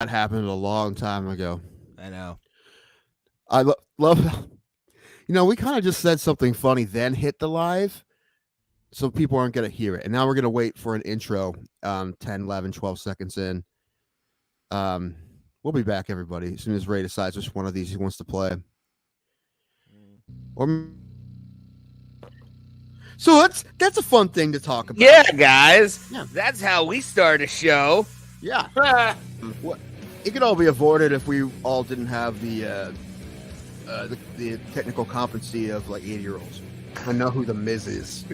That happened a long time ago. I know. I love, we kind of just said something funny, then hit the live, so people aren't going to hear it. And now we're going to wait for an intro 10, 11, 12 seconds in. Um, we'll be back, everybody, as soon as Ray decides which one of these he wants to play. Or so that's a fun thing to talk about. Yeah, guys. Yeah. That's how we start a show. Yeah. It could all be avoided if we all didn't have the technical competency of like 80-year-olds. I know who the Miz is.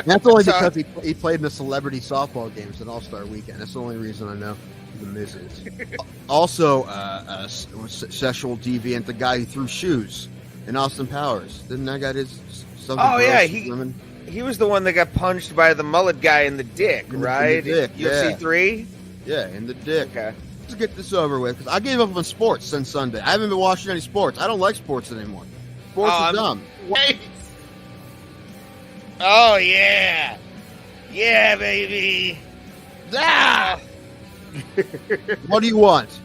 That's only because he played in the celebrity softball games at All-Star Weekend. That's the only reason I know who the Miz is. Also, sexual deviant, the guy who threw shoes in Austin Powers. Didn't that guy did something? Oh yeah, he was the one that got punched by the mullet guy in the dick, right? In the dick, UFC 3? Yeah, in the dick. Okay. Let's get this over with, because I gave up on sports since Sunday. I haven't been watching any sports. I don't like sports anymore. Sports are dumb. Wait. Oh, yeah. Yeah, baby. Ah! What do you want?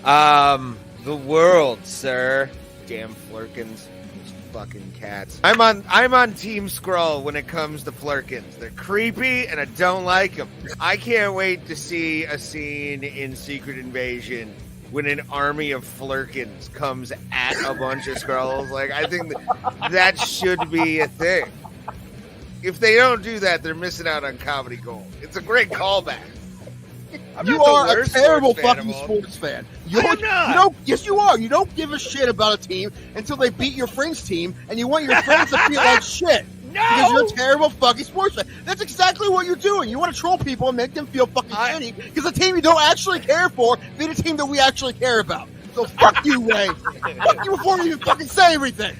The world, sir. Damn Flurkins. Fucking cats. I'm on Team Skrull when it comes to Flurkins. They're creepy and I don't like them. I can't wait to see a scene in Secret Invasion when an army of Flurkins comes at a bunch of Skrulls. Like, I think that should be a thing. If they don't do that, they're missing out on comedy gold. It's a great callback. You are a terrible fucking sports fan. I'm not. Yes, you are. You don't give a shit about a team until they beat your friend's team, and you want your friends to feel like shit. No! Because you're a terrible fucking sports fan. That's exactly what you're doing. You want to troll people and make them feel fucking shitty because the team you don't actually care for beat a team that we actually care about. So fuck you, Ray. Fuck you before you even fucking say everything.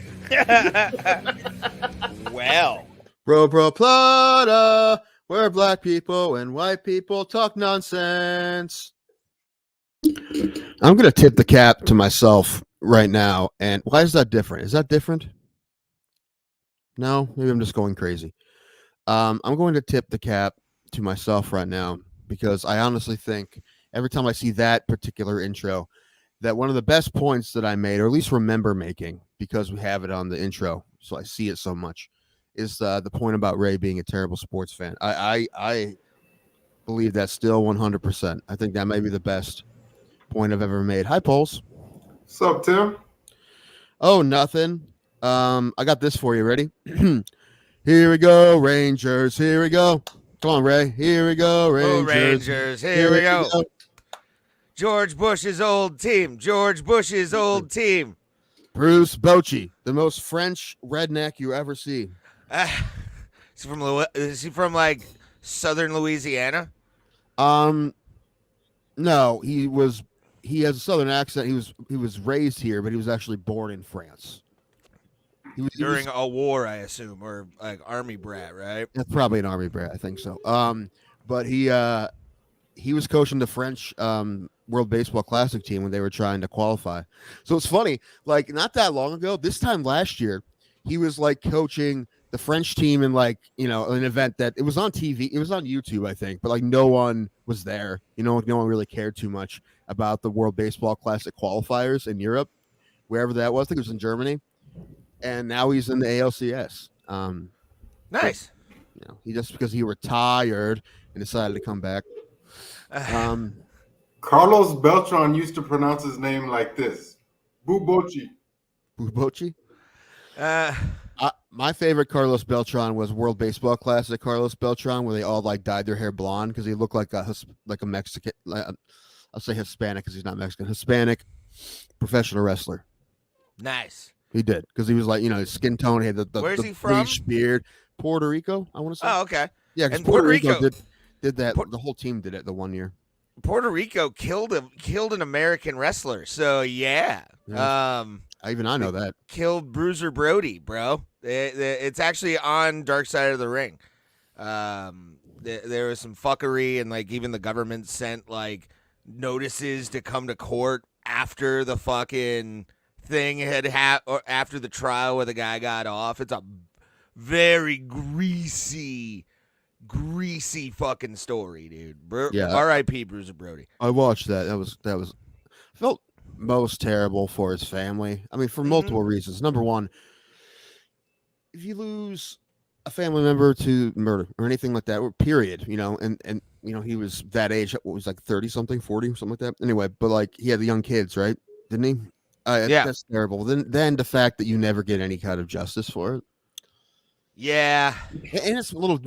Well. Bro, Plata, where black people and white people talk nonsense. I'm going to tip the cap to myself right now. And why is that different? Is that different? No, maybe I'm just going crazy. I'm going to tip the cap to myself right now because I honestly think every time I see that particular intro, that one of the best points that I made, or at least remember making, because we have it on the intro, so I see it so much, is the point about Ray being a terrible sports fan. I believe that still 100%. I think that may be the best point I've ever made. Hi, Poles. What's up, Tim? Oh, nothing. I got this for you. Ready? Here we go, Rangers. Here we go. Come on, Ray. Here we go, Rangers. Oh, Rangers. Here we go. George Bush's old team. George Bush's old team. Bruce Bochy, the most French redneck you ever see. Is he from like southern Louisiana? No, he has a southern accent. He was raised here, but he was actually born in France. During a war, I assume, or like army brat, right? That's probably an army brat, I think so. But he was coaching the French World Baseball Classic team when they were trying to qualify. So it's funny, like not that long ago, this time last year, he was like coaching the French team in like, an event that it was on TV. It was on YouTube, I think, but like no one was there. No one really cared too much about the World Baseball Classic qualifiers in Europe, wherever that was. I think it was in Germany. And now he's in the ALCS. Nice. But, he just because he retired and decided to come back. Carlos Beltran used to pronounce his name like this. Bubochi. Bubochi? My favorite Carlos Beltran was World Baseball Classic Carlos Beltran, where they all like dyed their hair blonde because he looked like a Mexican. I'll say Hispanic because he's not Mexican. Hispanic professional wrestler. Nice. He did because he was like his skin tone. He had the Where's he from? bleached beard. Puerto Rico, I want to say. Oh, okay. Yeah, because Puerto Rico did that. The whole team did it the one year. Puerto Rico killed an American wrestler. So yeah. I know that. Killed Bruiser Brody, bro. It's actually on Dark Side of the Ring. There was some fuckery, and like even the government sent like notices to come to court after the fucking thing or after the trial where the guy got off. It's a very greasy greasy fucking story, dude. Yeah. R.I.P. Bruiser Brody. I watched that. That was felt most terrible for his family. I mean, for multiple reasons. Number one, if you lose a family member to murder or anything like that, or period, and he was that age, what was like 30 something, 40, something like that. Anyway, but like he had the young kids, right? Didn't he? Yeah. That's terrible. Then the fact that you never get any kind of justice for it. Yeah. And it's a little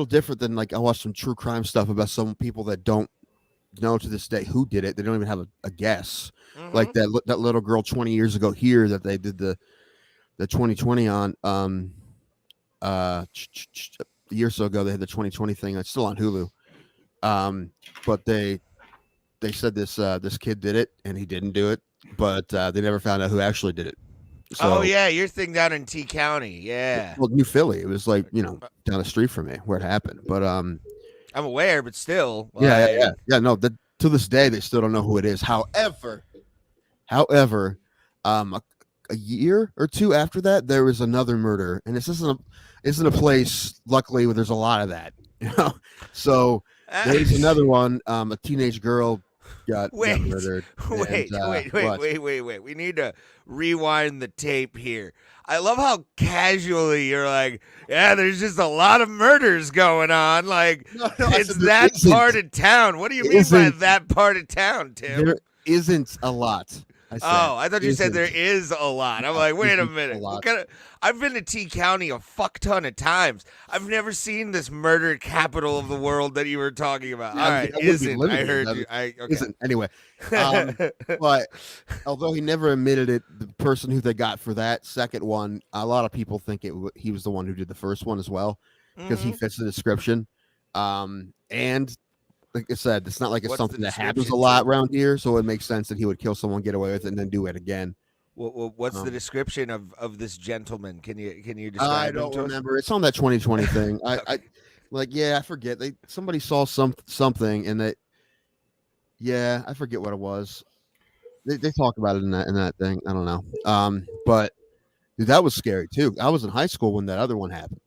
different than like I watched some true crime stuff about some people that don't know to this day who did it. They don't even have a guess. Like that little girl 20 years ago here that they did the 2020 on a year or so ago. They had the 2020 thing. It's still on Hulu. But they said this kid did it and he didn't do it, but they never found out who actually did it. So, oh yeah, your thing down in T County, yeah. Well, New Philly. It was like down the street from me where it happened. But I'm aware, but still, yeah. No, to this day they still don't know who it is. However, a year or two after that, there was another murder, and this isn't a place, luckily, where there's a lot of that. So there's another one. A teenage girl got murdered. Wait. We need to rewind the tape here. I love how casually you're like, yeah, there's just a lot of murders going on. Like, it's that part of town. What do you mean by that part of town, Tim? There isn't a lot. I thought you said there is a lot. I'm like, wait a minute. I've been to T County a fuck ton of times. I've never seen this murder capital of the world that you were talking about. All right, isn't. I heard you. Okay. Isn't. Anyway, but although he never admitted it, the person who they got for that second one, a lot of people think he was the one who did the first one as well because he fits the description. And like I said, it's not like it's something that happens a lot around here, so it makes sense that he would kill someone, get away with it, and then do it again. What's the description of this gentleman? Can you describe? I don't remember. It's on that 2020 thing. I forget. Somebody saw something, and I forget what it was. They talk about it in that thing. I don't know. But dude, that was scary too. I was in high school when that other one happened.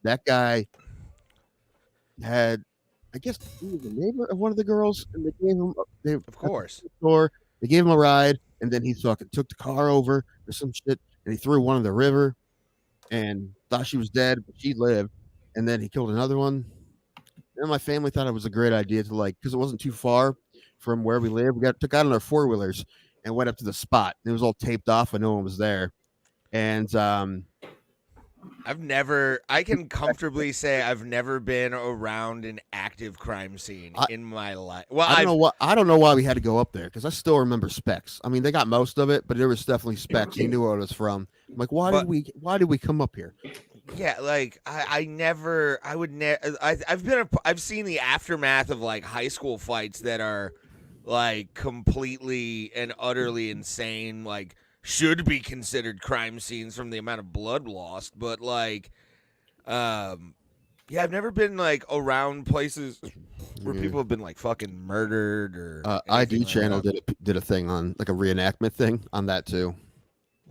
That guy had. I guess he was a neighbor of one of the girls, and they gave him. Of course. They gave him a ride, and then he took the car over or some shit, and he threw one in the river, and thought she was dead, but she lived. And then he killed another one. And my family thought it was a great idea to because it wasn't too far from where we live. We took out on our 4-wheelers and went up to the spot. It was all taped off, and no one was there. And I can comfortably say I've never been around an active crime scene in my life. Well, I don't know why we had to go up there because I still remember specks. I mean, they got most of it, but there was definitely specks. You knew where it was from. I'm like, why did we come up here? Yeah, like I've seen the aftermath of like high school fights that are like completely and utterly insane, like should be considered crime scenes from the amount of blood lost, but like I've never been like around places where people have been like fucking murdered or ID like channel did a thing on like a reenactment thing on that too.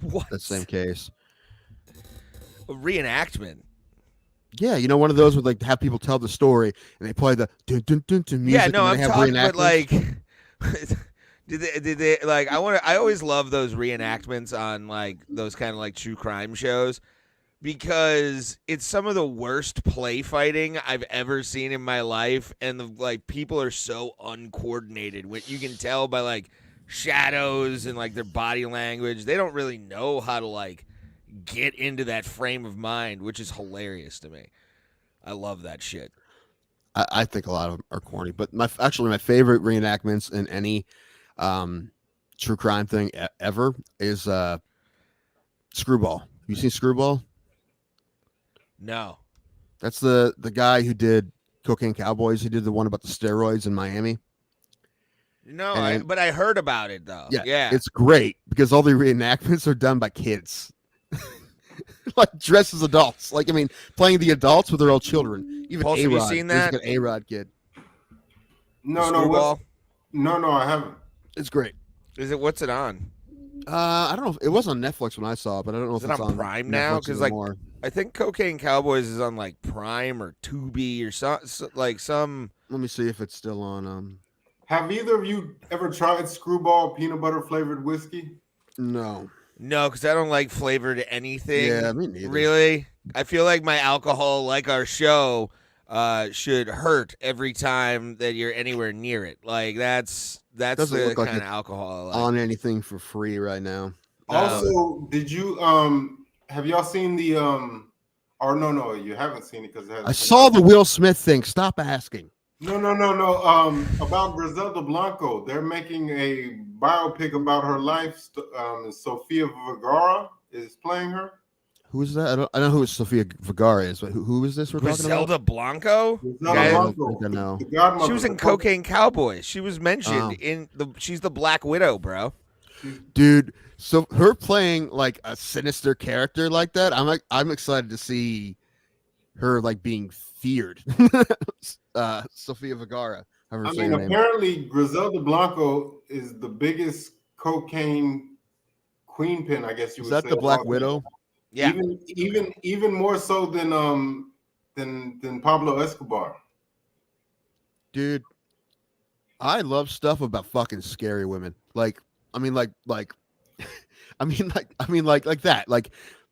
What? That same case. A reenactment. Yeah, one of those would like have people tell the story and they play the dun, dun, dun, dun music. Yeah, no, I'm talking, but like did they like I always love those reenactments on like those kind of like true crime shows because it's some of the worst play fighting I've ever seen in my life, and the like people are so uncoordinated. What you can tell by like shadows and like their body language, they don't really know how to like get into that frame of mind, which is hilarious to me. I love that shit. I think a lot of them are corny, but my favorite reenactments in any true crime thing ever is Screwball. Have you seen Screwball? No. That's the guy who did Cocaine Cowboys. He did the one about the steroids in Miami. No, but I heard about it though. Yeah, it's great because all the reenactments are done by kids. Like dressed as adults. Like, I mean, playing the adults with their old children. Even Pulse, A-Rod. have you seen that? There's like an A-Rod kid. No, I haven't. It's great. What's it on? I don't know. It was on Netflix when I saw it, but I don't know if it's it's on Prime now. Because like I think Cocaine Cowboys is on like Prime or Tubi or some. Let me see if it's still on. Have either of you ever tried Screwball peanut butter flavored whiskey? No. No, because I don't like flavored anything. Yeah, me neither. Really, I feel like my alcohol, like our show, should hurt every time that you're anywhere near it. Like that's Doesn't the look like kind of it's alcohol I like. on anything for free right now. Also, did you have y'all seen the or no, you haven't seen it because it hasn't I come saw out. the Will Smith thing. Stop asking. No. About Griselda Blanco. They're making a biopic about her life. Sofia Vergara is playing her. Who is that? I know who Sofia Vergara is, but who is this we're talking Griselda about? Blanco. Griselda I don't Blanco, think I know. the godmother. She was in Cocaine Cowboys. She was mentioned in the. She's the Black Widow, bro. Dude, so her playing like a sinister character like that, I'm excited to see her like being feared. Sofia Vergara. I mean, apparently Griselda Blanco is the biggest cocaine queen pin, I guess you Is would that say. the Black Widow? Yeah. Even more so than Pablo Escobar. Dude, I love stuff about fucking scary women. Like that.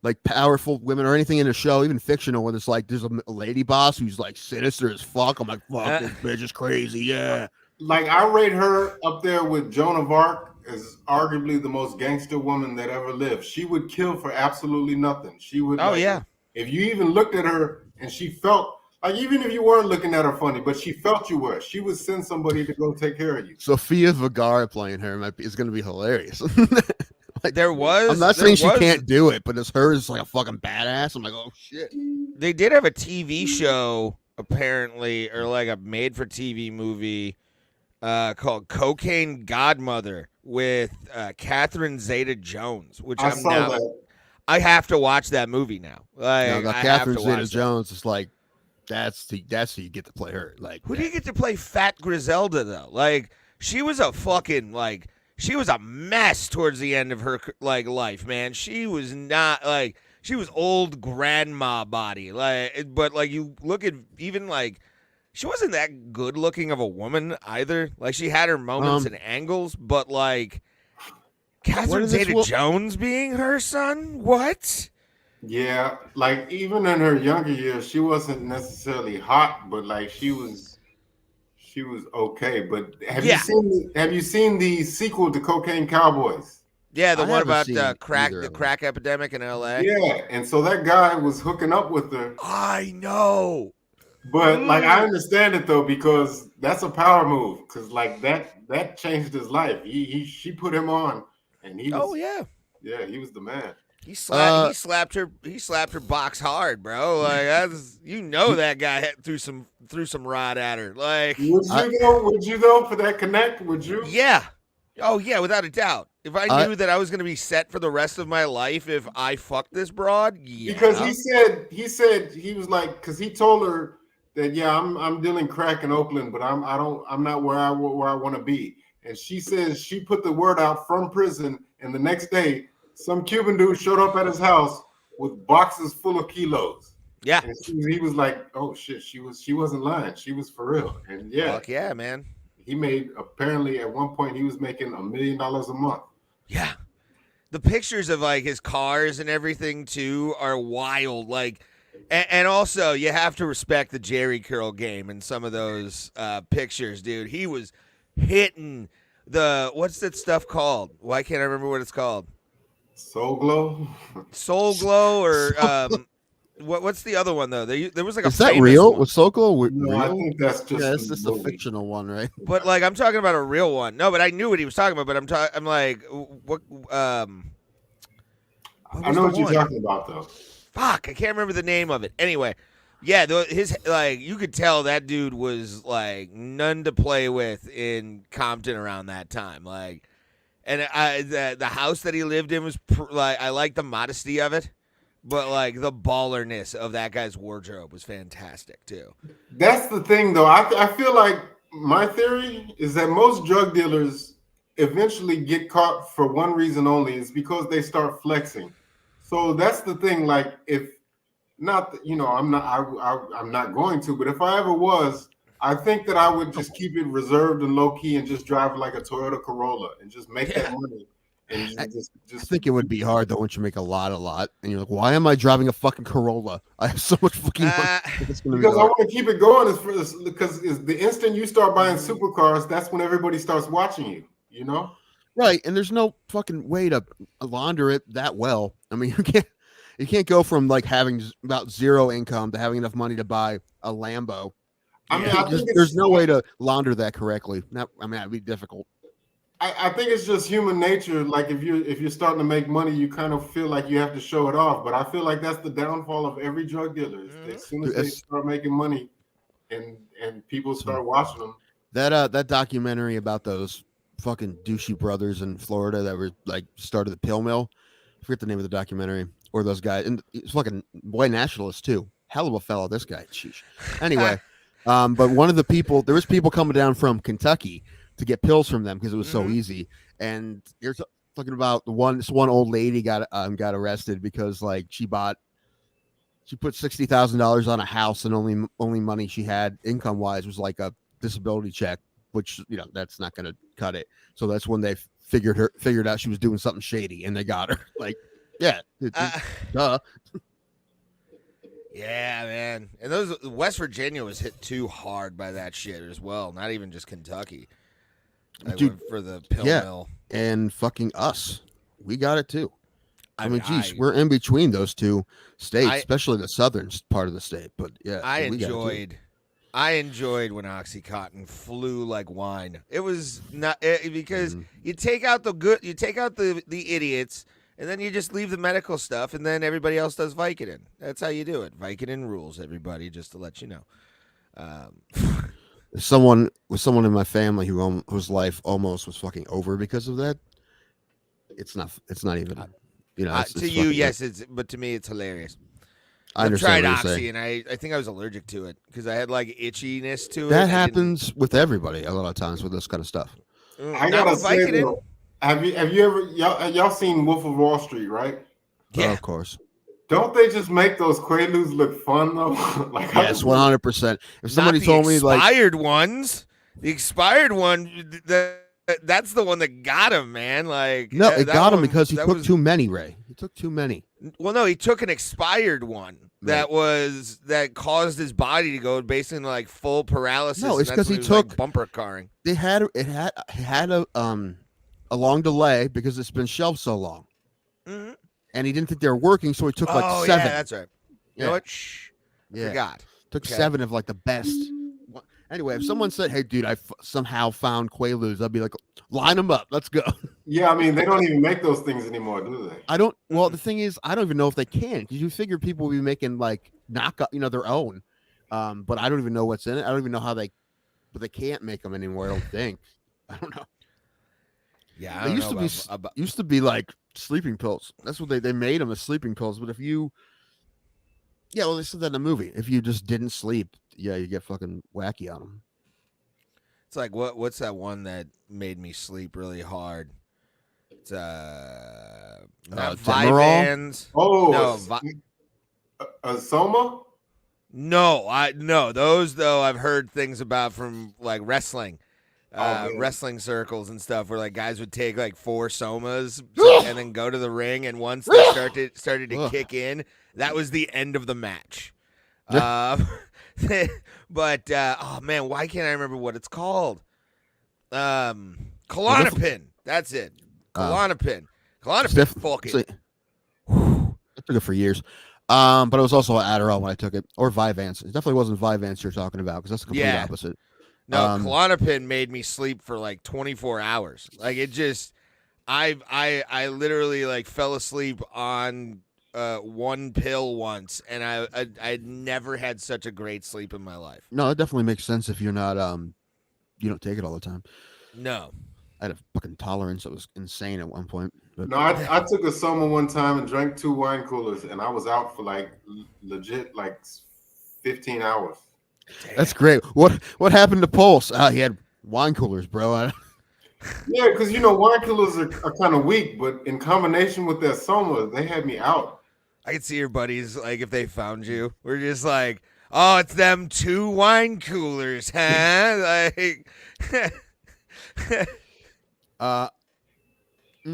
Like powerful women or anything in a show, even fictional, when it's like there's a lady boss who's like sinister as fuck. I'm like, fuck, this bitch is crazy. Yeah. Like, I rate her up there with Joan of Arc as arguably the most gangster woman that ever lived. She would kill for absolutely nothing. She would. Oh, yeah. If you even looked at her and she felt like, even if you weren't looking at her funny, but she felt you were, she would send somebody to go take care of you. Sofia Vergara playing her is going to be hilarious. Like, There was. I'm not saying she can't do it, but as her is like a fucking badass. I'm like, oh shit. They did have a TV show apparently, or like a made-for-TV movie called Cocaine Godmother with Catherine Zeta-Jones, which I saw that. I have to watch that movie now. Like, No, I have Catherine to watch that. Zeta-Jones is like, that's who you get to play her. Like, Who do you get to play Fat Griselda though? Like, she was a fucking like. She was a mess towards the end of her like life, man. She was not like she was old grandma body, like. But like you look at even like she wasn't that good looking of a woman either. Like she had her moments and angles, but like Catherine Zeta-Jones being her son, what? Yeah, like even in her younger years, she wasn't necessarily hot, but like she was okay. But have you seen the sequel to Cocaine Cowboys? Yeah, the I one haven't about seen the either of crack epidemic in LA. Yeah, and so that guy was hooking up with her. I know. But like I understand it though, because that's a power move. Because like that changed his life. She put him on, and he was. Oh yeah. Yeah, he was the man. He slapped her box hard, bro. Like that's that guy threw some rod at her. Like would you go for that connect? Would you? Yeah. Oh yeah, without a doubt. If I knew that I was gonna be set for the rest of my life if I fucked this broad, yeah. Because he said he was like, because he told her that I'm dealing crack in Oakland, but I'm not where I want to be. And she says she put the word out from prison, and the next day some Cuban dude showed up at his house with boxes full of kilos. Yeah. And he was like, oh shit, she wasn't lying. She was for real. And yeah. Fuck yeah, man. He made, apparently at one point he was making $1 million a month. Yeah. The pictures of like his cars and everything too are wild. Like, and also you have to respect the Jerry curl game in some of those pictures, dude. He was hitting what's that stuff called? Why can't I remember what it's called? Soul Glow, or what's the other one though? There was like is that real? Was Soul Glow no, real? I think that's just it's just a fictional one, right? But like I'm talking about a real one. No, but I knew what he was talking about. But I'm like, what? I know what you're talking about though. Fuck, I can't remember the name of it. Anyway, yeah, his like you could tell that dude was like none to play with in Compton around that time. Like. And the house that he lived in was like I like the modesty of it, but like the ballerness of that guy's wardrobe was fantastic too. That's the thing, though. I feel like my theory is that most drug dealers eventually get caught for one reason only: is because they start flexing. So that's the thing. Like if not that, I'm not going to, but if I ever was, I think that I would just keep it reserved and low key and just drive like a Toyota Corolla and just make that money. And I think it would be hard though once you make a lot, and you're like, why am I driving a fucking Corolla? I have so much fucking money. Because I want to keep it going because the instant you start buying supercars, that's when everybody starts watching you, you know? Right, and there's no fucking way to launder it that well. I mean, you can't go from like having about zero income to having enough money to buy a Lambo. I mean, there's no way to launder that correctly. It'd be difficult. I think it's just human nature. Like if you're starting to make money, you kind of feel like you have to show it off. But I feel like that's the downfall of every drug dealer. As soon as they start making money, and people start watching them. That documentary about those fucking douchey brothers in Florida that were like started the pill mill. I forget the name of the documentary. Or those guys, and he's fucking white nationalist too. Hell of a fellow, this guy. Sheesh. Anyway, but one of the people, there was people coming down from Kentucky to get pills from them because it was so easy. And you're talking about this one old lady got arrested because like she put $60,000 on a house and only money she had income wise was like a disability check, which that's not going to cut it. So that's when they figured out she was doing something shady and they got her. Like, yeah, duh. Yeah, man. And West Virginia was hit too hard by that shit as well. Not even just Kentucky. Dude, for the pill mill. And fucking us. We got it too. I mean, geez, we're in between those two states, especially the southern part of the state. But yeah, I enjoyed when OxyContin flew like wine. It was not because you take out the idiots, and then you just leave the medical stuff, and then everybody else does Vicodin. That's how you do it. Vicodin rules, everybody, just to let you know. Someone in my family whose life almost was fucking over because of that. It's not even, to you, yes, but to me, it's hilarious. I understand tried Oxy, and I think I was allergic to it because I had like itchiness to it. That happens with everybody a lot of times with this kind of stuff. I gotta say, though, have you ever y'all seen Wolf of Wall Street, right? Yeah, of course. Don't they just make those Quaaludes look fun though? Like, yes, 100%. If somebody told me like the expired one, that's the one that got him, man. Like no, it got him because he took too many, Ray. He took too many. Well, no, he took an expired one that caused his body to go basically like full paralysis. No, it's because he took like bumper carring. It had a long delay because it's been shelved so long. Mm-hmm. And he didn't think they were working, so he took like 7. Yeah, that's right. You know what? Forgot. Took 7 of like the best. Anyway, if someone said, "Hey, dude, I somehow found Quaaludes," I'd be like, "Line them up, let's go." Yeah, I mean, they don't even make those things anymore, do they? I don't. Well, the thing is, I don't even know if they can because you figure people will be making like knockout, their own. But I don't even know what's in it. I don't even know how but they can't make them anymore. I don't think. I don't know. Yeah, they used to be like sleeping pills. That's what they made them as sleeping pills. But if you, they said that in the movie. If you just didn't sleep, you get fucking wacky on them. It's like what's that one that made me sleep really hard? It's not Vyvanse. Oh, no, Soma. No, those though I've heard things about from like wrestling. Wrestling circles and stuff where like guys would take like 4 somas and then go to the ring, and once they started to kick in, that was the end of the match. But oh man, why can't I remember what it's called? Klonopin. That's it. Klonopin. Klonopin. Fuck it. I took it for years. But it was also Adderall when I took it, or Vyvanse. It definitely wasn't Vyvanse you're talking about because that's the complete opposite. No, Klonopin made me sleep for like 24 hours. Like it just, I literally like fell asleep on one pill once, and I'd never had such a great sleep in my life. No, it definitely makes sense if you're not you don't take it all the time. No, I had a fucking tolerance that was insane at one point. But. No, I took a Soma one time and drank 2 wine coolers, and I was out for like legit like 15 hours. Damn. That's great. What happened to Pulse? He had wine coolers, bro. Yeah, because wine coolers are kind of weak, but in combination with that Soma, they had me out. I could see your buddies, like, if they found you, we're just like, oh, it's them 2 wine coolers, huh? Like,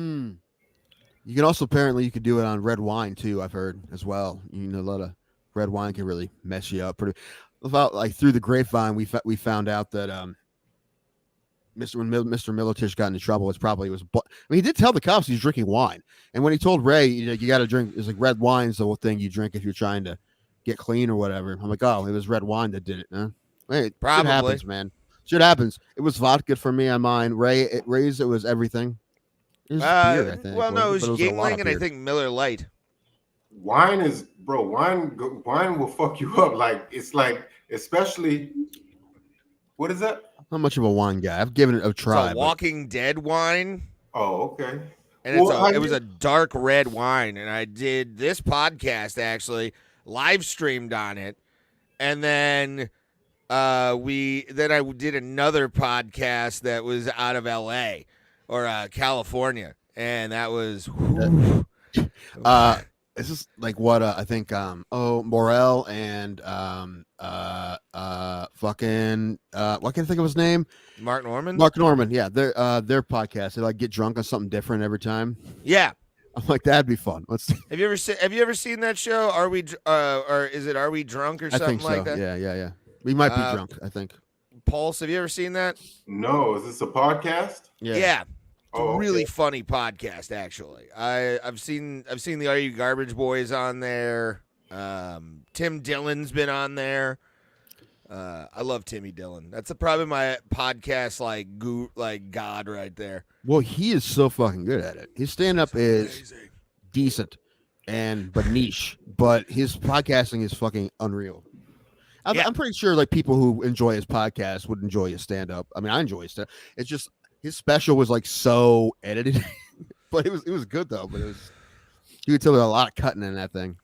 You can also apparently you could do it on red wine too. I've heard as well. You know, a lot of red wine can really mess you up. Pretty about like through the grapevine, we found out that Mr. Militich got into trouble. It's probably was. I mean, he did tell the cops he was drinking wine, and when he told Ray, you got to drink. It's like red wine's the whole thing you drink if you're trying to get clean or whatever. I'm like, oh, it was red wine that did it. Huh? Hey, Probably. shit happens, man. Shit happens. It was vodka for me on mine. Ray's it was everything. It was beer, I think. Well, no, it was Yingling and I beer. think Miller Lite. Wine is, bro. Wine will fuck you up. Like it's like, especially. What is that? I'm not much of a wine guy. I've given it a try. It's a Walking Dead wine. Oh, okay. And it was a dark red wine. And I did this podcast actually, live streamed on it. And then I did another podcast that was out of LA or California. And that was this is like what I think Morel and fucking what can I think of his name? Mark Norman. Mark Norman, yeah. Their podcast. They like get drunk on something different every time. Yeah. I'm like, that'd be fun. Have you ever seen that show? Are we or is it Are We Drunk or something I think so. like that? Yeah. We might be drunk, I think. Pulse, have you ever seen that? No, is this a podcast? Yeah. It's Oh, a really okay. funny podcast, actually. I've seen the Are You Garbage Boys on there. Tim Dillon's been on there. I love Timmy Dillon. That's probably my podcast like god right there. Well, he is so fucking good at it. His stand up is decent but niche. But his podcasting is fucking unreal. I'm pretty sure like people who enjoy his podcast would enjoy his stand up. I mean, I enjoy his stand. It's just his special was like so edited, but it was good though. But you could tell there's a lot of cutting in that thing.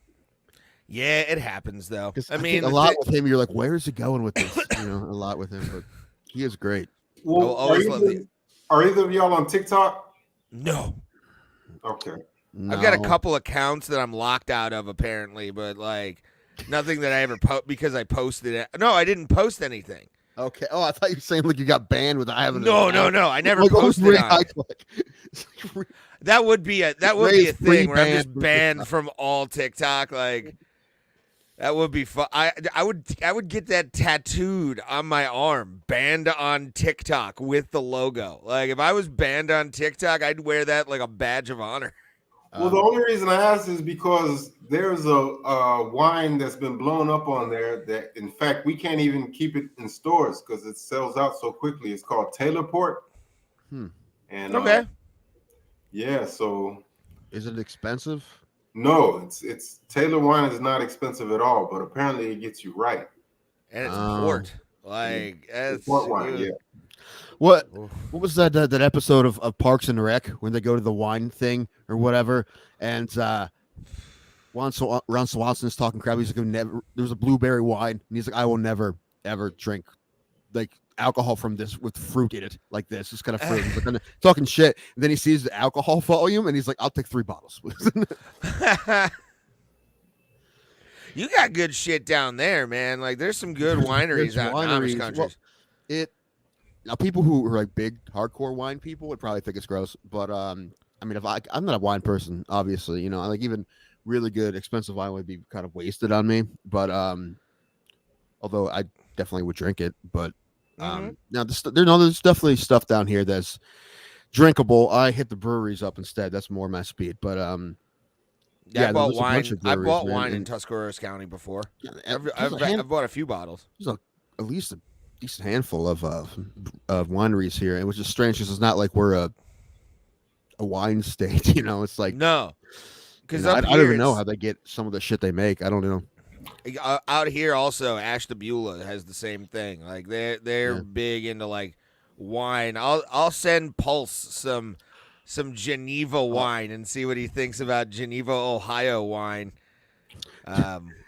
Yeah, it happens though. I mean, a lot with him. You're like, where's it going with this? A lot with him, but he is great. Well, are either of y'all on TikTok? No. Okay. No. I've got a couple accounts that I'm locked out of apparently, but like nothing that I ever because I posted it. No, I didn't post anything. Okay. Oh, I thought you were saying like you got banned with I haven't. No. I never posted on it. That would be a thing where I'm just banned from all TikTok. Like that would be fun. I would get that tattooed on my arm, banned on TikTok with the logo. Like if I was banned on TikTok, I'd wear that like a badge of honor. Well, the only reason I asked is because there's a wine that's been blown up on there that, in fact, we can't even keep it in stores because it sells out so quickly. It's called Taylor Port. And okay. Yeah, so is it expensive? No, it's Taylor wine is not expensive at all, but apparently it gets you right. And it's port. Like it's port wine, yeah. What was that episode of Parks and Rec when they go to the wine thing or whatever, and Ron Swanson's talking crap. He's like, there was a blueberry wine, and he's like, I will never ever drink like alcohol from this with fruit in it like this. It's kind of fruit. But then talking shit, and then he sees the alcohol volume, and he's like, I'll take 3 bottles. You got good shit down there, man. Like there's some good wineries out in Amish countries. Well, now people who are like big hardcore wine people would probably think it's gross, but I mean, if I'm not a wine person, obviously, like even really good expensive wine would be kind of wasted on me. But although I definitely would drink it, but now there's definitely stuff down here that's drinkable. I hit the breweries up instead. That's more my speed. But I bought wine. I bought wine in Tuscarawas County before. I've bought a few bottles. There's at least a decent handful of wineries here, and which is strange because it's not like we're a wine state. It's like no, because I don't even know how they get some of the shit they make. I don't know. Out here, also Ashtabula has the same thing. Like they're big into like wine. I'll send Pulse some Geneva wine and see what he thinks about Geneva, Ohio wine.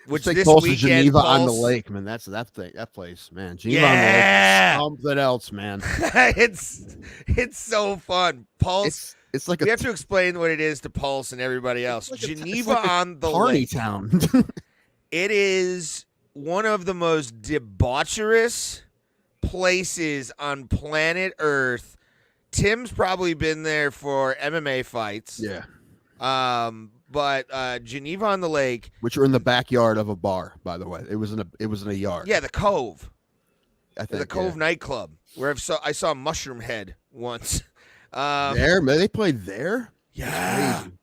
Which this Pulse weekend, Geneva Pulse, on the lake, man. That's that place, man. Geneva on the lake is something else, man. it's so fun. Pulse. It's like we have to explain what it is to Pulse and everybody else. like Geneva on the party Lake. town. It is one of the most debaucherous places on planet Earth. Tim's probably been there for MMA fights. Yeah. But Geneva on the Lake, Which are in the backyard of a bar, by the way. It was in a yard. yeah, the Cove, I think the Cove nightclub, where I saw Mushroom Head once. There, man, they played there. Yeah, Crazy.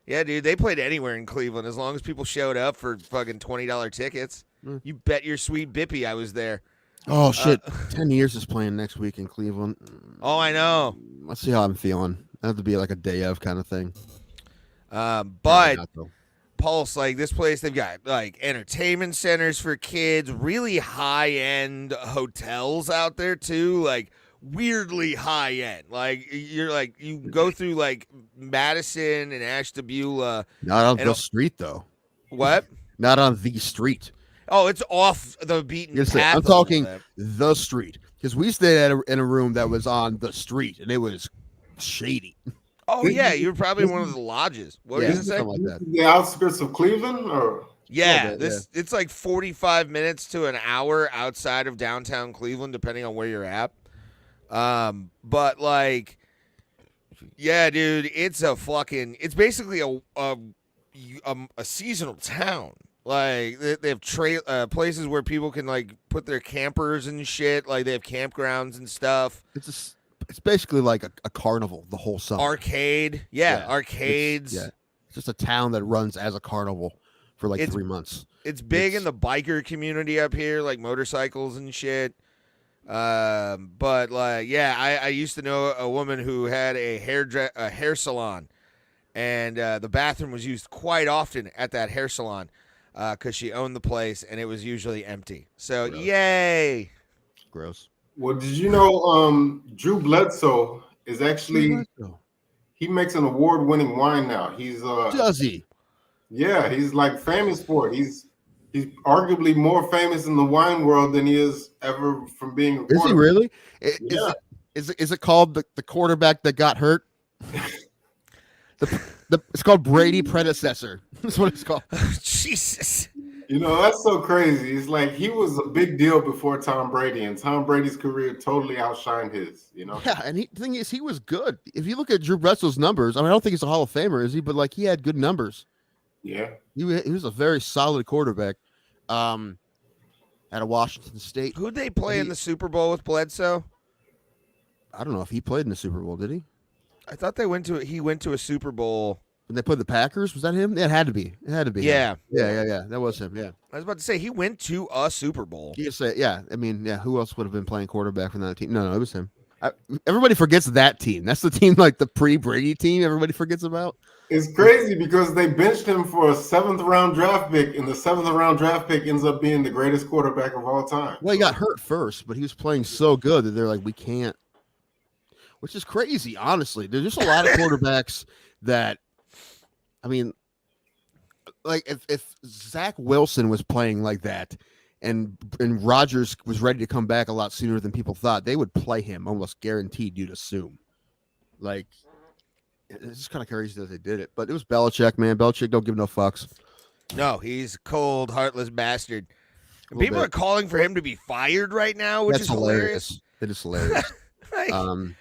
yeah, dude, they played anywhere in Cleveland as long as people showed up for fucking $20 tickets. Mm. You bet your sweet bippy I was there. Oh shit! 10 Years is playing next week in Cleveland. Oh, I know. Let's see how I'm feeling. I have to be like a day of kind of thing. But Pulse, like this place, they've got like entertainment centers for kids, really high end hotels out there too, like weirdly high end. Like you go through like Madison and Ashtabula. Not on the street though. What? Not on the street. Oh, it's off the beaten path. I'm talking the street because we stayed in a room that was on the street and it was shady. Oh yeah, you were probably in one of the lodges. What were you gonna say? Like that. The outskirts of Cleveland, or Yeah, it's like 45 minutes to an hour outside of downtown Cleveland, depending on where you're at. But like, yeah, dude, it's basically a seasonal town. Like they have places where people can like put their campers and shit. Like they have campgrounds and stuff. It's basically like a carnival the whole summer. Arcades. It's just a town that runs as a carnival for like 3 months. It's big in the biker community up here, like motorcycles and shit. But like, yeah, I used to know a woman who had a hair salon, and the bathroom was used quite often at that hair salon because she owned the place and it was usually empty. So Gross. Yay! Gross. well, did you know Drew Bledsoe is actually he makes an award-winning wine now. He's Does he? Yeah, he's like famous for it. He's arguably more famous in the wine world than he is ever from being a quarterback. Is he really? Yeah. Is it called the quarterback that got hurt? It's called Brady predecessor. That's what it's called. Jesus. You know, that's so crazy. It's like he was a big deal before Tom Brady, and Tom Brady's career totally outshined his, you know? Yeah, and the thing is, he was good. If you look at Drew Bledsoe's numbers, I mean, I don't think he's a Hall of Famer, is he? But, like, he had good numbers. Yeah. He was a very solid quarterback out of Washington State. Who'd they play in the Super Bowl with Bledsoe? I don't know if he played in the Super Bowl, did he? I thought he went to a Super Bowl. When they played the Packers, was that him? It had to be. It had to be. Yeah. Yeah. That was him. Yeah. I was about to say he went to a Super Bowl. You say, yeah. I mean, yeah. Who else would have been playing quarterback for that team? No, it was him. Everybody forgets that team. That's the team, like the pre-Brady team. Everybody forgets about. It's crazy because they benched him for a 7th round draft pick, and the 7th round draft pick ends up being the greatest quarterback of all time. Well, he got hurt first, but he was playing so good that they're like, we can't. Which is crazy, honestly. There's just a lot of quarterbacks that. I mean, like if Zach Wilson was playing like that and Rodgers was ready to come back a lot sooner than people thought, they would play him almost guaranteed, you'd assume. Like, it's just kind of crazy that they did it. But it was Belichick, man. Belichick don't give no fucks. No, he's a cold, heartless bastard. And people are calling for him to be fired right now, which is hilarious. It is hilarious. Like,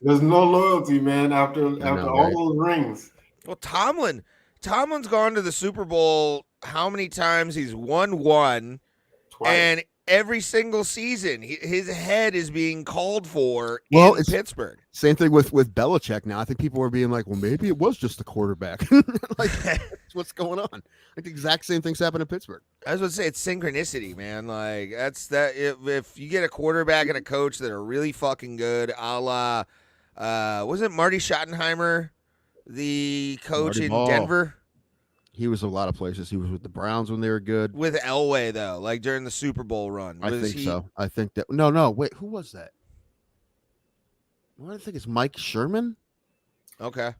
there's no loyalty, man, after all those rings. Well, Tomlin's gone to the Super Bowl how many times? He's won one. Twice. And every single season, his head is being called for in Pittsburgh. Same thing with Belichick now. I think people were being like, well, maybe it was just the quarterback. Like, that's what's going on. Like the exact same things happen in Pittsburgh. I was going to say, it's synchronicity, man. Like, that's that. If you get a quarterback and a coach that are really fucking good, a la, wasn't Marty Schottenheimer the coach in Denver? He was a lot of places. He was with the Browns when they were good. With Elway, though, like during the Super Bowl run. I think so. I think that. No. Wait, who was that? I think it's Mike Sherman. Okay.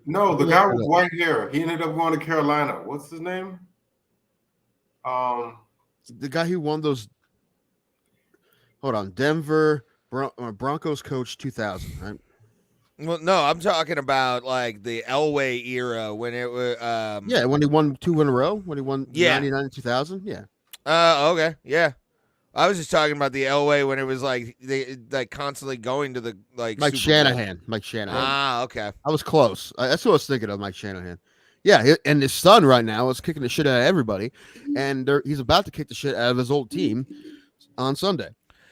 No, the guy with white hair. He ended up going to Carolina. What's his name? The guy who won those. Hold on, Denver Broncos coach 2000. Right? Well, no, I'm talking about like the Elway era when it was. Yeah, when he won 2 in a row, when he won Yeah. 99 and 2000. Yeah. Okay. Yeah. I was just talking about the Elway when it was like they like constantly going to the like Mike Super Bowl. Shanahan. Mike Shanahan. Ah, okay. I was close. That's what I was thinking of, Mike Shanahan. Yeah, and his son right now is kicking the shit out of everybody, and he's about to kick the shit out of his old team on Sunday.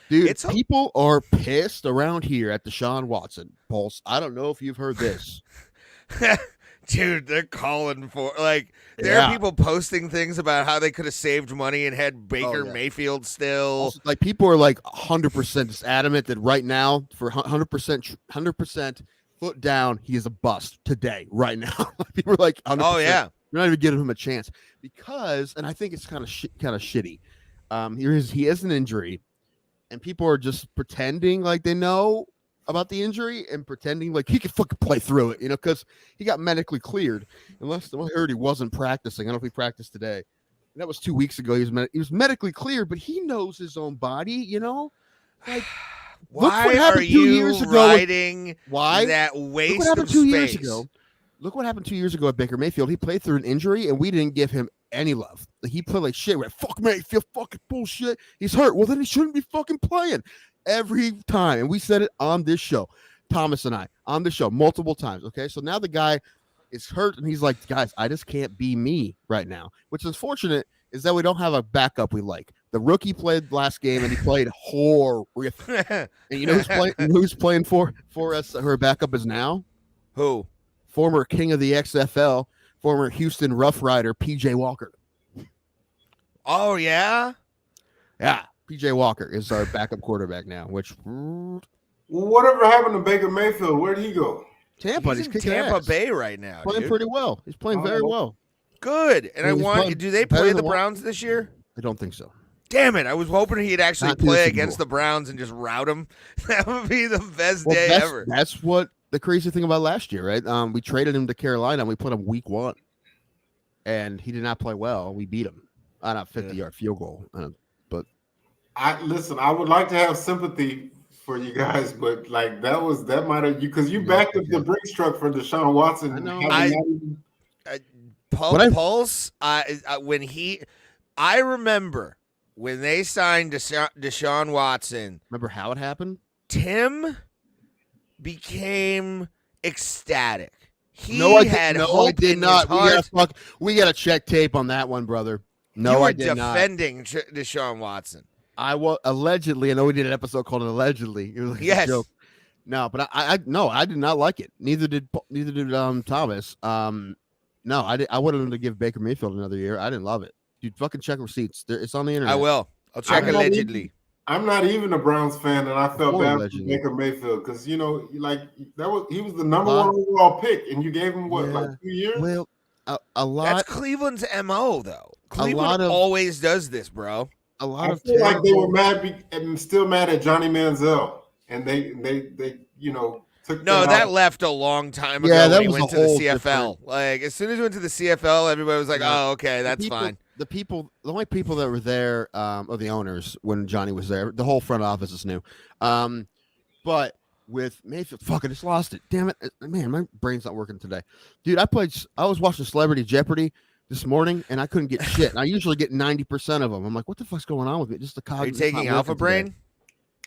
Dude, people are pissed around here at Deshaun Watson. Pulse, I don't know if you've heard this. Dude, they're calling for like there are people posting things about how they could have saved money and had Baker Mayfield still. Also, like people are like 100% just adamant that right now for 100% foot down, he is a bust today, right now. People are like, 100%, oh yeah, you're not even giving him a chance because, and I think it's kind of shitty. He has an injury, and people are just pretending like they know about the injury and pretending like he could fucking play through it, because he got medically cleared. Unless I heard he wasn't practicing. I don't know if he practiced today. And that was 2 weeks ago. He was medically cleared, but he knows his own body, Like, why are you riding that waste look what happened of 2 space? years ago. Look what happened 2 years ago at Baker Mayfield. He played through an injury, and we didn't give him any love. Like, he played like shit. We're like, fuck Mayfield, fucking bullshit. He's hurt. Well, then he shouldn't be fucking playing. Every time, and we said it on this show, Thomas and I, on the show multiple times. Okay, so now the guy is hurt, and he's like, guys, I just can't be me right now. Which is fortunate is that we don't have a backup we like. The rookie played last game, and he played horrific. And you know who's playing for us? Her backup is now who? Former king of the XFL, former Houston Rough Rider, PJ Walker. Oh yeah, yeah. PJ Walker is our backup quarterback now, which whatever happened to Baker Mayfield? Where'd he go? Tampa. He's in Tampa Bay right now. Playing pretty well. He's playing very well. Good. And do they play the Browns this year? I don't think so. Damn it. I was hoping he'd actually play against the Browns and just rout them. That would be the best day ever. That's what the crazy thing about last year, right? We traded him to Carolina and we put him week 1. And he did not play well. We beat him on a 50-yard field goal. I would like to have sympathy for you guys, but like that might have because you backed up the Brinks truck for Deshaun Watson. I know. Pulse. I remember when they signed Deshaun Watson. Remember how it happened? Tim became ecstatic. I did not. We got to check tape on that one, brother. No, I did not. Defending Deshaun Watson. I was allegedly. I know we did an episode called "Allegedly." It was like yes. A joke. No, but I did not like it. Neither did Thomas. No, I wanted him to give Baker Mayfield another year. I didn't love it, dude. Fucking check receipts. It's on the internet. I will. I'll check allegedly. I'm not even a Browns fan, and I felt bad for Baker Mayfield because he was the number 1 overall pick, and you gave him like 2 years. Well, a lot. That's Cleveland's MO though. Cleveland always does this, bro. I feel like they were mad and still mad at Johnny Manziel, and they took. No, that left a long time ago. Yeah, that when he was went to the CFL. Like as soon as he went to the CFL, everybody was like, "Oh, okay, that's fine." The only people that were there are the owners when Johnny was there. The whole front office is new, but with Mayfield, fuck, I just lost it. Damn it, man, my brain's not working today, dude. I was watching Celebrity Jeopardy this morning, and I couldn't get shit. And I usually get 90% of them. I'm like, what the fuck's going on with me? Just the cog. Are you taking Alpha Brain?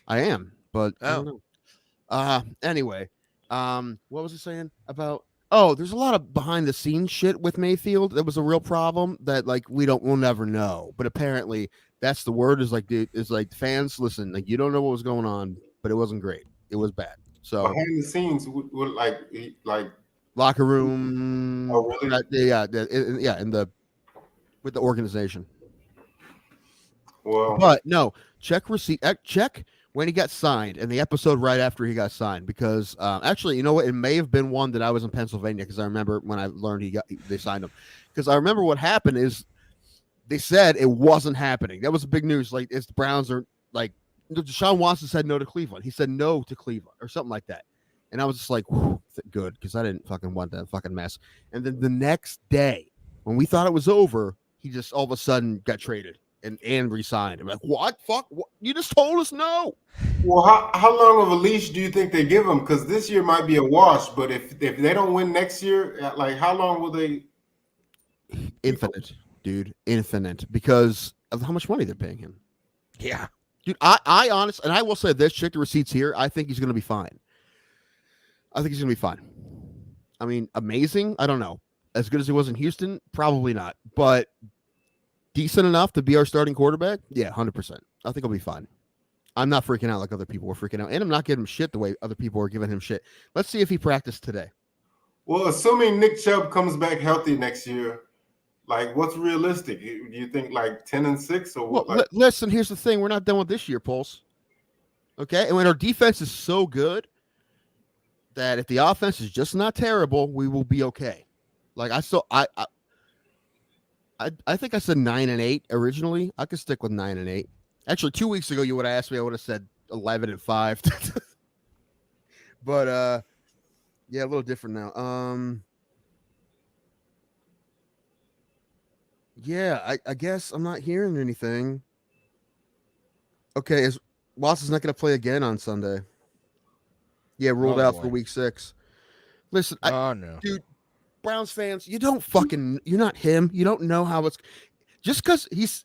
I am, but I don't know. Anyway, what was I saying about? Oh, there's a lot of behind the scenes shit with Mayfield. That was a real problem that we'll never know. But apparently, that's the word is like, dude, is like fans. Listen, like you don't know what was going on, but it wasn't great. It was bad. So behind the scenes, would like. Locker room. Oh, really? Yeah, with the organization. Well, but no, check receipt. Check when he got signed, and the episode right after he got signed, because actually, you know what? It may have been one that I was in Pennsylvania because I remember when I learned they signed him. Because I remember what happened is they said it wasn't happening. That was big news. Like, it's the Browns are like Deshaun Watson said no to Cleveland. He said no to Cleveland or something like that. And I was just like, good, because I didn't fucking want that fucking mess. And then the next day, when we thought it was over, he just all of a sudden got traded. and resigned. I'm like, what? Fuck? What? You just told us no. Well, how long of a leash do you think they give him? Because this year might be a wash, but if they don't win next year, like how long will they? Infinite, dude, infinite, because of how much money they're paying him. Yeah, dude. I honestly, and I will say this: check the receipts here. I think he's going to be fine. I think he's going to be fine. I mean, amazing. I don't know. As good as he was in Houston, probably not, but decent enough to be our starting quarterback. Yeah, 100%. I think he'll be fine. I'm not freaking out like other people were freaking out, and I'm not giving him shit the way other people are giving him shit. Let's see if he practiced today. Well, assuming Nick Chubb comes back healthy next year, like what's realistic? Do you think like 10-6 or what? Well, listen, here's the thing: we're not done with this year, Pulse. Okay, and when our defense is so good that if the offense is just not terrible, we will be okay. Like I think I said 9-8 originally. I could stick with 9-8. Actually, 2 weeks ago, you would have asked me, I would have said 11-5. But yeah, a little different now. Yeah, I guess I'm not hearing anything. Okay, is Watson's not going to play again on Sunday? Yeah, ruled out for week 6. Listen, no, dude, Browns fans, you're not him. You don't know how it's just because if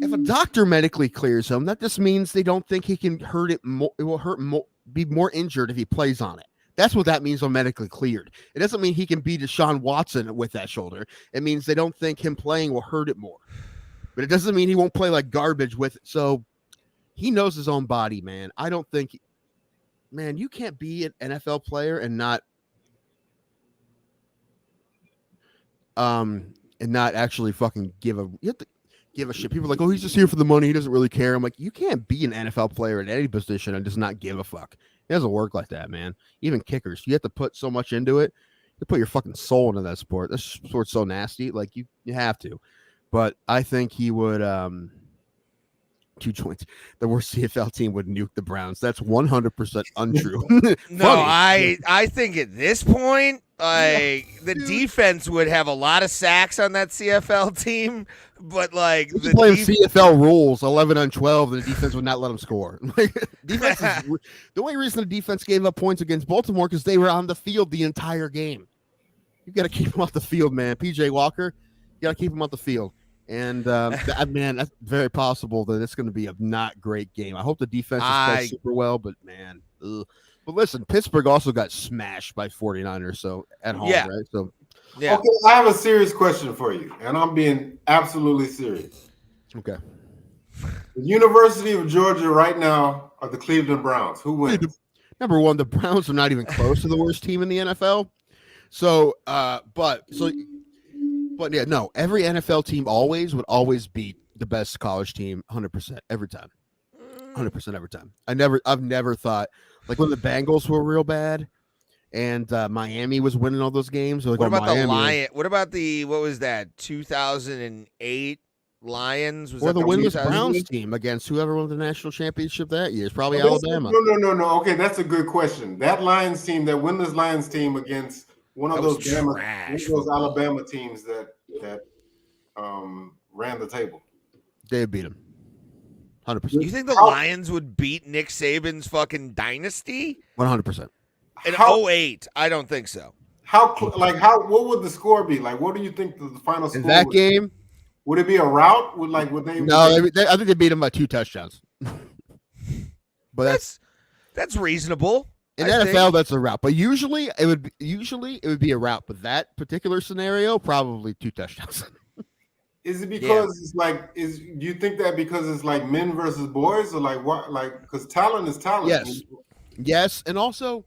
a doctor medically clears him, that just means they don't think he can hurt it more. It will hurt more, be more injured if he plays on it. That's what that means on medically cleared. It doesn't mean he can be Deshaun Watson with that shoulder. It means they don't think him playing will hurt it more. But it doesn't mean he won't play like garbage with it. So he knows his own body, man. I don't think, man, you can't be an NFL player and not actually fucking give a shit. People are like, oh, he's just here for the money. He doesn't really care. I'm like, you can't be an NFL player at any position and just not give a fuck. It doesn't work like that, man. Even kickers, you have to put so much into it. You put your fucking soul into that sport. This sport's so nasty. Like you have to. But I think he would 2 joints. The worst CFL team would nuke the Browns. That's 100% untrue. No, I think at this point, like the defense would have a lot of sacks on that CFL team, but like the playing CFL rules 11-12, the defense would not let them score. Defense is, the only reason the defense gave up points against Baltimore because they were on the field the entire game. You got to keep them off the field, man. PJ Walker, you got to keep him off the field. And man, that's very possible that it's going to be a not great game. I hope the defense plays super well, but man, ugh. But listen, Pittsburgh also got smashed by 49ers, so at home, right? So, yeah. Okay, I have a serious question for you, and I'm being absolutely serious. Okay. The University of Georgia right now are the Cleveland Browns. Who wins? Number one, the Browns are not even close to the worst team in the NFL. So, but yeah, no, every NFL team would always beat the best college team 100% every time. 100% every time. I've never thought, like when the Bengals were real bad and Miami was winning all those games. Like, what about the Lions? What about what was that, 2008 Lions? Was or that the winless Browns team against whoever won the national championship that year? It's probably Alabama. No. Okay, that's a good question. That Lions team, that winless Lions team against one of those Alabama teams that ran the table. They beat them. 100%. You think the Lions would beat Nick Saban's fucking dynasty? 100%. In 08, I don't think so. What would the score be? Like, what do you think the final score in that game? Would it be a rout? Would they? No, I think they beat them by 2 touchdowns. But that's reasonable. In NFL, that's a rout. But usually it would be a rout. But that particular scenario, probably 2 touchdowns. Is it because it's like? Do you think that because it's like men versus boys, or like what? Like because talent is talent. Yes, and also,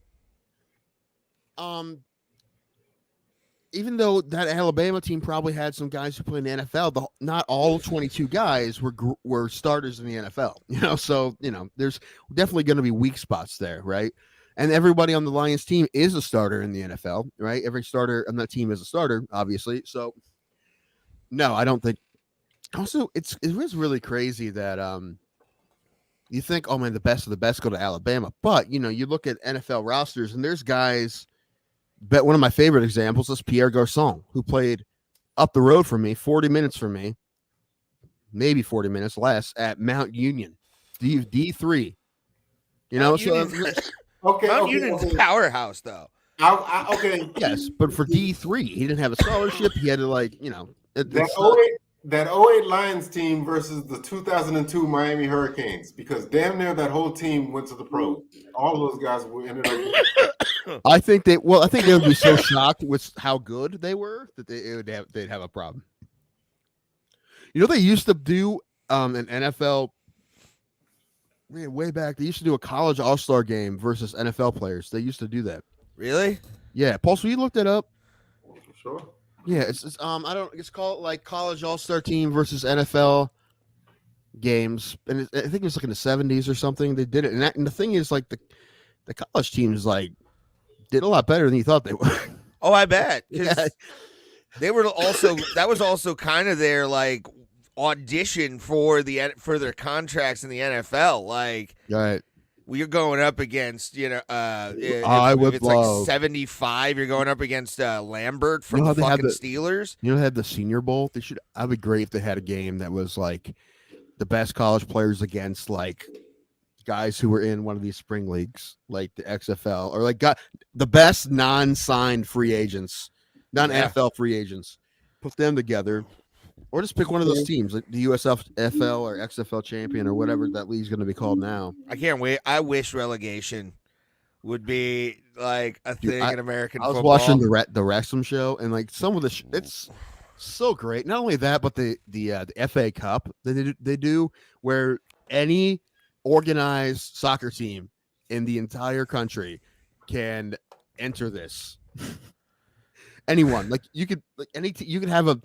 even though that Alabama team probably had some guys who played in the NFL, not all 22 guys were starters in the NFL. So there's definitely going to be weak spots there, right? And everybody on the Lions team is a starter in the NFL, right? Every starter on that team is a starter, obviously. So. No, I don't think. Also, it was really crazy that you think, oh man, the best of the best go to Alabama, but you look at NFL rosters and there's guys. Bet one of my favorite examples is Pierre Garçon, who played up the road from me, 40 minutes from me, maybe 40 minutes less at Mount Union, D3. You know, Mount so Union's, Okay, Mount okay, Union's okay. a powerhouse, though. Okay. yes, but for D3, he didn't have a scholarship. He had to That it's not, 08 that '08 Lions team versus the 2002 Miami Hurricanes, because damn near that whole team went to the pros. All those guys ended up. I think they would be so shocked with how good they were that they'd have a problem. You know, they used to do an NFL way back. They used to do a college all-star game versus NFL players. They used to do that. Really? Yeah, Paul, so you looked that up? Sure. Yeah, it's called like college all-star team versus NFL games, and I think it was like in the 70s or something. They did it, and the thing is, like the college teams like did a lot better than you thought they would. Oh, I bet. Because Yeah. they were also, that was also kind of their like audition for their contracts in the NFL. Like, Right. well, you're going up against, if it's love. like 75, you're going up against Lambert from You know how the they had fucking the- Steelers. You know, they had the Senior Bowl. I'd be great if they had a game that was like the best college players against like guys who were in one of these spring leagues, like the XFL, or like got the best non-signed free agents, non-NFL free agents. Put them together, or just pick one of those teams, like the USFL or XFL champion or whatever that league's going to be called now. I can't wait. I wish relegation would be like a thing in American football. I was football. watching the Wrexham show, and like some of the it's so great. Not only that, but the FA Cup that they do, where any organized soccer team in the entire country can enter this. Anyone, like you could, like you could have a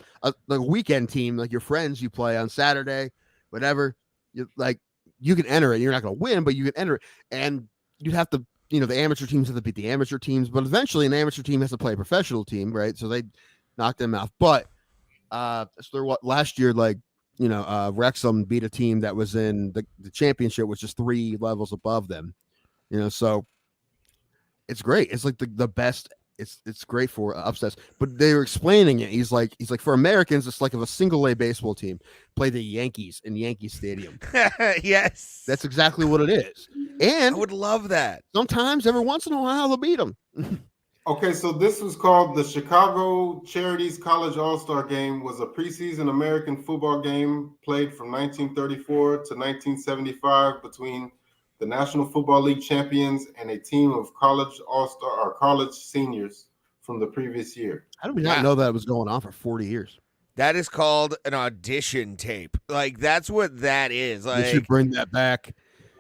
weekend team, like your friends you play on Saturday, whatever. You can enter it. You're not going to win, but you can enter it, and you'd have to. The amateur teams have to beat the amateur teams, but eventually an amateur team has to play a professional team, right? So they knock them out. But last year, Wrexham beat a team that was in the championship, which is 3 levels above them. So it's great. It's like the best. It's great for upsets. But they were explaining it. He's like for Americans, it's like if a single A baseball team play the Yankees in Yankee Stadium. Yes, that's exactly what it is. And I would love that. Sometimes, every once in a while, they'll beat them. Okay, so this was called the Chicago Charities College All-Star Game. Was a preseason American football game played from 1934 to 1975 between the National Football League champions and a team of college all-star or college seniors from the previous year. How do we not know that it was going on for 40 years? That is called an audition tape. Like, that's what that is. Like, they should bring that back.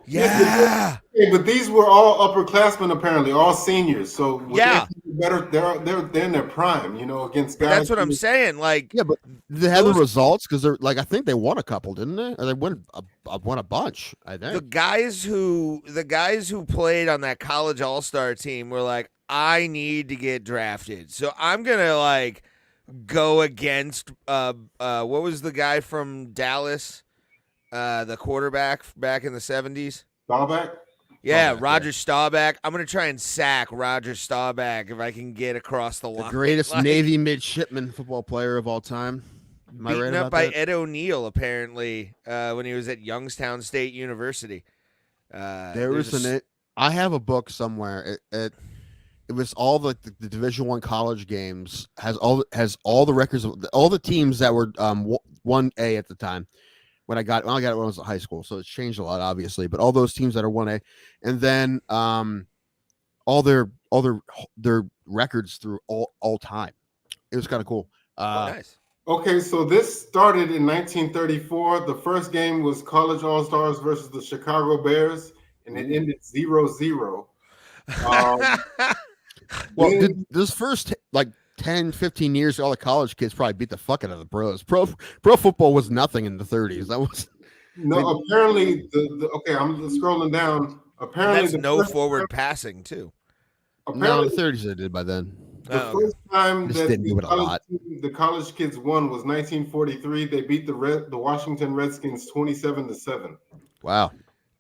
Yeah. But these were all upperclassmen, apparently, all seniors. So yeah, they're in their prime, against guys. That's what I'm saying. Like, yeah, but they had the results because they're like, I think they won a couple, didn't they? Or they won a bunch. I think the guys who played on that college all-star team were like, I need to get drafted, so I'm gonna go against what was the guy from Dallas? The quarterback back in the 70s. Staubach? Yeah, Roger Staubach. I'm going to try and sack Roger Staubach if I can get across the line. The greatest Navy midshipman football player of all time. Am I right about up by that? Ed O'Neill, apparently, when he was at Youngstown State University. I have a book somewhere. It was all the Division I college games, has all the records of all the teams that were 1A at the time. When I got it when I was in high school, so it's changed a lot, obviously. But all those teams that are 1A, and then all their records through all time. It was kind of cool. Nice. Okay, so this started in 1934. The first game was College All-Stars versus the Chicago Bears, and it ended 0-0. Well, this first 10, 15 years, all the college kids probably beat the fuck out of the pros. Pro football was nothing in the 30s. That was apparently okay. I'm scrolling down. Apparently, that's forward passing too. No, in the 30s they did by then. The first time that the college kids won was 1943. They beat the Washington Redskins 27-7. Wow.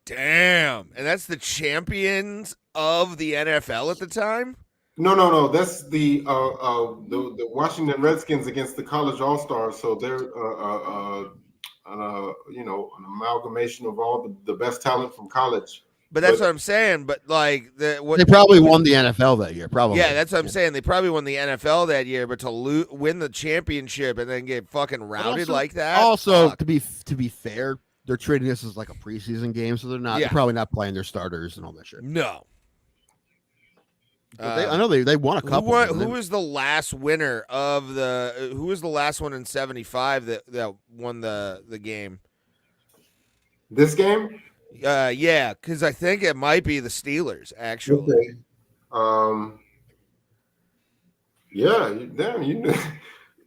Damn, and that's the champions of the NFL at the time. No. That's the Washington Redskins against the college all-stars. So they're an amalgamation of all the best talent from college. But that's what I'm saying. But like they probably won the NFL that year. Probably. Yeah, that's what I'm saying. They probably won the NFL that year, but to win the championship and then get fucking routed like that. Also, to be fair, they're treating this as like a preseason game, so they're probably not playing their starters and all that shit. No. I know they won a couple. Who was the last winner of the? Who was the last one in '75 that won the game? This game? Yeah, because I think it might be the Steelers actually. Okay. Yeah, damn you.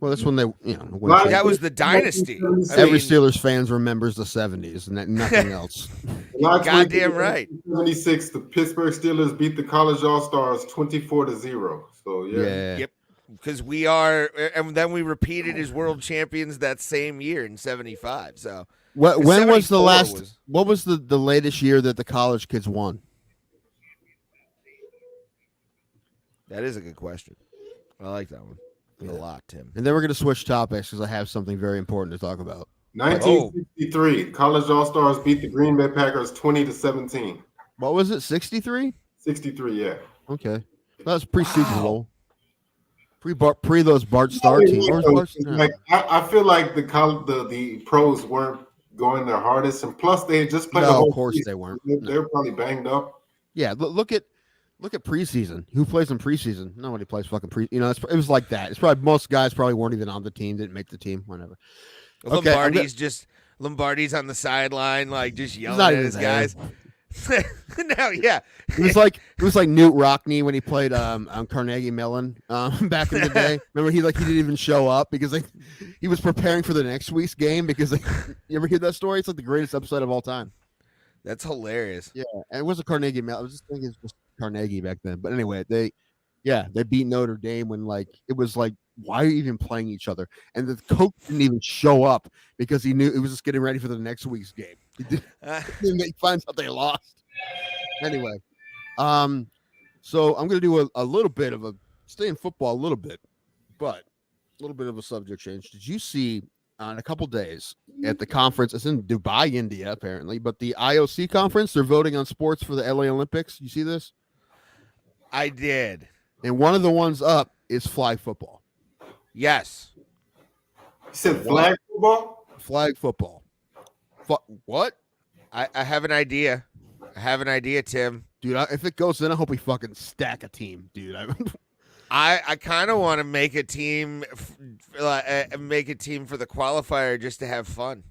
Well, that's when they, that was the dynasty. Every Steelers fans remembers the '70s and nothing else. Goddamn right. 76, the Pittsburgh Steelers beat the College All-Stars 24-0. So yeah. Yep. Because we are, and then we repeated as world champions that same year in '75. So when was the last? What was the latest year that the college kids won? That is a good question. I like that one. A lot, Tim. And then we're going to switch topics because I have something very important to talk about. 1963, College All-Stars beat the Green Bay Packers 20-17. What was it? 63? 63, yeah. Okay. That was pre-Super Bowl. Pre those Bart Starr teams. I feel like the pros weren't going their hardest, and plus they had just played. No, of course they weren't. They were probably banged up. Yeah, look at preseason. Who plays in preseason? Nobody plays fucking pre. It was like that. It's probably most guys probably weren't even on the team, didn't make the team, whatever. Okay, Lombardi's on the sideline, like just yelling at his guys. No, yeah. It was like Newt Rockne when he played on Carnegie Mellon back in the day. Remember he didn't even show up because he was preparing for the next week's game because you ever hear that story? It's like the greatest episode of all time. That's hilarious. Yeah, and it wasn't Carnegie Mellon. I was just thinking it was just Carnegie back then. But anyway, they beat Notre Dame when it was like, why are you even playing each other? And the coach didn't even show up because he knew it was just getting ready for the next week's game. He finds out they lost. Anyway, so I'm going to do a little bit of stay in football a little bit, but a little bit of a subject change. Did you see in a couple days at the conference? It's in Dubai, India, apparently, but the IOC conference, they're voting on sports for the LA Olympics. You see this? I did. And one of the ones up is flag football. Yes. You said flag football? Flag football. What? I have an idea. Tim. Dude, if it goes in, I hope we fucking stack a team, dude. I kind of want to make a team, for the qualifier just to have fun.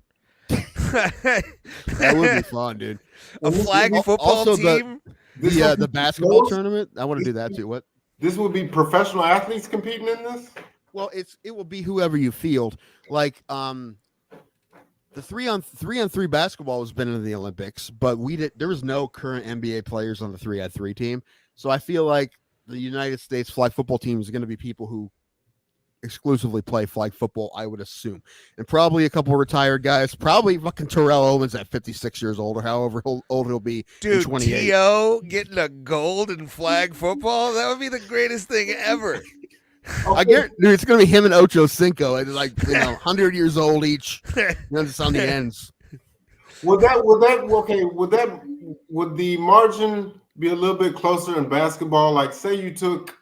That would be fun, dude. A flag football team. The basketball tournament. I want to do that too. What? This would be professional athletes competing in this? Well, it will be whoever you field. Like the 3-on-3 basketball has been in the Olympics, but there was no current NBA players on the 3-on-3 team. So I feel like the United States flag football team is going to be people who exclusively play flag football, I would assume. And probably a couple of retired guys, probably fucking Terrell Owens at 56 years old or however old he'll be. Dude, 28. T.O. getting a gold in flag football, that would be the greatest thing ever. I guarantee, dude, it's gonna be him and Ocho Cinco. It's like 100 years old each. Just on the ends. Would the margin be a little bit closer in basketball? Like, say you took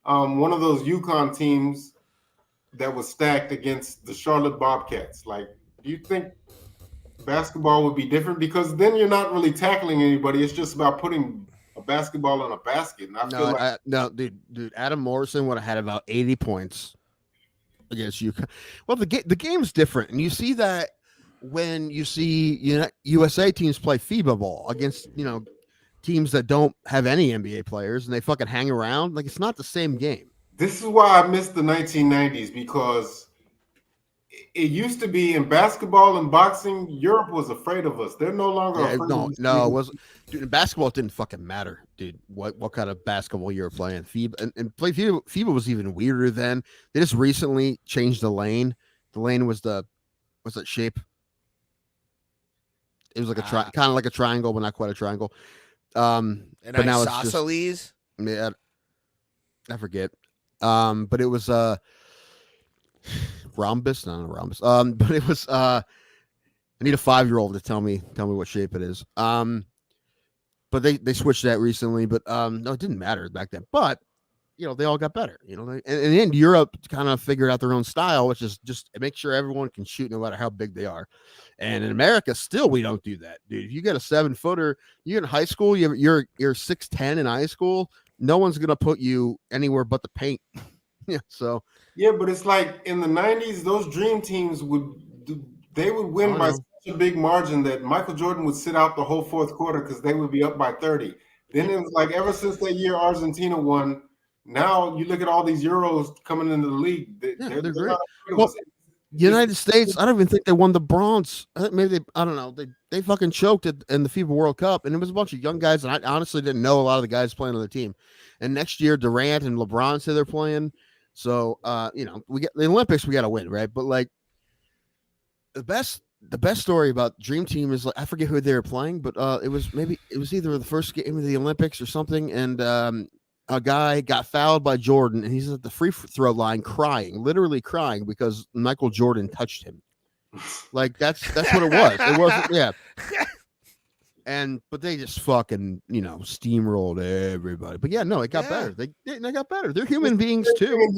one of those UConn teams that was stacked against the Charlotte Bobcats. Like, do you think basketball would be different? Because then you're not really tackling anybody. It's just about putting a basketball in a basket. And dude. Adam Morrison would have had about 80 points against UConn. Well, the game's different, and you see that when you see USA teams play FIBA ball against teams that don't have any NBA players, and they fucking hang around. Like, it's not the same game. This is why I miss the 1990s, because it used to be in basketball and boxing, Europe was afraid of us. They're no longer afraid of us. No, it wasn't. Dude, in basketball, it didn't fucking matter, dude. What kind of basketball you were playing? FIBA and play FIBA was even weirder then. They just recently changed the lane. The lane was what's that shape? It was like kind of like a triangle, but not quite a triangle. And but now isosceles? It's just, yeah, I forget. But it was rhombus, not a rhombus. But it was I need a 5-year-old to tell me what shape it is. But they switched that recently. But no, it didn't matter back then. But they all got better. And then Europe kind of figured out their own style, which is just make sure everyone can shoot no matter how big they are. And in America, still we don't do that, dude. If you get a 7-footer, you're in high school, you're 6'10" in high school. No one's gonna put you anywhere but the paint. Yeah. So yeah, but it's like in the '90s, those dream teams would win by such a big margin that Michael Jordan would sit out the whole fourth quarter because they would be up by 30. Then it was like ever since that year Argentina won. Now you look at all these Euros coming into the league. They're great. Well, United States, I don't even think they won the bronze. Maybe I don't know. They fucking choked in the FIBA World Cup, and it was a bunch of young guys, and I honestly didn't know a lot of the guys playing on the team. And next year, Durant and LeBron say they're playing. So we get the Olympics, we got to win, right? But like the best story about Dream Team is like I forget who they were playing, but it was either the first game of the Olympics or something, and a guy got fouled by Jordan, and he's at the free throw line crying, literally crying because Michael Jordan touched him. Like that's what it was. It wasn't, yeah. But they just fucking steamrolled everybody. But yeah, no, it got better. They got better. They're human beings too.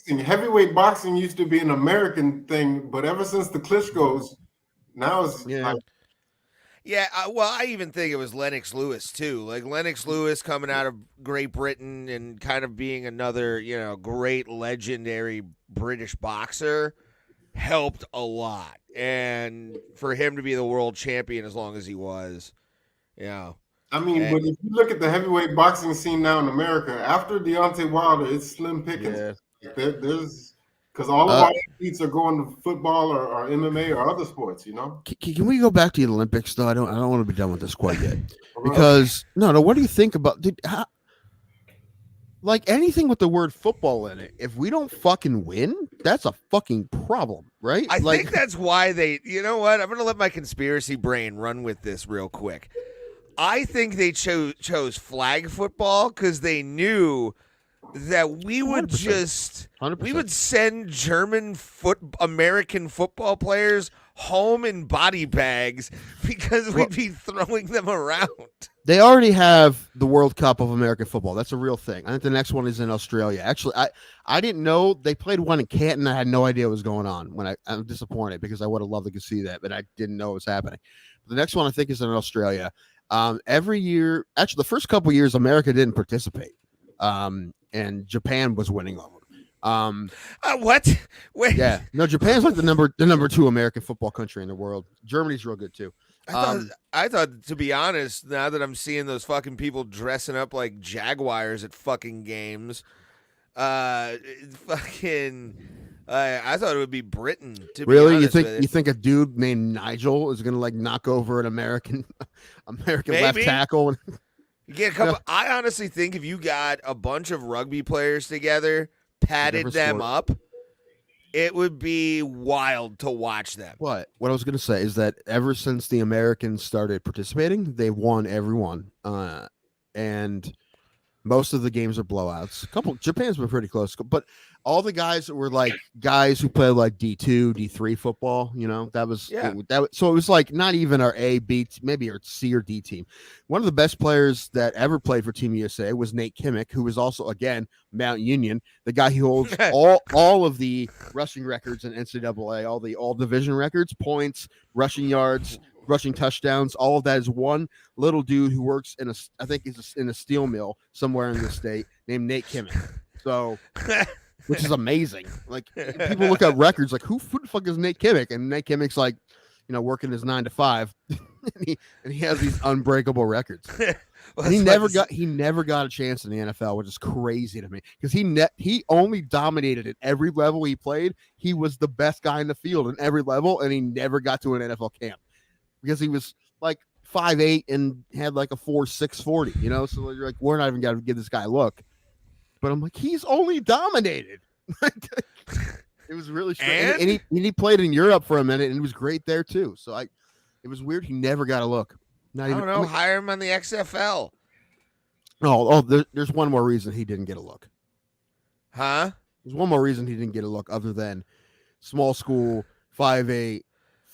Heavyweight boxing used to be an American thing, but ever since the Klitschko's, now it's like. Yeah, well, I even think it was Lennox Lewis too. Like Lennox Lewis coming out of Great Britain and kind of being another, great legendary British boxer helped a lot. And for him to be the world champion as long as he was, I mean, but if you look at the heavyweight boxing scene now in America, after Deontay Wilder, it's slim pickings. Yeah. There's because all of our athletes are going to football or MMA or other sports, Can we go back to the Olympics though? I don't want to be done with this quite yet. Because no, what do you think about like anything with the word football in it? If we don't fucking win, that's a fucking problem, right? I think that's why they. You know what? I'm gonna let my conspiracy brain run with this real quick. I think they chose flag football because they knew that we would 100%. we would send American football players home in body bags because we'd be throwing them around. They already have the World Cup of American football. That's a real thing. I think the next one is in Australia. Actually, I didn't know they played one in Canton. I had no idea what was going on. I'm disappointed because I would have loved to see that, but I didn't know it was happening. But the next one I think is in Australia. Every year, actually, the first couple of years, America didn't participate. And Japan was winning over. What? Wait. Yeah, no, Japan's like the number 2 American football country in the world. Germany's real good too. I thought, to be honest, now that I'm seeing those fucking people dressing up like Jaguars at fucking games, I thought it would be Britain. To really, be honest, you think a dude named Nigel is gonna like knock over an American left tackle? You get a couple. I honestly think if you got a bunch of rugby players together, padded them up, it would be wild to watch them. What I was going to say is that ever since the Americans started participating, they've won every one. And most of the games are blowouts. Japan's been pretty close, but all the guys that were like guys who played like D2, D3 football, so it was like not even our A, B, maybe our C or D team. One of the best players that ever played for Team USA was Nate Kimmick, who was also, again, Mount Union, the guy who holds all of the rushing records in NCAA, all division records, points, rushing yards, rushing touchdowns. All of that is one little dude who works in in a steel mill somewhere in the state named Nate Kimmick. So, which is amazing. Like people look at records like who the fuck is Nate Kimmick? And Nate Kimmick's like, working his 9 to 5, and he has these unbreakable records. Well, he never got a chance in the NFL, which is crazy to me because he only dominated at every level he played. He was the best guy in the field in every level, and he never got to an NFL camp because he was like 5'8" and had like a 4.6 40. So you're like, we're not even gonna give this guy a look. But I'm like, he's only dominated. It was really strange. And he played in Europe for a minute, and he was great there too. So it was weird. He never got a look. Hire him on the XFL. There's one more reason he didn't get a look. Huh? There's one more reason he didn't get a look other than small school, 5'8",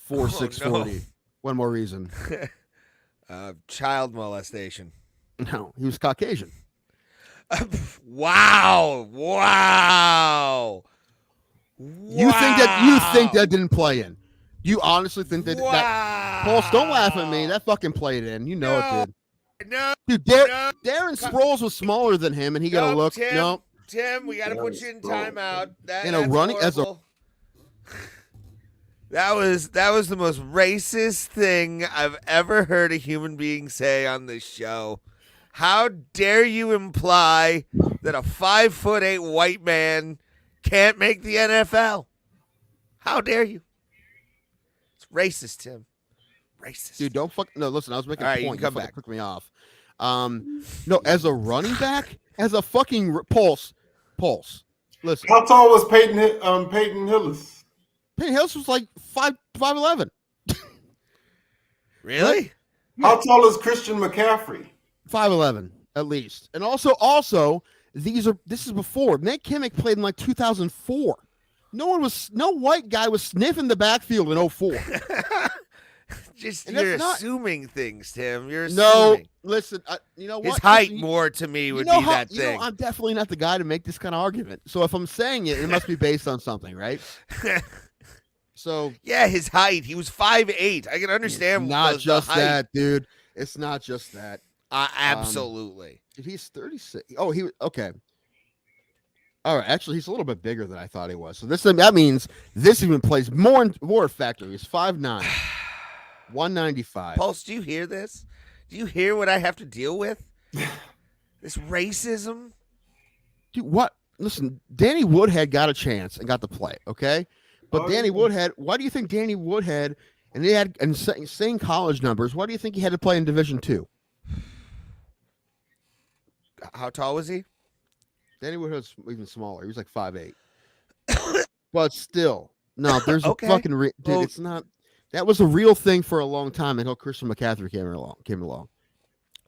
4 Oh, 640. no. One more reason. Child molestation. No, he was Caucasian. Wow. You think that didn't play in? You honestly think that? Wow. Pulse, don't laugh at me. That fucking played in. You know it did. No. Dude, No. Darren Sproles was smaller than him, and he got a look. Tim, Tim, we got to put you in timeout. That's horrible. That was the most racist thing I've ever heard a human being say on this show. How dare you imply that a 5'8" white man can't make the NFL? How dare you? It's racist, Tim. Racist. Dude, don't fuck. No, listen, I was making a point. You come back. Click me off. No, as a running back, as a fucking Pulse. Listen. How tall was Peyton Hillis? Peyton Hillis was like 5'11". Really? How tall is Christian McCaffrey? 5'11" at least. And also, this is before. Nick Kimmick played in like 2004. No white guy was sniffing the backfield in 04. You're assuming things, Tim. You're assuming. No, listen, you know what? His height more to me would be that thing. I'm definitely not the guy to make this kind of argument. So if I'm saying it, it must be based on something, right? So yeah, his height. He was 5'8". I can understand. Not just that, dude. It's not just that. Absolutely. He's 36. Oh, okay. All right. Actually, he's a little bit bigger than I thought he was. So that means this even plays more factor. He's 5'9", 195. Pulse, do you hear this? Do you hear what I have to deal with? This racism? Dude, what? Listen, Danny Woodhead got a chance and got to play, okay? But Danny Woodhead, why do you think Danny Woodhead, and they had insane college numbers, why do you think he had to play in Division II? How tall was he? Danny Woodhead was even smaller. He was like 5'8". But still, no, there's a fucking dude. It's not. That was a real thing for a long time until Christian McCaffrey came along.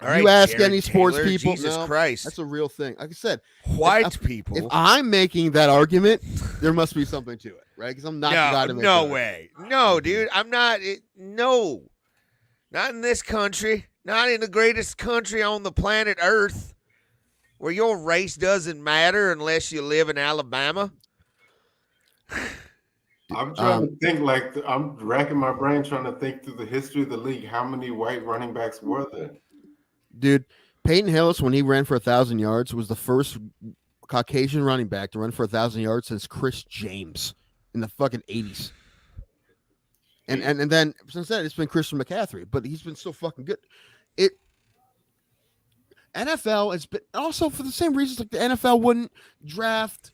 All right, you ask Jared any sports Taylor, people, Jesus no, Christ, that's a real thing. Like I said, white people. If I'm making that argument, there must be something to it, right? Because I'm not the guy to make no way, no, dude, I'm not. No, not in this country, not in the greatest country on the planet Earth, where your race doesn't matter unless you live in Alabama. I'm trying to think, I'm racking my brain trying to think through the history of the league. How many white running backs were there? Dude, Peyton Hillis, when he ran for 1,000 yards, was the first Caucasian running back to run for 1,000 yards since Chris James in the fucking 80s. And then since then, it's been Christian McCaffrey, but he's been so fucking good. NFL has been also for the same reasons, like the NFL wouldn't draft.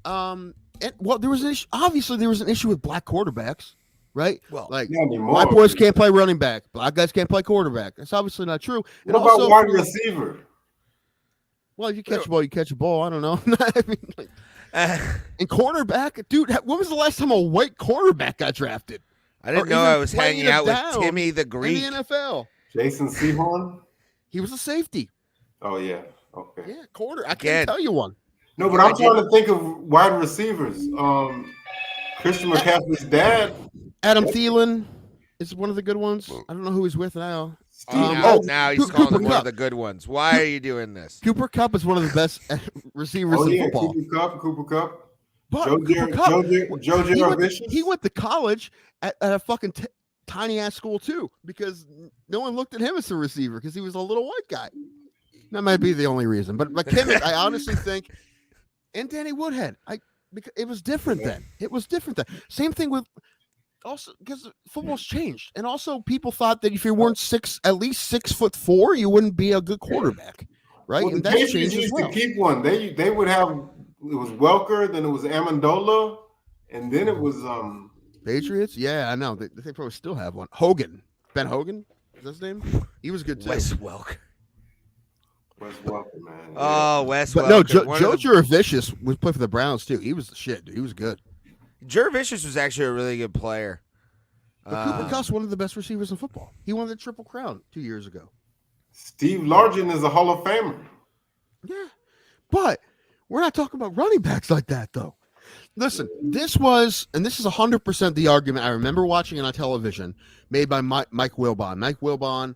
There was an issue. Obviously, there was an issue with black quarterbacks, right? Well, like white boys can't play running back, black guys can't play quarterback. That's obviously not true. What about wide receiver? Well, if you catch a ball, you catch a ball. I don't know. I mean, and quarterback, dude. When was the last time a white quarterback got drafted? I didn't know I was hanging out with Timmy the Greek in the NFL. Jason Sehorn. He was a safety. Oh yeah. Okay. Yeah, quarter. I can't tell you one. No, but I'm trying to think of wide receivers. Christian McCaffrey's dad, Adam Thielen, is one of the good ones. I don't know who he's with now. Now he's calling him one of the good ones. Why are you doing this? Cooper Kupp is one of the best receivers in football. Cooper Kupp. But Joe Vicious. He went to college at a fucking tiny ass school too, because no one looked at him as a receiver because he was a little white guy. That might be the only reason. But McKinnon, I honestly think, and Danny Woodhead, because it was different then. It was different then. Same thing with also because football's changed, and also people thought that if you weren't at least 6'4", you wouldn't be a good quarterback, right? Well, and that's changed as well. To keep one. They would have it was Welker, then it was Amendola, and then it was Patriots. Yeah, I know. They probably still have one. Ben Hogan, is that his name? He was good too. Wes Welker. Wes Welker, man. Oh, Wes Welker. No, Joe Jurevicius was playing for the Browns too. He was the shit, dude. He was good. Jurevicius was actually a really good player. Cooper Kupp's one of the best receivers in football. He won the Triple Crown 2 years ago. Steve Largent is a Hall of Famer. Yeah, but we're not talking about running backs like that, though. Listen, this is 100% the argument I remember watching it on television, made by Mike Wilbon. Mike Wilbon,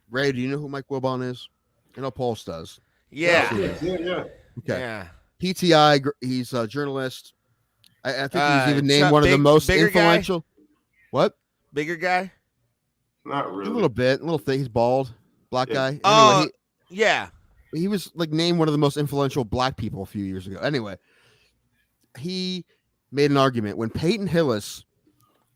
Ray, do you know who Mike Wilbon is? I know Pulse does. Yeah. Yeah. Okay. Yeah. PTI, he's a journalist. I think he was even named Chuck, one of the most bigger influential. Guy? What? Bigger guy? Not really. A little thing. He's bald, black guy. Oh, Anyway, yeah. he was like named one of the most influential black people a few years ago. Anyway, he made an argument when Peyton Hillis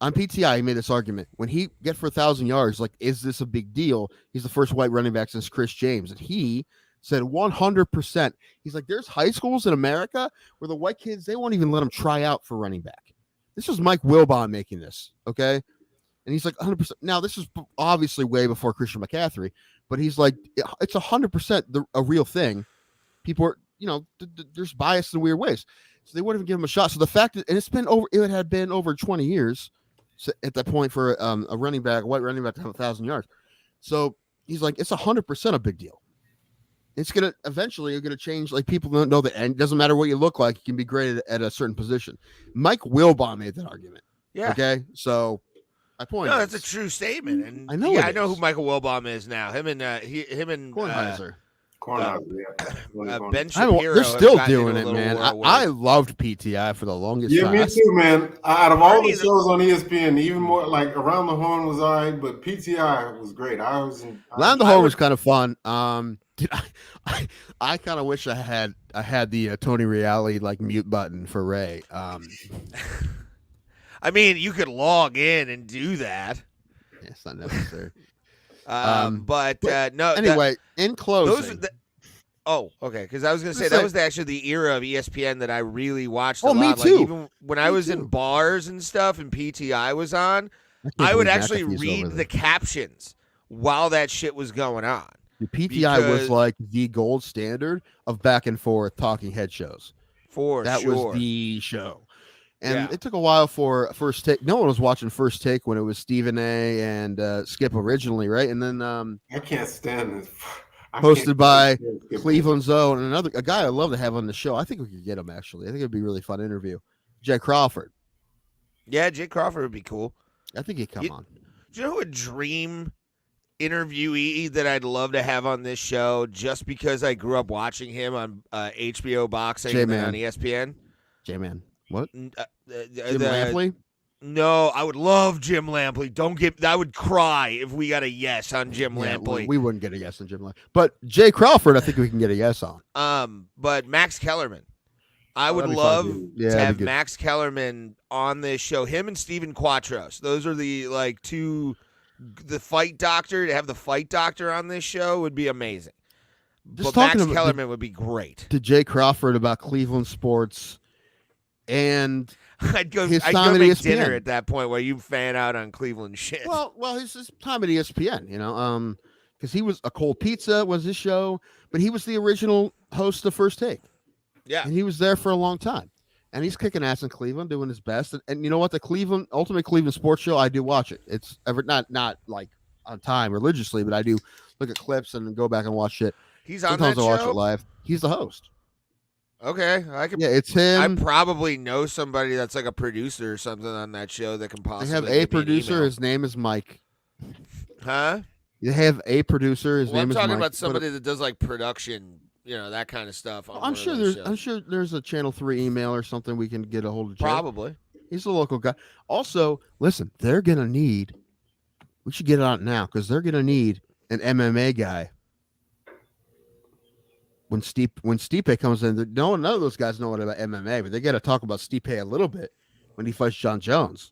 on PTI. He made this argument when he get for 1,000 yards. Like, is this a big deal? He's the first white running back since Chris James, and he said 100%. He's like, there's high schools in America where the white kids, they won't even let them try out for running back. This was Mike Wilbon making this, okay? And he's like 100%. Now, this is obviously way before Christian McCaffrey, but he's like, it's 100% a real thing. People are, there's bias in weird ways. So they wouldn't even give him a shot. So the fact that, and it had been over 20 years at that point for a white running back to have 1,000 yards. So he's like, it's 100% a big deal. It's going to eventually change. Like, people don't know that, and it doesn't matter what you look like. You can be great at a certain position. Mike Wilbon made that argument. Yeah. Okay. So my point. No, that's a true statement. And I know. Yeah, I know who Michael Wilbon is now. Him and Kornheiser. Ben Shapiro. They're still doing it, man. I loved PTI for the longest time. Yeah, me too, man. Out of all the shows on ESPN, even more like Around the Horn was all right, but PTI was great. Around the Horn was kind of fun. I kind of wish I had the Tony Reale like mute button for Ray. I mean, you could log in and do that. It's not necessary. But no. Anyway, in closing. Okay. Because I was going to say that was actually the era of ESPN that I really watched a lot. Me too. Like, even when I was in bars and stuff and PTI was on, I would actually read the captions while that shit was going on. The PTI was like the gold standard of back and forth talking head shows. That was the show. And it took a while for First Take. No one was watching First Take when it was Stephen A. and Skip originally, right? And then I can't stand this. Hosted by Cleveland Zone and a guy I'd love to have on the show. I think we could get him, actually. I think it'd be a really fun interview. Jay Crawford. Yeah, Jay Crawford would be cool. I think he'd come on. Do you know who a dream interviewee that I'd love to have on this show just because I grew up watching him on HBO Boxing and on ESPN? J-Man. What? Jim Lampley? No, I would love Jim Lampley. I would cry if we got a yes on Jim Lampley. We wouldn't get a yes on Jim Lampley. But Jay Crawford, I think we can get a yes on. But Max Kellerman. I would love to have Max Kellerman on this show. Him and Steven Quattros. Those are the the fight doctor. To have the fight doctor on this show would be amazing. But Max Kellerman would be great. To Jay Crawford about Cleveland sports. And I'd go make dinner at that point while you fan out on Cleveland shit. Well, his time at ESPN, because he was a Cold Pizza was his show, but he was the original host of First Take. Yeah, and he was there for a long time, and he's kicking ass in Cleveland, doing his best. And you know what? The Ultimate Cleveland Sports Show, I do watch it. It's not like on time religiously, but I do look at clips and go back and watch it. He's on that show. Sometimes I watch it live. He's the host. Okay, it's him. I probably know somebody that's like a producer or something on that show that can possibly. They have a producer. His name is Mike. Huh? They have a producer. His name is Mike. I'm talking about somebody that does like production, that kind of stuff. I'm sure there's a Channel 3 email or something we can get a hold of. Probably. He's a local guy. Also, listen, they're gonna need. We should get it out now because they're gonna need an MMA guy. When Stipe comes in, none of those guys know what about MMA, but they got to talk about Stipe a little bit when he fights John Jones.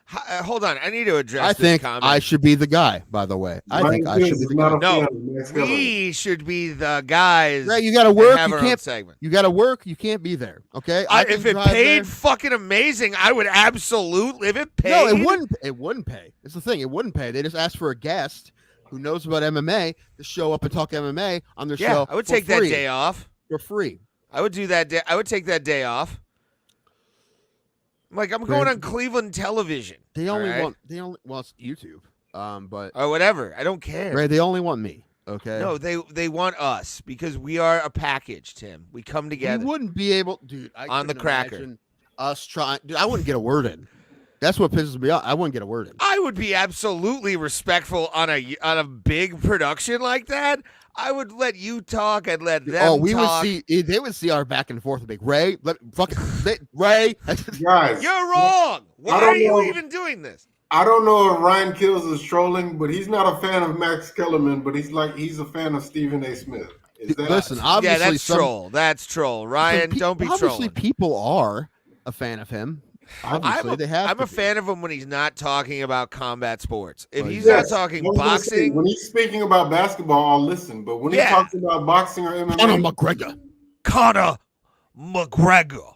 Hold on, I need to address. I think I should be the guy. By the way, I think I should be the guy. No, we should be the guys. Right, you got to work. You can't. Segment. You got to work. You can't be there. Okay. If it paid fucking amazing, I would absolutely. If it paid, no, it wouldn't. It wouldn't pay. It's the thing. It wouldn't pay. They just asked for a guest who knows about MMA to show up and talk MMA on their show. I would take that day off for free. I would do that day. I would take that day off. I'm going on Cleveland television. Well, it's YouTube. But or whatever. I don't care. Right, they only want me. Okay. No, they want us because we are a package, Tim. We come We together. wouldn't be able, dude. I On the couldn't cracker. imagine us trying. Dude, I wouldn't get a word in. That's what pisses me off. I wouldn't get a word in. I would be absolutely respectful on a big production like that. I would let you talk and let them we talk. would see. They would see our back and forth. Big Ray, Ray. Guys, You're wrong. Why don't are you know. even doing this? I don't know if Ryan Kills is trolling, but he's not a fan of Max Kellerman, but he's a fan of Stephen A. Smith. Is that Listen, obviously, yeah, that's troll. That's troll. Ryan, don't be obviously, trolling. people are a fan of him. Obviously, they have. I'm a fan of him when he's not talking about combat sports. If he's Yes, not talking I was gonna say, boxing, when he's speaking about basketball, I'll listen. But when he talks about boxing or MMA, Conor McGregor.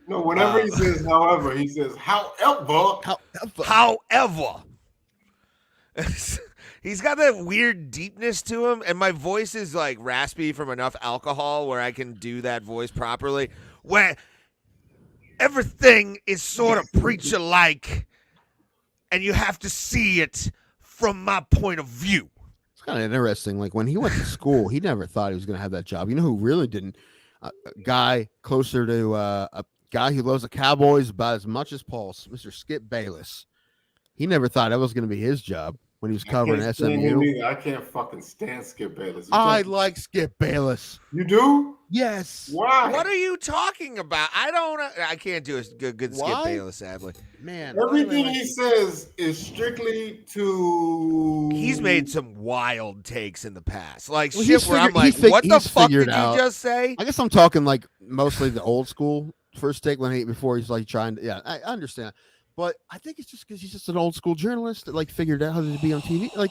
No, whenever he says however, he says however. He's got that weird deepness to him, and my voice is like raspy from enough alcohol where I can do that voice properly. Where everything is sort of preacher-like, and you have to see it from my point of view. It's kind of interesting. Like when he went to school, he never thought he was going to have that job. You know who really didn't? A guy closer to a guy who loves the Cowboys about as much as Paul, Mr. Skip Bayless. He never thought that was going to be his job when he was covering SMU. I can't fucking stand Skip Bayless. I like Skip Bayless. You do? Yes. Why? What are you talking about? I can't do a good Skip Bayless, sadly. Man, everything he says is strictly to. He's made some wild takes in the past, like Well, shit where I'm like, what the fuck did you just say? I guess I'm talking like mostly the old school first take before he's like trying to. Yeah, I understand, but I think it's just because he's just an old school journalist that like figured out how to be on TV. Like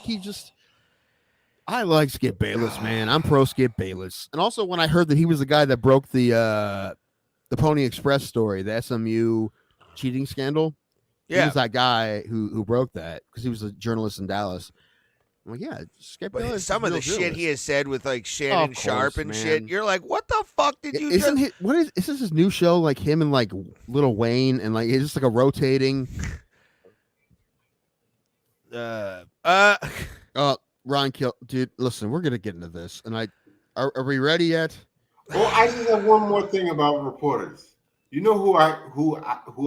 I like Skip Bayless, man. I'm pro Skip Bayless. And also when I heard that he was the guy that broke the Pony Express story, the SMU cheating scandal. Yeah. He was that guy who broke that because he was a journalist in Dallas. I'm like, yeah, Skip Bayless. Some of the shit he has said with like Shannon Sharp and shit, you're like, what the fuck did you Isn't this his new show, like him and like Lil Wayne, and like it's just like a rotating Ron Kill, dude. Listen, we're gonna get into this, and are we ready yet? Well, I just have one more thing about reporters. You know who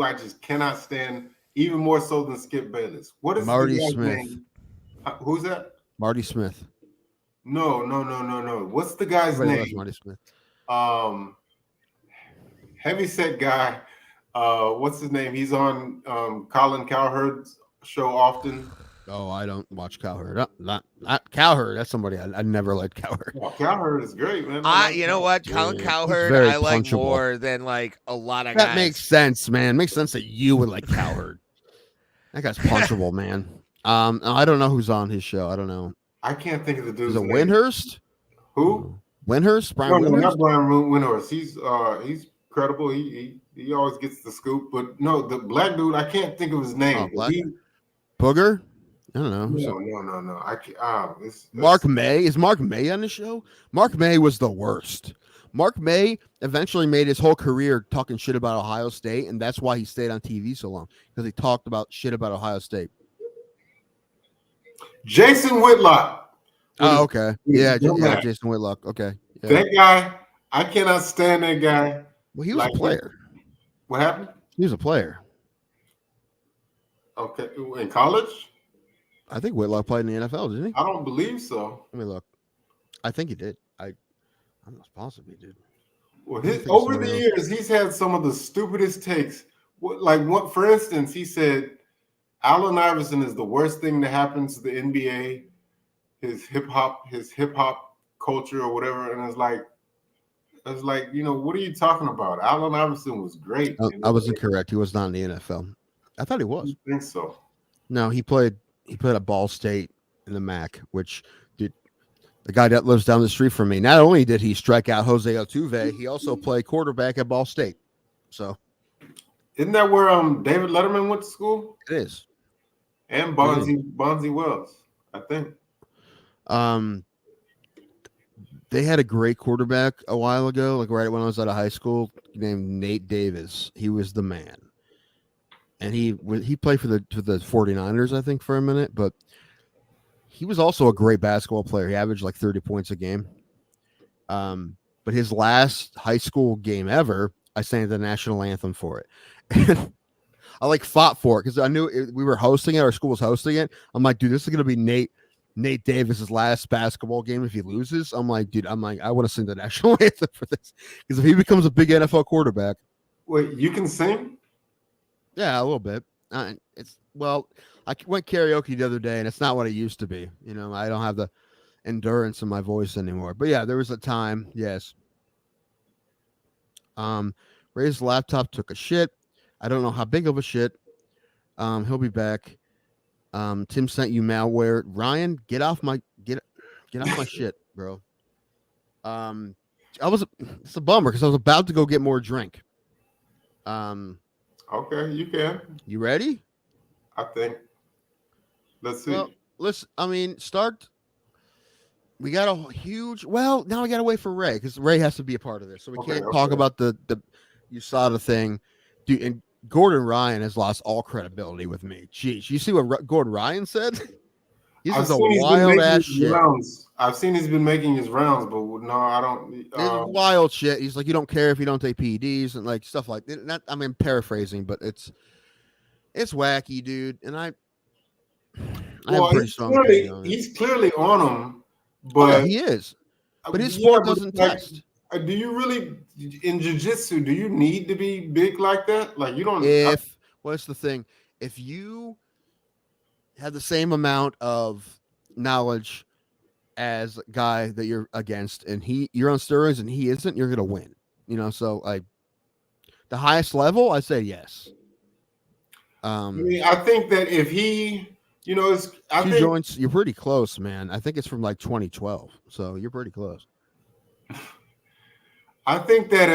I just cannot stand even more so than Skip Bayless. What is Marty Smith? Name? Who's that? Marty Smith. No. What's the guy's name? Marty Smith. Heavyset guy. What's his name? He's on Colin Cowherd's show often. Oh, I don't watch Cowherd. Not Cowherd. That's somebody I never liked. Cowherd. Well, Cowherd is great, man. You know what? Colin Cowherd I like punchable. More than like a lot of guys. That makes sense, man. It makes sense that you would like Cowherd. That guy's punchable, man. I don't know who's on his show. I don't know. I can't think of the dude's name. Is it Windhurst? Who? Windhurst? Brian Windhurst? No, not Brian Windhurst. He's credible. He always gets the scoop. But no, the black dude, I can't think of his name. Booger? I don't know. No. Mark May? Is Mark May on the show? Mark May was the worst. Mark May eventually made his whole career talking shit about Ohio State, and that's why he stayed on TV so long, because he talked about shit about Ohio State. Jason Whitlock. Oh, okay. Yeah, Jason Whitlock. Okay. Yeah. That guy, I cannot stand that guy. Well, he was a player. What happened? He was a player. Okay. In college? I think Whitlock played in the NFL, didn't he? I don't believe so. Let me look. I think he did. I'm not positive he did. Well, over the years, he's had some of the stupidest takes. For instance, he said Allen Iverson is the worst thing that happens to the NBA. His hip hop culture or whatever, and it's like, what are you talking about? Allen Iverson was great. I was incorrect. He was not in the NFL. I thought he was. I think so. No, he played at Ball State in the MAC, which the guy that lives down the street from me. Not only did he strike out Jose Altuve, he also played quarterback at Ball State. So, isn't that where David Letterman went to school? It is. And Bonzi Wells, I think. They had a great quarterback a while ago, like right when I was out of high school, named Nate Davis. He was the man. And he played for the 49ers, I think, for a minute, but he was also a great basketball player. He averaged like 30 points a game. But his last high school game ever, I sang the national anthem for it. I like fought for it because I knew we were hosting it. Our school was hosting it. I'm like, dude, this is gonna be Nate Davis's last basketball game if he loses. I'm like, dude, I want to sing the national anthem for this because if he becomes a big NFL quarterback, Wait, you can sing? yeah, a little bit. I went karaoke the other day, and it's not what it used to be. You know, I don't have the endurance in my voice anymore. But yeah, there was a time, yes. Ray's laptop took a shit. I don't know how big of a shit. He'll be back. Tim sent you malware. Ryan, get off my shit, bro. It's a bummer because I was about to go get more drink. Okay, you can. You ready? I think. Let's see. Well, start. We got a huge. Well, now we got to wait for Ray because Ray has to be a part of this, so we can't talk about the USADA thing, dude. And Gordon Ryan has lost all credibility with me. Jeez, you see what Gordon Ryan said? This is a wild ass shit. I've seen he's been making his rounds, but no, I don't. It's wild shit. He's like, you don't care if you don't take PEDs and like stuff like that. I mean, paraphrasing, but it's wacky, dude. And he's clearly on him, but he is. But his sport doesn't test. Do you really in jiu-jitsu? Do you need to be big like that? Like you don't. What's the thing? If you have the same amount of knowledge as a guy that you're against, and you're on steroids and he isn't, you're gonna win. You know, so like the highest level, I say yes. I think that if he, you know, joints, you're pretty close, man. I think it's from like 2012, so you're pretty close. I think that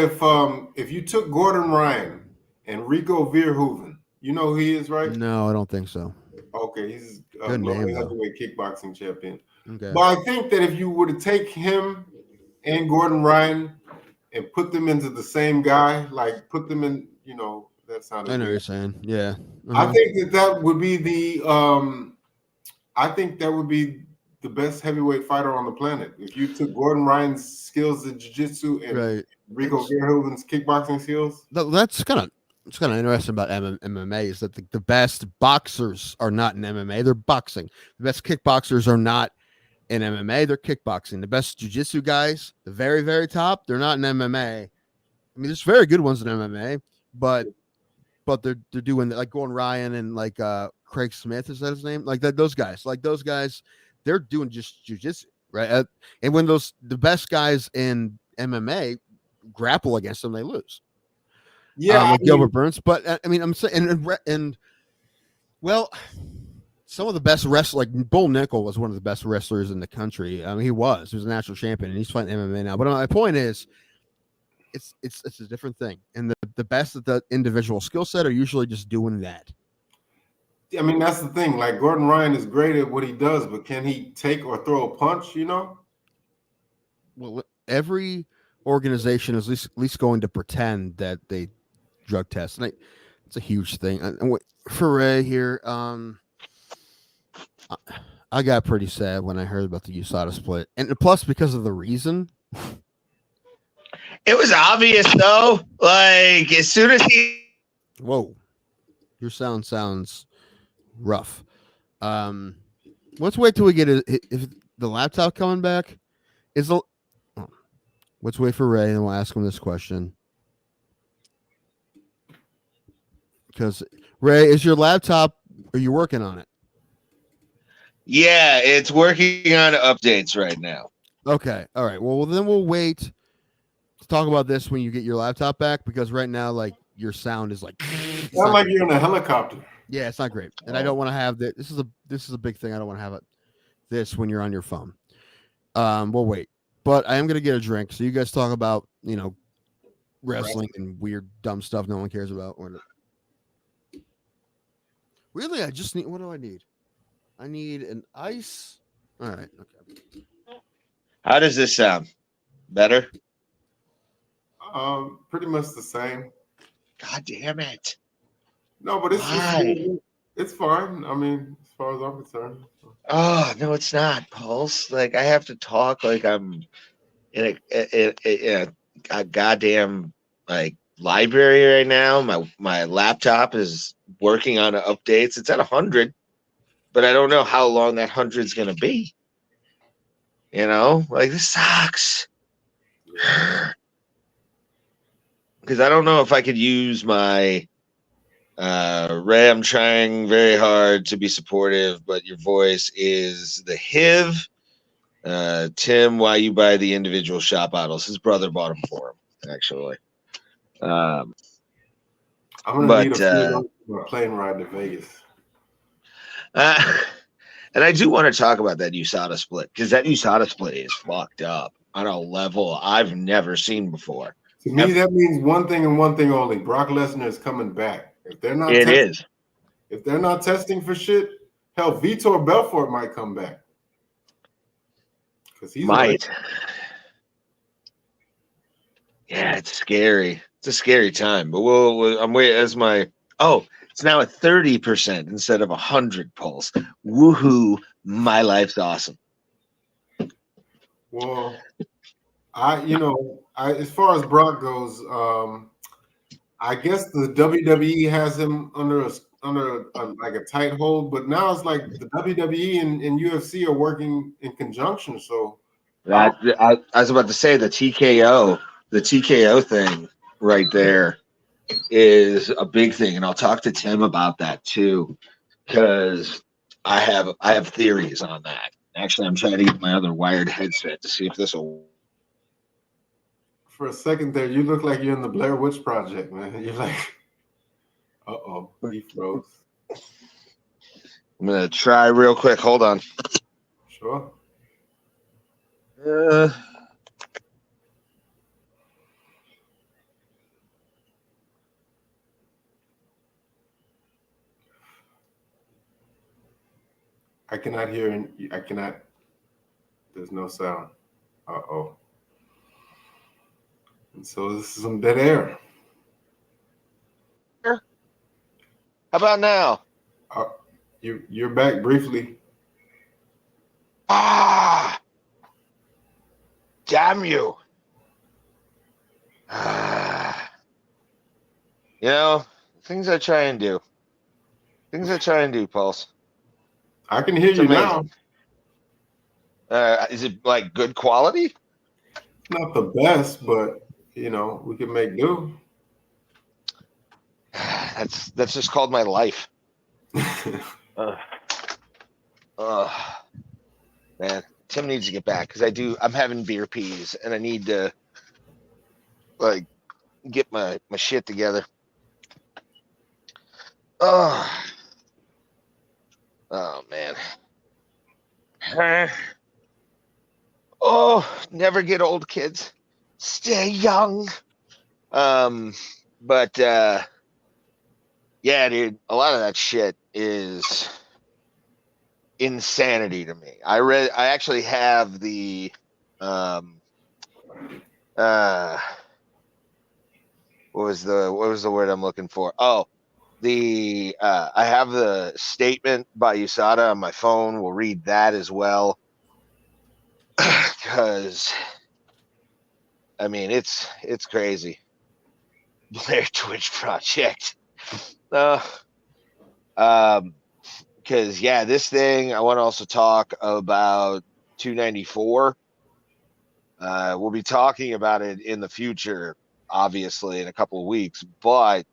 if you took Gordon Ryan and Rico Verhoeven, you know who he is, right? No, I don't think so. Okay, he's a heavyweight kickboxing champion. Okay. But I think that if you were to take him and Gordon Ryan and put them into the same guy, like put them in, you know, that sounded. I know what you're saying. Yeah. I think that would be the best heavyweight fighter on the planet. If you took Gordon Ryan's skills in jiu-jitsu and Rico Verhoeven's kickboxing skills. That's kind of interesting about MMA is that the best boxers are not in MMA. They're boxing. The best kickboxers are not in MMA. They're kickboxing. The best jiu-jitsu guys, the very, very top, they're not in MMA. I mean, there's very good ones in MMA, but they're doing like Gordon Ryan and like Craig Smith, is that his name? Like that, those guys, they're doing just jiu-jitsu, right? And when the best guys in MMA grapple against them, they lose. Yeah, like Gilbert Burns. But I mean, I'm saying, and well, some of the best wrestlers, like Bull Nickel, was one of the best wrestlers in the country. I mean, he was a national champion, and he's fighting MMA now. But my point is, it's a different thing, and the best at the individual skill set are usually just doing that. I mean, that's the thing. Like Gordon Ryan is great at what he does, but can he take or throw a punch? You know. Well, every organization is at least going to pretend that they drug test, and it's a huge thing. And for Ray here, I got pretty sad when I heard about the USADA split, and plus because of the reason. It was obvious though. Like as soon as he. Whoa, your sound sounds rough. Let's wait till we get if the laptop coming back. Let's wait for Ray, and we'll ask him this question. Because Ray, is your laptop? Are you working on it? Yeah, it's working on updates right now. Okay, all right. Well, then we'll wait to talk about this when you get your laptop back, because right now, like your sound is like. Sound like you're in a helicopter. Yeah, it's not great, and I don't want to have that. This is a big thing. I don't want to have this when you're on your phone. We'll wait, but I am gonna get a drink. So you guys talk about wrestling and weird dumb stuff no one cares about. Really, I just need. What do I need? I need an ice. All right. Okay. How does this sound? Better? Pretty much the same. God damn it. No, but It's fine. I mean, as far as I'm concerned. Oh no, it's not, Pulse. Like I have to talk like I'm in a goddamn like library right now. My laptop is working on updates. It's at 100, but I don't know how long that 100 is gonna be. You know, like this sucks. Because I don't know if I could use my Ray. I'm trying very hard to be supportive, but your voice is the HIV. Tim, why you buy the individual shot bottles? His brother bought them for him, actually. I'm gonna need But a few dollars for a plane ride to Vegas. and I do want to talk about that USADA split because that USADA split is fucked up on a level I've never seen before. To me, that means one thing and one thing only: Brock Lesnar is coming back. If they're not, if they're not testing for shit, hell, Vitor Belfort might come back because he's might. Yeah, it's scary. It's a scary time, but I'm waiting as my. Oh, it's now at 30% instead of 100 Pulse. Woohoo! My life's awesome. Well, as far as Brock goes, I guess the WWE has him under like a tight hold, but now it's like the WWE and UFC are working in conjunction. So I was about to say the TKO thing right there is a big thing, and I'll talk to Tim about that too, because I have theories on that. Actually, I'm trying to get my other wired headset to see if this will. For a second there, you look like you're in the Blair Witch Project, man. You're like, he froze. I'm gonna try real quick. Hold on. Sure. I cannot hear. I cannot. There's no sound. And so this is some dead air. How about now? You're back briefly. Ah, damn you! You know, things I try and do. Pulse. I can hear you now. Is it like good quality? Not the best, but we can make do. That's just called my life. Man, Tim needs to get back because I'm having beer peas and I need to like get my shit together. Oh man. Oh, never get old, kids. Stay young. But yeah, dude, a lot of that shit is insanity to me. I actually have the what was the word I'm looking for? Oh, I have the statement by USADA on my phone. We'll read that as well. Because I mean it's crazy. Blair Twitch Project. Because yeah, this thing I want to also talk about 294. We'll be talking about it in the future, obviously, in a couple of weeks, but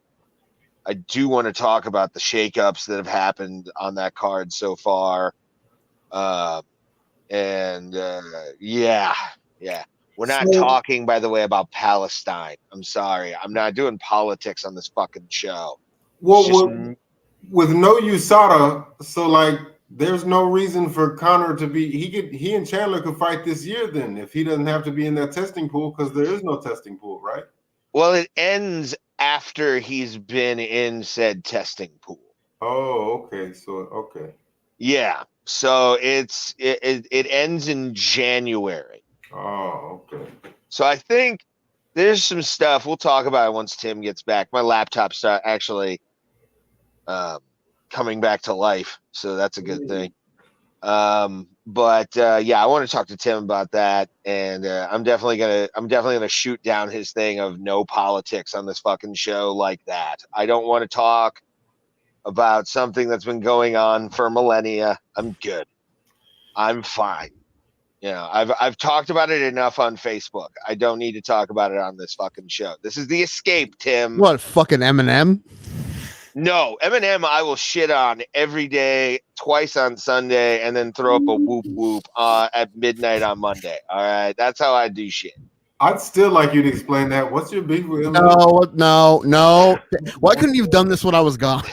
I do want to talk about the shakeups that have happened on that card so far. Yeah. We're not talking, by the way, about Palestine. I'm sorry. I'm not doing politics on this fucking show. Well, with no USADA, so like there's no reason for Conor to be. He and Chandler could fight this year then if he doesn't have to be in that testing pool because there is no testing pool, right? Well, it ends after he's been in said testing pool. Oh, okay. So okay. Yeah. So it ends in January. Oh, okay. So I think there's some stuff we'll talk about it once Tim gets back. My laptop's actually coming back to life, so that's a good thing. But I want to talk to Tim about that, and I'm definitely gonna shoot down his thing of no politics on this fucking show like that. I don't want to talk about something that's been going on for millennia. I'm good. I'm fine. I've talked about it enough on Facebook. I don't need to talk about it on this fucking show. This is the escape, Tim. What, fucking Eminem? No, Eminem I will shit on every day, twice on Sunday, and then throw up a whoop whoop at midnight on Monday. All right, that's how I do shit. I'd still like you to explain that. What's your beef with Eminem? No. Why couldn't you have done this when I was gone?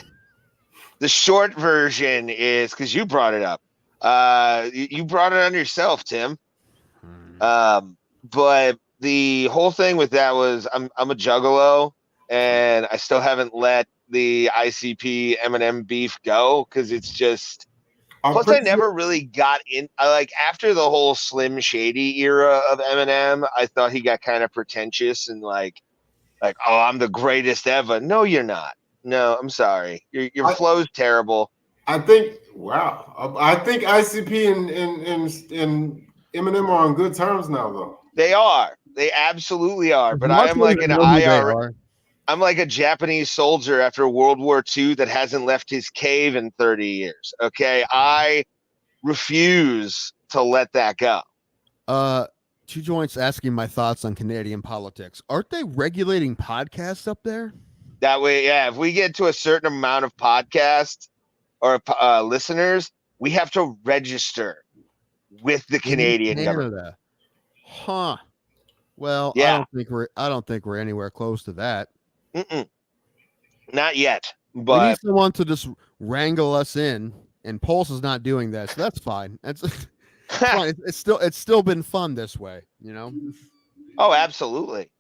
The short version is because you brought it up. You brought it on yourself, Tim. But the whole thing with that was I'm a juggalo, and I still haven't let the ICP Eminem beef go because it's just. Plus, I never really got in. After the whole Slim Shady era of Eminem, I thought he got kind of pretentious and like, oh, I'm the greatest ever. No, you're not. No, I'm sorry. Your flow's terrible. I think ICP and Eminem are on good terms now, though. They are. They absolutely are. But I am like an IR. I'm like a Japanese soldier after World War II that hasn't left his cave in 30 years. Okay, I refuse to let that go. Two Joints asking my thoughts on Canadian politics. Aren't they regulating podcasts up there? That way, yeah. If we get to a certain amount of podcasts or listeners, we have to register with the Canadian government. Huh. Well, yeah. I don't think we're anywhere close to that. Not yet. But we need someone to just wrangle us in, and Pulse is not doing that, so that's fine. That's fine. It's still been fun this way, you know. Oh, absolutely.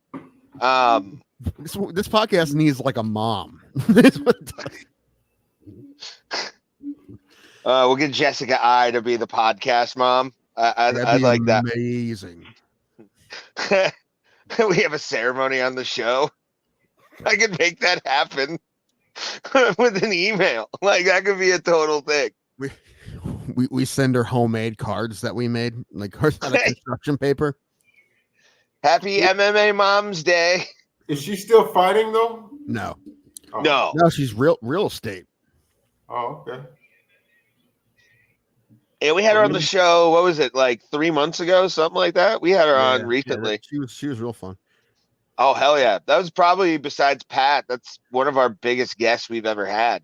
This podcast needs like a mom. We'll get Jessica I to be the podcast mom. I like that. Amazing. We have a ceremony on the show. I could make that happen with an email. Like that could be a total thing. We send her homemade cards that we made, like cards out of construction paper. Happy MMA Mom's Day. Is she still fighting though? No. Oh. No, she's real estate. Oh, okay. Yeah, we had her on the show. What was it, like 3 months ago, something like that? We had her on recently. Yeah, she was real fun. Oh hell yeah! That was probably, besides Pat, that's one of our biggest guests we've ever had.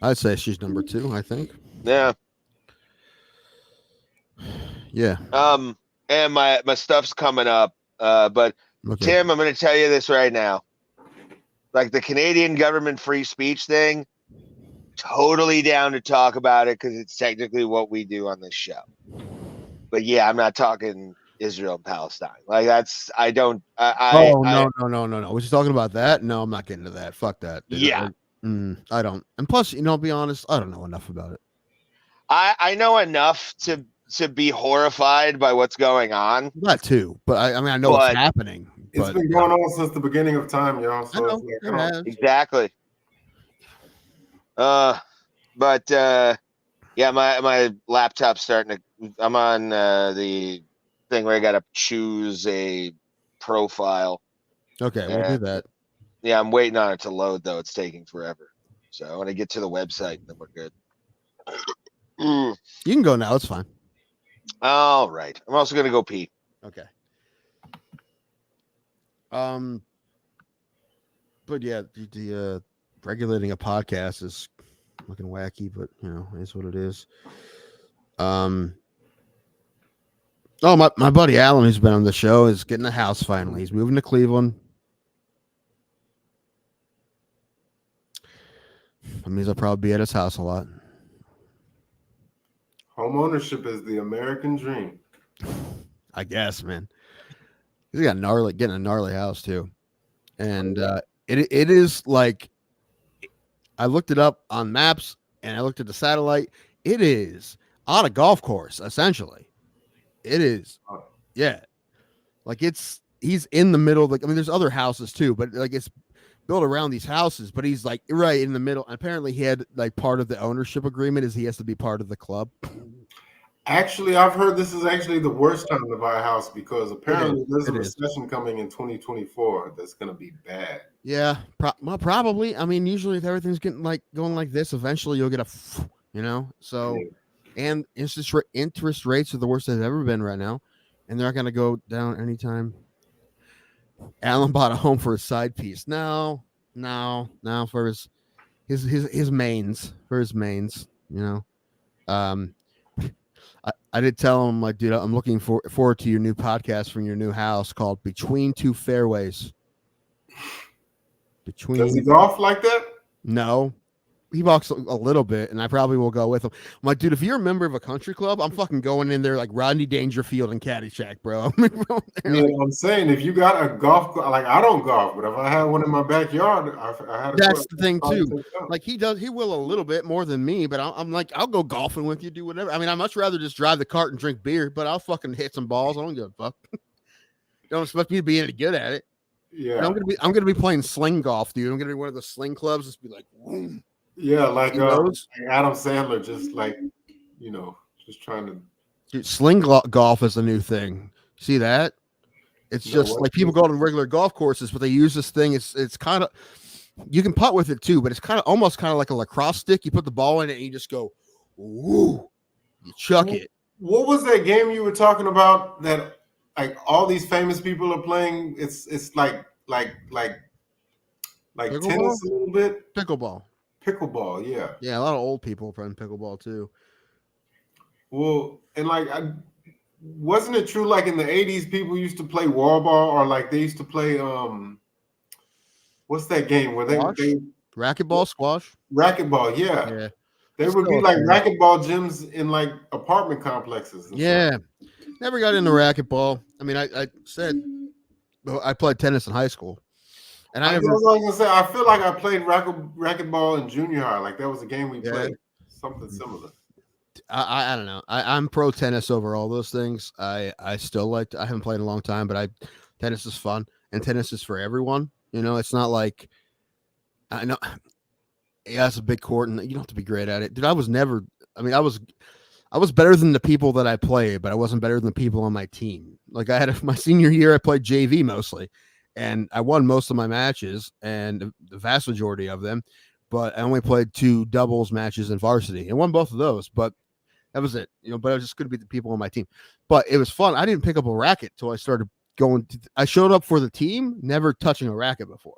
I'd say she's number 2. I think. Yeah. Yeah. And my stuff's coming up. But okay. Tim, I'm going to tell you this right now. Like the Canadian government free speech thing, totally down to talk about it because it's technically what we do on this show. But yeah, I'm not talking Israel and Palestine. Like that's no. Was you talking about that? No, I'm not getting to that. Fuck that. Dude. Yeah. I don't. And plus, I'll be honest, I don't know enough about it. I know enough to be horrified by what's going on. Not too, but I mean I know what's happening. It's been going on since the beginning of time, y'all. So I know, exactly. My laptop's starting to. I'm on the thing where I gotta choose a profile. Okay, we'll do that. Yeah, I'm waiting on it to load though. It's taking forever. So I want to get to the website and then we're good. You can go now. It's fine. All right. I'm also gonna go pee. Okay. But yeah, the regulating a podcast is looking wacky, but it's what it is. Oh, my buddy Alan, who's been on the show, is getting a house finally. He's moving to Cleveland. That means I'll probably be at his house a lot. Home ownership is the American dream. I guess, man. He's got getting a gnarly house too. And it is like, I looked it up on maps and I looked at the satellite. It is on a golf course, essentially. It is. Yeah. Like he's in the middle. Like, I mean, there's other houses too, but like it's build around these houses, but he's like right in the middle. Apparently, he had like part of the ownership agreement is he has to be part of the club. Actually, I've heard this is actually the worst time to buy a house because apparently there's a It is. recession coming in 2024 that's going to be bad. Yeah, well, probably. I mean, usually if everything's getting like going like this, eventually you'll get a, So, and interest rates are the worst they've ever been right now, and they're not going to go down anytime. Alan bought a home for his side piece. No, for his mains, I did tell him, like, dude, I'm looking forward to your new podcast from your new house called Between Two Fairways. Does he golf like that? No. He walks a little bit, and I probably will go with him. I'm like, dude, if you're a member of a country club, I'm fucking going in there like Rodney Dangerfield and Caddyshack, bro. I'm saying if you got a golf, like I don't golf, but if I had one in my backyard, I had. That's the thing too. Like he will a little bit more than me, but I'm like, I'll go golfing with you, do whatever. I mean, I'd much rather just drive the cart and drink beer, but I'll fucking hit some balls. I don't give a fuck. Don't expect me to be any good at it. Yeah, and I'm gonna be playing sling golf, dude. I'm gonna be one of the sling clubs. Just be like, boom. Yeah, like Adam Sandler, just like, just trying to. Dude, sling golf is a new thing. See that? It's just like people go to regular golf courses, but they use this thing. It's kind of, you can putt with it too, but it's almost like a lacrosse stick. You put the ball in it and you just go, woo, you chuck it. What was that game you were talking about that like all these famous people are playing? It's like Pickleball? Tennis a little bit. Pickleball, yeah. Yeah, a lot of old people playing pickleball too. Well, and wasn't it true like in the 80s people used to play wall ball or like they used to play what's that game where they racquetball, squash? Racquetball, yeah. There would be like racquetball gyms in like apartment complexes. Yeah. Never got into racquetball. I mean, I said I played tennis in high school. And I was gonna say, I feel like I played racquetball in junior high. Like that was a game we played, something similar. I don't know. I'm pro tennis over all those things. I still like. I haven't played in a long time, but tennis is fun, and tennis is for everyone. It's not like I know. Yeah, it's a big court, and you don't have to be great at it, dude. I was never. I mean, I was better than the people that I played, but I wasn't better than the people on my team. Like I had my senior year, I played JV mostly. And I won most of my matches and the vast majority of them, but I only played 2 doubles matches in varsity and won both of those. But that was it, but I was just going to be the people on my team. But it was fun. I didn't pick up a racket till I started going. I showed up for the team, never touching a racket before.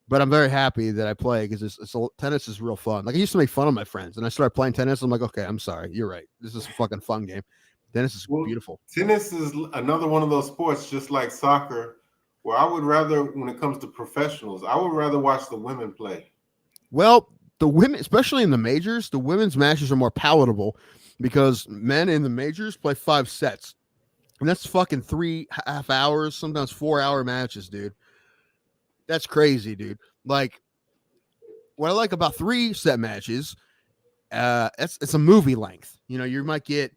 But I'm very happy that I play because tennis is real fun. Like I used to make fun of my friends, and I started playing tennis. I'm like, okay, I'm sorry, you're right. This is a fucking fun game. Tennis is beautiful. Tennis is another one of those sports, just like soccer. Well, I would rather, when it comes to professionals, I would rather watch the women play. Well, the women, especially in the majors, the women's matches are more palatable because men in the majors play 5 sets. And that's fucking 3.5 hours, sometimes 4-hour matches, dude. That's crazy, dude. Like, what I like about 3-set matches, it's a movie length. You might get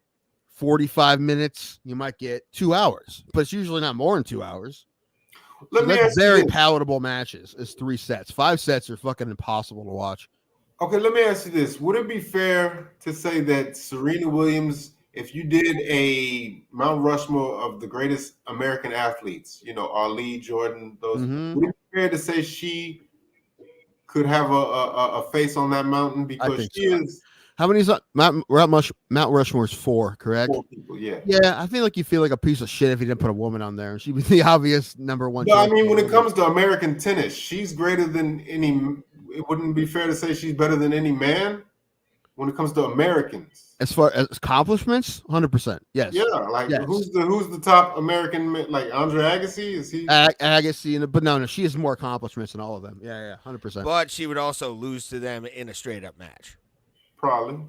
45 minutes, you might get 2 hours, but it's usually not more than 2 hours. That's very palatable matches. It's 3 sets. 5 sets are fucking impossible to watch. Okay, let me ask you this. Would it be fair to say that Serena Williams, if you did a Mount Rushmore of the greatest American athletes, Ali, Jordan, those, would it be fair to say she could have a face on that mountain because she is? How many is Mount Rushmore's 4, correct? 4 people, yeah. Yeah, I feel like you feel like a piece of shit if you didn't put a woman on there. She'd be the obvious number 1. But I mean, when it comes to American tennis, she's greater than any. It wouldn't be fair to say she's better than any man when it comes to Americans. As far as accomplishments, 100%. Yes. Yeah, like yes. Who's the top American? Like Andre Agassi? Is he Agassi? But no, she has more accomplishments than all of them. Yeah, 100%. But she would also lose to them in a straight up match. Probably.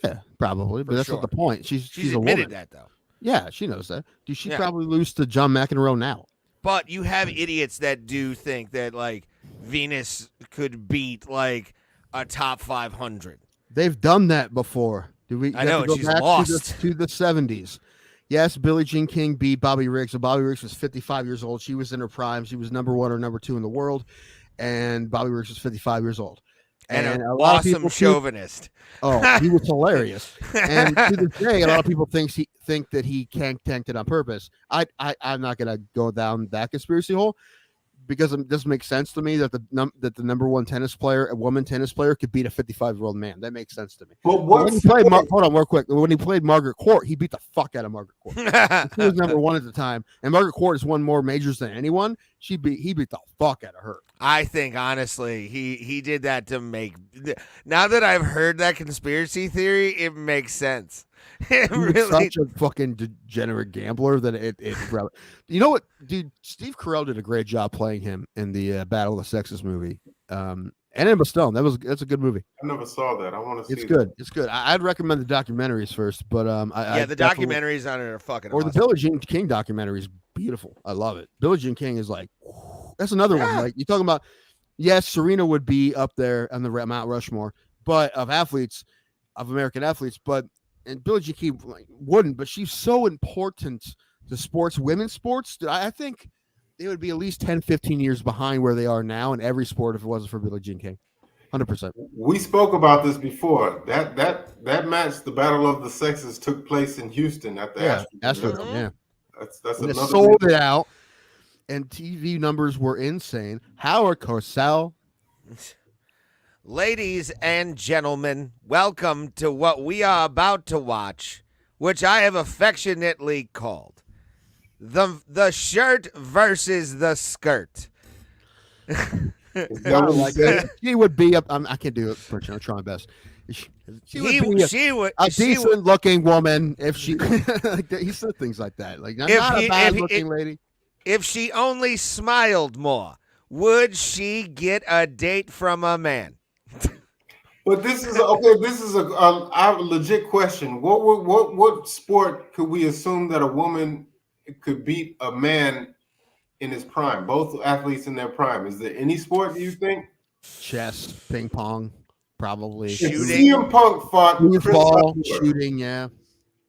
Yeah, probably. But that's not the point. She's admitted a woman. that though. Yeah, she knows that. Dude, she'd probably lose to John McEnroe now. But you have idiots that do think that like Venus could beat like a top 500. They've done that before. I know, and she's lost to the 70s. Yes, Billie Jean King beat Bobby Riggs. So Bobby Riggs was 55 years old. She was in her prime. She was number 1 or number 2 in the world. and Bobby Riggs was 55 years old. And an a lot of awesome people chauvinist. he was hilarious. And to this day, a lot of people think that he tanked it on purpose. I'm not gonna go down that conspiracy hole, because it doesn't make sense to me that the number one tennis player, a woman tennis player, could beat a 55-year-old man. That makes sense to me. But when he played, hold on, real quick. When he played Margaret Court, he beat the fuck out of Margaret Court. She was number one at the time, and Margaret Court has won more majors than anyone. He beat the fuck out of her. I think honestly, he did that to make. Now that I've heard that conspiracy theory, it makes sense. It really, such a fucking degenerate gambler that it you know what, dude? Steve Carell did a great job playing him in the Battle of the Sexes movie. And Emma Stone. That's a good movie. I never saw that. I want to see. It's good. It's good. I'd recommend the documentaries first, but the documentaries on it are fucking. Or awesome. the Billie Jean King documentary is beautiful. I love it. Billie Jean King is like, that's another one. Like you're talking about. Yes, Serena would be up there on the Mount Rushmore, but of American athletes, but. And Billie Jean King wouldn't, but she's so important to sports, women's sports. I think they would be at least 10, 15 years behind where they are now in every sport if it wasn't for Billie Jean King. 100%. We spoke about this before. That match, the Battle of the Sexes, took place in Houston at the Astrodome. Yeah, that's and another. Sold it out, and TV numbers were insane. Howard Cosell. Ladies and gentlemen, welcome to what we are about to watch, which I have affectionately called the shirt versus the skirt. She would be up. I can't do it. I'm trying my best. She would be a decent looking woman if she. He said things like that. Like not a bad looking lady. If she only smiled more, would she get a date from a man? But this is okay. This is I have a legit question. What sport could we assume that a woman could beat a man in his prime? Both athletes in their prime. Is there any sport, do you think? Chess, ping pong, probably. Shooting. If CM Punk fought Chris Cyborg, shooting, yeah.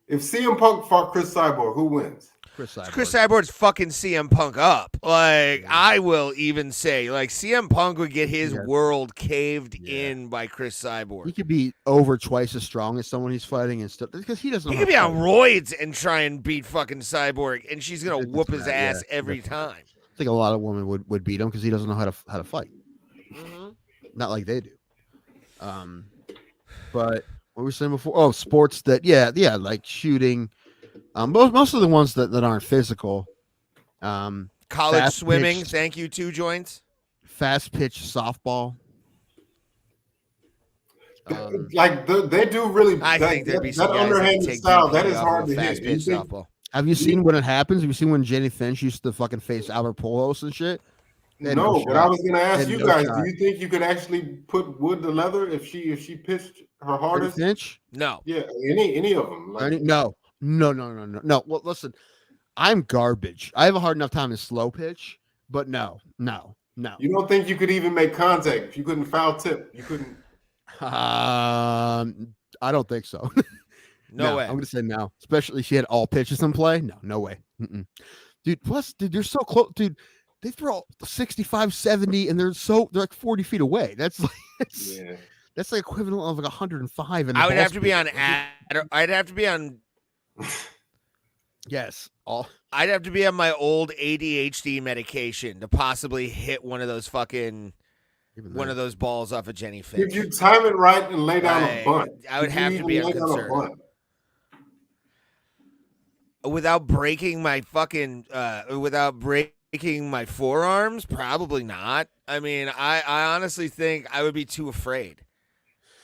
If CM Punk fought Chris Cyborg, who wins? Chris Cyborg's fucking CM Punk up. Like, I will even say, like, CM Punk would get his world caved in by Chris Cyborg. He could be over twice as strong as someone he's fighting and stuff because he doesn't. He could be on roids and try and beat fucking Cyborg, and she's gonna whoop his ass every time. I think a lot of women would beat him because he doesn't know how to fight. Mm-hmm. Not like they do. But what were we saying before? Oh, sports that like shooting. Most of the ones that aren't physical. College swimming, pitch, thank you, 2 joints. Fast pitch softball. They do really. I think there'd be some that underhanded style that is hard to hit. Pitch softball. Have you seen when it happens? Have you seen when Jenny Finch used to fucking face Albert Pujols and shit? No, but I was going to ask you guys: do you think you could actually put wood to leather if she pitched her hardest? Finch? No. Yeah, any of them. No. Well, listen, I'm garbage. I have a hard enough time in slow pitch, but no. You don't think you could even make contact if you couldn't foul tip? You couldn't. I don't think so. No way. I'm gonna say no. Especially if she had all pitches in play. No way. Mm-mm. Dude, plus, you're so close, dude. They throw 65, 70, and they're like 40 feet away. That's like that's like equivalent of like 105. I would have to be on. I'd have to be on. Yes. I'd have to be on my old ADHD medication to possibly hit one of those balls off of Jenny Finch. If you time it right and lay down a bunt, I would have to be unconcerned. Without breaking my fucking, without breaking my forearms, probably not. I mean, I honestly think I would be too afraid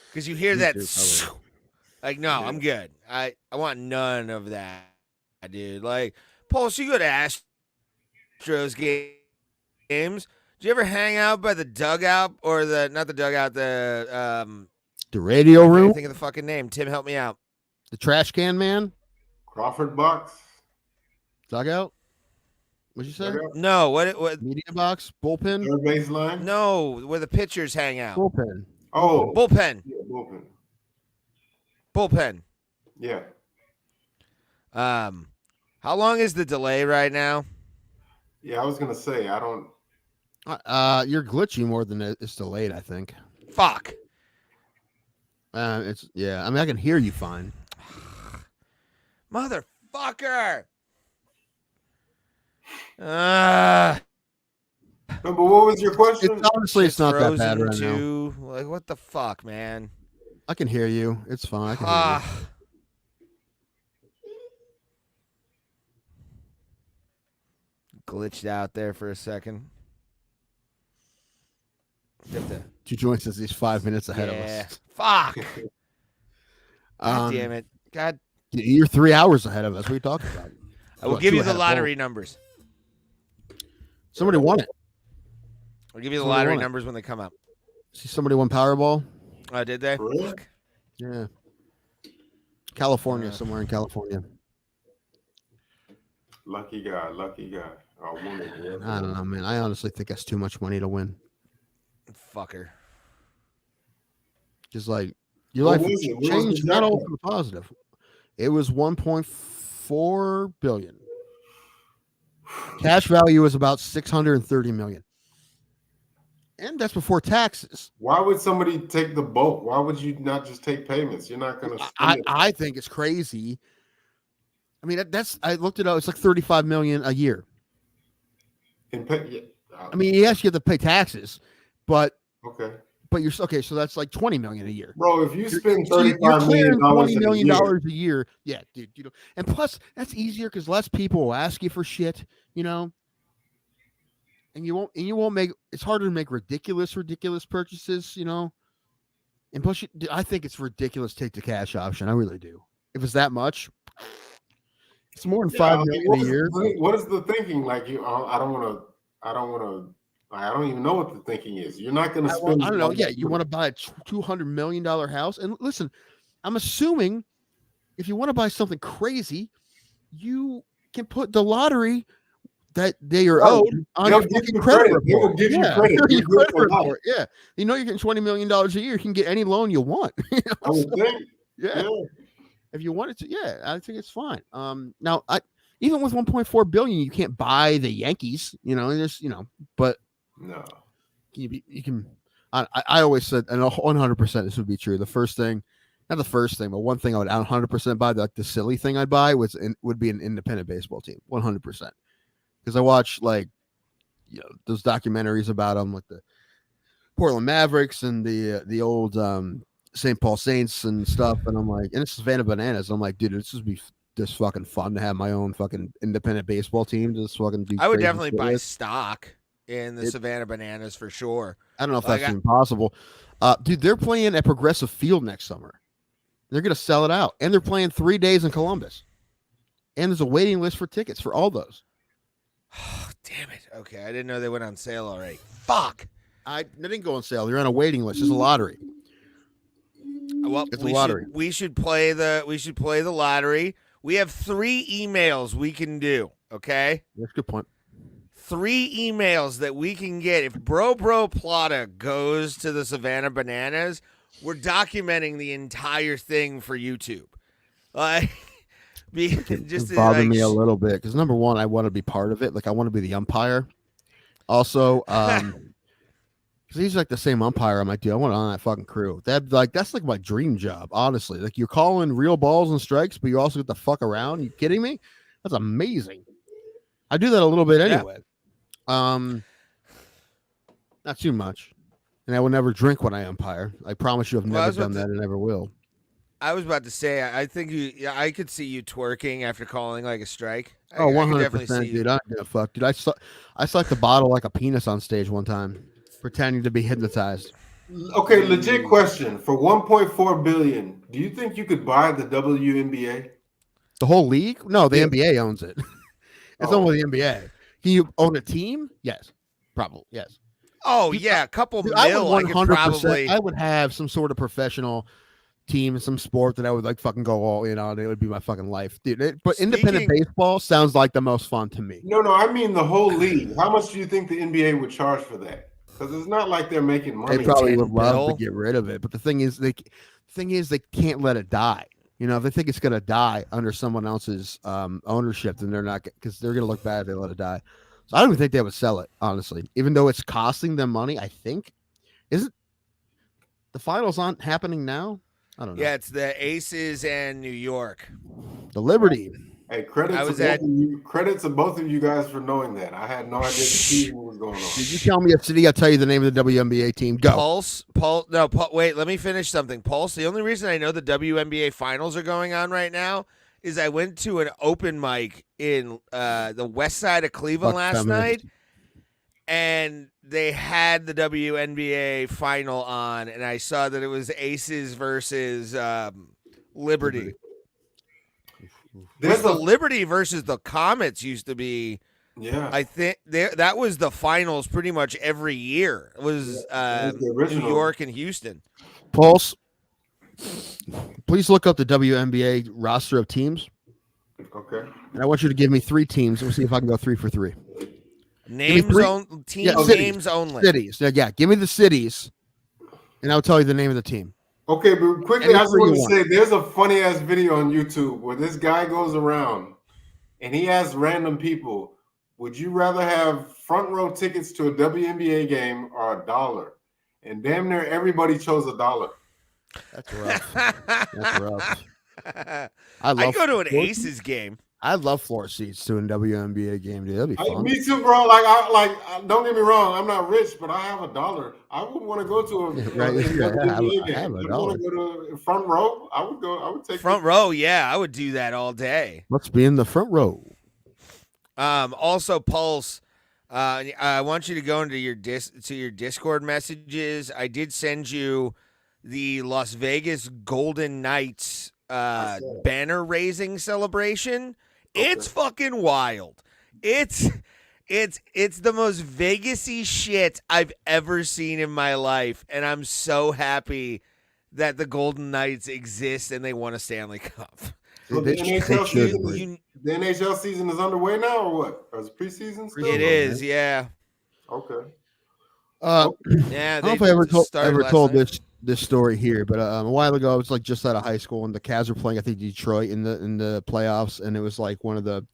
because you hear that. Like, no, I'm good. I want none of that, dude. Like, Pulse, you go to Astros games. Did you ever hang out by the dugout or not the dugout, the radio room? I think of the fucking name. Tim, help me out. The trash can man? Crawford box? Dugout? What'd you say? Dugout? No, what? Media box? Bullpen? Third baseline? No, where the pitchers hang out. Bullpen. Oh. Bullpen. Yeah, bullpen. Bullpen. Yeah. How long is the delay right now? Yeah, I was gonna say I don't. You're glitchy more than it's delayed, I think. Fuck. It's yeah. I mean, I can hear you fine. Motherfucker. No, but what was your question? It's honestly, it's not that bad Frozen right now. 2. Like, what the fuck, man? I can hear you. It's fine. I can hear you. Glitched out there for a second. Two joints is these 5 minutes ahead of us. Fuck. God damn it. God. You're 3 hours ahead of us. What are you talking about? I will give you the lottery numbers. Somebody won it. I'll give you the lottery numbers when they come up. See, somebody won Powerball. Oh, did they? Really? Yeah. California, somewhere in California. Lucky guy. Oh, I don't know, man. I honestly think that's too much money to win. Fucker. Just like your life changed, not all for the positive. It was 1.4 billion. Cash value is about 630 million. And that's before taxes. Why would somebody take the bulk? Why would you not just take payments? You're not going to. I think it's crazy. I mean, I looked it up. It's like 35 million a year. I mean, yes, you have to pay taxes, but okay. But you're okay. So that's like 20 million a year, bro. If you spend $35 million, $20 million a year, yeah, dude. You know, and plus that's easier because less people will ask you for shit. You know. And you won't make it's harder to make ridiculous purchases, you know. And plus, I think it's ridiculous to take the cash option. I really do. If it's that much, it's more than $5 million a year. What is the thinking? Like I don't even know what the thinking is. You're not going to spend. I don't know. Yeah, you want to buy a $200 million house, and listen, I'm assuming if you want to buy something crazy, you can put the lottery that they are owed on your credit report. They will give you credit. Yeah. You know you're getting $20 million a year. You can get any loan you want. You know? I would think. Yeah. If you wanted to, yeah, I think it's fine. Now even with 1.4 billion, you can't buy the Yankees, you know, but no. You can I always said, and 100% this would be true. The first thing, not the first thing, but one thing I would 100% buy, like the silly thing I'd buy would be an independent baseball team. 100%. Because I watch those documentaries about them, like the Portland Mavericks and the old St. Paul Saints and stuff, and I'm like, and it's Savannah Bananas. I'm like, dude, this would be just fucking fun to have my own fucking independent baseball team. Just fucking do. I would definitely buy stock in the Savannah Bananas for sure. I don't know if that's even possible. Dude, they're playing at Progressive Field next summer. They're gonna sell it out, and they're playing 3 days in Columbus, and there's a waiting list for tickets for all those. Oh, damn it. Okay, I didn't know they went on sale already. Fuck. They didn't go on sale. They're on a waiting list. It's a lottery. Well, it's a lottery. We should play the lottery. We have 3 emails we can do, okay? That's a good point. 3 emails that we can get. If Bro Plata goes to the Savannah Bananas, we're documenting the entire thing for YouTube. Just bother me a little bit because number one, I want to be part of it. Like I want to be the umpire. Also, because he's like the same umpire I'm like, dude, I want on that fucking crew. That's like my dream job, honestly. Like you're calling real balls and strikes, but you also get to fuck around. You kidding me? That's amazing. I do that a little bit anyway. Yeah. Not too much. And I will never drink when I umpire. I promise you, I've never done that and never will. I was about to say, I think I could see you twerking after calling like a strike. 100%, dude. I don't give a fuck, dude. I sucked the bottle like a penis on stage one time, pretending to be hypnotized. Okay, legit question. For 1.4 billion, do you think you could buy the WNBA? The whole league? No, the NBA owns it. It's owned by the NBA. Can you own a team? Yes, probably. Yes. Oh yeah, a couple mil. I could probably. I would have some sort of professional team in some sport that I would like fucking go all in on. It would be my fucking life, dude. But independent baseball sounds like the most fun to me. No, I mean the whole league. How much do you think the NBA would charge for that? Because it's not like they're making money. They probably would love to get rid of it, but the thing is, they can't let it die. You know, if they think it's gonna die under someone else's ownership, then they're not, because they're gonna look bad if they let it die. So I don't even think they would sell it, honestly. Even though it's costing them money, I think. Isn't the finals aren't happening now? I don't know. Yeah, it's the Aces and New York. The Liberty. Hey, credits to both of you guys for knowing that. I had no idea the season was going on. Did you tell me a city? I'll tell you the name of the WNBA team. Go. Wait, let me finish something. Pulse, the only reason I know the WNBA finals are going on right now is I went to an open mic in the west side of Cleveland last night, and they had the WNBA final on, and I saw that it was Aces versus Liberty. There's the Liberty versus the Comets used to be. Yeah, I think that was the finals pretty much every year. It was New York and Houston. Pulse, please look up the WNBA roster of teams. Okay. And I want you to give me 3 teams. We'll see if I can go 3 for 3. Names names only. Cities. Yeah, give me the cities, and I'll tell you the name of the team. Okay, but quickly, I just want to say there's a funny ass video on YouTube where this guy goes around and he asks random people, would you rather have front row tickets to a WNBA game or $1? And damn near everybody chose $1. That's rough. That's rough. I go to an Aces game. I love floor seats to a WNBA game, dude. That'd be fun. Me too, bro. Like, don't get me wrong. I'm not rich, but I have $1. I wouldn't want to go to a WNBA game. I want to go to front row. I would take front row. Yeah, I would do that all day. Let's be in the front row. Also, Pulse. I want you to go into your Discord messages. I did send you the Las Vegas Golden Knights banner raising celebration. Okay. It's fucking wild. It's the most Vegas-y shit I've ever seen in my life, and I'm so happy that the Golden Knights exist and they won a Stanley Cup. So the NHL season is underway now, or what? Or is it preseason still? It is, yeah. Okay. Yeah, I don't know if I ever told this story here, but a while ago, I was like just out of high school, and the Cavs were playing, I think, Detroit in the playoffs, and it was like one of the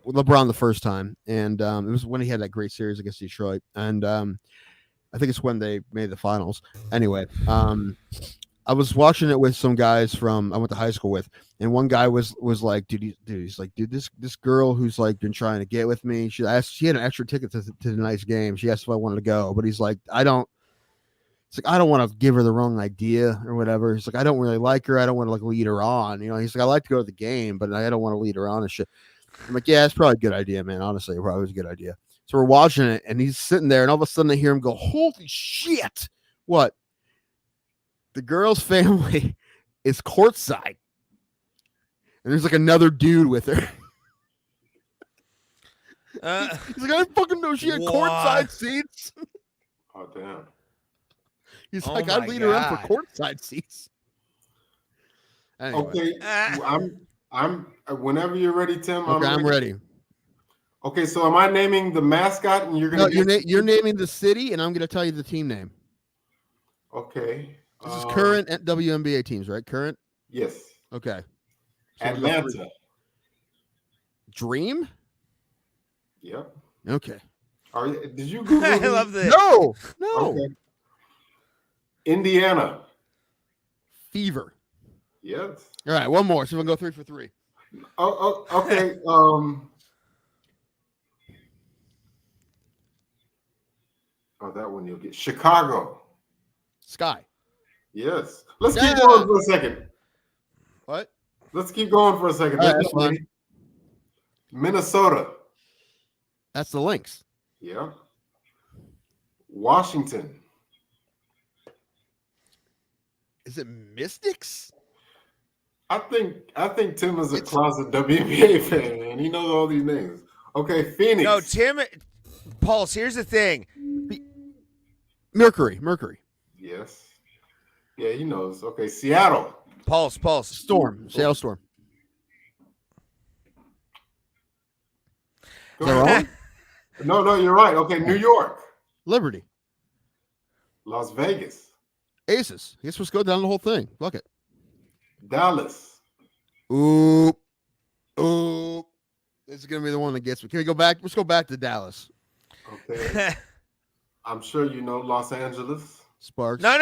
LeBron the first time, and it was when he had that great series against Detroit, and I think it's when they made the finals. Anyway, I was watching it with some guys I went to high school with, and one guy was like, he's like, this girl who's like been trying to get with me. She had an extra ticket to tonight's game. She asked if I wanted to go, but he's like, I don't want to give her the wrong idea or whatever. He's like, I don't really like her. I don't want to like lead her on. You know, he's like, I like to go to the game, but I don't want to lead her on and shit. I'm like, yeah, it's probably a good idea, man. Honestly, it probably was a good idea. So we're watching it, and he's sitting there, and all of a sudden I hear him go, holy shit. What? The girl's family is courtside. And there's like another dude with her. He's like, I didn't fucking know she had courtside seats. Oh, damn. He's like, I'd lead her up for courtside seats. Anyway. Okay, I'm. Whenever you're ready, Tim. Okay, I'm ready. Okay, so am I naming the mascot, and you're gonna? No, you're naming the city, and I'm gonna tell you the team name. Okay. This is current WNBA teams, right? Current. Yes. Okay. So Atlanta. Dream. Yep. Okay. Did you Google? I love this. No. Okay. Indiana. Fever. Yes. All right, one more. So we'll go 3 for 3. Oh, okay. That one you'll get. Chicago. Sky. Yes. Let's keep going for a second. What? Let's keep going for a second. Right, that's fine. Minnesota. That's the Lynx. Yeah. Washington. Is it Mystics? I think Tim is a closet WNBA fan, man. He knows all these names. Okay, Phoenix. No, Tim. Pulse. Here's the thing. Mercury. Yes. Yeah, he knows. Okay, Seattle. Pulse. Storm. Seattle Storm. Is that wrong? No, you're right. Okay, New York. Liberty. Las Vegas. Aces. I guess let's go down the whole thing. Fuck it. Dallas. Ooh. This is gonna be the one that gets me. Can we go back? Let's go back to Dallas. Okay. I'm sure you know Los Angeles. Sparks. No.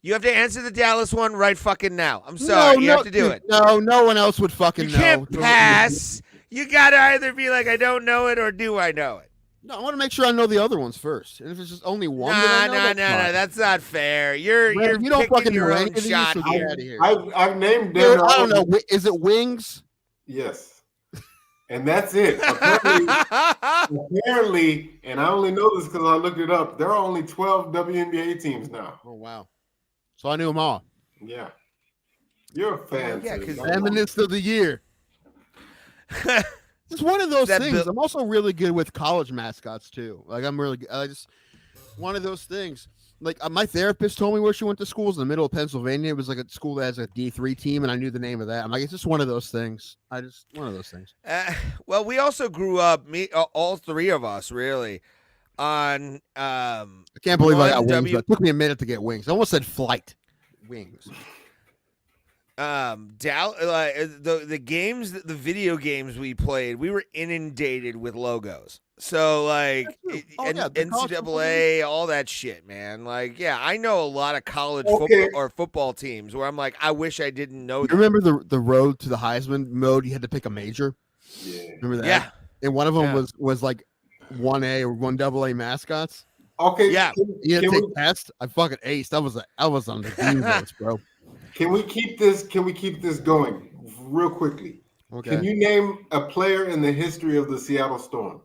You have to answer the Dallas one right fucking now. I'm sorry. You have to do it. No, no one else would fucking You know. can't pass. You gotta either be like, I don't know it, or do I know it? No, I want to make sure I know the other ones first. And if it's just only one, No. That's not fair. You're you don't picking fucking your know own any of these, shot so get here. out of here. I've named Dude, them. I don't know. Is it Wings? Yes. And that's it. Apparently, and I only know this because I looked it up, there are only 12 WNBA teams now. Oh, wow. So I knew them all. Yeah. You're a fan. Yeah, too. 'cause Feminist of the year. It's one of those That things. I'm also really good with college mascots too. Like I just one of those things. Like my therapist told me where she went to schools in the middle of Pennsylvania. It was like a school that has a D3 team, and I knew the name of that. I'm like, it's just one of those things. One of those things. Well, we also grew up, all three of us, really, on. I can't believe I got One wings. But it took me a minute to get wings. I almost said flight. Wings. The games, the video games we played, we were inundated with logos. So like NCAA, all that shit, man. Like, yeah, I know a lot of college football or football teams where I'm like, I wish I didn't know. You remember the road to the Heisman mode? You had to pick a major. Yeah. Remember that? Yeah. And one of them was like 1A or 1AA mascots. Okay. Yeah. You had to take tests. I fucking aced. I was on the defense, bro. Can we keep this going real quickly? Okay. Can you name a player in the history of the Seattle Storm?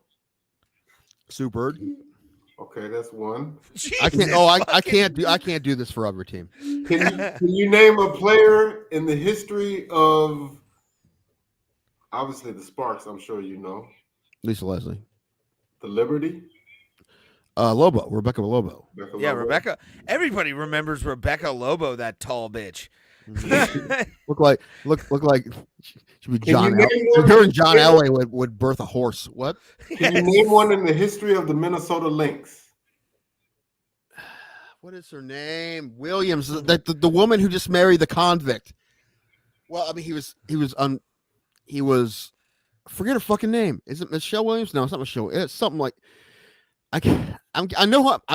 Sue Bird. Okay, that's one. I can't. Oh, I can't do this for every team. Can you name a player in the history of obviously the Sparks? I'm sure you know. Lisa Leslie. The Liberty. Rebecca Lobo. Yeah, Rebecca. Everybody remembers Rebecca Lobo, that tall bitch. look like should be John. Her and John Elway would birth a horse. What? Can you name one in the history of the Minnesota Lynx? What is her name? Williams. The woman who just married the convict. Well, I mean, he was. Forget her fucking name. Is it Michelle Williams? No, it's not Michelle. It's something like. I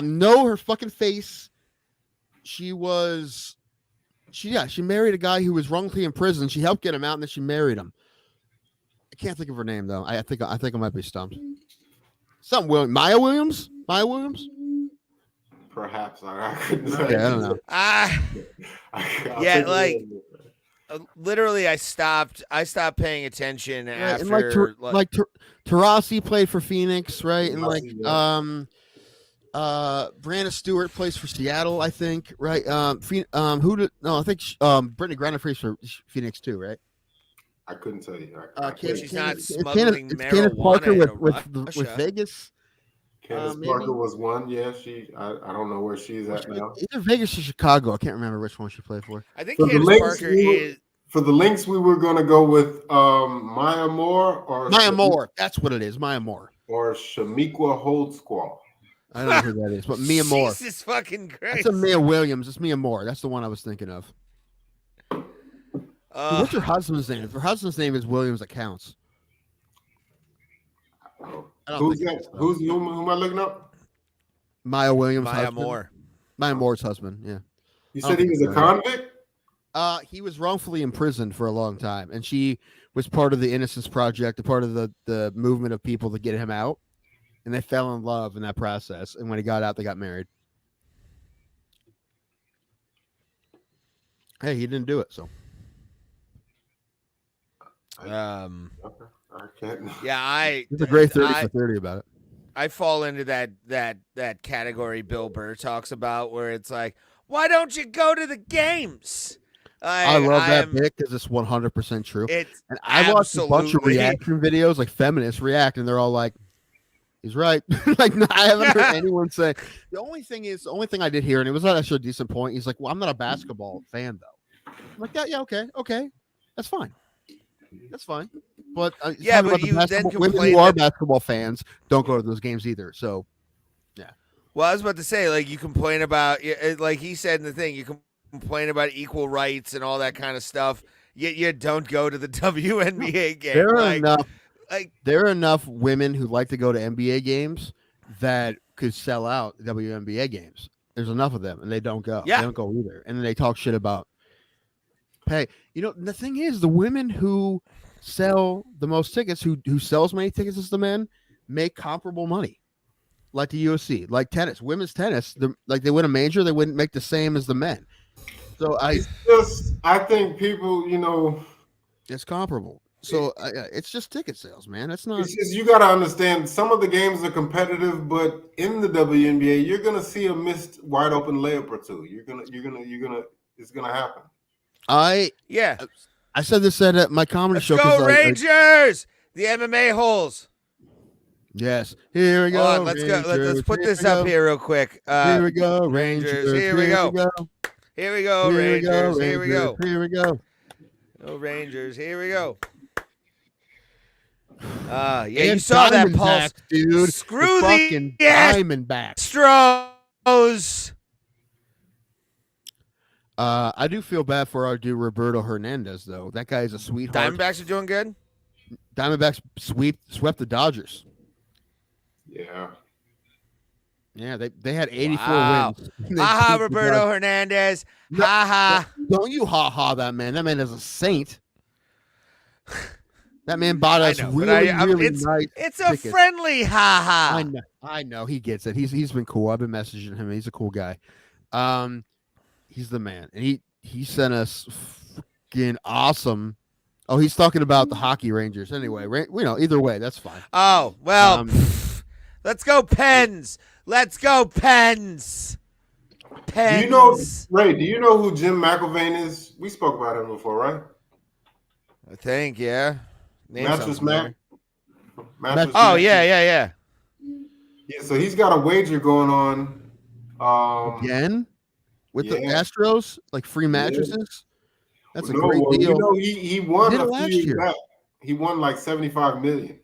know her fucking face. She married a guy who was wrongfully in prison. She helped get him out, and then she married him. I can't think of her name though. I think I might be stumped. Something Williams. Maya Williams. Maya Williams. Perhaps I couldn't say. Yeah, I don't know. Yeah, like literally, I stopped paying attention after Taurasi played for Phoenix, right? And Brandon Stewart plays for Seattle, I think, right? I think Brittany Griner plays for Phoenix too, right? I couldn't tell you. She's not smuggling marijuana Candace Parker in with Vegas. Candace Parker was one. Yeah, I don't know where she's at now. Either Vegas or Chicago. I can't remember which one she played for. I think Candace Parker is. For the Lynx, we were going to go with Maya Moore Moore. That's what it is. Maya Moore or Shamiqua Holdsquall. I don't know who that is, but Mia Moore. Jesus fucking Christ. That's a Mia Williams. It's Mia Moore. That's the one I was thinking of. What's her husband's name? If her husband's name is Williams, it counts. Who's that? Who am I looking up? Maya Williams. Maya Moore. Maya Moore's husband. Yeah. You said he was a convict? He was wrongfully imprisoned for a long time, and she was part of the Innocence Project, a part of the movement of people to get him out, and they fell in love in that process. And when he got out, they got married. Hey, he didn't do it, so. I can't. Yeah, It's a great 30 for 30 about it. I fall into that category Bill Burr talks about, where it's like, why don't you go to the games? I love that bit because it's 100% true. And I watched a bunch of reaction videos, like feminists react, and they're all like, he's right. Like, I haven't heard anyone say. The only thing I did hear, and it was not actually a decent point, he's like, well, I'm not a basketball fan, though. I'm like, yeah, okay. That's fine. But but you then women who are basketball fans don't go to those games either. So, yeah. Well, I was about to say, like, you complain about, like he said in the thing, you complain about equal rights and all that kind of stuff. you don't go to the WNBA game. There are Like, enough. like There are enough women who like to go to NBA games that could sell out WNBA games. There's enough of them, and they don't go. Yeah. They don't go either, and then they talk shit about pay. You know, the thing is, the women who sell the most tickets, who sell as many tickets as the men, make comparable money. Like the UFC, like tennis, women's tennis, like they win a major, they wouldn't make the same as the men. So I think people, it's comparable. So it's just ticket sales, man. That's not. It's just, you got to understand, some of the games are competitive, but in the WNBA, you're gonna see a missed wide open layup or two. It's gonna happen. I said this at my comedy let's show. go Rangers. The MMA holes. Yes. Here we go. Hold on, let's go. Let's put this up here real quick. Here we go, Rangers. Here we go. Here we go, Rangers. Here we go. Here we go. Oh, Rangers. Here we go. Yeah, you saw that pulse, dude. Screw the fucking Diamondbacks. Astros. I do feel bad for our dude Roberto Hernandez, though. That guy is a sweetheart. Diamondbacks are doing good. Diamondbacks swept the Dodgers. Yeah. Yeah, they had 84 wins. Ha Roberto Hernandez. Ha. Don't you ha that man. That man is a saint. That man bought us really nice. It's a tickets. friendly ha. I know he gets it. He's been cool. I've been messaging him. He's a cool guy. He's the man, and he sent us fucking awesome. Oh, he's talking about the hockey Rangers. Anyway, either way, that's fine. Oh well, let's go Pens. Let's go Pens. Pens. Do you know, Ray? Do you know who Jim McIlvain is? We spoke about him before, right? I think, yeah. Mattress Mac. Oh, yeah. Yeah, so he's got a wager going on. Again? With the Astros? Like free mattresses? That's a great deal. You know, he won he did a it last few years year. back. He won like $75 million.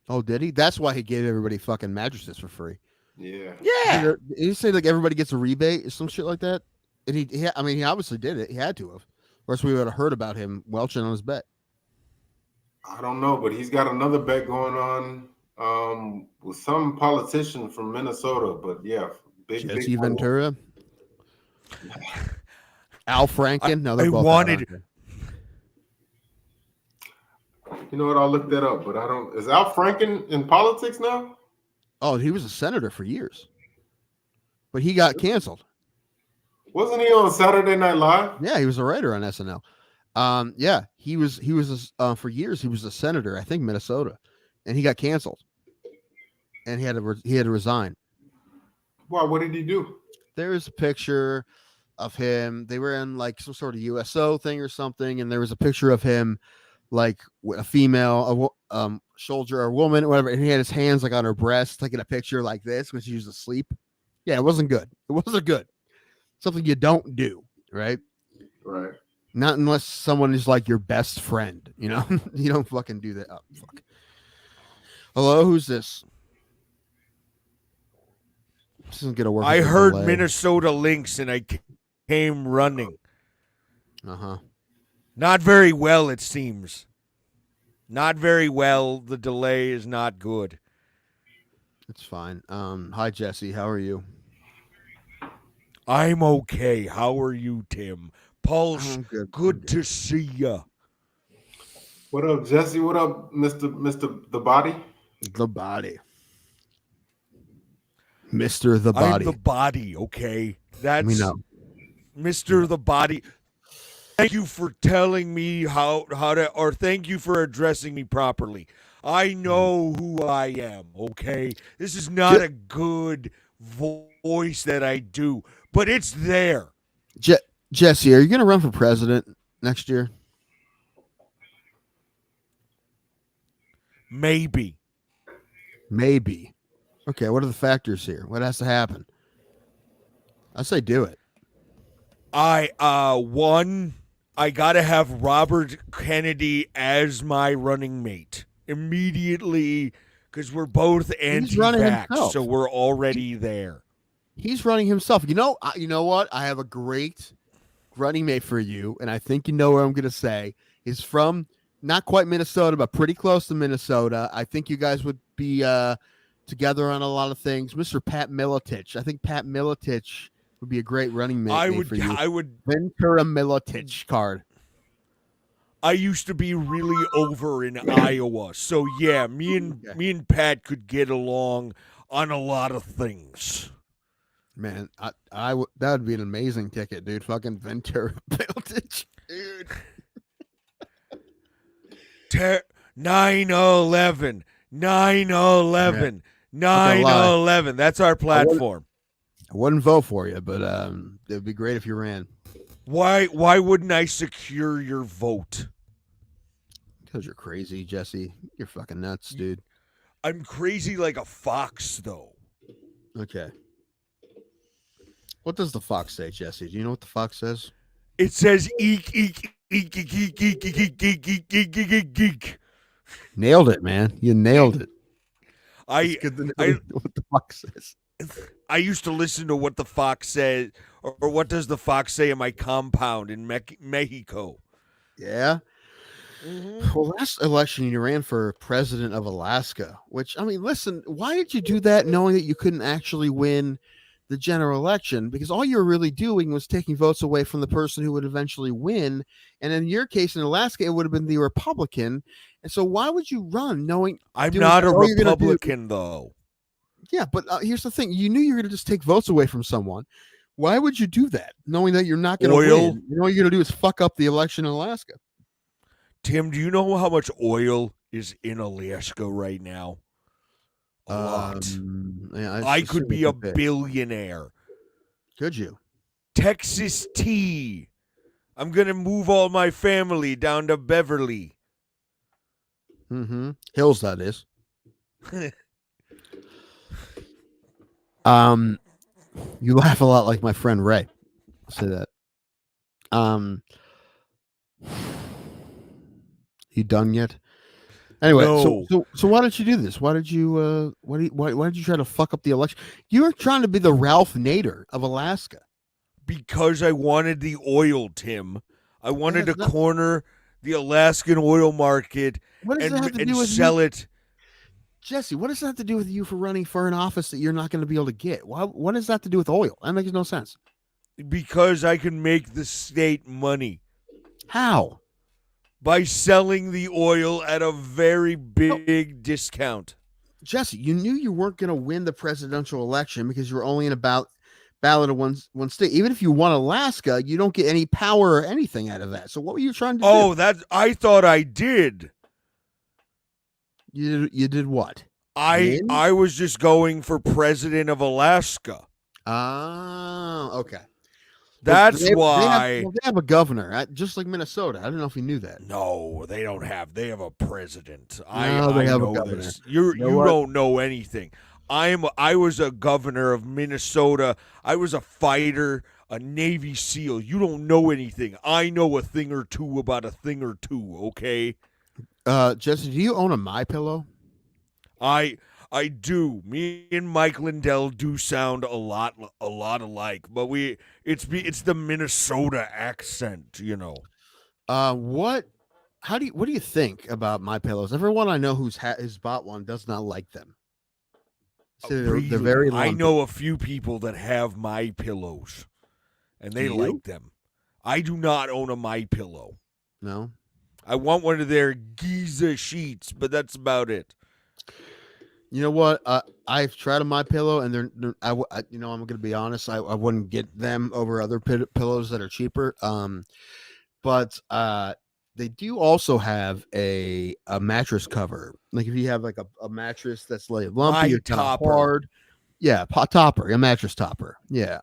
Oh, did he? That's why he gave everybody fucking mattresses for free. Yeah. Yeah. Did he say like everybody gets a rebate or some shit like that? And he obviously did it. He had to have. Or else we would have heard about him welching on his bet. I don't know, but he's got another bet going on with some politician from Minnesota. But yeah, Jesse Ventura. Al Franken. No, they're both wanted. You know what? I'll look that up, but I don't. Is Al Franken in politics now? Oh, he was a senator for years, but he got canceled. Wasn't he on Saturday Night Live? Yeah, he was a writer on SNL. Yeah, he was for years. He was a senator, I think, Minnesota, and he got canceled, and he had to resign. Why? What did he do? There is a picture of him. They were in like some sort of USO thing or something, and there was a picture of him, like a female, soldier or woman, whatever, and he had his hands like on her breast, taking a picture like this when she was asleep. Yeah, it wasn't good. It wasn't good. Something you don't do, right? Right. Not unless someone is like your best friend, you know? You don't fucking do that. Oh, fuck. Hello, who's this? This isn't gonna work. I heard Minnesota Lynx and I came running. Uh-huh. Not very well, it seems. Not very well. The delay is not good. It's fine. Hi, Jesse. How are you? I'm okay. How are you, Tim? Pulse, good to see ya. What up, Jesse? What up, Mr. The Body? The Body. Mr. The Body. I'm the Body, okay? That's Mr. The Body. Thank you for telling me how to, or thank you for addressing me properly. I know who I am, okay? This is not a good voice that I do, but it's there. Jesse, are you going to run for president next year? Maybe. Okay, what are the factors here? What has to happen? I say do it. I got to have Robert Kennedy as my running mate immediately because we're both anti-vax, so we're already there. He's running himself. You know what? I have a great running mate for you, and I think you know what I'm going to say. He's from not quite Minnesota, but pretty close to Minnesota. I think you guys would be together on a lot of things. Mr. Pat Miletich. I think Pat Miletich would be a great running mate for you. I would Ventura Miletich card. I used to be really over in Iowa, so yeah, me and Pat could get along on a lot of things. Man, that would be an amazing ticket, dude. Fucking Ventura Miletich, dude. 9/11, 9/11, 9/11. That's our platform. I wouldn't vote for you, but it would be great if you ran. Why wouldn't I secure your vote? Because you're crazy, Jesse. You're fucking nuts, dude. I'm crazy like a fox, though. Okay. What does the fox say, Jesse? Do you know what the fox says? It says eek, eek, eek, eek, eek, eek, eek, eek, eek, eek, eek, eek, eek, eek. Nailed it, man. You nailed it. It's good to know what the fox says. I used to listen to what the fox said, or what does the fox say in my compound in Mexico. Yeah. Mm-hmm. Well, last election you ran for president of Alaska, which, I mean, listen, why did you do that knowing that you couldn't actually win the general election? Because all you're really doing was taking votes away from the person who would eventually win. And in your case in Alaska, it would have been the Republican. And so why would you run knowing I'm not a Republican, though? Yeah, but here's the thing. You knew you were going to just take votes away from someone. Why would you do that, knowing that you're not going to win? You know what you're going to do is fuck up the election in Alaska. Tim, do you know how much oil is in Alaska right now? A lot. Yeah, I could be a billionaire. Could you? Texas tea. I'm going to move all my family down to Beverly. Mm-hmm. Hills, that is. You laugh a lot like my friend Ray. I'll say that. You done yet? Anyway, no. so why did you do this? Why did you why did you try to fuck up the election? You were trying to be the Ralph Nader of Alaska. Because I wanted the oil, Tim. I wanted to corner the Alaskan oil market and sell it. Jesse, what does that have to do with you for running for an office that you're not going to be able to get? What does that have to do with oil? That makes no sense. Because I can make the state money. How? By selling the oil at a very big discount. Jesse, you knew you weren't going to win the presidential election because you were only in a ballot of one state. Even if you won Alaska, you don't get any power or anything out of that. So what were you trying to do? Oh, I thought I did. You did what? I was just going for president of Alaska. Oh, okay. That's why they have a governor, just like Minnesota. I don't know if you knew that. No, they don't have. They have a president. They I have know a governor. this. You don't know anything. I was a governor of Minnesota. I was a fighter, a Navy SEAL. You don't know anything. I know a thing or two about a thing or two. Okay. Jesse, do you own a MyPillow? I do. Me and Mike Lindell do sound a lot alike, but it's the Minnesota accent, you know. What do you think about MyPillows? Everyone I know who's bought one does not like them. They're very lumpy. I know a few people that have MyPillows, and they like them. I do not own a MyPillow. No. I want one of their Giza sheets, but that's about it. You know what? I've tried a MyPillow, and I'm going to be honest. I wouldn't get them over other pillows that are cheaper. But they do also have a mattress cover. Like if you have like a mattress that's like lumpy or hard, yeah, topper, a mattress topper, yeah.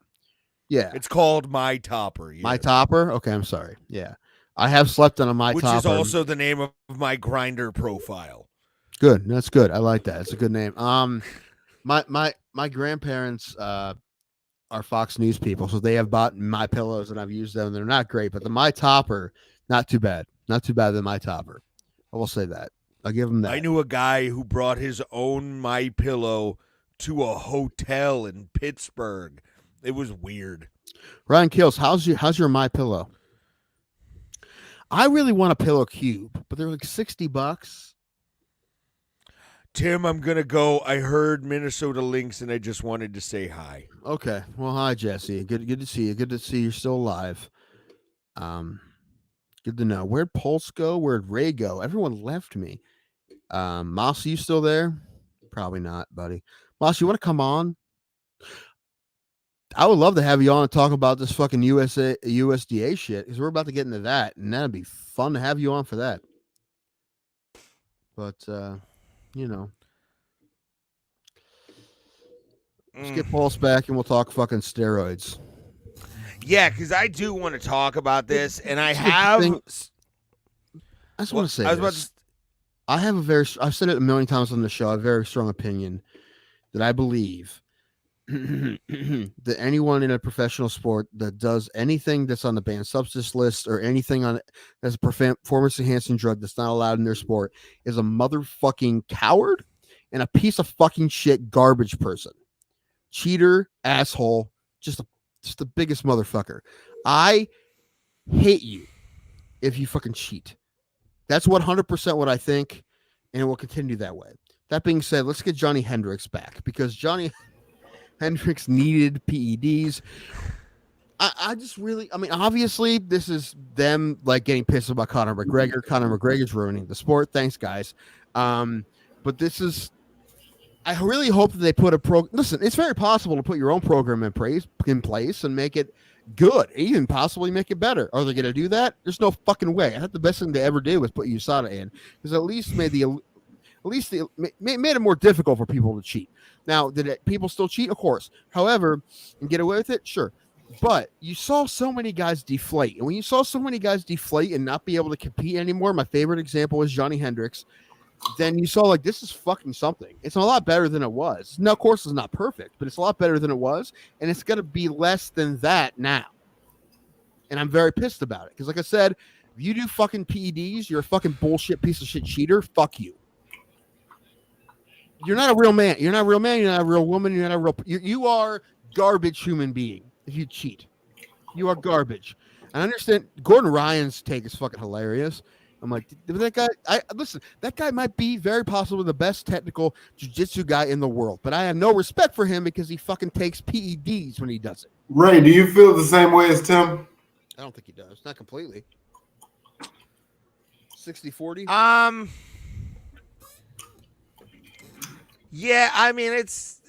It's called My Topper. Yeah. My Topper. Okay, I'm sorry. Yeah, I have slept on a My Topper, which is also the name of my Grindr profile. Good. That's good. I like that. It's a good name. My grandparents are Fox News people, so they have bought My Pillows and I've used them. They're not great, but the My Topper, not too bad. Not too bad than My Topper. I will say that. I'll give him that. I knew a guy who brought his own My Pillow to a hotel in Pittsburgh. It was weird. Ryan Kills, how's your My Pillow? I really want a pillow cube, but they're like $60. Tim, I'm gonna go. I heard Minnesota Lynx, and I just wanted to say hi. Okay. Well, hi Jesse. Good to see you. Good to see you're still alive. Good to know. Where'd Pulse go? Where'd Ray go? Everyone left me. Moss, you still there? Probably not, buddy. Moss, you want to come on? I would love to have you on and talk about this fucking USDA shit because we're about to get into that, and that'd be fun to have you on for that. But let's get Pulse back and we'll talk fucking steroids. Yeah, because I do want to talk about this, and I have. have. I just want to say this. I've said it a million times on the show. I have a very strong opinion that I believe that anyone in a professional sport that does anything that's on the banned substance list or anything on that's a performance enhancing drug that's not allowed in their sport is a motherfucking coward and a piece of fucking shit garbage person. Cheater, asshole, just the biggest motherfucker. I hate you if you fucking cheat. That's 100% what I think, and it will continue that way. That being said, let's get Johnny Hendricks back because Johnny Hendricks needed PEDs. I mean, obviously, this is them like getting pissed about Conor McGregor. Conor McGregor's ruining the sport. Thanks, guys. But this is. I really hope that they put listen, it's very possible to put your own program in place and make it good, even possibly make it better. Are they going to do that? There's no fucking way. I thought the best thing they ever did was put USADA in because at least made it more difficult for people to cheat. Now, people still cheat? Of course. However, and get away with it? Sure. But you saw so many guys deflate. And when you saw so many guys deflate and not be able to compete anymore, my favorite example is Johnny Hendricks. Then you saw like this is fucking something. It's a lot better than it was. Now, of course, it's not perfect, but it's a lot better than it was, and it's going to be less than that now. And I'm very pissed about it because, like I said, if you do fucking PEDs, you're a fucking bullshit piece of shit cheater. Fuck you. You're not a real man. You're not a real man. You're not a real woman. You're not a real. You are garbage human being if you cheat. You are garbage. I understand. Gordon Ryan's take is fucking hilarious. I'm like, that guy, listen, that guy might be very possibly the best technical jiu-jitsu guy in the world, but I have no respect for him because he fucking takes PEDs when he does it. Ray, do you feel the same way as Tim? I don't think he does. Not completely. 60-40? Yeah, I mean, it's...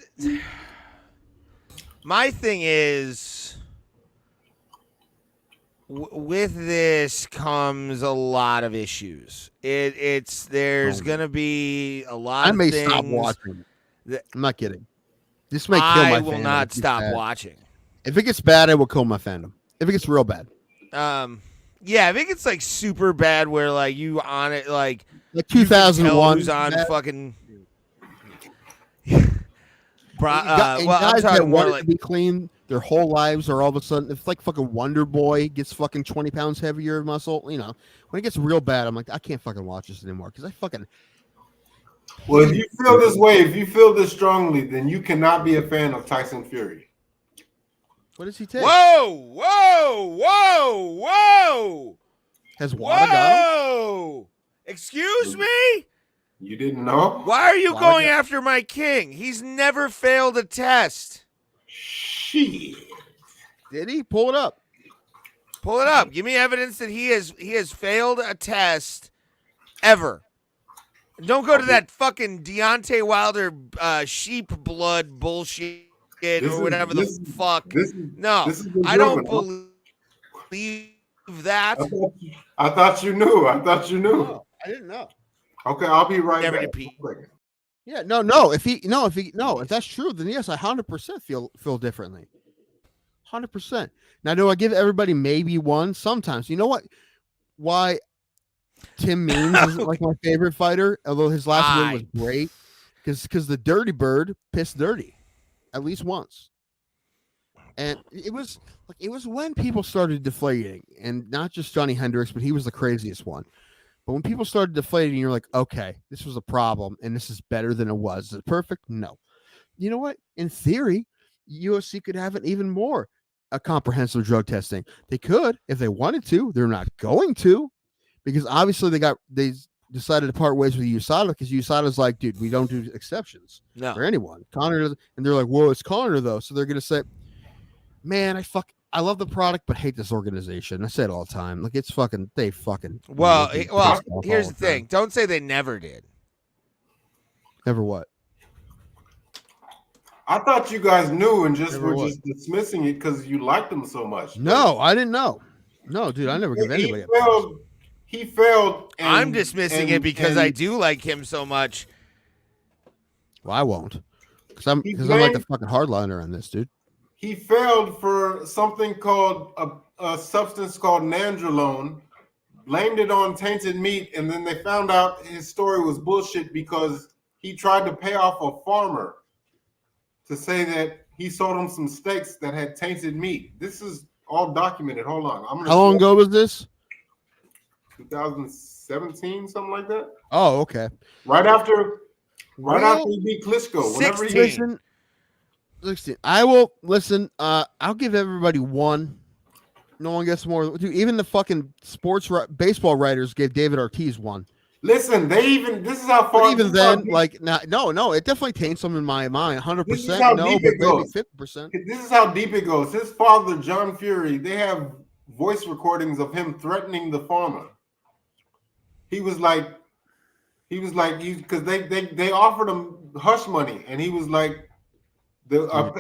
My thing is... With this comes a lot of issues. There's gonna be a lot. I may stop watching. I'm not kidding. This may kill my fandom. I will not stop watching. If it gets bad, I will kill my fandom. If it gets real bad. Yeah, if it gets like super bad, where like you on it, like 2001 on fucking. Guys that want to be clean their whole lives, or all of a sudden, if like fucking Wonder Boy gets fucking 20 pounds heavier muscle, when it gets real bad, I'm like, I can't fucking watch this anymore because I fucking. Well, if you feel this way, if you feel this strongly, then you cannot be a fan of Tyson Fury. What does he take? Whoa! Has Wada gone? Excuse me? You didn't know? Why are you going after my king? He's never failed a test. Shit. Did he? Pull it up. Pull it up. Give me evidence that he has failed a test ever. Don't go to that fucking Deontay Wilder sheep blood bullshit or whatever the fuck. No, I don't believe that. I thought you knew. No, I didn't know. Okay, I'll be right Never back. repeat. Yeah, no. If that's true, then yes, I 100% feel differently. 100%. Now, do I give everybody maybe one? Sometimes. You know what? Why Tim Means isn't like my favorite fighter, although his last win was great, because the Dirty Bird pissed dirty, at least once. And it was when people started deflating, and not just Johnny Hendricks, but he was the craziest one. But when people started deflating, you're like, okay, this was a problem, and this is better than it was. Is it perfect? No. You know what? In theory, UFC could have it even more a comprehensive drug testing. They could if they wanted to. They're not going to. because obviously they decided to part ways with USADA because USADA's like, dude, we don't do exceptions for anyone. Conor doesn't, and they're like, well, it's Conor though, so they're gonna say, man, I love the product, but hate this organization. I say it all the time. Like it's fucking Well, here's the thing. Don't say they never did. Never what? I thought you guys knew and just were just dismissing it because you liked them so much. No, I didn't know. No, dude, I never give anybody. He failed. I'm dismissing it because I do like him so much. Well, I won't, because I'm like the fucking hardliner on this, dude. He failed for something called a substance called nandrolone, blamed it on tainted meat, and then they found out his story was bullshit because he tried to pay off a farmer to say that he sold him some steaks that had tainted meat. This is all documented. Hold on. How long ago was this? 2017, something like that. Oh, okay. Right after he beat Klitschko. 16. 16. I will listen. I'll give everybody one. No one gets more. Dude, even the fucking baseball writers gave David Ortiz one. Listen, this is how far. But even then, like, no, it definitely taints them in my mind. 100%. No, but maybe 50%. This is how deep it goes. His father, John Fury, they have voice recordings of him threatening the farmer. He was like, because they offered him hush money, and he was like,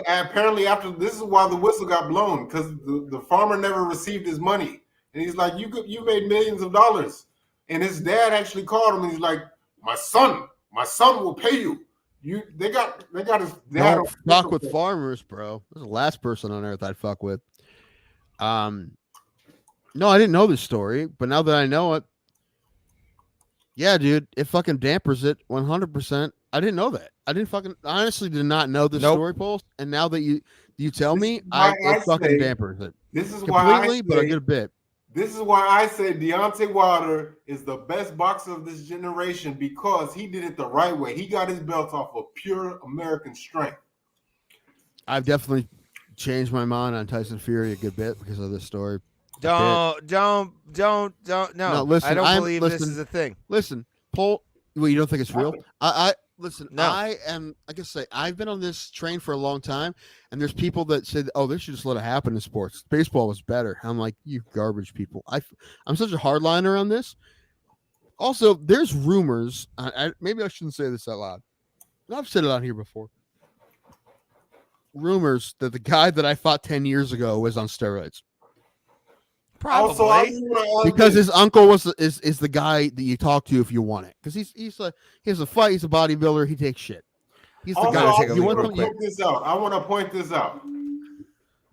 apparently after this is why the whistle got blown because the farmer never received his money, and he's like, you made millions of dollars, and his dad actually called him, and he's like, my son will pay you. They got his dad. Don't fuck with farmers, bro. This is the last person on earth I'd fuck with. No, I didn't know this story, but now that I know it. Yeah, dude, it fucking dampers it 100%. I didn't know that. I honestly did not know the story, Paul. And now that you tell me, it fucking dampers it. This is completely, but a good bit. This is why I say Deontay Wilder is the best boxer of this generation because he did it the right way. He got his belt off of pure American strength. I've definitely changed my mind on Tyson Fury a good bit because of this story. Don't. No, listen, I don't believe this is a thing. Listen, Paul. Well, you don't think it's real? Listen. No. I am. I can say I've been on this train for a long time, and there's people that said, "Oh, they should just let it happen in sports. Baseball was better." I'm like, you garbage people. I'm such a hardliner on this. Also, there's rumors. Maybe I shouldn't say this out loud. I've said it on here before. Rumors that the guy that I fought 10 years ago was on steroids. Probably because his uncle is the guy that you talk to if you want it. Because he has a fight. He's a bodybuilder. He takes shit. He's the guy. I want to point this out.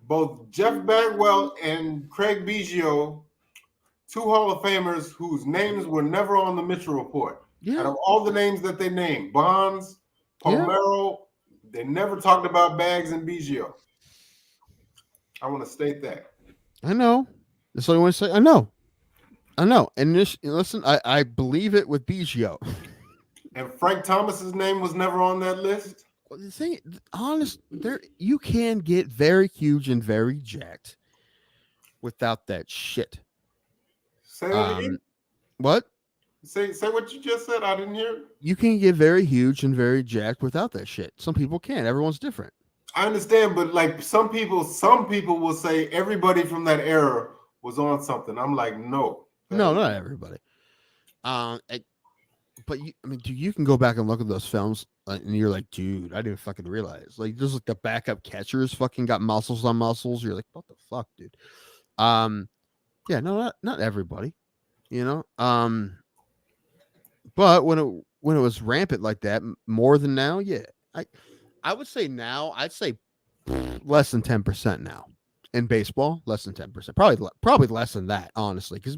Both Jeff Bagwell and Craig Biggio, two Hall of Famers whose names were never on the Mitchell Report. Yeah. Out of all the names that they named, Bonds, Palmero, they never talked about Bags and Biggio. I want to state that. I know. That's all I want to say. I know. And listen, I believe it with Biggio. And Frank Thomas's name was never on that list. Well, the thing, you can get very huge and very jacked without that shit. Say that again. What? Say what you just said. I didn't hear. You can get very huge and very jacked without that shit. Some people can. Everyone's different. I understand, but like some people will say everybody from that era was on something. I'm like, no, not everybody. But you can go back and look at those films, and you're like, dude, I didn't fucking realize. Like, just like the backup catchers fucking got muscles on muscles. You're like, what the fuck, dude? Yeah, no, not everybody, you know. But when it was rampant like that, more than now, yeah, I would say now, I'd say less than 10% now. In baseball, less than 10%, probably less than that, honestly. Because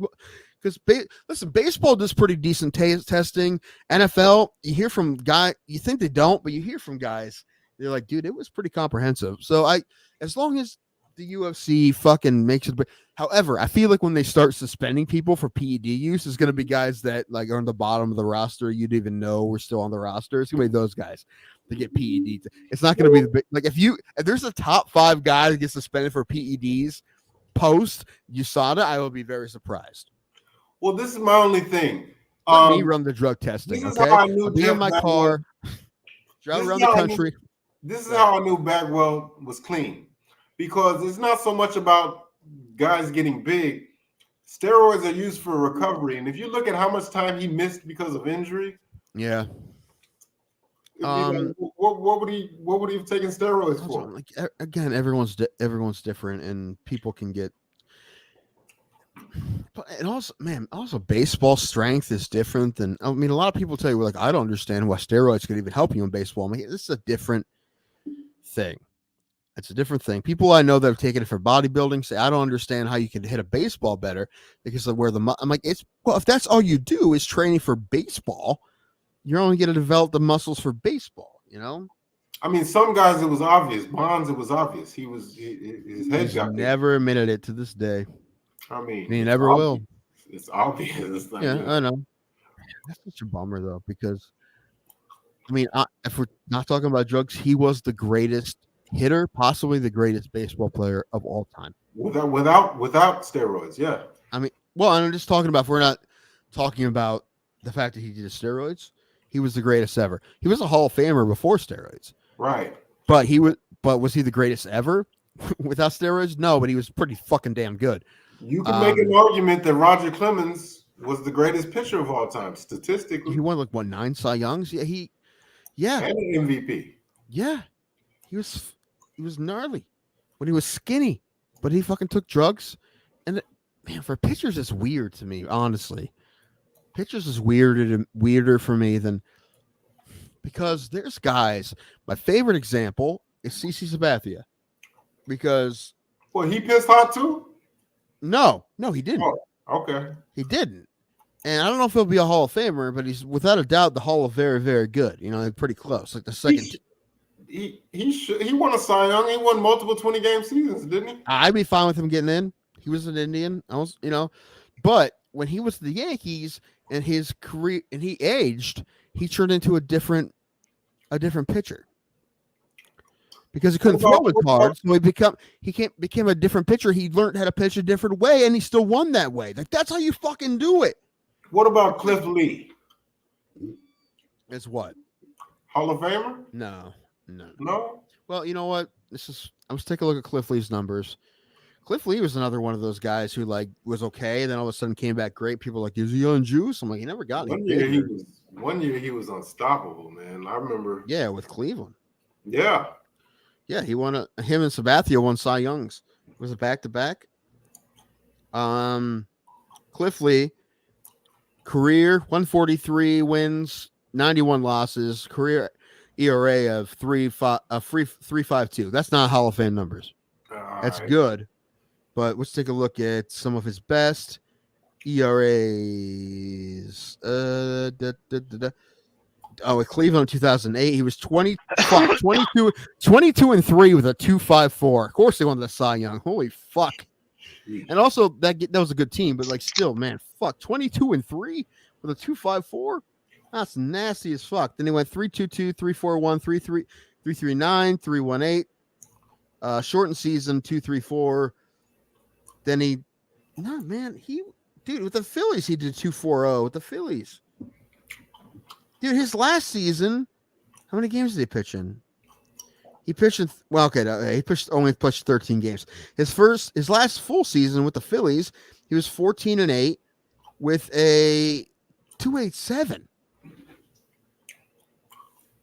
listen, baseball does pretty decent testing. NFL, you hear from you think they don't, but you hear from guys. They're like, dude, it was pretty comprehensive. So as long as the UFC fucking makes it. However, I feel like when they start suspending people for PED use, it's going to be guys that like are on the bottom of the roster. You'd even know we're still on the roster. It's going to be those guys that get PEDs. It's not going to be the big, like if there's a top 5 guy that gets suspended for PEDs post USADA, I will be very surprised. Well, this is my only thing. Let me run the drug testing. This is Okay, how I knew I'll be Jeff in my Bagwell. car, drive around the country. This is how I knew Bagwell was clean, because it's not so much about guys getting big. Steroids are used for recovery, and if you look at how much time he missed because of injury, Yeah. what would he have taken steroids Also, for? like, again, everyone's different, and people can get. But it also, man, baseball strength is different than. I mean, a lot of people tell you, like, I don't understand why steroids could even help you in baseball. I'm like, this is a different thing. It's a different thing. People I know that have taken it for bodybuilding say, I don't understand how you can hit a baseball better because of where I'm like, if that's all you do is training for baseball, you're only going to develop the muscles for baseball, you know? I mean, some guys, it was obvious. Bonds, it was obvious. His head got big. Never admitted it to this day. I mean, he never will. It's obvious. It's like, yeah, I know. That's such a bummer, though, because, I mean, if we're not talking about drugs, he was the greatest hitter, possibly the greatest baseball player of all time. Without steroids, yeah. I mean, well, I'm just talking about, if we're not talking about the fact that he did steroids, he was the greatest ever. He was a Hall of Famer before steroids. Right. But was he the greatest ever without steroids? No, but he was pretty fucking damn good. You can make an argument that Roger Clemens was the greatest pitcher of all time, statistically. He won like 9 Cy Youngs. Yeah. And an MVP. Yeah. He was gnarly when he was skinny, but he fucking took drugs. And man, for pitchers, it's weird to me, honestly. Pitchers is weirder for me than, because there's guys. My favorite example is CC Sabathia, because he pissed hot too. No, he didn't. Oh, okay, he didn't. And I don't know if he'll be a Hall of Famer, but he's without a doubt the Hall of very, very good. You know, pretty close, like the second. He won a Cy Young. He won multiple 20-game seasons, didn't he? I'd be fine with him getting in. He was an Indian. But when he was the Yankees and his career and he aged, he turned into a different pitcher. Because he couldn't throw as hard, so he became a different pitcher. He learned how to pitch a different way, and he still won that way. Like, that's how you fucking do it. What about Cliff Lee? Is what? Hall of Famer? No. Well, you know what? I was taking a look at Cliff Lee's numbers. Cliff Lee was another one of those guys who was okay, then all of a sudden came back great. People were like, is he on juice? I'm like, he never got any bigger. One year he was unstoppable, man. I remember. Yeah, with Cleveland. Yeah. Yeah, he won him and Sabathia won Cy Youngs. Was it back-to-back? Cliff Lee, career 143 wins, 91 losses, career ERA of 3.52. That's not Hall of Fame numbers. That's good. But let's take a look at some of his best ERAs. At Cleveland in 2008, he was 22 and 3 with a 2.54. Of course, they won the Cy Young. Holy fuck! And also that was a good team, but still, man, fuck, 22 and 3 with a 2.54. That's nasty as fuck. Then he went 3.22, 3.41, 3.3, 3.39, 3.18. Shortened season 2.34. Then with the Phillies he did 2.40 with the Phillies. Dude, his last season, how many games did he pitch in? He pitched in, he only pitched 13 games. His last full season with the Phillies, he was 14 and 8 with a 2.87.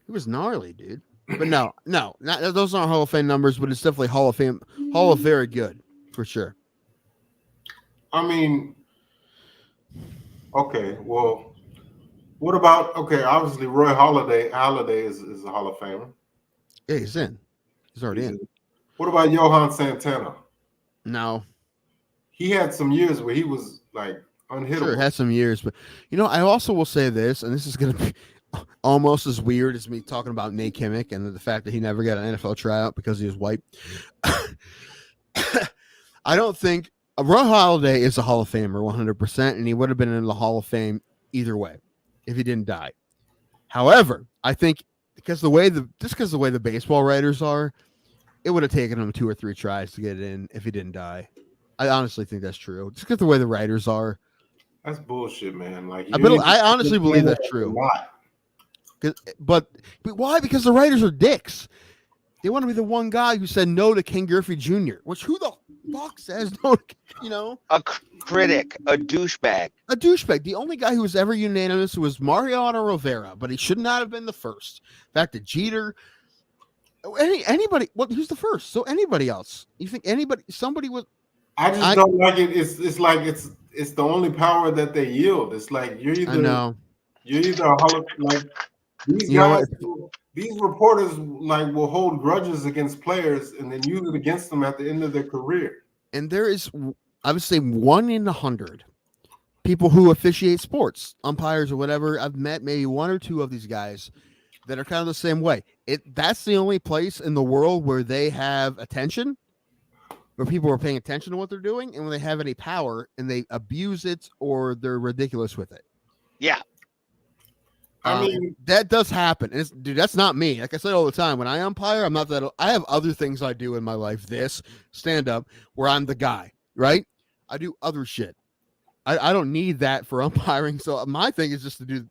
He was gnarly, dude. But no, those aren't Hall of Fame numbers, but it's definitely Hall of Fame, Hall of very good for sure. I mean, okay, well. What about obviously Roy Halladay. Halladay is a Hall of Famer. Yeah, he's in. He's already in. What about Johan Santana? No. He had some years where he was unhittable. Sure, had some years, but I also will say this, and this is gonna be almost as weird as me talking about Nate Kimmick and the fact that he never got an NFL tryout because he was white. I don't think Roy Halladay is a Hall of Famer 100%, and he would have been in the Hall of Fame either way if he didn't die. However, I think because the way the baseball writers are, it would have taken him 2 or 3 tries to get it in if he didn't die. I honestly think that's true. Just because the way the writers are. That's bullshit, man. Like I honestly believe that's true. But why? Because the writers are dicks. They want to be the one guy who said no to Ken Griffey Jr., which who the fuck says no to, A critic, a douchebag. A douchebag. The only guy who was ever unanimous was Mariano Rivera, but he should not have been the first. Back to Jeter. Anybody. Well, who's the first? So anybody else? You think somebody was. I just don't like it. It's like it's the only power that they yield. It's like you're either like these guys. These reporters will hold grudges against players and then use it against them at the end of their career. And there is, I would say, 1 in 100 people who officiate sports, umpires or whatever. I've met maybe 1 or 2 of these guys that are kind of the same way. That's the only place in the world where they have attention, where people are paying attention to what they're doing, and when they have any power and they abuse it or they're ridiculous with it. Yeah. I mean, that does happen. And dude, that's not me. Like I said all the time, when I umpire, I'm not that. I have other things I do in my life. This stand up where I'm the guy, right? I do other shit. I don't need that for umpiring. So my thing is just to do.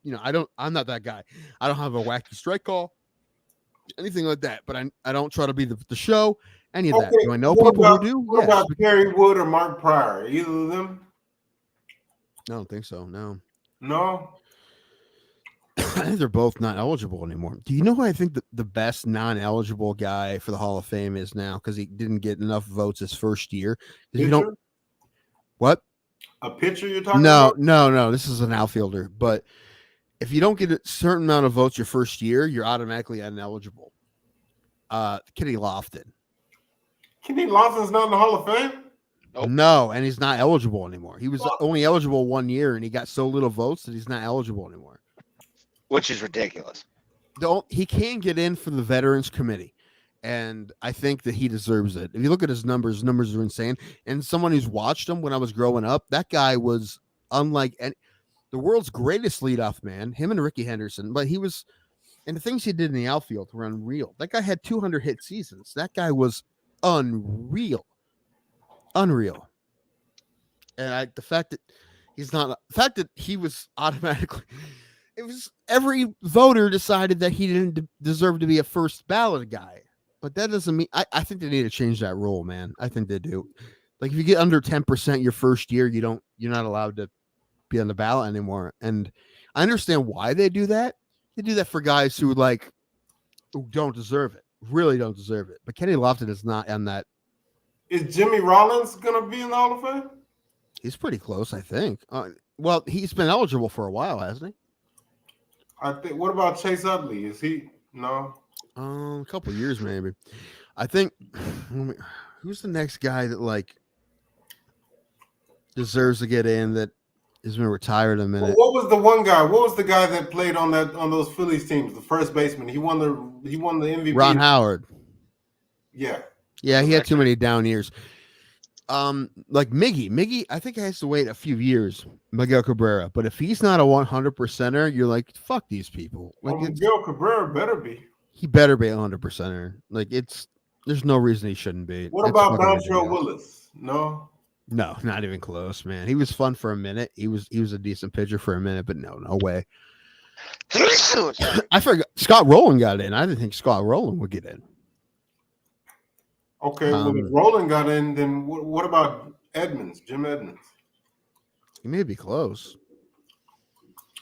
I'm not that guy. I don't have a wacky strike call, anything like that. But I don't try to be the show. Any of that. Do I know people who do? What about Gary Wood or Mark Pryor? Either of them? I don't think so. No. No. I think they're both not eligible anymore. Do you know who I think the best non-eligible guy for the Hall of Fame is now? Because he didn't get enough votes his first year. You don't. What? A pitcher you're talking about? No. This is an outfielder. But if you don't get a certain amount of votes your first year, you're automatically ineligible. Kenny Lofton. Kenny Lofton's not in the Hall of Fame? Nope. No, and he's not eligible anymore. He was only eligible 1 year, and he got so little votes that he's not eligible anymore. Which is ridiculous. He can get in for the Veterans Committee, and I think that he deserves it. If you look at his numbers are insane. And someone who's watched him when I was growing up, that guy was unlike the world's greatest leadoff man, him and Ricky Henderson. But he was, and the things he did in the outfield were unreal. That guy had 200 hit seasons. That guy was unreal. And the fact that he was automatically. It was every voter decided that he didn't deserve to be a first ballot guy, but that doesn't mean I think they need to change that rule, man. I think they do. Like if you get under 10% your first year, you're not allowed to be on the ballot anymore. And I understand why they do that. They do that for guys who don't deserve it, really don't deserve it. But Kenny Lofton is not on that. Is Jimmy Rollins gonna be in the Hall of Fame? He's pretty close, I think. Well, he's been eligible for a while, hasn't he? I think. What about Chase Utley? Is he no? A couple of years maybe. I think. Who's the next guy that deserves to get in that has been retired a minute? Well, what was the one guy? What was the guy that played on those Phillies teams? The first baseman. He won the MVP. Ron Howard. Yeah. Yeah, he had too many down years. Like Miggy, I think he has to wait a few years. Miguel Cabrera, but if he's not a 100%er, you're like, fuck these people. Like Miguel Cabrera better be. He better be 100%er. Like there's no reason he shouldn't be. What about Dontrelle Willis? No, not even close, man. He was fun for a minute. He was a decent pitcher for a minute, but no way. I forgot Scott Rowland got in. I didn't think Scott Rowland would get in. Okay, well, if Rowland got in, then what about Edmonds, Jim Edmonds? He may be close.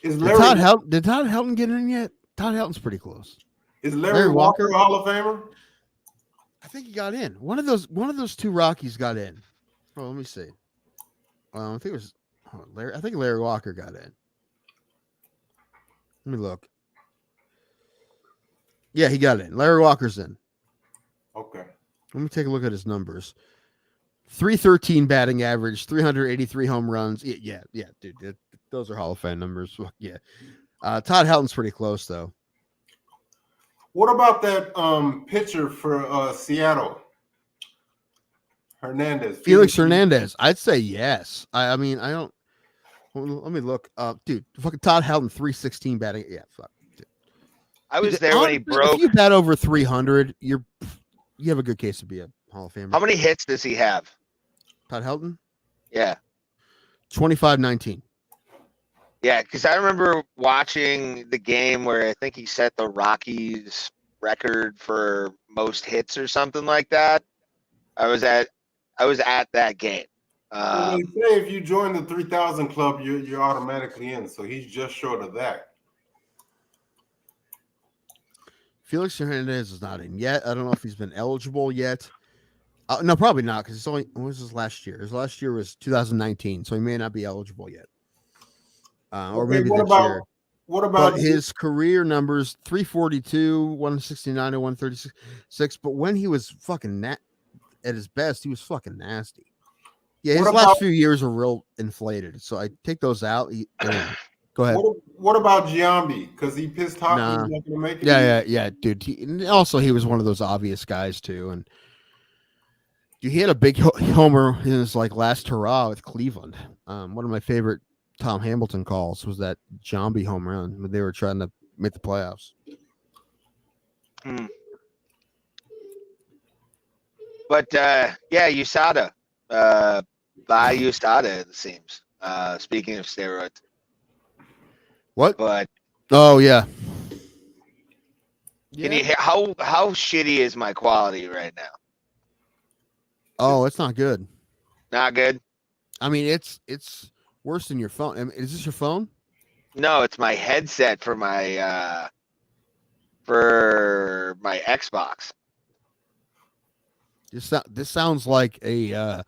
Did Todd Helton get in yet? Todd Helton's pretty close. Is Larry Walker a Hall of Famer? I think he got in. One of those two Rockies got in. Oh, let me see. I think it was Larry. I think Larry Walker got in. Let me look. Yeah, he got in. Larry Walker's in. Okay. Let me take a look at his numbers. 313 batting average, 383 home runs. Yeah, dude. Those are Hall of Fame numbers. Yeah. Todd Helton's pretty close, though. What about that pitcher for Seattle? Hernandez. Felix Hernandez. I'd say yes. I mean, I don't. Let me look. Dude, fucking Todd Helton, 316 batting. Yeah, fuck. Dude. I was there when he broke. If you bat over 300, you have a good case to be a Hall of Famer. How many hits does he have? Todd Helton? Yeah. 25-19. Yeah, because I remember watching the game where I think he set the Rockies record for most hits or something like that. I was at that game. Well, they say if you join the 3,000 club, you're automatically in. So he's just short of that. Felix Hernandez is not in yet. I don't know if he's been eligible yet. No, probably not, because it's only, what was his last year? His last year was 2019, so he may not be eligible yet. Or maybe this year. What about but his career numbers 342, 169 to 136. But when he was fucking at his best, he was fucking nasty. Yeah, his last few years are real inflated. So I take those out. Go ahead. What about Giambi? Because he pissed hockey. Nah. He's not gonna make it. Yeah, dude. And also, he was one of those obvious guys too. And he had a big homer in his last hurrah with Cleveland. One of my favorite Tom Hamilton calls was that Giambi home run when they were trying to make the playoffs. But yeah, USADA. By USADA, it seems. Speaking of steroids. What? But oh yeah. Can you hear how shitty is my quality right now? Oh, it's not good. Not good. I mean, it's worse than your phone. I mean, is this your phone? No, it's my headset for my Xbox. This sounds like a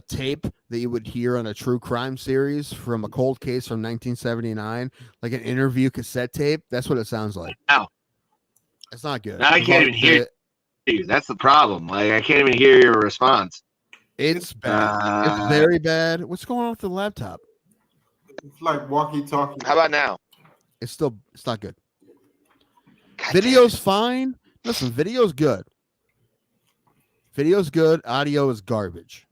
tape that you would hear on a true crime series from a cold case from 1979, like an interview cassette tape. That's what it sounds like. Ow. It's not good. I can't even hear you. That's the problem. I can't even hear your response. It's bad. It's very bad. What's going on with the laptop? It's like walkie-talkie. How about now? It's not good. Video's fine. Listen, video's good. Video's good. Audio is garbage.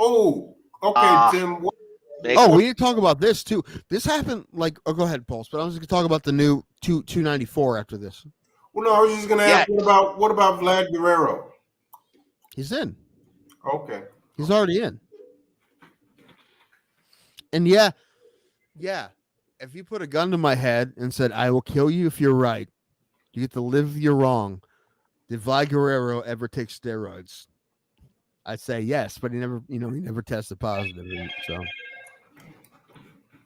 Oh, okay, Tim. We need to talk about this too. This happened go ahead, Pulse. But I was going to talk about the new 294 after this. Well, no, I was just going to ask. What about Vlad Guerrero? He's in. Okay. He's already in. And yeah. If you put a gun to my head and said, "I will kill you if you're right," you get to live if you're wrong. Did Vlad Guerrero ever take steroids? I'd say yes, but he never tested positive. So,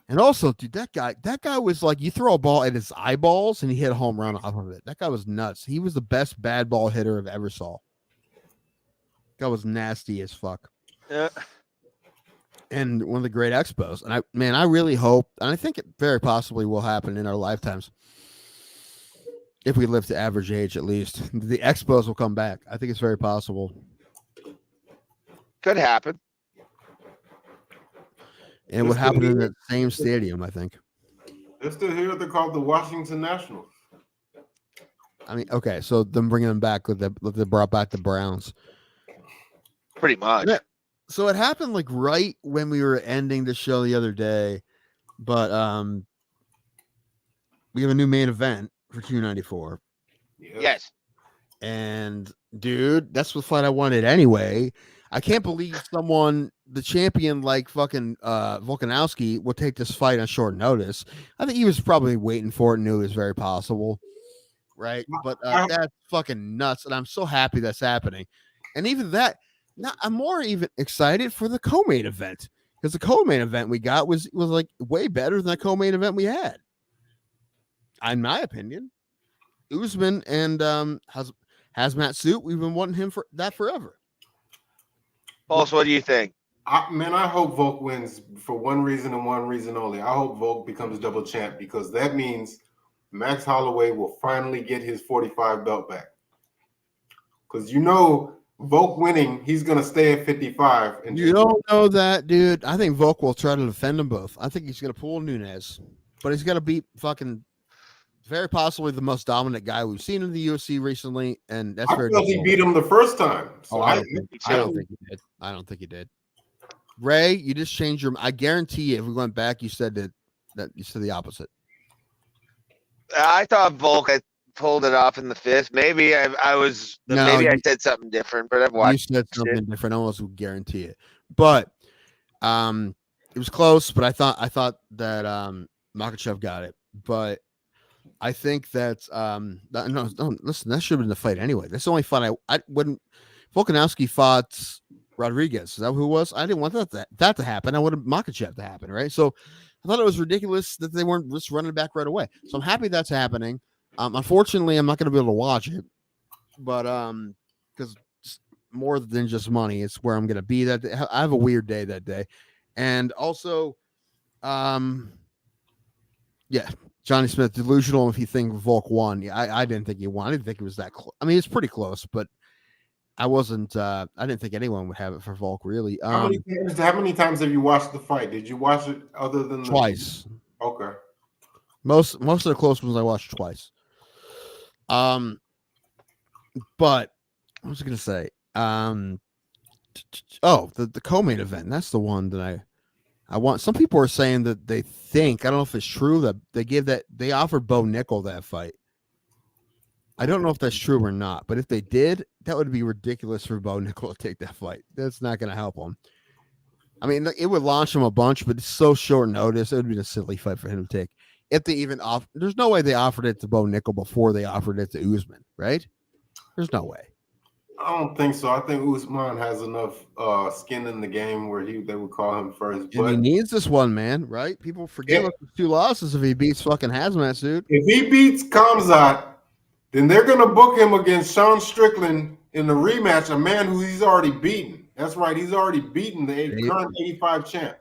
and also, dude, that guy was like, you throw a ball at his eyeballs and he hit a home run off of it. That guy was nuts. He was the best bad ball hitter I've ever saw. That was nasty as fuck. Yeah. And one of the great expos. And I really hope, and I think it very possibly will happen in our lifetimes. If we live to average age, at least, the expos will come back. I think it's very possible. Could happen. And it would happen in the same stadium, I think. They're still here. They're called the Washington Nationals. I mean, okay, so them bringing them back they brought back the Browns. Pretty much. Yeah. So it happened right when we were ending the show the other day, but we have a new main event for 294. Yes. And dude, that's the fight I wanted anyway. I can't believe the champion like fucking Volkanovski will take this fight on short notice. I think he was probably waiting for it and knew it was very possible. Right. But that's fucking nuts. And I'm so happy that's happening. And even that, now I'm more even excited for the co-main event, because the co-main event we got was like way better than the co-main event we had. In my opinion, Usman and Hazmat Suit, we've been wanting him for that forever. Pulse, what do you think? I hope Volk wins for one reason and one reason only. I hope Volk becomes double champ, because that means Max Holloway will finally get his 45 belt back. Because Volk winning, he's going to stay at 55. And you don't know that, dude. I think Volk will try to defend them both. I think he's going to pull Nunes, but he's going to beat fucking very possibly the most dominant guy we've seen in the UFC recently, and that's very. He beat him the first time. So I don't think he did. I don't think he did. Ray, you just changed your. I guarantee you, if we went back, you said that you said the opposite. I thought Volk had pulled it off in the fifth. Maybe I said something different, but I've watched. You said something different. I almost would guarantee it, but It was close, but I thought that Makhachev got it. But I think that no, listen, that should have been the fight anyway. That's the only fight I when Volkanovski fought Rodriguez. Is that who it was? I didn't want that to happen. I wanted Makhachev to happen, right? So I thought it was ridiculous that they weren't just running back right away. So I'm happy that's happening. Unfortunately, I'm not going to be able to watch it, but because more than just money, it's where I'm going to be that day. I have a weird day that day, and also, yeah, Johnny Smith delusional if you think Volk won. Yeah, I didn't think he won. I didn't think it was that close. I mean, it's pretty close, but I wasn't. I didn't think anyone would have it for Volk really. How many times have you watched the fight? Did you watch it other than twice? Okay. Most of the close ones I watched twice. But what was I going to say? The co-main event. That's the one that I want. Some people are saying that they think, I don't know if it's true, that they offered Bo Nickel that fight. I don't know if that's true or not, but if they did, that would be ridiculous for Bo Nickel to take that fight. That's not going to help him. I mean, it would launch him a bunch, but it's so short notice. It would be a silly fight for him to take. If they even offer, there's no way they offered it to Bo Nickel before they offered it to Usman, right? There's no way. I don't think so. I think Usman has enough skin in the game where they would call him first. And he needs this one, man, right? People forget about the 2 losses if he beats fucking Hazmat Suit. If he beats Khamzat, then they're going to book him against Sean Strickland in the rematch, a man who he's already beaten. That's right. He's already beaten the current 85 champ.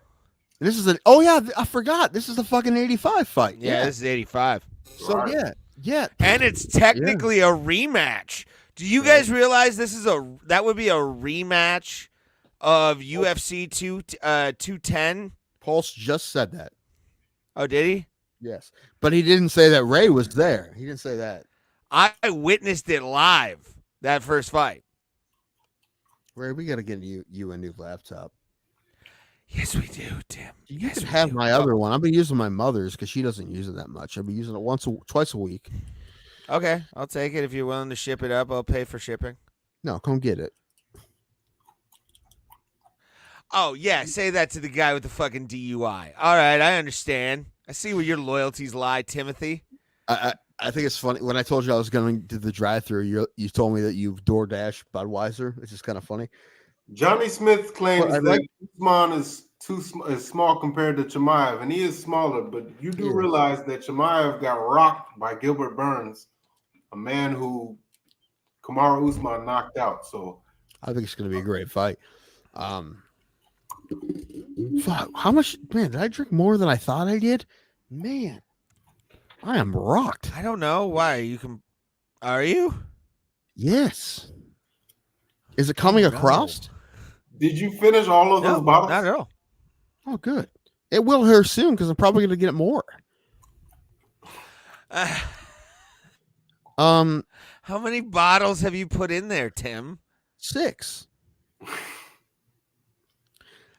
This is I forgot. This is the fucking 85 fight. Yeah, this is 85. So, right. Yeah. And it's technically a rematch. Do you guys realize that would be a rematch of UFC 210? Pulse just said that. Oh, did he? Yes. But he didn't say that Ray was there. He didn't say that. I witnessed it live, that first fight. Ray, we got to get you a new laptop. Yes, we do, Tim. You can have my other one. I've been using my mother's because she doesn't use it that much. I've been using it twice a week. Okay, I'll take it. If you're willing to ship it up, I'll pay for shipping. No, come get it. Oh, yeah, say that to the guy with the fucking DUI. All right, I understand. I see where your loyalties lie, Timothy. I think it's funny. When I told you I was going to the drive-thru, you told me that you've DoorDash Budweiser, which is kind of funny. Johnny Smith claims that Usman is small compared to Chimaev, and he is smaller, but you do realize that Chimaev got rocked by Gilbert Burns, a man who Kamaru Usman knocked out. So I think it's going to be a great fight. Fuck, how much, man, did I drink more than I thought I did? Man, I am rocked. I don't know why. Are you? Yes. Is it coming across? Did you finish all of those bottles? Not at all. Oh, good. It will here soon because I'm probably going to get more. How many bottles have you put in there, Tim? 6.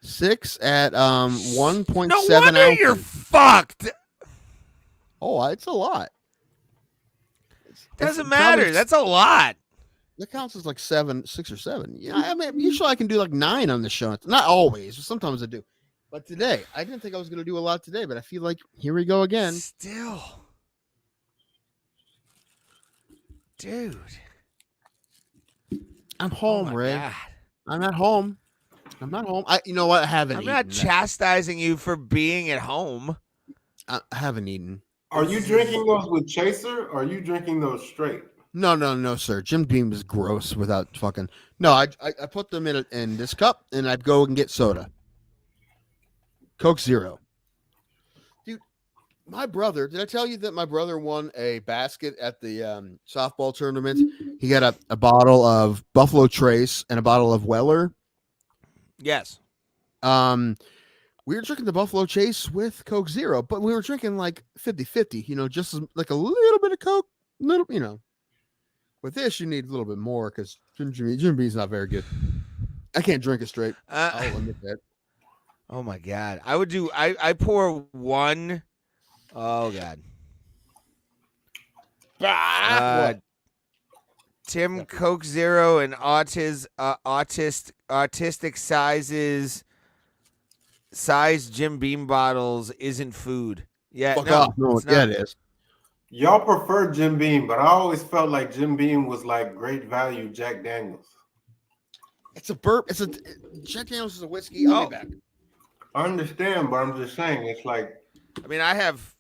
6 at 1.7 No wonder ounces. You're fucked. Oh, it's a lot. Doesn't matter. That's a lot. That counts as like 6 or 7. Yeah, I mean, usually I can do like 9 on the show. Not always, but sometimes I do. But today, I didn't think I was going to do a lot today, but I feel like here we go again. Still. Dude. I'm home, Ray. God. I'm at home. You know what? I haven't eaten. I'm not chastising you for being at home. I haven't eaten. Are you drinking those with chaser or are you drinking those straight? No, sir. Jim Beam is gross without fucking. No, I put them in this cup and I'd go and get soda. Coke Zero. Dude, my brother, did I tell you that my brother won a basket at the softball tournament? He got a bottle of Buffalo Trace and a bottle of Weller. Yes. We were drinking the Buffalo Chase with Coke Zero, but we were drinking like 50-50, just like a little bit of Coke, With this, you need a little bit more because Jim Beam's not very good. I can't drink it straight. I'll admit that. Oh my God. I pour one. Oh God. Tim, Coke Zero and autistic sizes size Jim Beam bottles isn't food. Yeah, Fuck no, off. No, it's yeah, not. it is. Y'all prefer Jim Beam, but I always felt like Jim Beam was like great value Jack Daniels. It's a burp. It's a Jack Daniels is a whiskey. I'll be back. I understand, but I'm just saying it's like I mean, I have.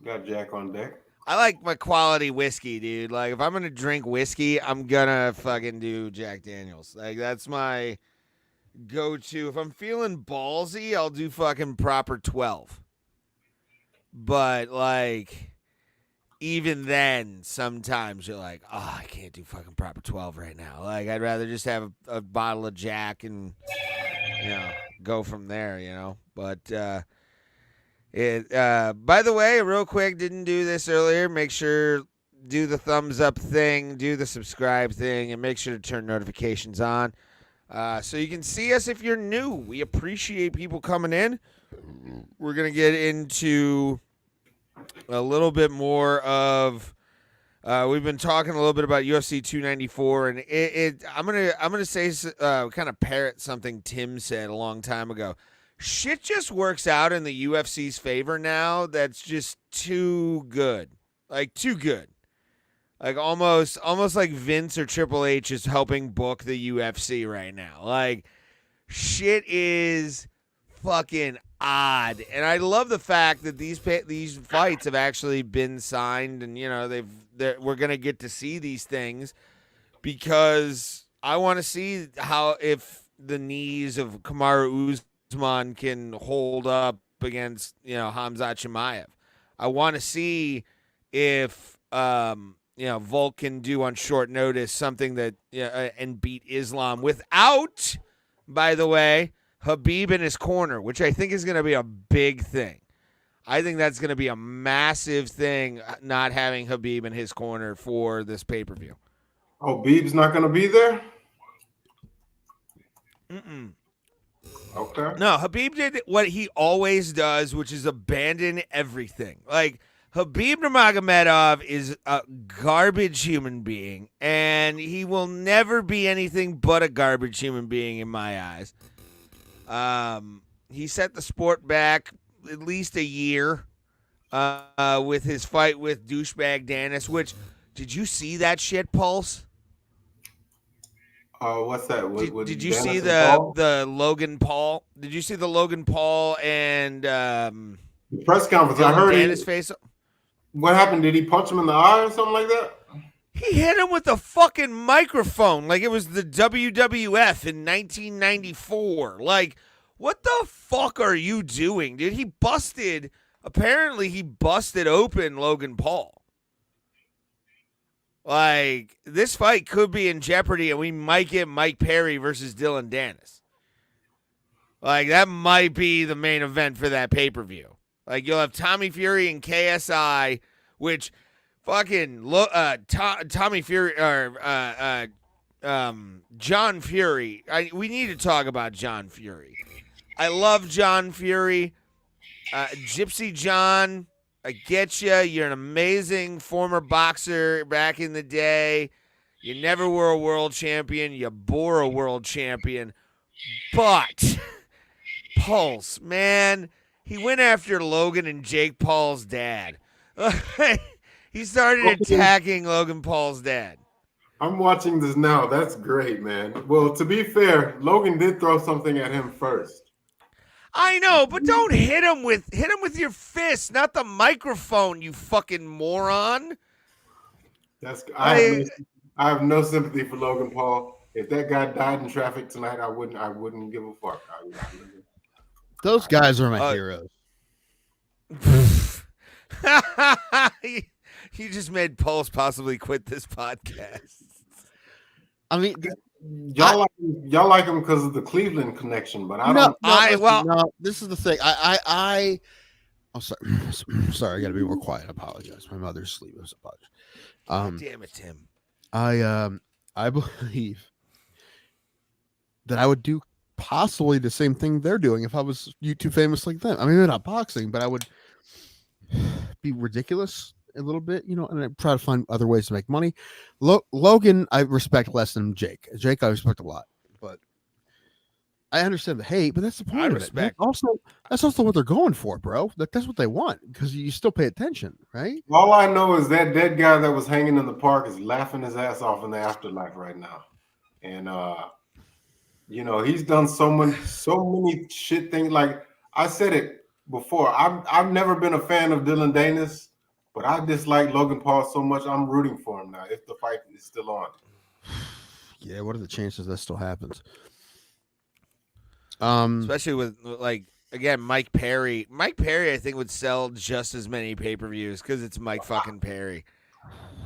got Jack on deck. I like my quality whiskey, dude. Like, if I'm gonna drink whiskey, I'm gonna fucking do Jack Daniels. Like, that's my go-to. If I'm feeling ballsy, I'll do fucking proper 12. But like, even then, sometimes you're like, oh, I can't do fucking proper 12 right now. Like, I'd rather just have a bottle of Jack and, go from there. But, by the way, real quick, didn't do this earlier. Make sure, do the thumbs up thing, do the subscribe thing, and make sure to turn notifications on. So you can see us if you're new. We appreciate people coming in. We're going to get into a little bit more of we've been talking a little bit about UFC 294, and I'm gonna say kind of parrot something Tim said a long time ago. Shit just works out in the UFC's favor now. That's just too good, like too good, like almost like Vince or Triple H is helping book the UFC right now. Like, shit is fucking odd, and I love the fact that these fights have actually been signed, and we're gonna get to see these things because I want to see if the knees of Kamaru Usman can hold up against Khamzat Chimaev. I want to see if Volk can do on short notice something that and beat Islam without, by the way, Khabib in his corner, which I think is going to be a big thing. I think that's going to be a massive thing, not having Khabib in his corner for this pay-per-view. Oh, Khabib's not going to be there? Mm-mm. Okay. No, Khabib did what he always does, which is abandon everything. Like, Khabib Nurmagomedov is a garbage human being, and he will never be anything but a garbage human being in my eyes. He set the sport back at least a year with his fight with douchebag Dennis, which, did you see that shit, Pulse? What's that? Did you see the Logan Paul? Did you see the Logan Paul and the press conference? I heard Dennis face. What happened? Did he punch him in the eye or something like that? He hit him with a fucking microphone like it was the WWF in 1994. Like, what the fuck are you doing, dude? Apparently he busted open Logan Paul. Like, this fight could be in jeopardy, and we might get Mike Perry versus Dylan Dennis. Like, that might be the main event for that pay-per-view. Like, you'll have Tommy Fury and KSI, which fucking Tommy Fury or John Fury. We need to talk about John Fury. I love John Fury. Gypsy John, I get you. You're an amazing former boxer back in the day. You never were a world champion. You bore a world champion. But, Pulse, man, he went after Logan and Jake Paul's dad. He started attacking Logan Paul's dad. I'm watching this now. That's great, man. Well, to be fair, Logan did throw something at him first. I know, but don't hit him with your fist, not the microphone, you fucking moron. I have no sympathy for Logan Paul. If that guy died in traffic tonight, I wouldn't give a fuck. Those guys are my heroes. You just made Pulse possibly quit this podcast. I mean, y'all like him because of the Cleveland connection, but I don't. No, this is the thing. I'm sorry. I got to be more quiet. I apologize. My mother's sleeping. Damn it, Tim. I believe that I would do possibly the same thing they're doing if I was YouTube famous like them. I mean, they're not boxing, but I would be ridiculous a little bit, and I try to find other ways to make money. Logan, I respect less than Jake. Jake, I respect a lot, but I understand the hate, but that's the point I of respect. it. That's also what they're going for, bro. That's what they want because you still pay attention, right? All I know is that dead guy that was hanging in the park is laughing his ass off in the afterlife right now, and he's done so many shit things. Like I said it before, I've never been a fan of Dylan Danis, but I dislike Logan Paul so much. I'm rooting for him now if the fight is still on. Yeah, what are the chances that still happens? Especially with again Mike Perry. Mike Perry, I think, would sell just as many pay-per-views because it's Mike fucking Perry.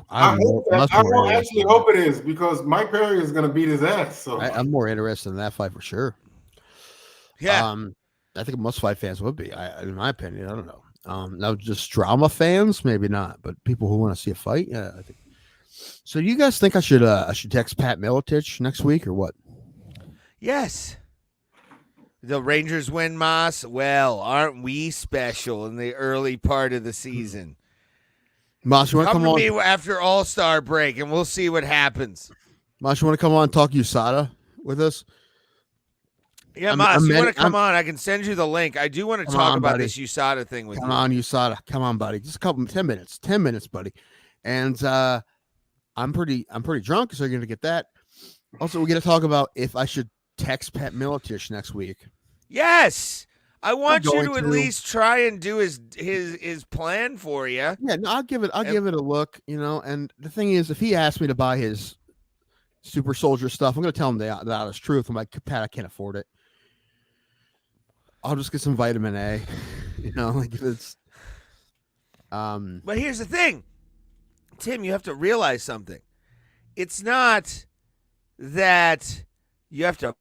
I hope that. I don't actually hope it is because Mike Perry is going to beat his ass. So I'm more interested in that fight for sure. Yeah. I think most fight fans would be. In my opinion, I don't know. Now just drama fans, maybe not, but people who want to see a fight, yeah, I think. So, you guys think I should text Pat Miletich next week or what? Yes. The Rangers win, Moss. Well, aren't we special in the early part of the season? Moss, you want to come on? Me after All-Star break, and we'll see what happens. Moss, you want to come on and talk USADA with us? Yeah, Moss, you want to come on? I can send you the link. I do want to talk about this USADA thing with you. Come on, USADA. Come on, buddy. Just a couple 10 minutes. 10 minutes, buddy. And I'm pretty drunk, so you're gonna get that. Also, we're gonna talk about if I should text Pat Miletich next week. Yes. I want you to at least try and do his plan for you. Yeah, no, I'll give it a look, and the thing is, if he asks me to buy his Super Soldier stuff, I'm gonna tell him the honest truth. I'm like, Pat, I can't afford it. I'll just get some vitamin A, like if it's But here's the thing. Tim, you have to realize something. It's not that you have to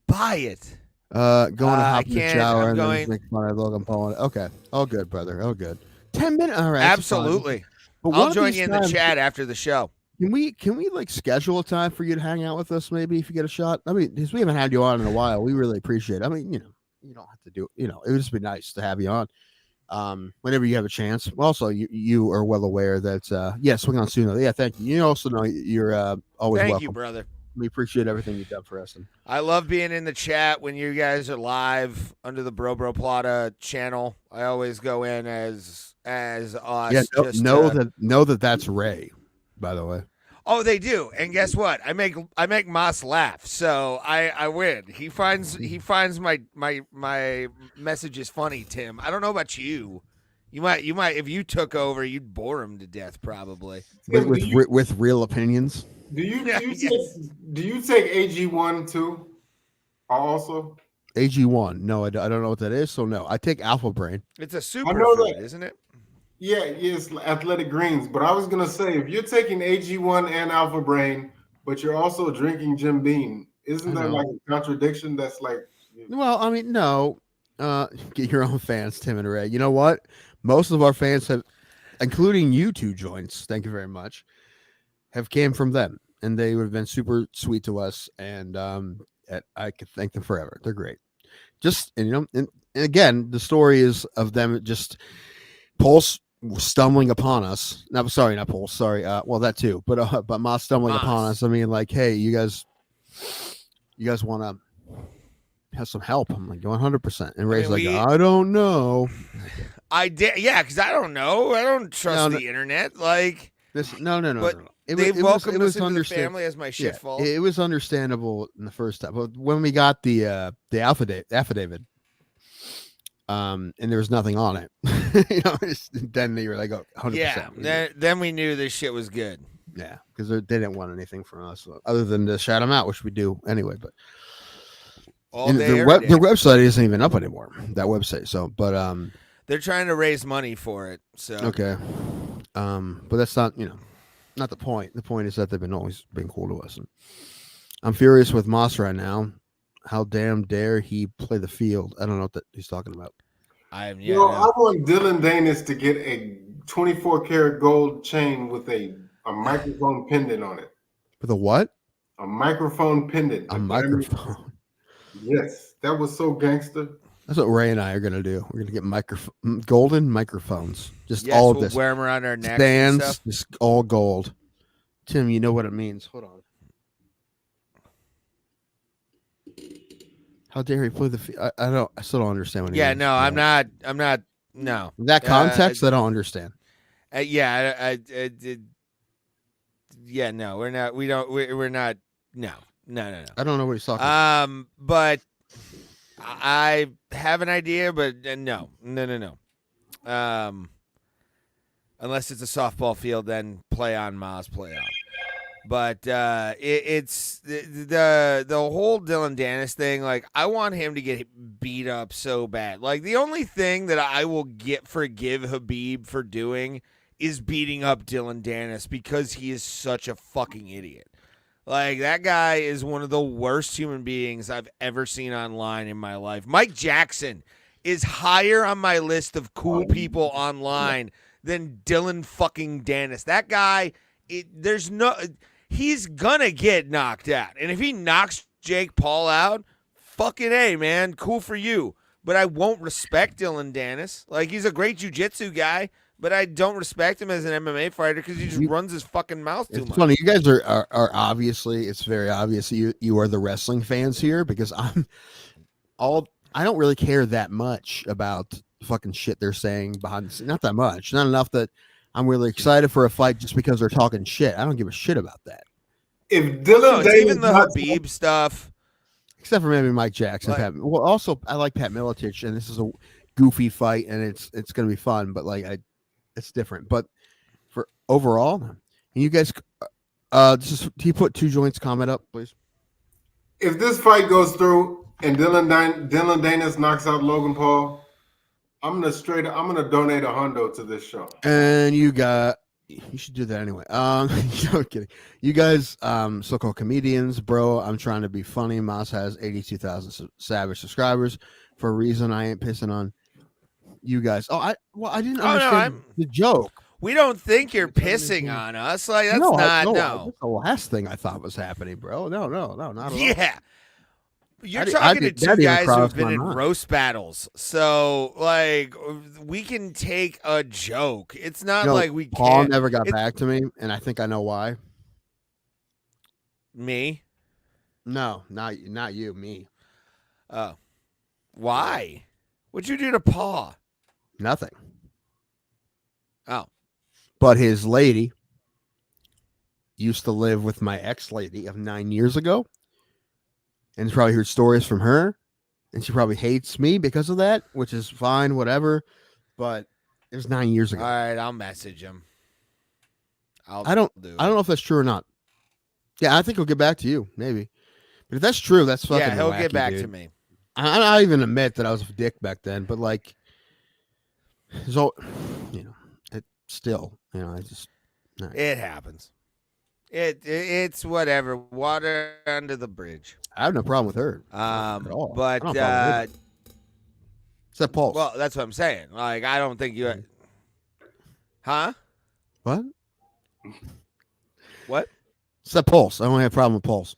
buy it. Going to hop in the shower and then make fun of Logan Paul. Okay. Oh, good, brother. Oh, good. 10 minutes. All right. Absolutely. But I'll join you in the chat after the show. Can we like schedule a time for you to hang out with us? Maybe if you get a shot. I mean, because we haven't had you on in a while. We really appreciate it. I mean, you don't have to do. It would just be nice to have you on. Whenever you have a chance. Also, you are well aware that swing on soon. Yeah, thank you. You also know you're always welcome. Thank you, brother. We appreciate everything you've done for us. I love being in the chat when you guys are live under the Bro Plata channel. I always go in as us. Yeah, know that that's Ray, by the way. Oh, they do. And guess what? I make Moss laugh, so I win. He finds my messages funny, Tim. I don't know about you. You might if you took over, you'd bore him to death probably. With real opinions. Do you take AG1 too? Also, AG1? No, I don't know what that is. So no, I take Alpha Brain. It's a superfood, isn't it? Yeah, it's athletic greens. But I was gonna say, if you're taking AG1 and Alpha Brain, but you're also drinking Jim Beam, isn't that like a contradiction? That's like, well, I mean, no. Get your own fans, Tim and Ray. You know what? Most of our fans have, including you two joints. Thank you very much. Have came from them, and they would have been super sweet to us, and I could thank them forever. They're great. Just and again, the story is of them just Pulse stumbling upon us. No, sorry, not Pulse. Sorry, well that too, but Moss stumbling upon us. I mean, like, hey, you guys want to have some help? I'm like, 100%. And Ray's I don't know. I did, yeah, because I don't know. I don't trust the internet. Like this, no. But they welcomed us into the family as my shit falls. It was understandable in the first time, but when we got the affidavit, and there was nothing on it, then they were like, 100%. Yeah, then we knew this shit was good. Yeah, because they didn't want anything from us other than to shout them out, which we do anyway. But their website isn't even up anymore. That website, so but they're trying to raise money for it. So okay, but that's not not the point. The point is that they've been always been cool to us. And I'm furious with Moss right now. How damn dare he play the field? I don't know what he's talking about. I want Dylan Danis to get a 24 karat gold chain with a microphone pendant on it. With a what? A microphone pendant. A microphone. Yes, that was so gangster. That's what Ray and I are gonna do. We're gonna get golden microphones. Just all of this. Wear them around our necks. Stands, just all gold. Tim, you know what it means. Hold on. How dare he play the? I don't. I still don't understand what. Yeah, no, I'm not. No. In that context, I don't understand. Yeah, yeah, no, we're not. We don't. We're not. No. I don't know what he's talking about. But I have an idea, but no. Unless it's a softball field, then play on, Maz, play on. But it's the whole Dylan Dennis thing. Like, I want him to get beat up so bad. Like, the only thing that I will forgive Khabib for doing is beating up Dylan Dennis because he is such a fucking idiot. Like, that guy is one of the worst human beings I've ever seen online in my life. Mike Jackson is higher on my list of cool people online than Dylan fucking Dennis. That guy, he's gonna get knocked out. And if he knocks Jake Paul out, fucking A, man, cool for you. But I won't respect Dylan Dennis. Like, he's a great jiu-jitsu guy, but I don't respect him as an MMA fighter because he just runs his fucking mouth too much. It's funny. You guys are obviously, it's very obvious you are the wrestling fans here, because I don't really care that much about the fucking shit they're saying behind the scenes. Not that much. Not enough that I'm really excited for a fight just because they're talking shit. I don't give a shit about that. If Dylan Dennis, even the Khabib stuff. Except for maybe Mike Jackson. Well, also, I like Pat Miletich, and this is a goofy fight, and it's going to be fun, but it's different. But for overall, can you guys, can you put Two Joints comment up, please? If this fight goes through and Dylan Dennis knocks out Logan Paul, I'm gonna donate $100 to this show. And you should do that anyway. No kidding. You guys, so-called comedians, bro. I'm trying to be funny. Moss has 82,000 savage subscribers for a reason. I ain't pissing on you guys. I didn't understand the joke. We don't think you're pissing on us. Like, that's no. No. That's the last thing I thought was happening, bro. No, not at all. Yeah. You're talking to two guys who have been in roast battles. So, like, we can take a joke. It's not like we can't. Paul never got back to me, and I think I know why. Me? No, not you, me. Oh. Why? What'd you do to Paul? Nothing. Oh. But his lady used to live with my ex-lady of 9 years ago. And he's probably heard stories from her, and she probably hates me because of that, which is fine, whatever. But it was 9 years ago. All right, I'll message him. I don't know if that's true or not. Yeah, I think he'll get back to you, maybe. But if that's true, that's fucking yeah. He'll wacky, get back dude. to me. I even admit that I was a dick back then, but like, so it still, I just. Right. It happens. It's whatever. Water under the bridge. I have no problem with her. But except Pulse. Well, that's what I'm saying. Like, I don't think you. Huh? What? What? Except Pulse. I don't have a problem with Pulse.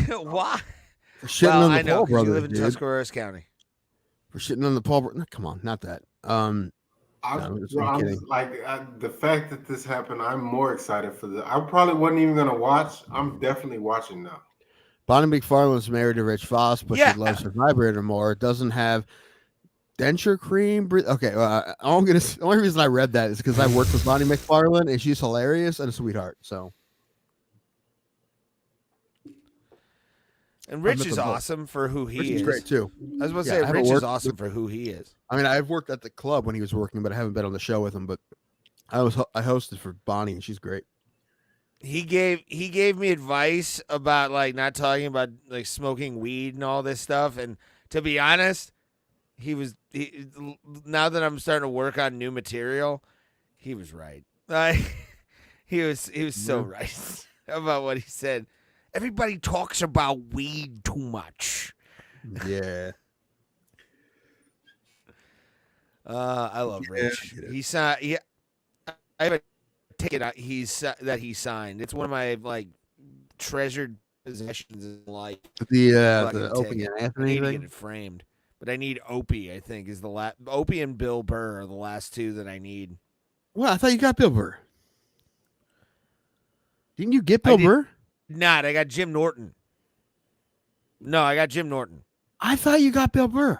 Why? For shitting on the Paul brothers, you live in dude. Tuscarawas County. For shitting on the Paul brothers. Come on, not that. The fact that this happened, I'm more excited for this. I probably wasn't even going to watch. I'm definitely watching now. Bonnie McFarlane's married to Rich Voss, but she loves her vibrator more. It doesn't have denture cream. Okay, the only reason I read that is because I worked with Bonnie McFarlane, and she's hilarious and a sweetheart. So, and Rich is awesome for who he is. He's great too. I was about to say Rich is awesome for who he is. I mean, I've worked at the club when he was working, but I haven't been on the show with him. But I hosted for Bonnie, and she's great. He gave me advice about like not talking about like smoking weed and all this stuff. And to be honest, now that I'm starting to work on new material, he was right. He was so right about what he said. Everybody talks about weed too much. Yeah. I love Rich. I have a ticket that he signed. It's one of my like treasured possessions in life. The Opie and Anthony I need to thing? get it framed, but I need Opie. I think is the last. Opie and Bill Burr are the last two that I need. Well, I thought you got Bill Burr. Didn't you get Bill Burr? Not. I got Jim Norton. No, I got Jim Norton. I thought you got Bill Burr.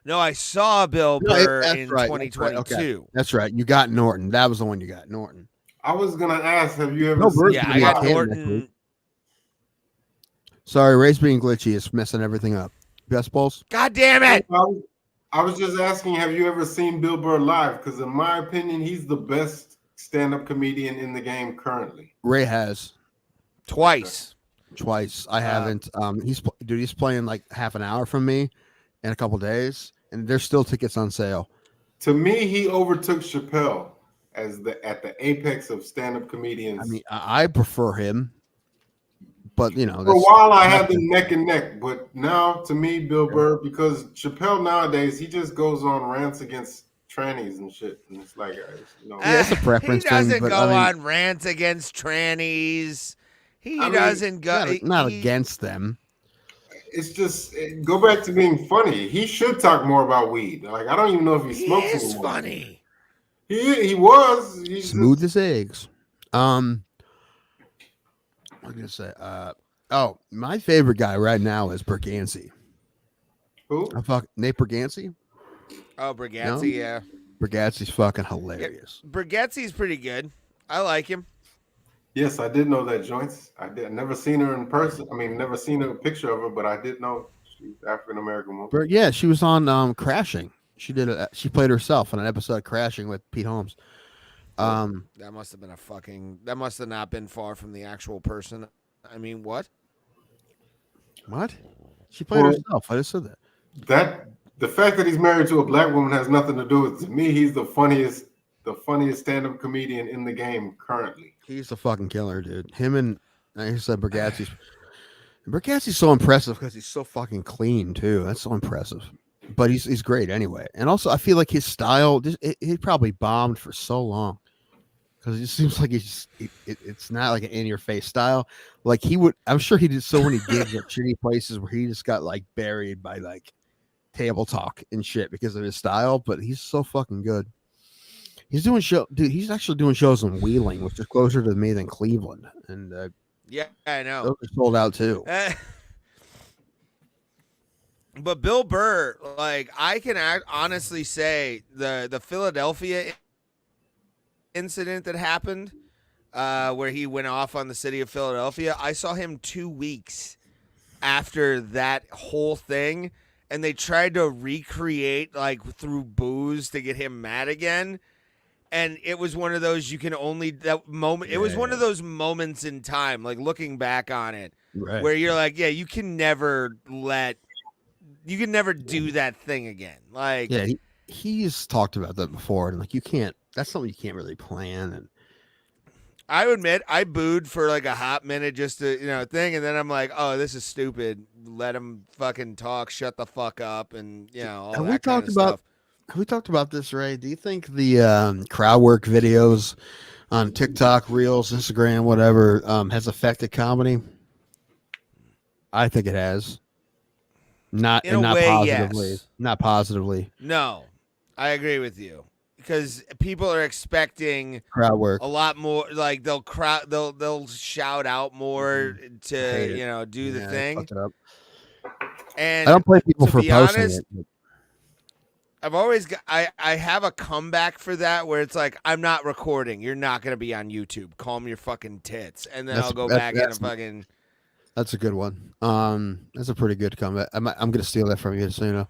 No, I saw Bill No, Burr that's in right, 2022. Okay. That's right. You got Norton. That was the one you got, Norton. I was gonna ask, have you ever Bill seen? Burr's Yeah, gonna I be got a hit next Norton. week. Sorry, Ray's being glitchy. It's messing everything up. Best balls? God damn it! I was just asking, have you ever seen Bill Burr live? Because in my opinion, he's the best stand-up comedian in the game currently. Ray has Twice. I haven't. He's playing like half an hour from me in a couple days, and there's still tickets on sale. To me, he overtook Chappelle as at the apex of stand-up comedians. I mean, I prefer him, but you know, for a while I had them neck and neck, but now to me, Bill Burr, because Chappelle nowadays he just goes on rants against trannies and shit, and it's like, you know, yeah, it's a preference He doesn't thing. But go I mean, on rants against trannies. He doesn't go. not against them. It's just go back to being funny. He should talk more about weed. Like I don't even know if he smokes is anymore. funny. He was. He's Smooth as eggs. What was I gonna say? My favorite guy right now is Bergancy. Who? Nate Bergancy. Oh, Brigazzi, No? yeah. Bergancy's fucking hilarious. Brigazzi's pretty good. I like him. Yes, I did know that Joints. I never seen her in person. I mean, never seen a picture of her, but I did know she's African American woman. But yeah, she was on Crashing. She played herself on an episode of Crashing with Pete Holmes. That must have been that must have not been far from the actual person. I mean, what? What? She played herself. I just said that. The fact that he's married to a black woman has nothing to do with it. To me, he's the funniest stand-up comedian in the game currently. He's a fucking killer, dude. Him and like I said, Bergatzi's so impressive because he's so fucking clean too. That's so impressive. But he's great anyway. And also, I feel like his style, he probably bombed for so long because it just seems like it's not like an in-your-face style. Like I'm sure he did so many gigs at shitty places where he just got like buried by like table talk and shit because of his style. But he's so fucking good. He's doing He's actually doing shows in Wheeling, which is closer to me than Cleveland. And Yeah, I know. those are sold out too. But Bill Burr, like I can honestly say the Philadelphia incident that happened, where he went off on the city of Philadelphia, I saw him 2 weeks after that whole thing, and they tried to recreate like through booze to get him mad again. And it was one of those that moment. It was one of those moments in time, like looking back on it, where you're like, yeah, you can never do that thing again. Like, yeah, he's talked about that before, and like that's something you can't really plan. And I admit, I booed for like a hot minute just to thing, and then I'm like, oh, this is stupid. Let him fucking talk. Shut the fuck up, and all that kind of stuff. Have we talked about this, Ray? Do you think the crowd work videos on TikTok, Reels, Instagram, whatever, has affected comedy? I think it has. Not positively. Yes. Not positively. No, I agree with you because people are expecting crowd work a lot more. Like they'll shout out more to do the thing. And I don't blame people for posting honest, it. I've always I have a comeback for that where it's like, I'm not recording. You're not going to be on YouTube. Calm your fucking tits. And then I'll go back in and fucking. That's a good one. That's a pretty good comeback. I'm going to steal that from you, so you know.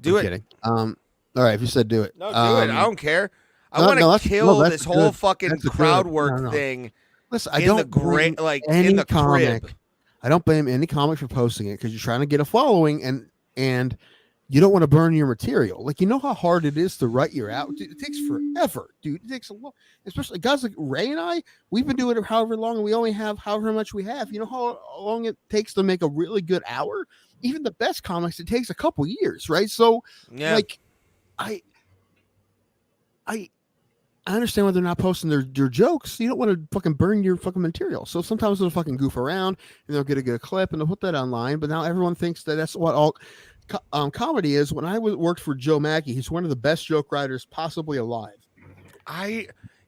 Do it. Kidding. All right, if you said do it. No, do it. I don't care. I want to kill this whole fucking crowd work thing. Listen, I don't blame in the comic. crib. I don't blame any comic for posting it because you're trying to get a following and you don't want to burn your material. Like, you know how hard it is to write your out. Dude, it takes forever, dude. It takes a long, especially guys like Ray and I. We've been doing it however long, and we only have however much we have. You know how long it takes to make a really good hour? Even the best comics, it takes a couple years, right? So, like, I understand why they're not posting their jokes. You don't want to fucking burn your fucking material. So sometimes they'll fucking goof around and they'll get a good clip and they'll put that online. But now everyone thinks that that's what all comedy is. When I worked for Joe Mackey, he's one of the best joke writers possibly alive.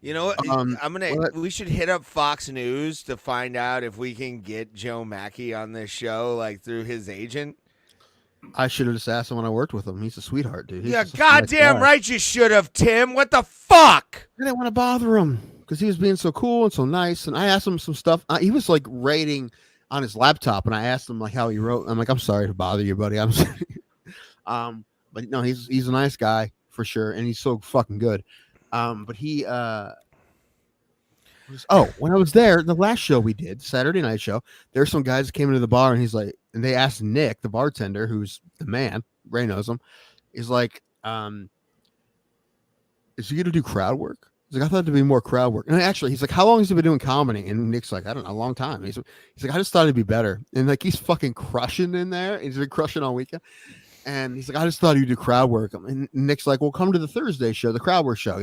You know what? What? We should hit up Fox News to find out if we can get Joe Mackey on this show, like through his agent. I should have just asked him when I worked with him. He's a sweetheart, dude. He's Yeah, just such a nice goddamn guy. right you should have, Tim. What the fuck? I didn't want to bother him because he was being so cool and so nice. And I asked him some stuff. He was like writing on his laptop, and I asked him like how he wrote. I'm like, I'm sorry to bother you, buddy. I'm sorry. But no, he's a nice guy for sure, and he's so fucking good. But he when I was there, the last show we did, Saturday night show, there's some guys that came into the bar, and he's like, and they asked Nick, the bartender, who's the man, Ray knows him. He's like, is he gonna do crowd work? He's like, I thought there'd be more crowd work. And actually, he's like, how long has he been doing comedy? And Nick's like, I don't know, a long time. He's like, I just thought it'd be better. And like, he's fucking crushing in there. He's been crushing all weekend. And he's like, I just thought he'd do crowd work. And Nick's like, well, come to the Thursday show, the crowd work show,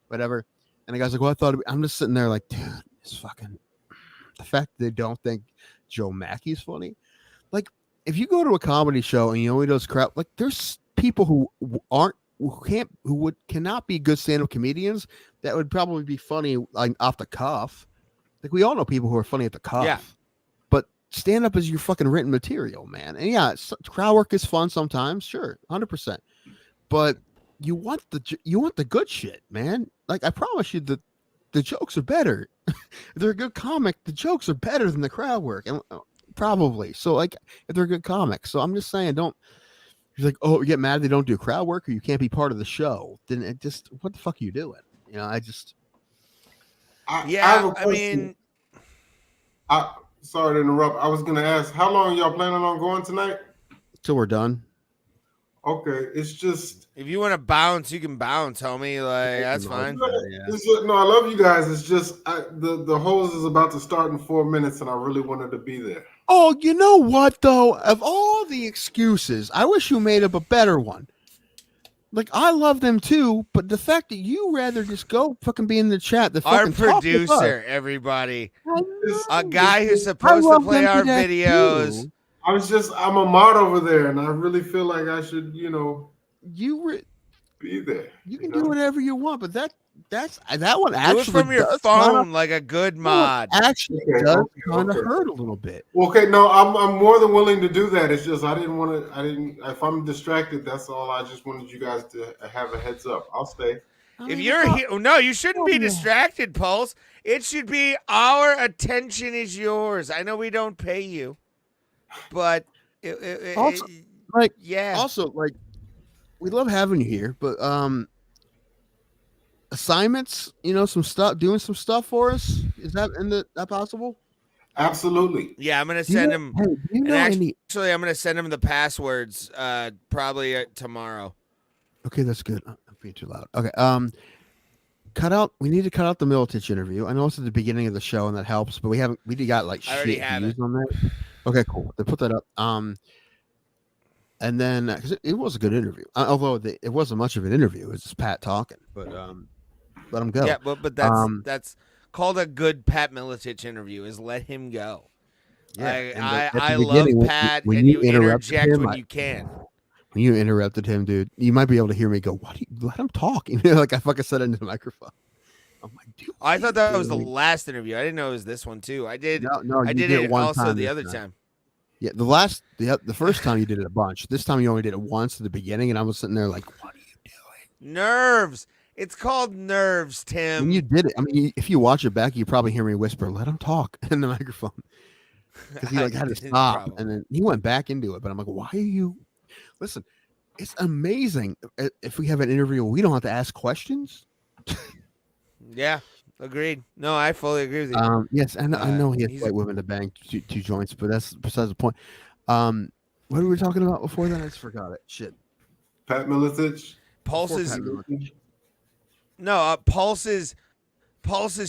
whatever. And the guy's like, well, I thought I'm just sitting there like, dude, it's fucking the fact that they don't think Joe Mackey's funny. Like, if you go to a comedy show and he only does crowd, like, there's people who cannot be good stand-up comedians that would probably be funny like off the cuff. Like, we all know people who are funny at the cuff. Yeah. But stand-up is your fucking written material, man. And yeah, crowd work is fun sometimes, sure, 100%. But you want the good shit, man. Like, I promise you, the jokes are better. If they're a good comic, the jokes are better than the crowd work, and probably. So, like, if they're a good comic, so I'm just saying, don't. You're like, oh, you get mad they don't do crowd work, or you can't be part of the show. Then it just, what the fuck are you doing? Sorry to interrupt. I was gonna ask, how long y'all planning on going tonight? Till we're done. Okay, it's just if you want to bounce, you can bounce, homie. Like, that's fine. No, I love you guys. It's just the hose is about to start in 4 minutes, and I really wanted to be there. Oh, you know what though? Of all the excuses, I wish you made up a better one. Like, I love them too, but the fact that you rather just go fucking be in the chat, our producer, everybody, a guy who's supposed to play our videos. Too. I'm a mod over there, and I really feel like I should, be there. You can do whatever you want, but that one actually do it from your phone like a good mod. Actually, does kind of hurt a little bit. Okay, no, I'm more than willing to do that. It's just I didn't want to. If I'm distracted, that's all. I just wanted you guys to have a heads up. I'll stay. If you're here, no, you shouldn't be distracted, Pulse. It should be our attention is yours. I know we don't pay you. But also, we love having you here, but assignments, some stuff, doing some stuff for us. Is that possible? Absolutely. Yeah, I'm gonna send him. Actually, I'm gonna send him the passwords. Probably tomorrow. Okay, that's good. I'm being too loud. Okay. We need to cut out the Militich interview. I know it's at the beginning of the show, and that helps, but we got like shit views on that. Okay, cool. They put that up. And then because it was a good interview, although it wasn't much of an interview. It was just Pat talking, but let him go. Yeah, but that's called a good Pat Militich interview. Is let him go. Yeah, I love Pat, and you interject when you can. When you interrupted him, dude, you might be able to hear me go, "What? Let him talk." Like I fucking said into the microphone. I'm like, dude. I thought that was the last interview. I didn't know it was this one too. I did. No, I did it also the other time. Yeah, the first time you did it a bunch. This time you only did it once at the beginning, and I was sitting there like, "What are you doing?" Nerves. It's called nerves, Tim. When you did it, I mean, if you watch it back, you probably hear me whisper, "Let him talk" in the microphone, because he had to stop, and then he went back into it. But I'm like, "Why are you?" Listen, it's amazing if we have an interview, we don't have to ask questions. Yeah, agreed. No, I fully agree with you. Yes, and I know he has white women to bang two joints, but that's besides the point. What were we talking about before that? I just forgot it. Shit. Pat Militich. Pulse's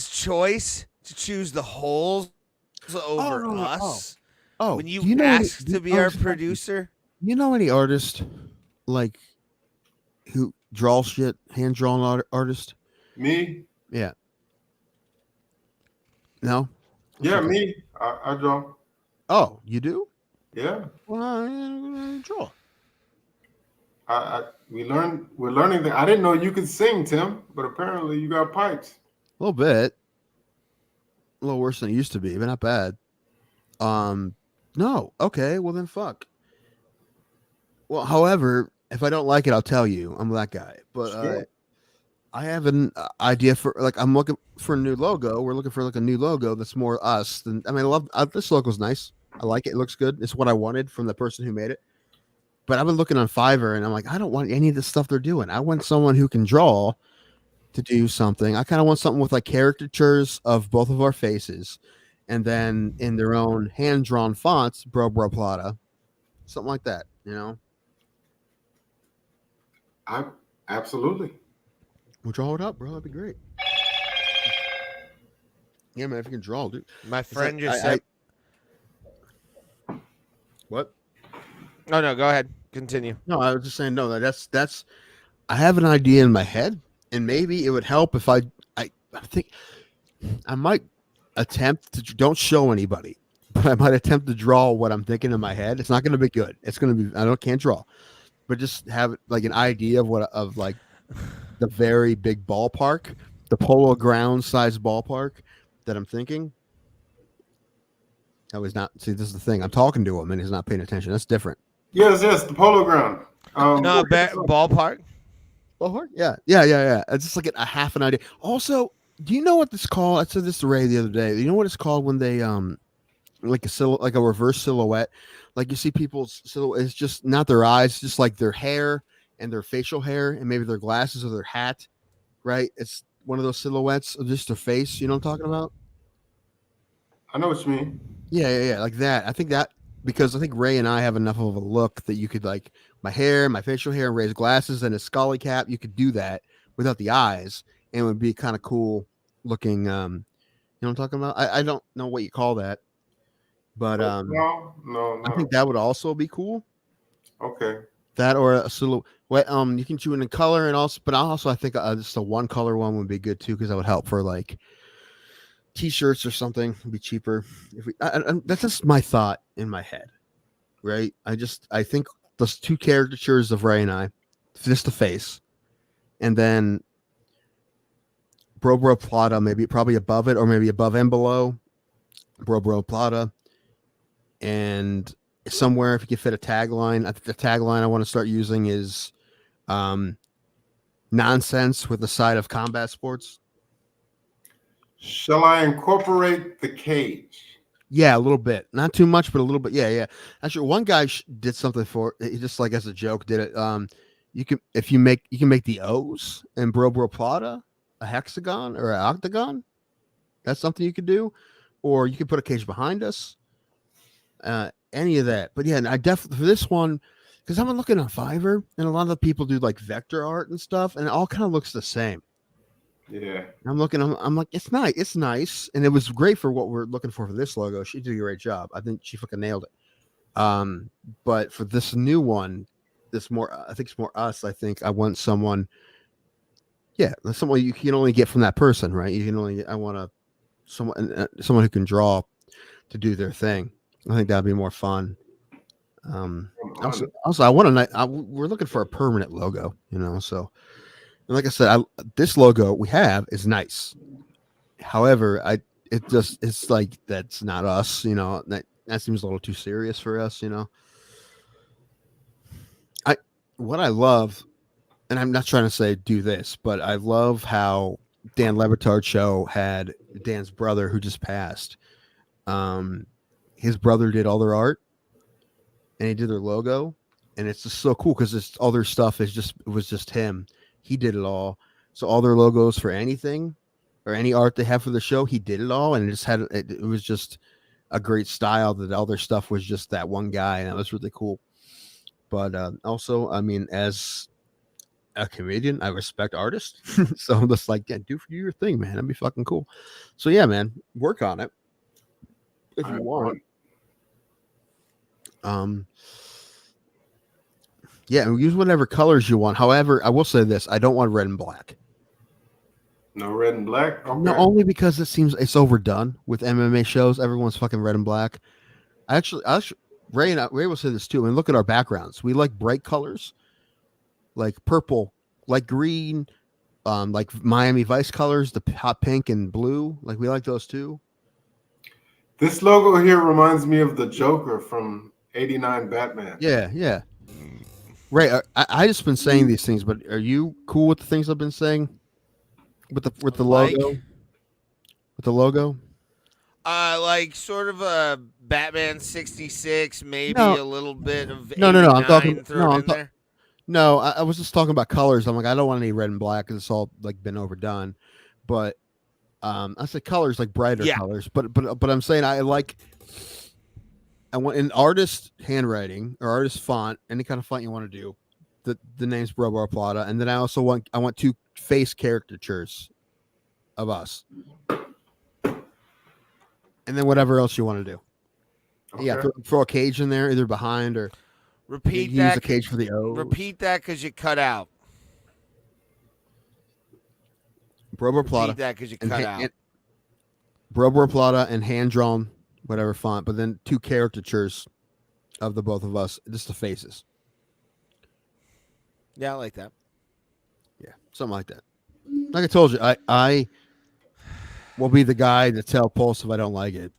choice to choose the holes over us. Oh, when you asked to be our producer. You know any artist like who draws shit, hand drawn artist? Me? Yeah. No? Yeah, me. I draw. Oh, you do? Yeah. Well, I draw. We're learning that. I didn't know you could sing, Tim, but apparently you got pipes. little bit. A little worse than it used to be, but not bad. No. Okay, well then fuck. Well, however, if I don't like it, I'll tell you. I'm that guy. But Sure. I have an idea for like I'm looking for a new logo. We're looking for like a new logo that's more us than I mean. I love this logo's nice. I like it. It looks good. It's what I wanted from the person who made it. But I've been looking on Fiverr and I'm like, I don't want any of the stuff they're doing. I want someone who can draw to do something. I kind of want something with like caricatures of both of our faces, and then in their own hand drawn fonts, bro Plata, something like that. You know, I absolutely. we'll draw it up, bro. That'd be great. Yeah, man, if you can draw, dude. My friend like, just said. What? Oh no, go ahead. Continue. No, I was just saying no. That's. I have an idea in my head, and maybe it would help if I think I might attempt to don't show anybody, but I might attempt to draw what I'm thinking in my head. It's not going to be good. It's going to be can't draw, but just have like an idea of like the very big ballpark, the polo ground size ballpark that I'm thinking. I was not see. This is the thing. I'm talking to him and he's not paying attention. That's different. Yes, the polo ground. No, ballpark. Ballpark? Yeah. It's just like a half an idea. Also, do you know what this called? I said this to Ray the other day. You know what it's called when they like a reverse silhouette? Like you see people's silhouette. It's just not their eyes, just like their hair and their facial hair and maybe their glasses or their hat. Right? It's one of those silhouettes of just their face. You know what I'm talking about? I know what you mean. Yeah, like that. I think that because I think Ray and I have enough of a look that you could like my hair, my facial hair, and Ray's glasses and his scully cap. You could do that without the eyes, and it would be kind of cool looking. You know what I'm talking about? I don't know what you call that, but No. I think that would also be cool. Okay. That or a silhouette. You can do it in color and also, but also I think just a one color one would be good too because that would help for like T-shirts or something. Would be cheaper if we. That's just my thought in my head, right? I think those two caricatures of Ray and I, just the face, and then Bro Plata, maybe probably above it or maybe above and below Bro Plata, and somewhere if you could fit a tagline. I think the tagline I want to start using is nonsense with the side of combat sports. Shall I incorporate the cage? Yeah, a little bit, not too much, but a little bit. Yeah. Actually, one guy did something for he just like as a joke did it. You can make the O's and Bro Plata a hexagon or an octagon. That's something you could do, or you could put a cage behind us. Any of that, but yeah, and I definitely for this one because I'm looking on Fiverr and a lot of the people do like vector art and stuff, and it all kind of looks the same. Yeah. I'm looking. I'm like, it's nice, and it was great for what we're looking for this logo. She did a great job. I think she fucking nailed it. But for this new one, I think it's more us. I think I want someone. Yeah, someone you can only get from that person, right? I want someone who can draw to do their thing. I think that'd be more fun. Also, I want we're looking for a permanent logo, you know. So, and like I said, this logo we have is nice. However, it's like that's not us, you know. That seems a little too serious for us, you know. What I love, and I'm not trying to say do this, but I love how Dan Le Batard show had Dan's brother who just passed. His brother did all their art, and he did their logo, and it's just so cool because all their stuff was just him. He did it all. So all their logos for anything or any art they have for the show, he did it all, and it was just a great style that all their stuff was just that one guy, and that was really cool. But also, I mean, as a comedian, I respect artists, so I'm just like, yeah, do your thing, man. That'd be fucking cool. So yeah, man, work on it if you want. Yeah, and use whatever colors you want. However, I will say this: I don't want red and black. No red and black. Okay. No, only because it seems it's overdone with MMA shows. Everyone's fucking red and black. Actually, Ray will say this too. And look at our backgrounds. We like bright colors, like purple, like green, like Miami Vice colors, the hot pink and blue. Like we like those too. This logo here reminds me of the Joker from '89 Batman. Yeah, yeah. Right. I just been saying these things, but are you cool with the things I've been saying with the Like? logo? With the logo? Like sort of a Batman 66, maybe No, a little bit of no. 89 I'm talking. No, thrown in there. No, I was just talking about colors. I'm like, I don't want any red and black because it's all like been overdone. But I said colors like brighter Yeah. colors. But I'm saying I want an artist handwriting or artist font, any kind of font you want to do. The name's Brobo Plata, and then I want 2 face caricatures of us, and then whatever else you want to do. Okay. Yeah, throw a cage in there, either behind or Repeat use that. a cage for the O. Repeat that because you cut out. Brobo Plata. Repeat that because you cut out. Brobo Plata and hand drawn whatever font, but then 2 caricatures of the both of us, just the faces. Yeah, I like that. Yeah, something like that. Like I told you, I will be the guy to tell Pulse if I don't like it.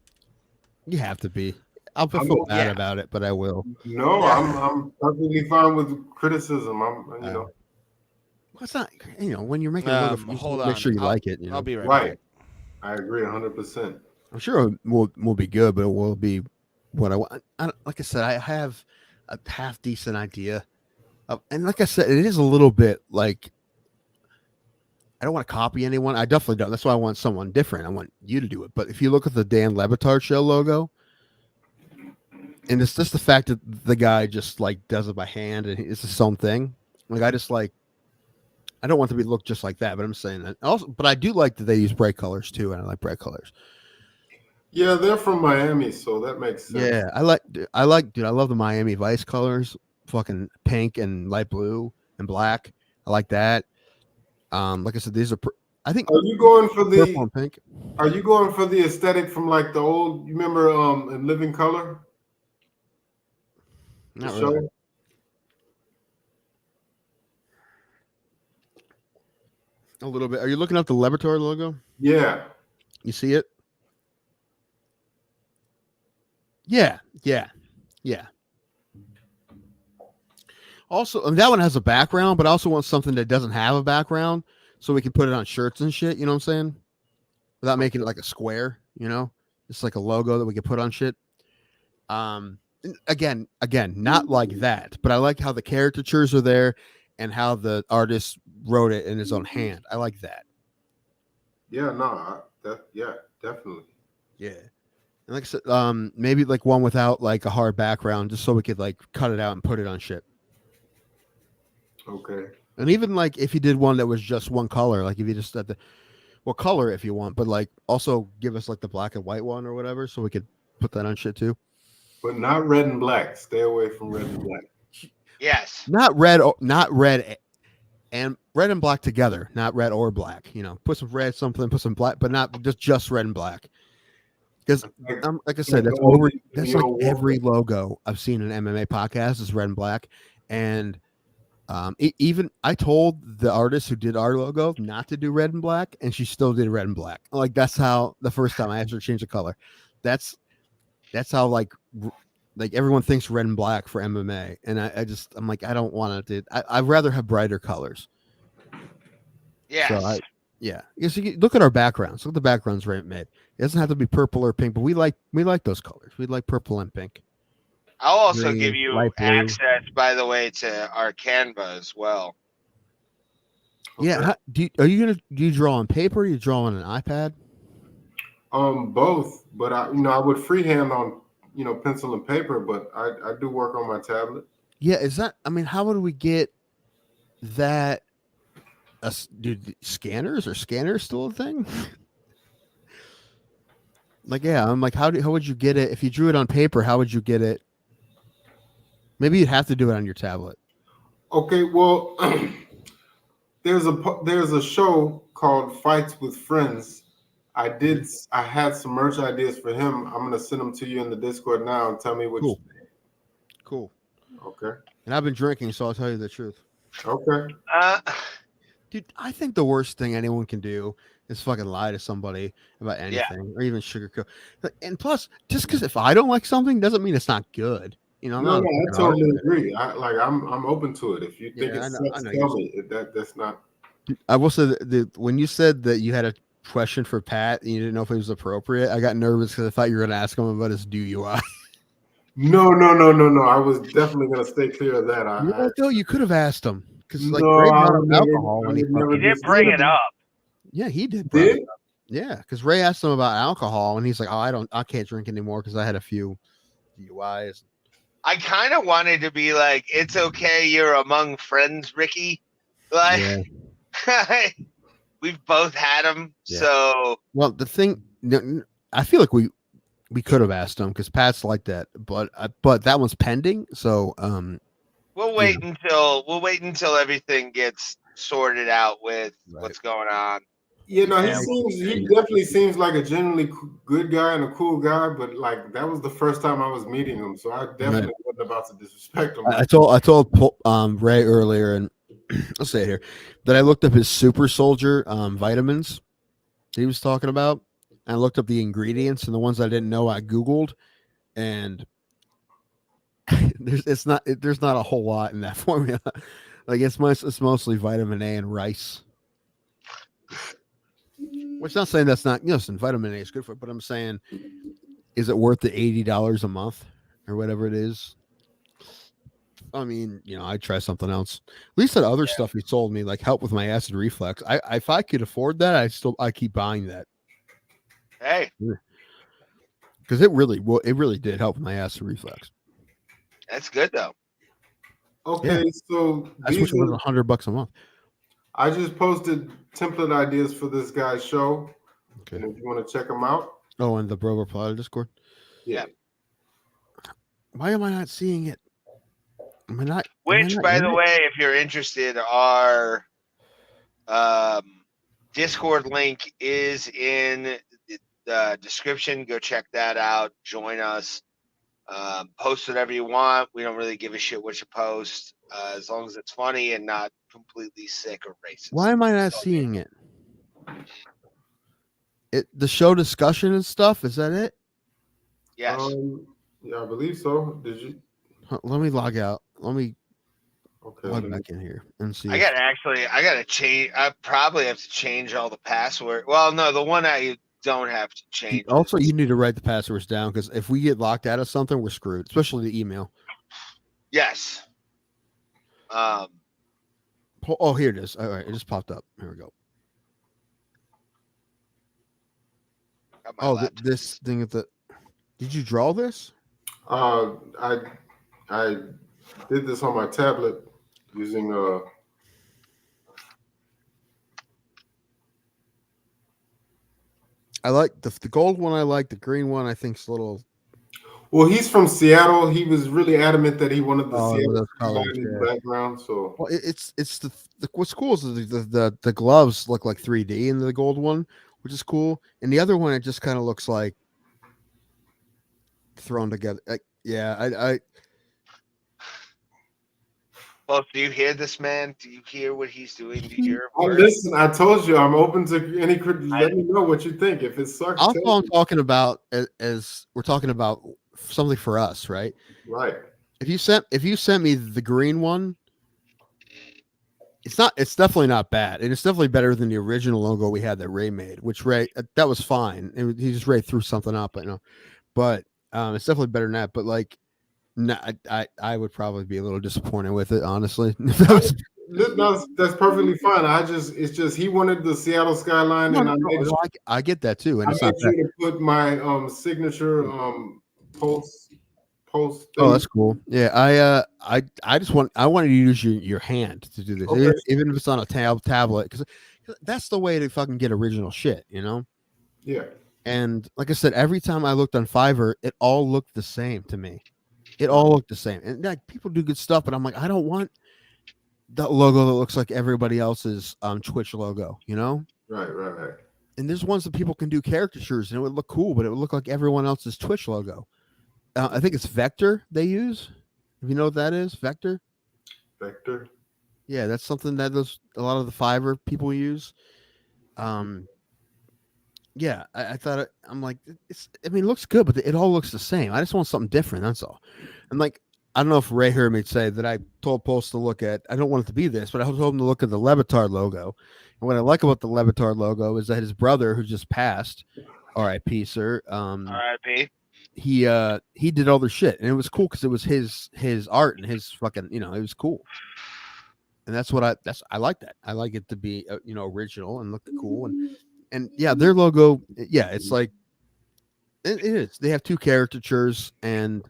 You have to be. I'll feel bad about it, but I will. No, I'm perfectly fine with criticism. Well, it's not. When you're making a logo, hold on. make sure you like it. I'll be right back. I agree 100%. I'm sure it will be good, but it will be what I want. Like I said, I have a half decent idea and like I said, it is a little bit like I don't want to copy anyone. I definitely don't. That's why I want someone different. I want you to do it. But if you look at the Dan Levitard show logo, and it's just the fact that the guy just like does it by hand and it's his own thing. Like I don't want to look just like that, but I'm saying that also. But I do like that they use bright colors too, and I like bright colors. Yeah, they're from Miami, so that makes sense. Yeah, I love the Miami Vice colors, fucking pink and light blue and black. I like that. Like I said, these are. I think. Are you going for the purple and pink? Are you going for the aesthetic from like the old? You remember in Living Color? Not really. A little bit. Are you looking up the Levitard logo? Yeah. You see it? Yeah. Also, and that one has a background, but I also want something that doesn't have a background, so we can put it on shirts and shit. You know what I'm saying? Without making it like a square. It's like a logo that we can put on shit. Again, not like that, but I like how the caricatures are there and how the artist wrote it in his own hand. I like that. Yeah, no, definitely. Yeah. And like I said, maybe like one without like a hard background, just so we could like cut it out and put it on shit. Okay. And even like if you did one that was just one color, like if you just had color if you want, but like also give us like the black and white one or whatever, so we could put that on shit too. But not red and black. Stay away from red and black. Yes. Not red and red and black together, not red or black. Put some red, put some black, but not just red and black. Because like I said, that's like every logo I've seen in MMA podcast is red and black. And even I told the artist who did our logo not to do red and black, and she still did red and black. Like that's how the first time I asked her to change the color. That's how like everyone thinks red and black for MMA, and I'm like I don't want to. I'd rather have brighter colors. Yes. So Yes, you look at our backgrounds. Look at the backgrounds Ray made. It doesn't have to be purple or pink, but we like those colors. We like purple and pink. I'll also Green, give you light blue. access, by the way, to our Canva as well. Okay. Yeah. Do you draw on paper? Or do you draw on an iPad? Both, but I would freehand on pencil and paper, but I do work on my tablet. Yeah. How would we get that? Dude, scanners still a thing? Like, yeah, I'm like, how would you get it if you drew it on paper? How would you get it? Maybe you'd have to do it on your tablet. Okay, well, there's a show called Fights with Friends. I had some merch ideas for him. I'm gonna send them to you in the Discord now and tell me what. Cool. You think. Cool. Okay. And I've been drinking, so I'll tell you the truth. Okay. Dude, I think the worst thing anyone can do is fucking lie to somebody about anything or even sugarcoat. And plus, just because if I don't like something doesn't mean it's not good. You know, I'm No, not no, I fucking totally arguing. agree. I'm open to it. If you think Yeah, it I know. I sucks, know tell me. That's not. I will say that when you said that you had a question for Pat and you didn't know if it was appropriate, I got nervous because I thought you were going to ask him about his DUI. No. I was definitely gonna stay clear of that. You know what, though? You could have asked him because like No, Ray I brought up would never. alcohol I when he would never. He fucking did bring it up. yeah, he did. Did? Yeah, because Ray asked him about alcohol and he's like, "Oh, I can't drink anymore because I had a few DUIs." I kind of wanted to be like, it's okay, you're among friends, Ricky. Like, we've both had them, Yeah. so. Well, the thing, I feel like we could have asked him because Pat's like that, but that one's pending. So We'll wait until everything gets sorted out with what's going on. Yeah, no, Yeah. he definitely seems like a genuinely good guy and a cool guy, but like that was the first time I was meeting him, so I definitely wasn't about to disrespect him. I told Ray earlier, and I'll say it here, that I looked up his super soldier vitamins he was talking about. And I looked up the ingredients and the ones I didn't know I Googled, and there's not a whole lot in that formula. Like it's mostly vitamin A and rice. Which not saying that's not, listen, vitamin A is good for it, but I'm saying, is it worth the $80 a month or whatever it is? I mean, I'd try something else. At least that other stuff he sold me, like help with my acid reflux. If I could afford that, I keep buying that. Hey, because it really did help with my acid reflux. That's good though. Okay, so that's which was $100 a month. I just posted template ideas for this guy's show. Okay. And if you want to check them out. Oh, and the Brover Plata Discord? Yeah. Why am I not seeing it? By the way, if you're interested, our Discord link is in the description. Go check that out. Join us. Post whatever you want. We don't really give a shit what you post, as long as it's funny and not completely sick or racist. Why am I not seeing it? The show discussion and stuff, is that it? Yes. Yeah, I believe so. Did you? Let me log out. Let me log back back in here and see. I gotta change. I probably have to change all the password. Well, no, the one I don't have to change. Also, you need to write the passwords down because if we get locked out of something, we're screwed, especially the email. Yes. Oh, here it is. All right, it just popped up. Here we go. Oh, this thing at the. Did you draw this? I did this on my tablet using I like the gold one. I like the green one. I think's a little. Well, he's from Seattle. He was really adamant that he wanted the Seattle background. So well, it's the what's cool is the gloves look like 3D in the gold one, which is cool, and the other one it just kind of looks like thrown together. I. Well, do you hear this, man? Do you hear what he's doing? Do you hear? Listen, I told you I'm open to any criticism. Let me know what you think. If it sucks, also I'm talking about as we're talking about something for us, right? Right. If you sent me the green one, it's definitely not bad, and it's definitely better than the original logo we had that Ray made. Which Ray that was fine. He just Ray threw something up, but it's definitely better than that. But like. No, I would probably be a little disappointed with it, honestly. That's perfectly fine. It's just he wanted the Seattle skyline, and I get that too. And I made sure to put my signature post. Oh, that's cool. Yeah, I wanted to use your hand to do this, even if it's on a tablet, because that's the way to fucking get original shit, Yeah. And like I said, every time I looked on Fiverr, it all looked the same to me. It all looked the same, and like people do good stuff, but I'm like, I don't want the logo that looks like everybody else's Twitch logo, Right. And there's ones that people can do caricatures, and it would look cool, but it would look like everyone else's Twitch logo. I think it's Vector they use. If you know what that is, Vector. Vector. Yeah, that's something that a lot of the Fiverr people use. Yeah, I thought I'm like, it's. I mean, it looks good, but it all looks the same. I just want something different. That's all. And like, I don't know if Ray heard me say that I told Post to look at. I don't want it to be this, but I told him to look at the Levitard logo. And what I like about the Levitard logo is that his brother, who just passed, R.I.P. Sir. R.I.P. He did all the shit, and it was cool because it was his art and his fucking, it was cool. And that's what I like that. I like it to be original and look cool, and yeah, their logo, yeah, it's like it is. They have two caricatures and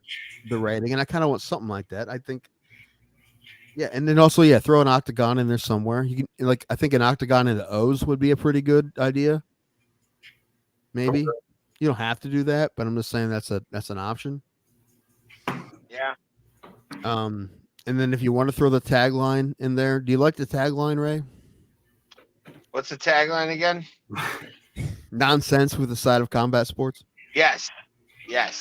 the writing, and I kind of want something like that. I think, yeah, and then also, yeah, throw an octagon in there somewhere. You can like, I think an octagon in the O's would be a pretty good idea. Maybe you don't have to do that, but I'm just saying that's an option. Yeah. And then if you want to throw the tagline in there, do you like the tagline, Ray? What's the tagline again? Nonsense with the side of combat sports. Yes. I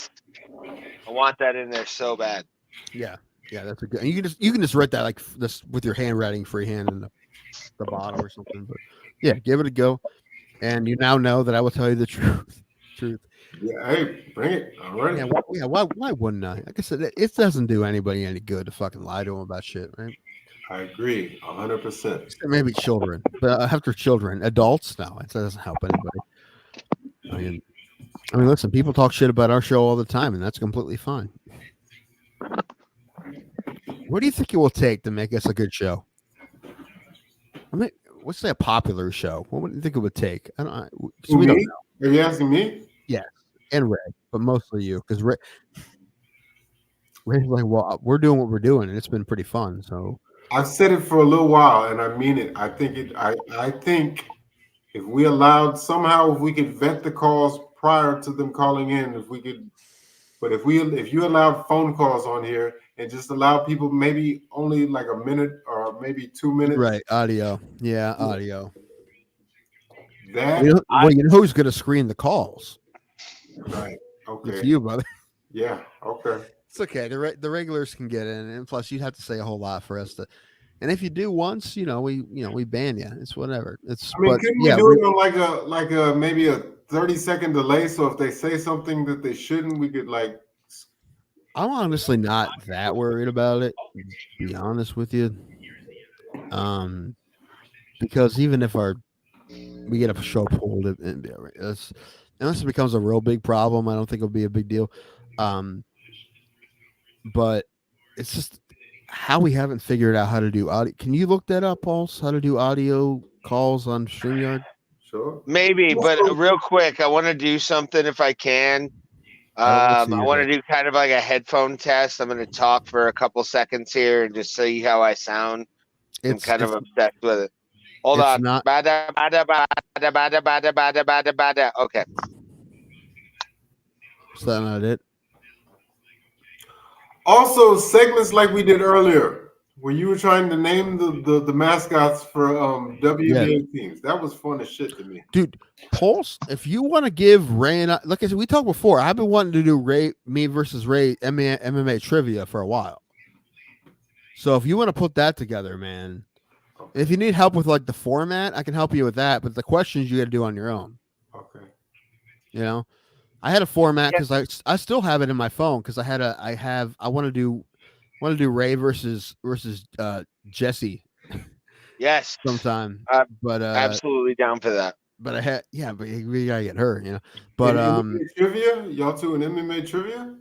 want that in there so bad. Yeah, that's a good. And you can just write that like this with your handwriting freehand in the bottom or something. But yeah, give it a go. And you now know that I will tell you the truth. Yeah, hey, bring it. All right. Yeah, why wouldn't I? Like I said, it doesn't do anybody any good to fucking lie to them about shit, right? I agree, 100%. Maybe children, but after children, adults, no, it doesn't help anybody. I mean, listen, people talk shit about our show all the time, and that's completely fine. What do you think it will take to make us a good show? I mean, let's say a popular show. What do you think it would take? I don't. So we don't know. Are you asking me? Yes, and Ray, but mostly you, because Ray's like, well, we're doing what we're doing, and it's been pretty fun. So I've said it for a little while, and I mean it. I think I think if we allowed somehow, if we could vet the calls prior to them calling in, if we could. But if you allow phone calls on here and just allow people maybe only like a minute or maybe 2 minutes, right? Audio, yeah, audio. That you know who's going to screen the calls? Right. Okay. It's you, brother. Yeah. Okay. It's okay. The regulars can get in, and plus you'd have to say a whole lot for us to. And if you do once, we ban you. It's whatever. It's. I mean, couldn't we do it on like a maybe a 30-second delay? So if they say something that they shouldn't, we could like. I'm honestly not that worried about it. To be honest with you, because even if we get a show pulled, unless it becomes a real big problem, I don't think it'll be a big deal. But it's just how we haven't figured out how to do audio. Can you look that up, Pulse? How to do audio calls on StreamYard? Sure. Maybe, but real quick, I want to do something if I can. I want to do kind of like a headphone test. I'm going to talk for a couple seconds here and just see how I sound. I'm kind of obsessed with it. Hold on. Okay. Is that not it? Also, segments like we did earlier, where you were trying to name the mascots for WNBA teams. That was fun as shit to me. Dude, Pulse, if you want to give Ray and I, like I said, we talked before, I've been wanting to do me versus Ray MMA trivia for a while. So if you want to put that together, man, if you need help with like the format, I can help you with that. But the questions you got to do on your own. Okay. I had a format because I still have it in my phone because I want to do Ray versus Jesse. Yes. Sometime. But absolutely down for that. But but we gotta get her, But MMA trivia, y'all two in MMA trivia?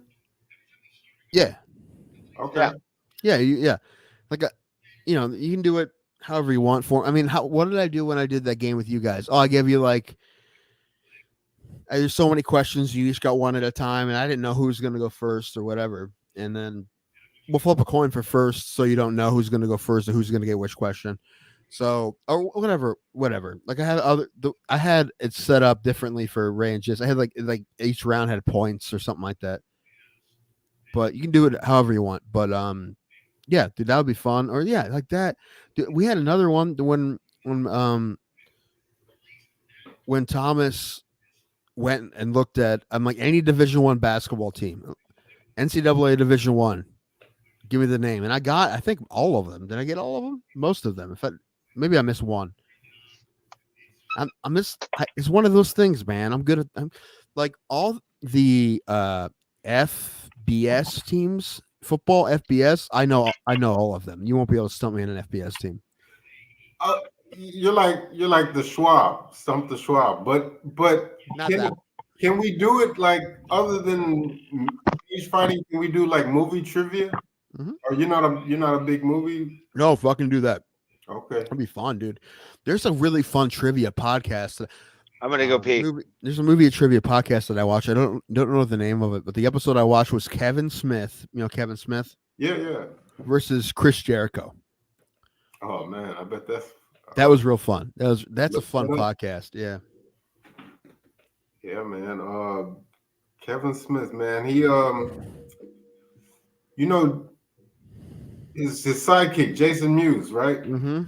Yeah. Okay. Yeah. Like you can do it however you want. What did I do when I did that game with you guys? Oh, I gave you like. There's so many questions. You each got one at a time, and I didn't know who was going to go first or whatever. And then we'll flip a coin for first, so you don't know who's going to go first or who's going to get which question. So, or whatever. Like I had it set up differently for Ray and Jess. I had like each round had points or something like that. But you can do it however you want. But yeah, dude, that would be fun. Or yeah, like that. Dude, we had another one when Thomas went and looked at any Division I basketball team, NCAA Division I, Give me the name. And I think all of them. Did I get all of them? Most of them. Maybe I missed one. It's one of those things, man. I'm like all the FBS teams, football FBS. I know all of them. You won't be able to stump me in an FBS team. You're like the Schwab, stump the Schwab. But Not that. Can we do it like other than cage fighting? Can we do like movie trivia? Mm-hmm. Or you're not a big movie? No, fucking do that. Okay, that'd be fun, dude. There's a really fun trivia podcast. I'm gonna go pee. There's a movie trivia podcast that I watch. I don't know the name of it, but the episode I watched was Kevin Smith. You know Kevin Smith? Yeah. Versus Chris Jericho. Oh man, I bet that was real fun. That's a fun podcast. Yeah. Yeah, man. Kevin Smith, man. He his sidekick, Jason Mewes, right? Mm-hmm.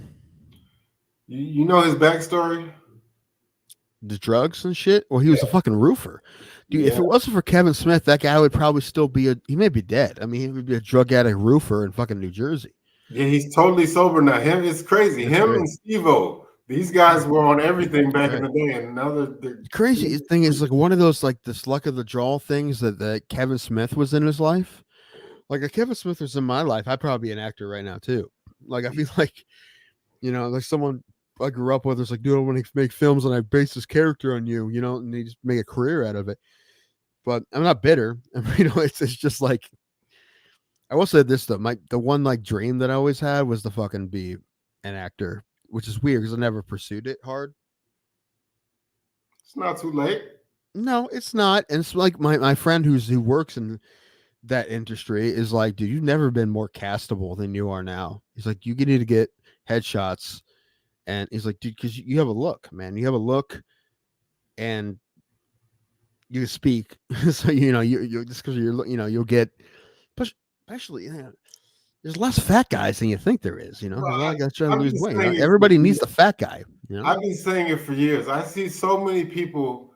You know his backstory? The drugs and shit? Well, he was a fucking roofer. Dude, if it wasn't for Kevin Smith, that guy would probably still be he may be dead. I mean, he would be a drug addict roofer in fucking New Jersey. Yeah, he's totally sober now. It's crazy. That's and Steve-O, these guys were on everything back in the day, and now they're crazy thing is like one of those like this luck of the draw things that Kevin Smith was in his life. Like if Kevin Smith was in my life, I'd probably be an actor right now too. Like I feel like, like someone I grew up with is like, dude, I want to make films and I base this character on you, and they just make a career out of it. But I'm not bitter. I mean, it's just like, I will say this though, the one like dream that I always had was to fucking be an actor, which is weird because I never pursued it hard. It's not too late. No, it's not. And it's like my friend who works in that industry is like, dude, you've never been more castable than you are now. He's like, you need to get headshots. And he's like, dude, because you have a look, man. You have a look and you speak. So, you just because you'll get, especially, there's less fat guys than you think there is, Well, a lot of guys trying to lose weight. Everybody needs the fat guy. I've been saying it for years. I see so many people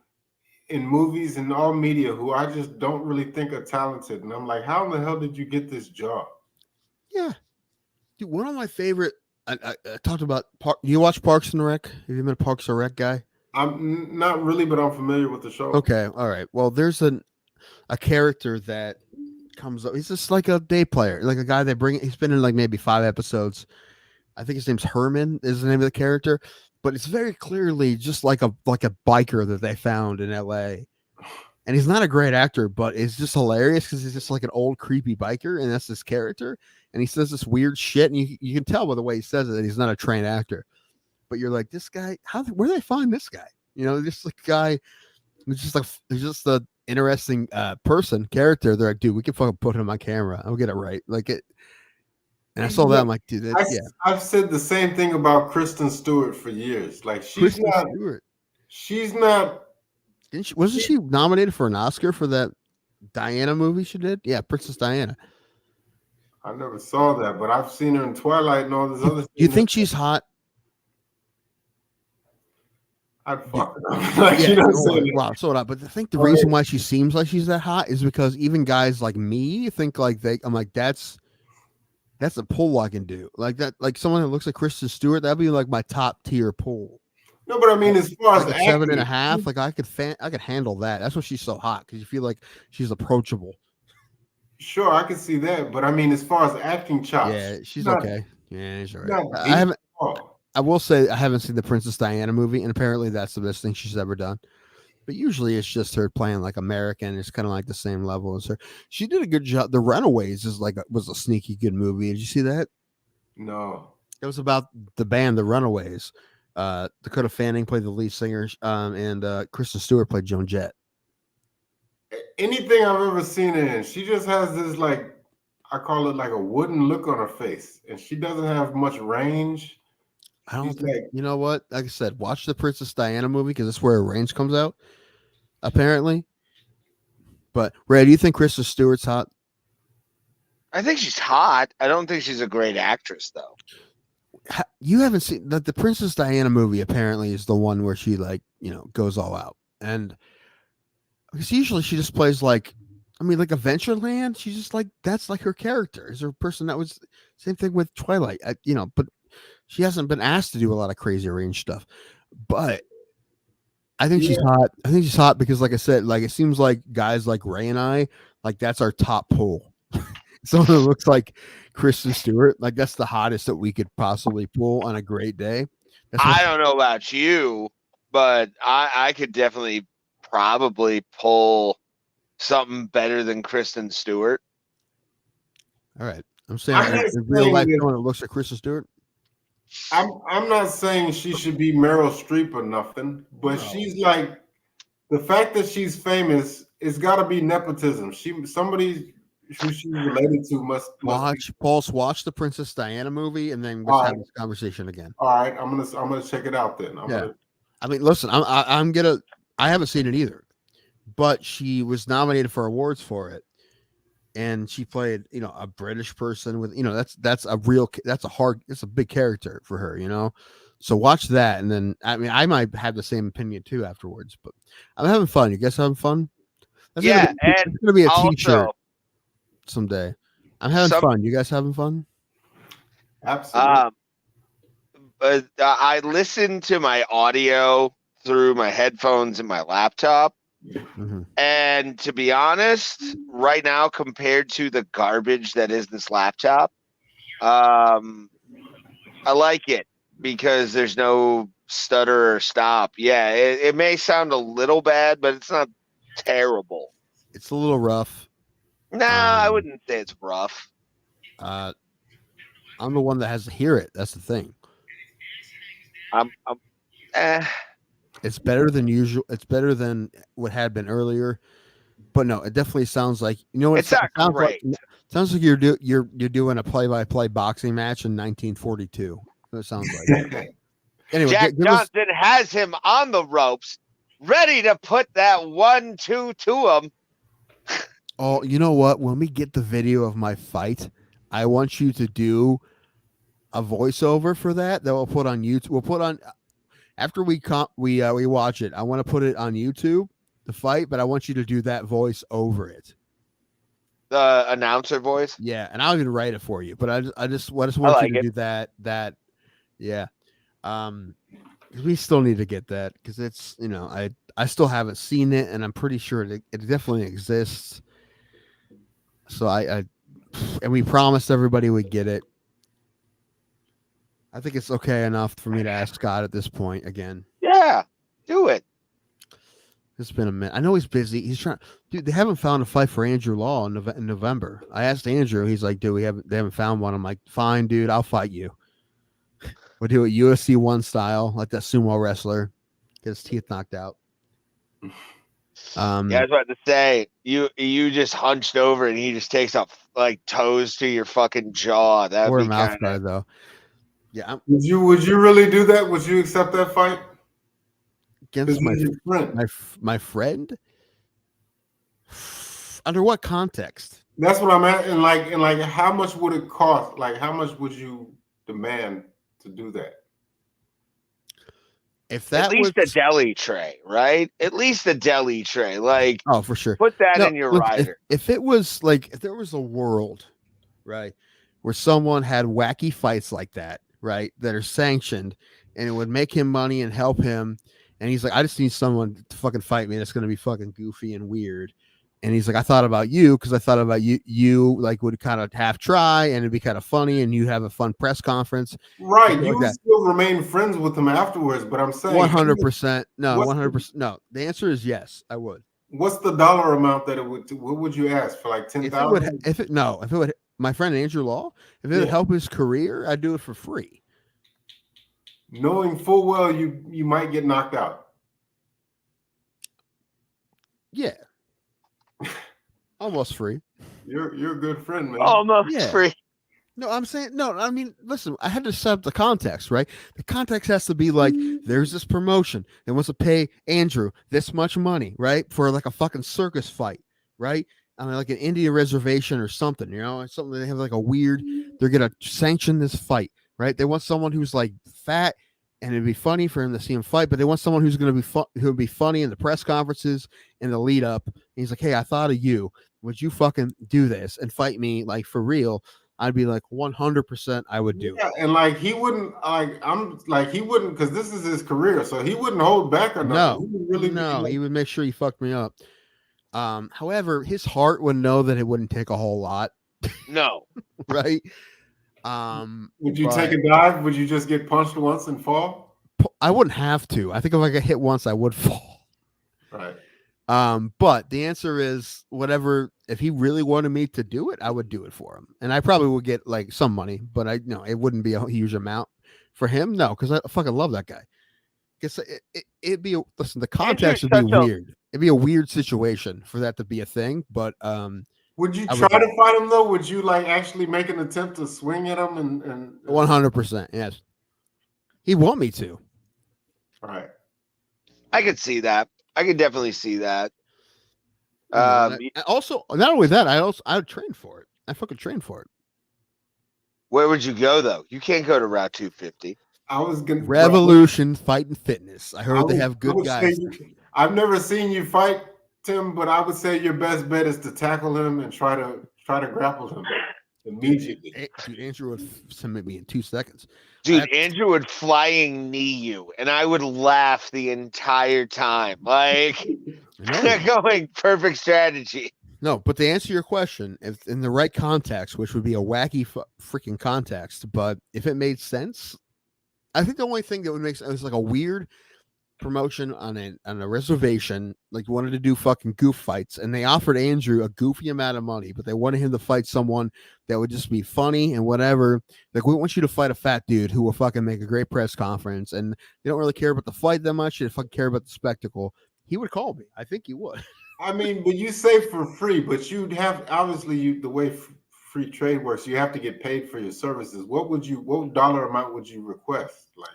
in movies and all media who I just don't really think are talented. And I'm like, how in the hell did you get this job? Yeah. Dude, one of my favorite, I talked about, you watch Parks and Rec? Have you been a Parks and Rec guy? I'm not really, but I'm familiar with the show. Okay. All right. Well, there's a character that comes up. He's just like a day player, like a guy they bring. He's been in like maybe 5 episodes. I think his name's Herman is the name of the character. But it's very clearly just like a biker that they found in LA. And he's not a great actor, but it's just hilarious because he's just like an old creepy biker, and that's his character. And he says this weird shit, and you can tell by the way he says it that he's not a trained actor. But you're like, this guy, where do they find this guy? This like guy who's just the interesting character. They're like, dude, we can fucking put him on camera. I'll get it right. Like it. And I saw that. I'm like, dude, I've said the same thing about Kristen Stewart for years. Like she's not. Wasn't she nominated for an Oscar for that Diana movie she did? Yeah, Princess Diana. I never saw that, but I've seen her in Twilight and all this other stuff. Do you think she's hot? I'd fuck her. Wow, so not. But I think the reason why she seems like she's that hot is because even guys like me think like I'm like, that's a pull I can do. Like that, like someone that looks like Kristen Stewart, that'd be like my top tier pull. No, but I mean, as far as like 7.5, like I could handle that. That's why she's so hot, because you feel like she's approachable. Sure, I can see that, but I mean, as far as acting chops, yeah, she's okay. Yeah, she's all right. I will say I haven't seen the Princess Diana movie, and apparently that's the best thing she's ever done. But usually it's just her playing like American. It's kind of like the same level as her. She did a good job. The Runaways was a sneaky good movie. Did you see that? No. It was about the band, the Runaways. Dakota Fanning played the lead singer, and Kristen Stewart played Joan Jett. Anything I've ever seen her in, she just has this like, I call it like a wooden look on her face, and she doesn't have much range. I don't think, you know what? Like I said, watch the Princess Diana movie because that's where her range comes out, apparently. But Ray, do you think Kristen Stewart's hot? I think she's hot. I don't think she's a great actress, though. You haven't seen the Princess Diana movie. Apparently, is the one where she goes all out, and because usually she just plays like I mean, like Adventureland, she's just like that's like her character. Is her person that was same thing with Twilight, but she hasn't been asked to do a lot of crazy range stuff. But I think she's hot. I think she's hot because, like I said, like it seems like guys like Ray and I, like that's our top pull. Someone that looks like Kristen Stewart, like that's the hottest that we could possibly pull on a great day. I don't know about you, but I could definitely probably pull something better than Kristen Stewart. All right. I'm saying in real life, someone that looks like Kristen Stewart. I'm not saying she should be Meryl Streep or nothing, but she's like the fact that she's famous. It's got to be nepotism. Somebody who she's related to must watch the Princess Diana movie, and then we'll have this conversation again. All right, I'm gonna check it out then. I mean, listen, I haven't seen it either, but she was nominated for awards for it, and she played a British person with that's a big character for her, so watch that, and then I mean I might have the same opinion too afterwards, but I'm having fun. You guys having fun? It's gonna be a t-shirt someday. I'm having fun. You guys having fun? Absolutely. But I listen to my audio through my headphones and my laptop. Mm-hmm. And to be honest, right now, compared to the garbage that is this laptop, I like it because there's no stutter or stop. Yeah, it may sound a little bad, but it's not terrible. It's a little rough. Nah, I wouldn't say it's rough. I'm the one that has to hear it. That's the thing. It's better than usual. It's better than what had been earlier, but no, it definitely sounds like it's not great. Sounds like you're doing a play-by-play boxing match in 1942. That sounds like. Anyway, Jack Johnson has him on the ropes, ready to put that 1-2 to him. Oh, you know what? When we get the video of my fight, I want you to do a voiceover for that we'll put on YouTube. We'll put on after we watch it. I want to put it on YouTube, the fight, but I want you to do that voice over it. The announcer voice? Yeah, and I'll even write it for you. But I just want you to do that. Yeah. We still need to get that because it's I still haven't seen it, and I'm pretty sure it definitely exists. So and we promised everybody we'd get it. I think it's okay enough for me to ask Scott at this point again. Yeah, do it. It's been a minute. I know he's busy. He's trying. Dude, they haven't found a fight for Andrew Law in November. I asked Andrew. He's like, dude, they haven't found one. I'm like, fine, dude, I'll fight you. We'll do it UFC 1 style, like that sumo wrestler. Get his teeth knocked out. Yeah, I was about to say, you just hunched over and he just takes up like toes to your fucking jaw. That would be mouth guard though. Yeah. Would you really do that? Would you accept that fight against my friend? Under what context? That's what I'm at. And like, how much would it cost? Like, how much would you demand to do that? If that at least a deli tray, right? At least a deli tray. Like, oh, for sure. Put that in your rider. If there was a world, right, where someone had wacky fights like that, right, that are sanctioned, and it would make him money and help him, and he's like, I just need someone to fucking fight me that's going to be fucking goofy and weird. And he's like, I thought about you because I thought about you like would kind of half try and it'd be kind of funny and you have a fun press conference. Right. You would still remain friends with him afterwards, but I'm saying 100%. No, 100%. No, the answer is yes, I would. What's the dollar amount that it would, what would you ask for, like 10,000? If it would, my friend Andrew Law, if it would help his career, I'd do it for free. Knowing full well you might get knocked out. Yeah. Almost free. You're a good friend, man. Almost free. No, I'm saying no. I mean, listen. I had to set up the context, right? The context has to be like, there's this promotion that wants to pay Andrew this much money, right, for like a fucking circus fight, right? I mean, like an Indian reservation or something, something they have like a weird. They're gonna sanction this fight, right? They want someone who's like fat, and it'd be funny for him to see him fight. But they want someone who's going to be who would be funny in the press conferences and the lead up. And he's like, "Hey, I thought of you. Would you fucking do this and fight me like for real?" I'd be like, 100%, I would do it. And like he wouldn't he wouldn't, because this is his career, so he wouldn't hold back or nothing. No, he would really no, he would make sure he fucked me up. However, his heart would know that it wouldn't take a whole lot, No. right? Would you take a dive? Would you just get punched once and fall? I wouldn't have to. I think if I got hit once, I would fall. Right. But the answer is whatever. If he really wanted me to do it, I would do it for him, and I probably would get like some money, but it wouldn't be a huge amount for him. No, because I fucking love that guy. Because it'd be listen, the context would be weird. It'd be a weird situation for that to be a thing. But would you try to fight him though? Would you like actually make an attempt to swing at him and 100%? Yes, he'd want me to. Right. I could see that. I could definitely see that. Also, not only that, I would train for it. I fucking train for it. Where would you go though? You can't go to Route 250. I was gonna Revolution Fight and Fitness. I heard they have good guys. I've never seen you fight, Tim, but I would say your best bet is to tackle him and try to grapple him immediately. Dude, Andrew would submit me in 2 seconds. Dude, Andrew would flying knee you, and I would laugh the entire time. Like, going perfect strategy. No, but to answer your question, if in the right context, which would be a wacky freaking context, but if it made sense, I think the only thing that would make sense is like a weird promotion on a reservation, like wanted to do fucking goof fights, and they offered Andrew a goofy amount of money, but they wanted him to fight someone that would just be funny and whatever. Like, we want you to fight a fat dude who will fucking make a great press conference, and they don't really care about the fight that much. They fucking care about the spectacle. He would call me. I think he would. I mean, but you say for free, but you'd have obviously the way free trade works, you have to get paid for your services. What dollar amount would you request? Like,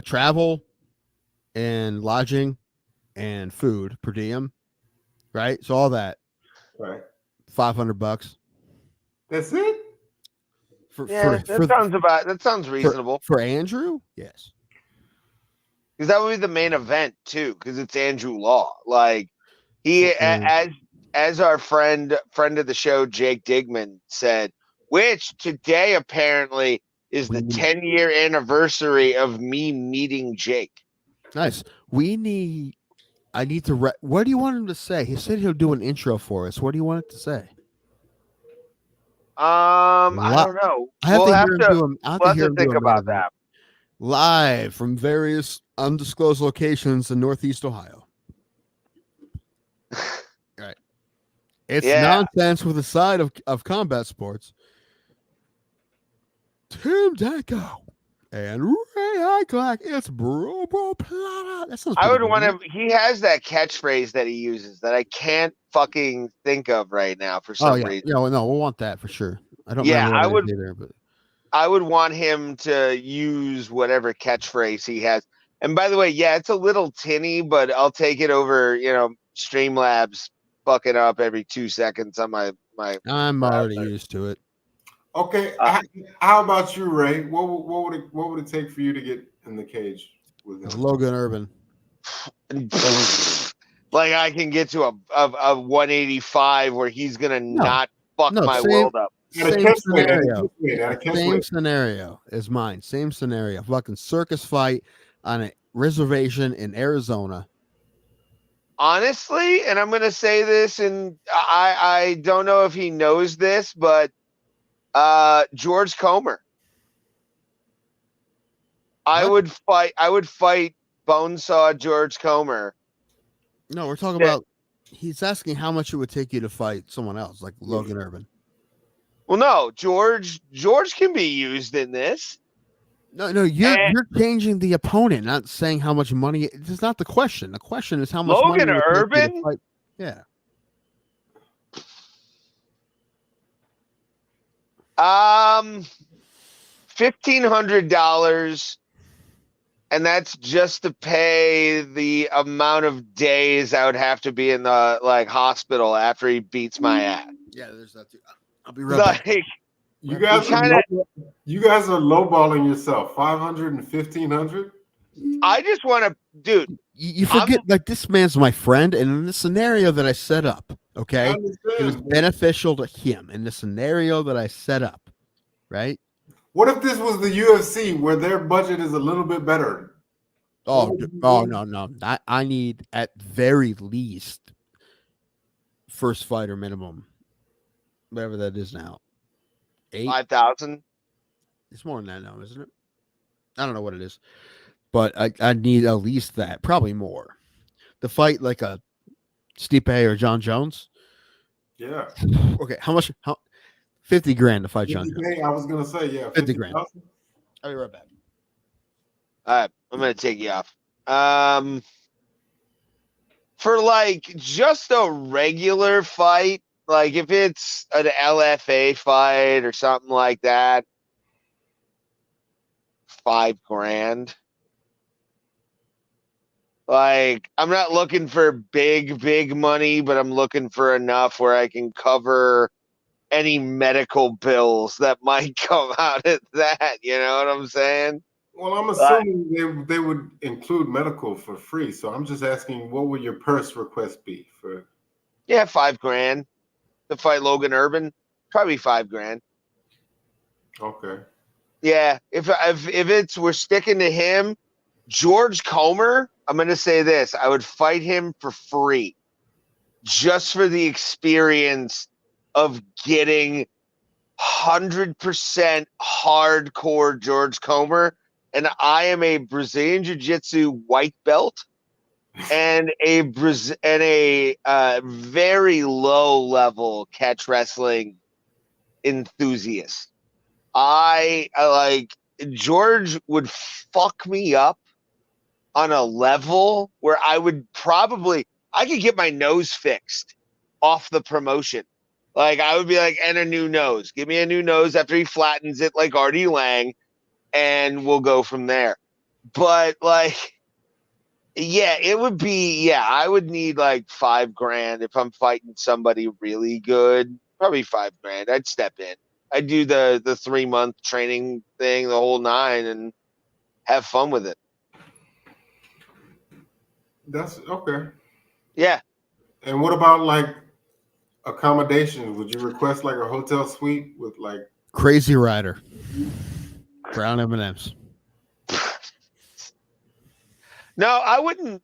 travel and lodging and food per diem, right? So all that, right? $500. That's it. That sounds reasonable for Andrew. Yes, because that would be the main event too. Because it's Andrew Law. Like he, as our friend of the show, Jake Digman said, which today apparently is the 10-year anniversary of me meeting Jake. Nice. I need to. What do you want him to say? He said he'll do an intro for us. What do you want it to say? I don't know. We'll have to think about that. Live from various undisclosed locations in Northeast Ohio. Right. It's nonsense with a side of combat sports. Tim Danko and Ray Iclack. It's bro Plata. That sounds. I would want him. He has that catchphrase that he uses that I can't fucking think of right now for some reason. Yeah, no, we'll want that for sure. I don't. Yeah, I would. Either, but I would want him to use whatever catchphrase he has. And by the way, yeah, it's a little tinny, but I'll take it over. Streamlabs fucking up every 2 seconds on my. I'm already used to it. Okay, how about you, Ray? What would it take for you to get in the cage with him? Logan Urban. Like I can get to a 185 where he's gonna not fuck my world up. Same scenario. Same scenario is mine. Same scenario. Fucking circus fight on a reservation in Arizona. Honestly, and I'm gonna say this, and I don't know if he knows this, but George Comer. I would fight Bonesaw George Comer. No, we're talking about. He's asking how much it would take you to fight someone else, like Logan Urban. Well, no, George can be used in this. No, you're changing the opponent, not saying how much money. It's not the question. The question is how much Logan money Urban. Yeah. $1,500, and that's just to pay the amount of days I would have to be in the hospital after he beats my ass. Yeah, there's that too. I'll be right back. You guys are lowballing yourself. 500 and 1,500. I just want to, dude. You forget, like, this man's my friend, and in the scenario that I set up, okay, it was beneficial to him in the scenario that I set up, right? What if this was the UFC where their budget is a little bit better? No. I need at very least first fighter minimum, whatever that is now. 5,000. It's more than that now, isn't it? I don't know what it is, but I need at least that, probably more. To fight like a Stipe or John Jones. Yeah. Okay, how much? 50 grand to fight John Jones. I was gonna say, yeah, 50 grand. I'll be right back. All right, I'm gonna take you off. For like just a regular fight, like if it's an LFA fight or something like that, $5,000. Like, I'm not looking for big money, but I'm looking for enough where I can cover any medical bills that might come out of that. You know what I'm saying? Well, I'm assuming they would include medical for free. So I'm just asking, what would your purse request be for? Yeah, $5,000 to fight Logan Urban. Probably $5,000. Okay. Yeah, if we're sticking to him, George Comer, I'm going to say this. I would fight him for free just for the experience of getting 100% hardcore George Comer. And I am a Brazilian Jiu-Jitsu white belt and a very low level catch wrestling enthusiast. I like George would fuck me up on a level where I could get my nose fixed off the promotion. Like I would be like, and a new nose. Give me a new nose after he flattens it like Artie Lang, and we'll go from there. But like, yeah, it would be, I would need like $5,000 if I'm fighting somebody really good. Probably $5,000. I'd step in. I'd do the 3-month training thing, the whole 9, and have fun with it. That's okay. Yeah. And what about like accommodations? Would you request like a hotel suite with like Crazy Rider, brown M&Ms? No, I wouldn't.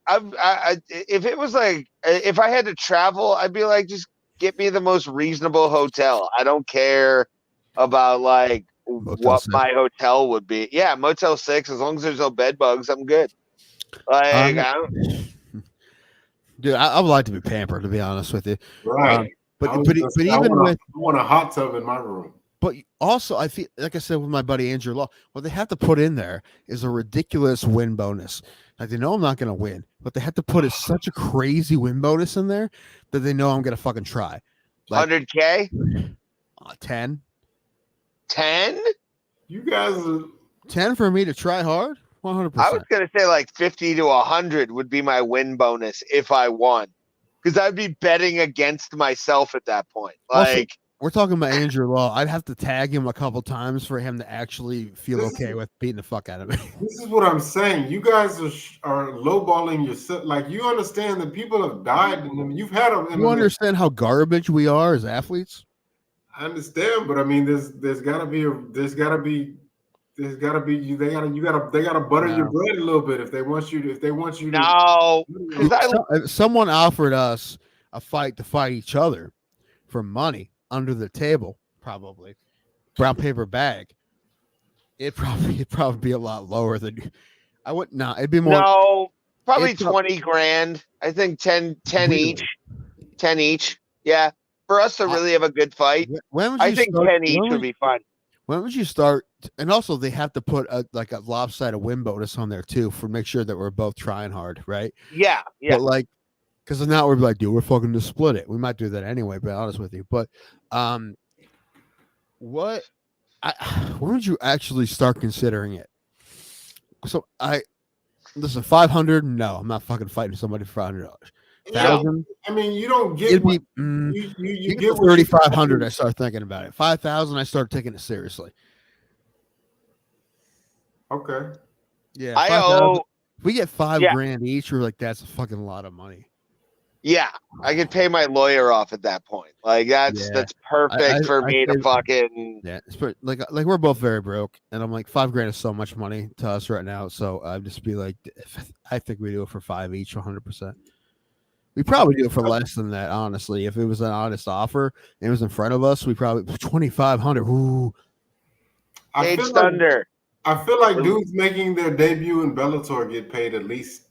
If it was like, if I had to travel, I'd be like, just get me the most reasonable hotel. I don't care about like what my hotel would be. Yeah, Motel 6. As long as there's no bed bugs, I'm good. Like, dude, I would like to be pampered, to be honest with you. Right. But even I want a hot tub in my room. But also, I feel like I said with my buddy Andrew Law, what they have to put in there is a ridiculous win bonus. Like, they know I'm not going to win, but they have to put such a crazy win bonus in there that they know I'm going to fucking try. Like, 100K? 10. 10? You guys are 10 for me to try hard? 100%. I was going to say like 50 to 100 would be my win bonus if I won. Because I'd be betting against myself at that point. Like, also, we're talking about Andrew Law. I'd have to tag him a couple times for him to actually feel okay with beating the fuck out of me. This is what I'm saying. You guys are lowballing yourself. Like, you understand that people have died in them. You've had them. You understand how garbage we are as athletes? I understand, but I mean, there's gotta be they gotta butter your bread a little bit if they want you to. No, someone offered us a fight to fight each other for money under the table, probably brown paper bag. It'd probably be a lot lower than I would not. It'd be more. No, probably 20 grand. I think 10 really? each. 10 each. Yeah, for us to really have a good fight, I think 10 each would be fun. When would you start? And also, they have to put a lopsided win bonus on there too for make sure that we're both trying hard, right? Yeah. But like, because now we're like, dude, we're fucking to split it. We might do that anyway, to be honest with you. But when would you actually start considering it? So listen, 500. No, I'm not fucking fighting somebody for $500. 1,000. I mean, you don't get It'd what, be you get get to what you 3,500. I start thinking about it. 5,000. I start taking it seriously. Okay. Yeah, I 5,000. owe. If we get $5 Yeah. grand each, we're like, that's a fucking lot of money. Yeah, I could pay my lawyer off at that point. Like that's perfect for me to fucking. Yeah, it's like we're both very broke, and I'm like, $5 grand is so much money to us right now. So I'd just be like, I think we do it for 5 each, 100%. We probably do it for less than that, honestly. If it was an honest offer, and it was in front of us, we probably 2,500. Ooh, Cage Thunder. I feel like dudes making their debut in Bellator get paid at least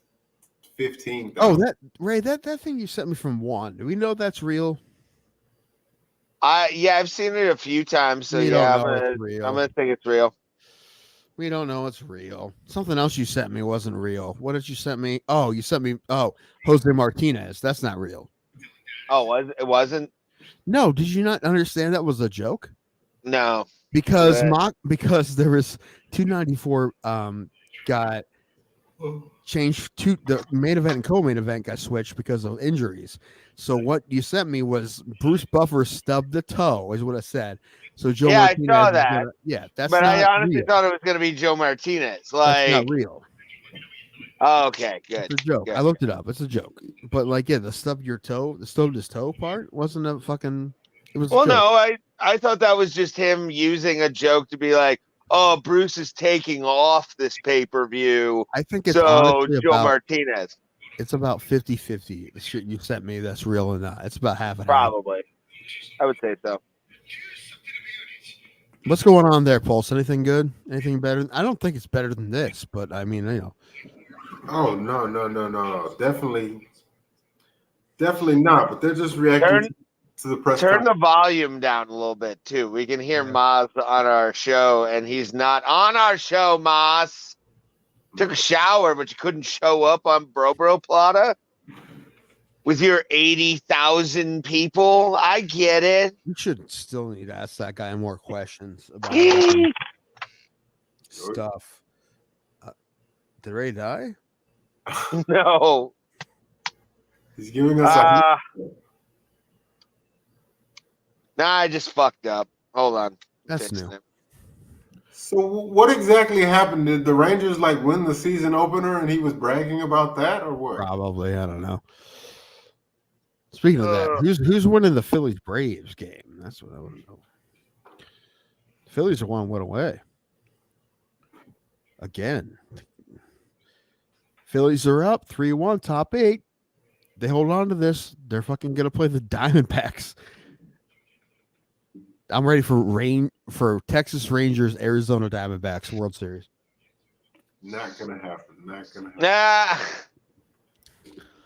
15,000. Oh, that thing you sent me from Juan. Do we know that's real? Yeah, I've seen it a few times. So We yeah, don't know it's real. I'm gonna think it's real. We don't know it's real. Something else you sent me wasn't real. What did you send me? Oh, you sent me. Oh, Jose Martinez. That's not real. Oh, it wasn't? No, did you not understand that was a joke? No, because there was 294 got changed to the main event and co-main event got switched because of injuries. So what you sent me was Bruce Buffer stubbed the toe, is what I said. So Joe Martinez, I saw that. That's but not I honestly real. thought it was going to be Joe Martinez. That's not real. Oh, okay, good. It's a joke. Good. I looked it up. It's a joke. But like, yeah, the stubbed his toe part wasn't a fucking. It was. Well, no, I thought that was just him using a joke to be like, oh, Bruce is taking off this pay-per-view. I think it's so Joe Martinez. It's about 50-50. The shit you sent me, that's real or not. It's about half and Probably. I would say so. What's going on there, Pulse? Anything good? Anything better? I don't think it's better than this, but I mean, you know. Oh, no. Definitely not. But they're just reacting to the press. Turn the volume down a little bit, too. We can hear Maz on our show, and he's not on our show, Maz. Took a shower, but you couldn't show up on Bro Plata with your 80,000 people. I get it. You should still need to ask that guy more questions about stuff. Did Ray die? No. He's giving us Nah, I just fucked up. Hold on. That's new. So what exactly happened? Did the Rangers like win the season opener and he was bragging about that, or what? Probably. I don't know. Speaking of that, who's winning the Phillies Braves game? That's what I want to know. The Phillies are 1 away. Again. Phillies are up 3-1, top 8. They hold on to this. They're fucking gonna play the Diamondbacks. I'm ready for Texas Rangers, Arizona Diamondbacks World Series. Not gonna happen. Nah.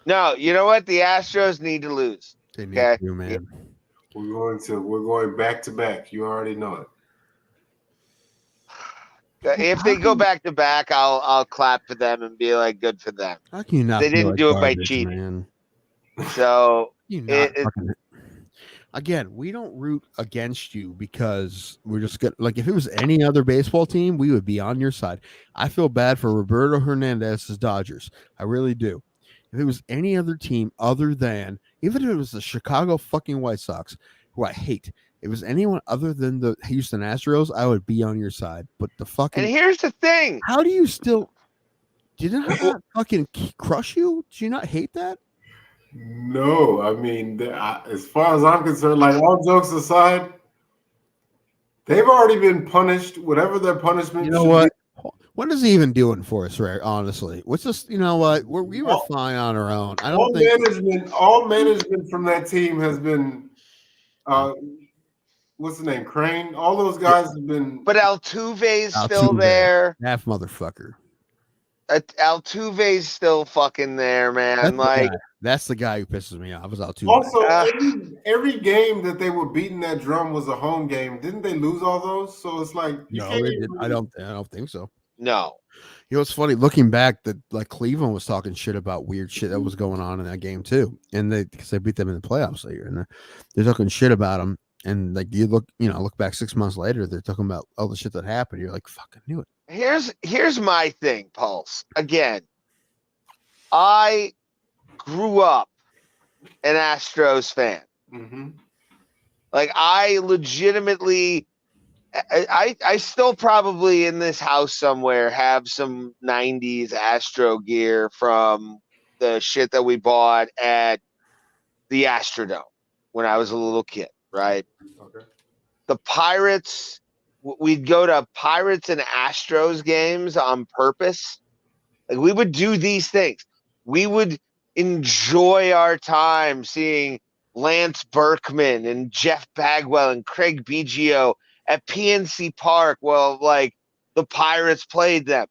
No, you know what? The Astros need to lose. They need to, man. We're going back to back. You already know it. If they go back to back, I'll clap for them and be like, good for them. How can you not? They didn't like do it garbage, by cheating. Man. So again, we don't root against you because we're just good. Like if it was any other baseball team, we would be on your side. I feel bad for Roberto Hernandez's Dodgers. I really do. If it was any other team other than, even if it was the Chicago fucking White Sox, who I hate, if it was anyone other than the Houston Astros, I would be on your side. But the fucking. And here's the thing. How do you still. Did it fucking crush you? Do you not hate that? No, I mean, as far as I'm concerned, like all jokes aside, they've already been punished. Whatever their punishment. You know what? What is he even doing for us, Ray? Honestly, what's this? You know what? We were fine on our own. I don't think all management from that team has been. What's the name? Crane. All those guys have been. But Altuve's still there. Half motherfucker. Altuve's still fucking there, man. That's the guy who pisses me off. Was Altuve. Also, every game that they were beating that drum was a home game. Didn't they lose all those? So it's like no, they didn't. I don't think so. No. You know, it's funny looking back that like Cleveland was talking shit about weird shit that was going on in that game too, and because they beat them in the playoffs that year, and they're talking shit about them. And like you look back 6 months later, they're talking about all the shit that happened. You're like, fucking knew it. Here's my thing, Pulse. Again, I grew up an Astros fan. Mm-hmm. Like I legitimately, I still probably in this house somewhere have some '90s Astro gear from the shit that we bought at the Astrodome when I was a little kid, right? Okay. The Pirates, we'd go to Pirates and Astros games on purpose. Like we would do these things. We would enjoy our time seeing Lance Berkman and Jeff Bagwell and Craig Biggio at PNC Park while like the Pirates played them.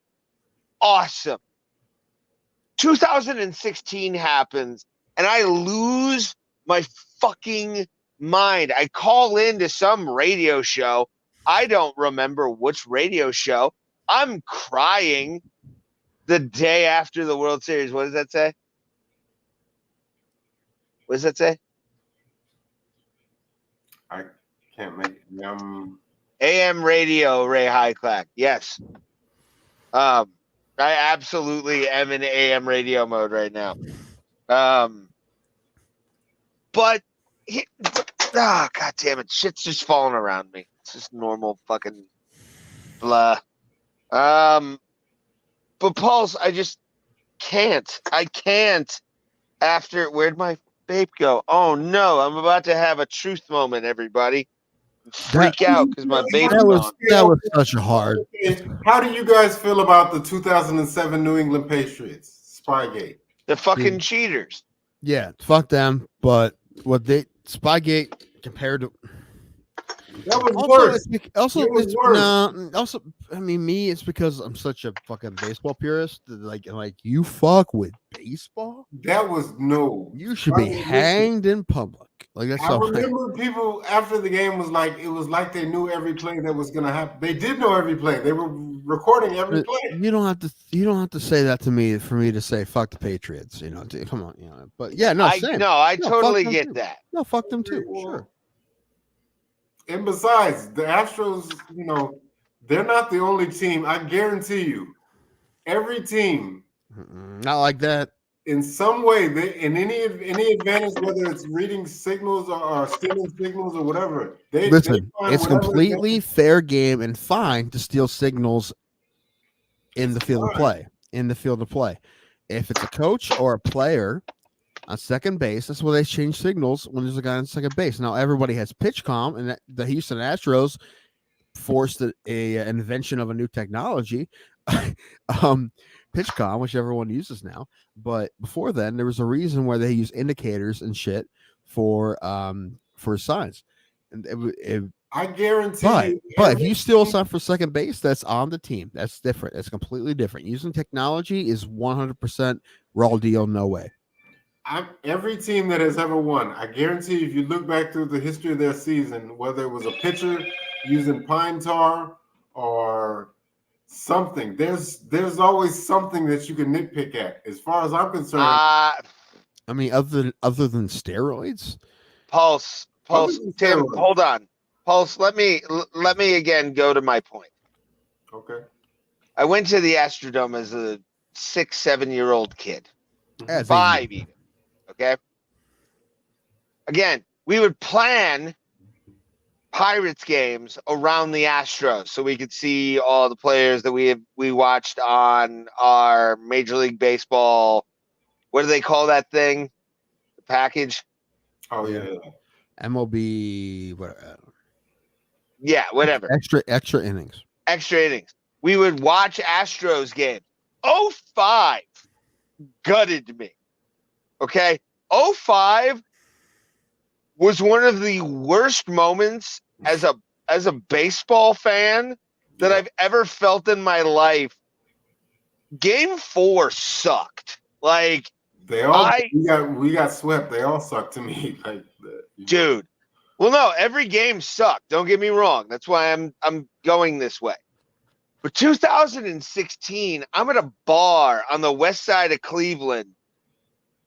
Awesome. 2016 happens and I lose my fucking mind. I call into some radio show. I don't remember which radio show. I'm crying the day after the World Series. What does that say? What does that say? I can't make it. AM radio, Ray Highclack. Yes. I absolutely am in AM radio mode right now. But God damn it, shit's just falling around me. It's just normal fucking blah. But Pulse, I just can't. I can't. After where'd my vape go? Oh no, I'm about to have a truth moment, everybody. Freak out because my vape's gone. That was such a hard. How do you guys feel about the 2007 New England Patriots Spygate? They're fucking cheaters. Yeah, fuck them. But what they Spygate compared to That was worse. Also, I mean, me, it's because I'm such a fucking baseball purist. Like you fuck with baseball. That was no. You should be hanged in public. Like that's. I remember people after the game was like, it was like they knew every play that was gonna happen. They did know every play. They were recording every play. You don't have to say that to me for me to say fuck the Patriots. You know, come on, you know. But yeah, no, same. I totally get that. No, fuck them too. Sure. And besides, the Astros, you know, they're not the only team. I guarantee you, every team, not like that. In some way, in any advantage, whether it's reading signals or stealing signals or whatever, listen. It's completely fair game and fine to steal signals in the field of play. In the field of play, if it's a coach or a player on second base, that's where they change signals when there's a guy on second base. Now everybody has pitch comm, and the Houston Astros forced an invention of a new technology, pitch comm, which everyone uses now. But before then, there was a reason why they use indicators and shit for signs. And I guarantee. But if you steal a sign for second base, that's on the team. That's different. That's completely different. Using technology is 100% raw deal. No way. Every team that has ever won, I guarantee if you look back through the history of their season, whether it was a pitcher using pine tar or something, there's always something that you can nitpick at. As far as I'm concerned, I mean, other than steroids, Pulse, Tim, hold on, Pulse. Let me again go to my point. Okay. I went to the Astrodome as a 6-7-year-old kid, 5 even. Okay. Again, we would plan Pirates games around the Astros so we could see all the players that we watched on our Major League Baseball. What do they call that thing? The package? Oh yeah. MLB. Whatever. Yeah, whatever. Extra innings. Extra innings. We would watch Astros games. 05 gutted me. Okay, 05 was one of the worst moments as a baseball fan that I've ever felt in my life. Game 4 sucked. Like we got swept. They all sucked to me. Like dude. Well, no, every game sucked. Don't get me wrong. That's why I'm going this way. But 2016, I'm at a bar on the west side of Cleveland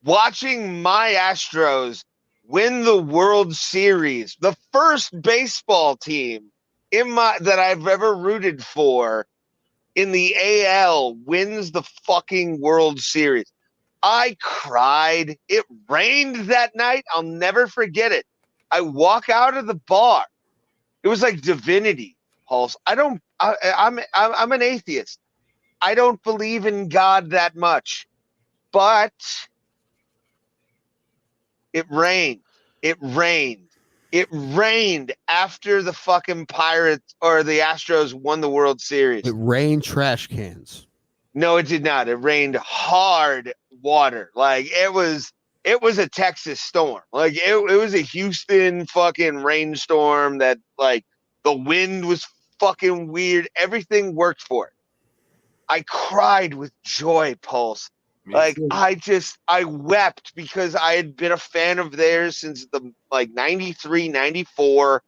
watching my Astros win the World Series, the first baseball team that I've ever rooted for in the AL wins the fucking World Series. I cried. It rained that night. I'll never forget it. I walk out of the bar. It was like divinity, Pulse. I'm an atheist. I don't believe in God that much, but it rained. It rained. It rained after the fucking Pirates or the Astros won the World Series. It rained trash cans. No, it did not. It rained hard water. Like it was a Texas storm. Like it was a Houston fucking rainstorm that like the wind was fucking weird. Everything worked for it. I cried with joy, Pulse. Like I wept because I had been a fan of theirs since the like 93, 94.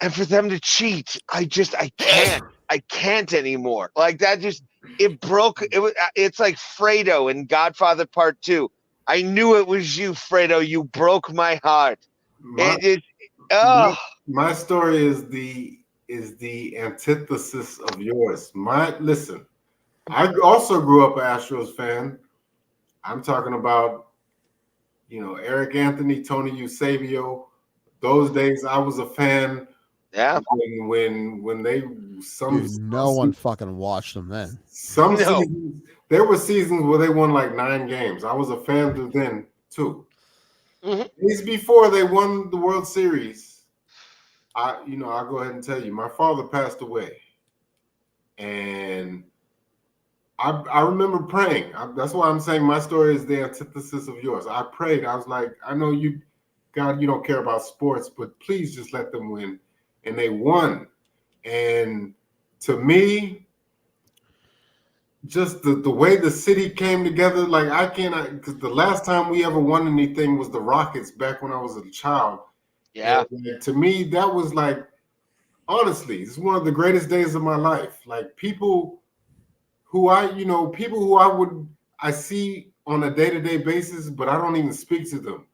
And for them to cheat, I can't anymore. Like that just it broke it's like Fredo in Godfather Part 2. I knew it was you, Fredo. You broke my heart. My story is the antithesis of yours. Listen, I also grew up an Astros fan. I'm talking about, Eric Anthony, Tony Eusebio. Those days I was a fan. Yeah. When they no one fucking watched them then. Seasons, there were seasons where they won like 9 games. I was a fan to then too. Mm-hmm. Days before they won the World Series, I'll go ahead and tell you, my father passed away, and I remember praying. That's why I'm saying my story is the antithesis of yours. I prayed. I was like, I know you, God, you don't care about sports, but please just let them win. And they won. And to me, just the way the city came together, like I cannot, because the last time we ever won anything was the Rockets back when I was a child. Yeah. And to me, that was like, honestly, it's one of the greatest days of my life. Like people who I see on a day-to-day basis, but I don't even speak to them.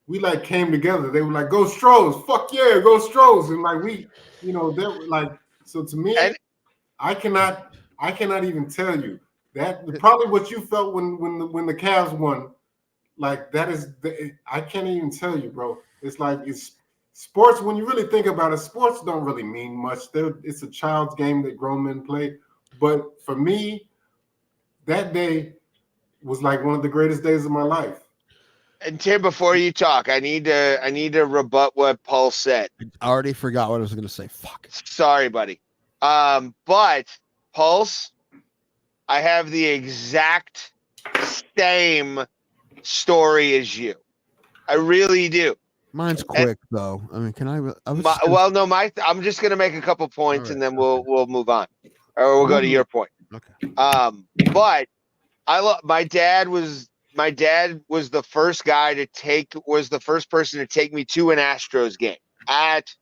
We like came together. They were like, "Go Stros, fuck yeah, go Stros," and like they were like. So to me, I cannot even tell you that probably what you felt when the Cavs won. Like that is, I can't even tell you, bro. It's like it's sports. When you really think about it, sports don't really mean much. It's a child's game that grown men play. But for me, that day was like one of the greatest days of my life. And Tim, before you talk, I need to rebut what Paul said. I already forgot what I was going to say. Fuck. Sorry, buddy. But Pulse, I have the exact same story as you. I really do. Mine's quick though. I mean, can I? I'm just going to make a couple points and then we'll move on, or we'll go to your point. Okay. But my dad was the first person to take me to an Astros game at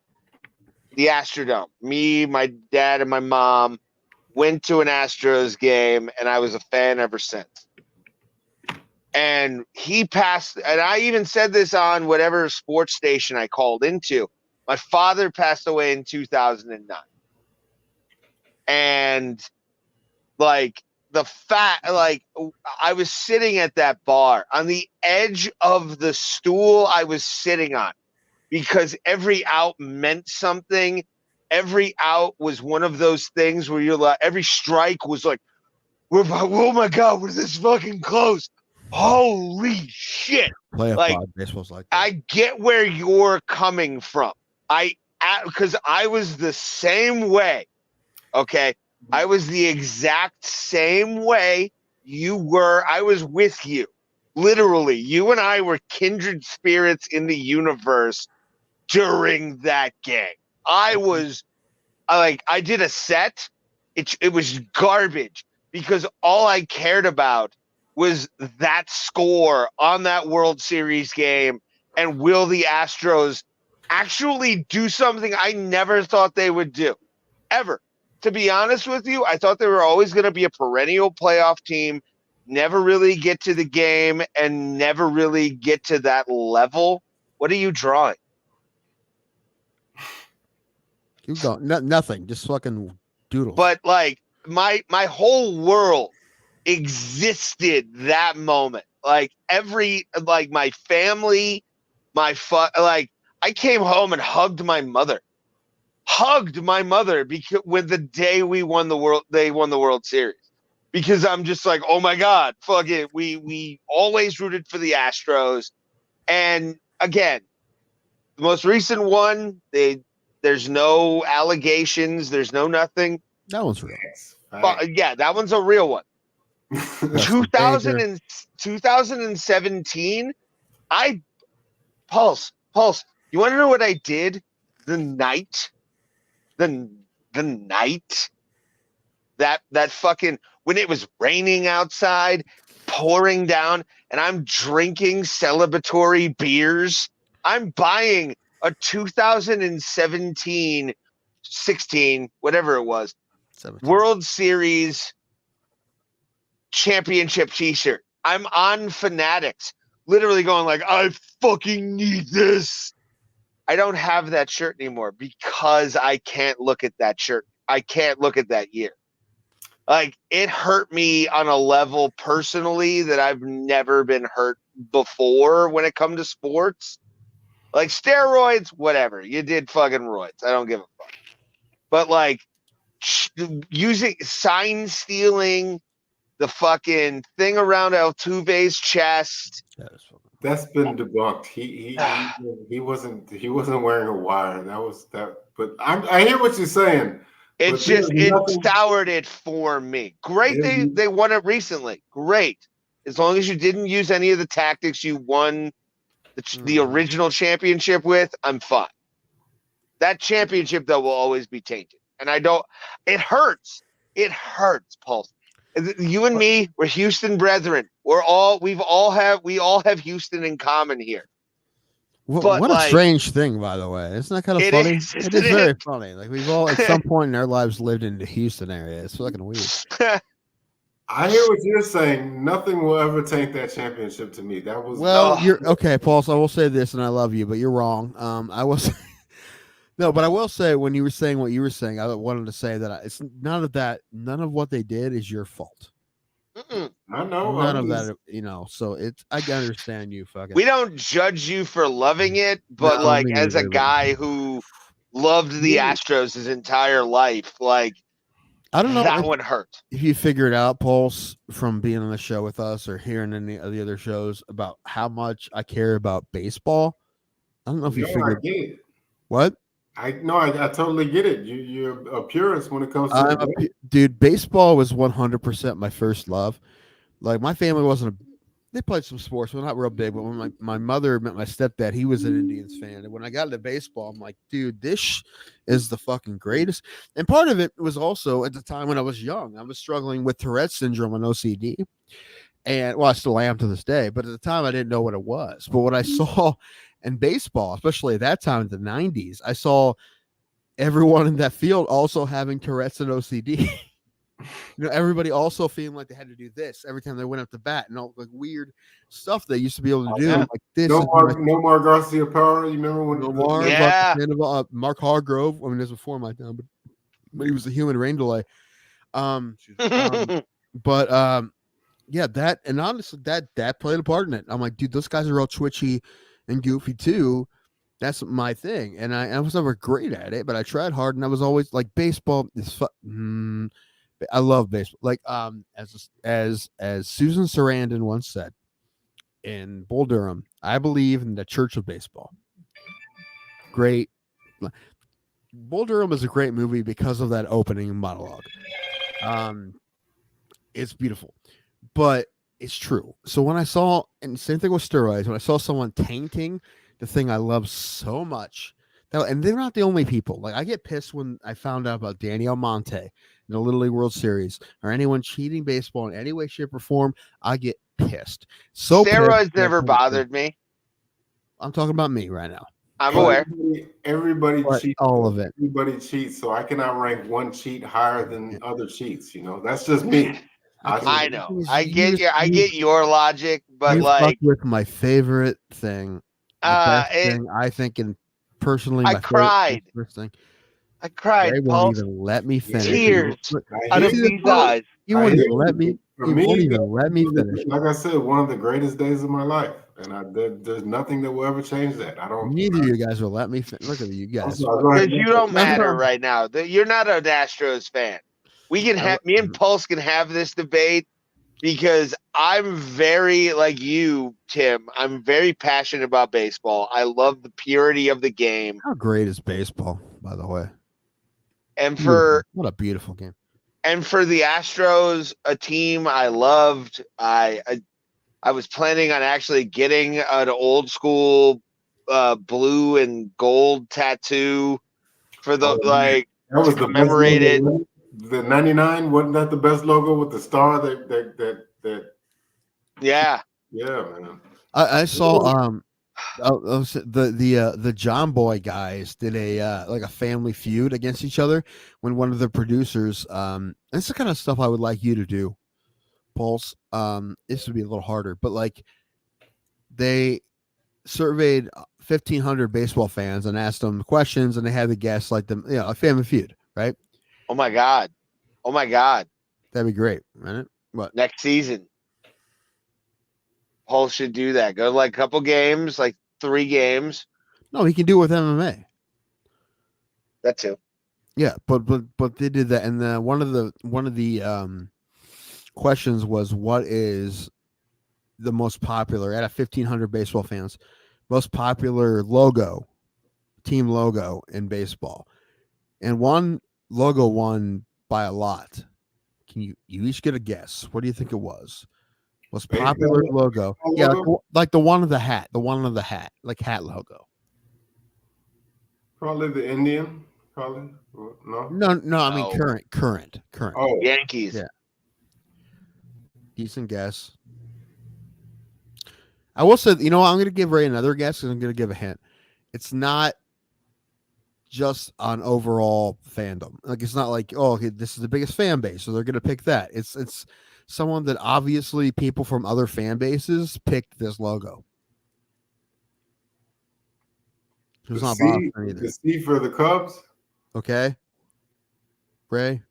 the Astrodome. Me, my dad, and my mom went to an Astros game, and I was a fan ever since. And he passed, and I even said this on whatever sports station I called into. My father passed away in 2009. And like I was sitting at that bar on the edge of the stool I was sitting on because every out meant something. Every out was one of those things where you're like, every strike was like, oh my God, we're this fucking close. Holy shit. Baseball's like that. I get where you're coming from. Because I was the same way. Okay. I was the exact same way you were. I was with you. Literally, you and I were kindred spirits in the universe during that game. I did a set. It was garbage because all I cared about was that score on that World Series game and will the Astros actually do something I never thought they would do, ever. To be honest with you, I thought they were always going to be a perennial playoff team, never really get to the game, and never really get to that level. What are you drawing? You go nothing, just fucking doodle. But like my whole world existed that moment. Like my family, like I came home and hugged my mother because with the day they won the World Series, because I'm just like, oh my God, fuck it. We always rooted for the Astros. And again, the most recent one, there's no allegations, there's no nothing. That one's real. But yeah, that one's a real one. That's 2017, Pulse, you want to know what I did the night that fucking, when it was raining outside, pouring down, and I'm drinking celebratory beers? I'm buying a 2017, 16, whatever it was, 17. World Series championship t-shirt. I'm on Fanatics, literally going like, I fucking need this. I don't have that shirt anymore because I can't look at that shirt. I can't look at that year. Like, it hurt me on a level personally that I've never been hurt before when it comes to sports. Like, steroids, whatever. You did fucking roids. I don't give a fuck. But like, sign stealing, the fucking thing around Altuve's chest. That's been debunked. He wasn't wearing a wire. That was that. But I hear what you're saying. It soured it for me. Great, they won it recently. Great, as long as you didn't use any of the tactics you won the original championship with, I'm fine. That championship though will always be tainted, and I don't. It hurts. It hurts, Pulse. You and me, we're Houston brethren. We all have Houston in common here. What a strange thing, by the way. Isn't that kind of funny? It is very funny. Like, we've all at some point in our lives lived in the Houston area. It's fucking weird. I hear what you're saying. Nothing will ever taint that championship to me. That was you're okay, Paul. So I will say this, and I love you, but you're wrong. I will say no, but I will say, when you were saying what you were saying, I wanted to say that it's none of that. None of what they did is your fault. I know. None of that, so it's, I can understand you fucking. We don't judge you for loving it, but as a guy who loved the Astros his entire life, like, I don't know that one hurt. If you figured out, Pulse, from being on the show with us or hearing any of the other shows about how much I care about baseball. I don't know if you figured. I get it. What? I totally get it. You're a purist when it comes to dude. Baseball was 100% my first love. Like, my family wasn't they played some sports, but not real big. But when my mother met my stepdad, he was an Indians fan, and when I got into baseball, I'm like, dude, this is the fucking greatest. And part of it was also at the time when I was young, I was struggling with Tourette's syndrome and OCD, and I still am to this day. But at the time, I didn't know what it was. But what I saw in baseball, especially at that time in the 90s, I saw everyone in that field also having Tourette's and OCD. Everybody also feeling like they had to do this every time they went up to bat, and all like weird stuff they used to be able to do. Yeah. Like this. No more Garcia Power. You remember when? Mark Hargrove. I mean, this was before my time, but he was a human rain delay. Yeah, that, and honestly, that played a part in it. I'm like, dude, those guys are all twitchy and goofy too. That's my thing, and I was never great at it, but I tried hard, and I was always like, baseball is I love baseball. Like, as Susan Sarandon once said in Bull Durham, I believe in the Church of Baseball. Great. Bull Durham is a great movie because of that opening monologue. It's beautiful, but it's true. So when I saw, and same thing with steroids, when I saw someone tainting the thing I love so much, and they're not the only people. Like, I get pissed when I found out about Danny Almonte in the Little League World Series, or anyone cheating baseball in any way, shape, or form. I get pissed. So steroids never bothered me. I'm talking about me right now. I'm aware. Everybody cheats. All of it. Everybody cheats. So I cannot rank one cheat higher than other cheats. That's just me. I know. I get your logic, but like, with my favorite thing, thing I think, and personally, I cried. Thing. I cried. They won't even let me finish. Tears out of these eyes. You won't even let me For You me, won't even let me finish. like I said, one of the greatest days of my life, and there's nothing that will ever change that. I don't. Neither of you guys will let me look at you I'm guys. sorry, go ahead. Because you don't That's what matter I'm- right now. You're not an Astros fan. We can have me and Pulse can have this debate because I'm very like you, Tim. I'm very passionate about baseball. I love the purity of the game. How great is baseball, by the way? And Beautiful. What a beautiful game. for the Astros, a team I loved. I was planning on actually getting an old school blue and gold tattoo for the That was to the best commemorate it. logo. The 99 wasn't that the best logo with the star? That Yeah. man. I saw the John Boy guys did a like a family feud against each other when one of the producers this is the kind of stuff I would like you to do, Pulse. This would be a little harder, but like they surveyed 1,500 baseball fans and asked them questions, and they had the guests like them, a family feud, right? Oh my god. That'd be great, right? What? Next season, Paul should do that. Go to like a couple games, like 3 games. No, he can do it with MMA. That too. Yeah, but they did that, and one of the questions was, what is the most popular out of 1,500 baseball fans, most popular team logo in baseball, and one logo won by a lot. Can you each get a guess? What do you think it was? Most popular logo? Yeah, like the one of the hat, like hat logo. Probably the Indian. Probably no. No. I mean current. Oh, Yankees. Yeah. Decent guess. I will say, I'm going to give Ray another guess, and I'm going to give a hint. It's not just on overall fandom. Like, it's not like, oh, okay, this is the biggest fan base, so they're going to pick that. It's someone that obviously people from other fan bases picked this logo. It's not Boston either. The C for the Cubs. Okay. Ray?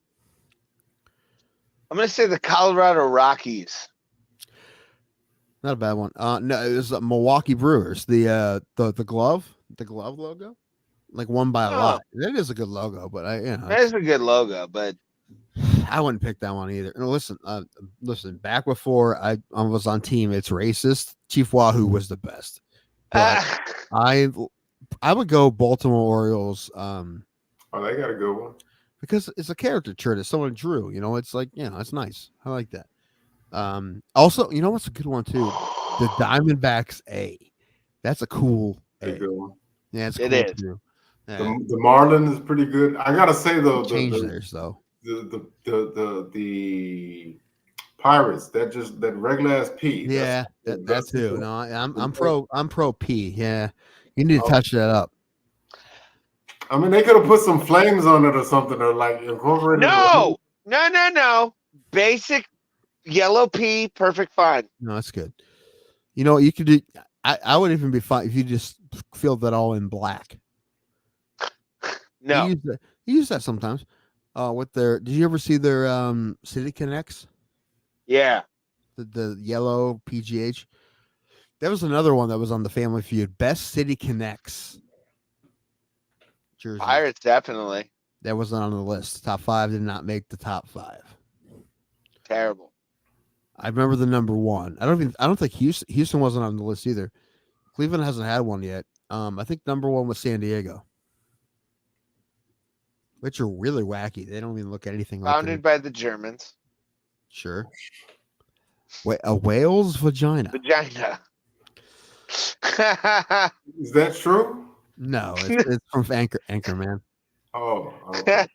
I'm going to say the Colorado Rockies. Not a bad one. No, it was Milwaukee Brewers. The glove logo, like won by a lot. That is a good logo, but that is a good logo, but I wouldn't pick that one either. No, listen. Back before I was on team, it's racist. Chief Wahoo was the best. But I would go Baltimore Orioles. Oh, they got a good one because it's a caricature that someone drew. It's like it's nice. I like that. Also, what's a good one too? The Diamondbacks A. That's a cool A. good one. Yeah, it's cool too. Yeah. The Marlin is pretty good. I gotta say though, theirs though. The Pirates, that regular ass P. Yeah, that too. No, I'm pro P. Yeah, you need to touch that up. I mean, they could have put some flames on it or something, or like incorporated. No. Basic yellow P, perfect fine. No, that's good. You could do. I would even be fine if you just filled that all in black. No, you use that sometimes. Did you ever see their City Connects? Yeah. The yellow PGH. That was another one that was on the Family Feud. Best City Connects jersey. Pirates, definitely. That wasn't on the list. Top 5 did not make the top 5. Terrible. I remember the number 1. I don't think Houston wasn't on the list either. Cleveland hasn't had one yet. I think number 1 was San Diego, which are really wacky. They don't even look at anything like Founded by the Germans. Sure. Wait, a whale's vagina. Is that true? No, it's from Anchorman. Oh. Okay.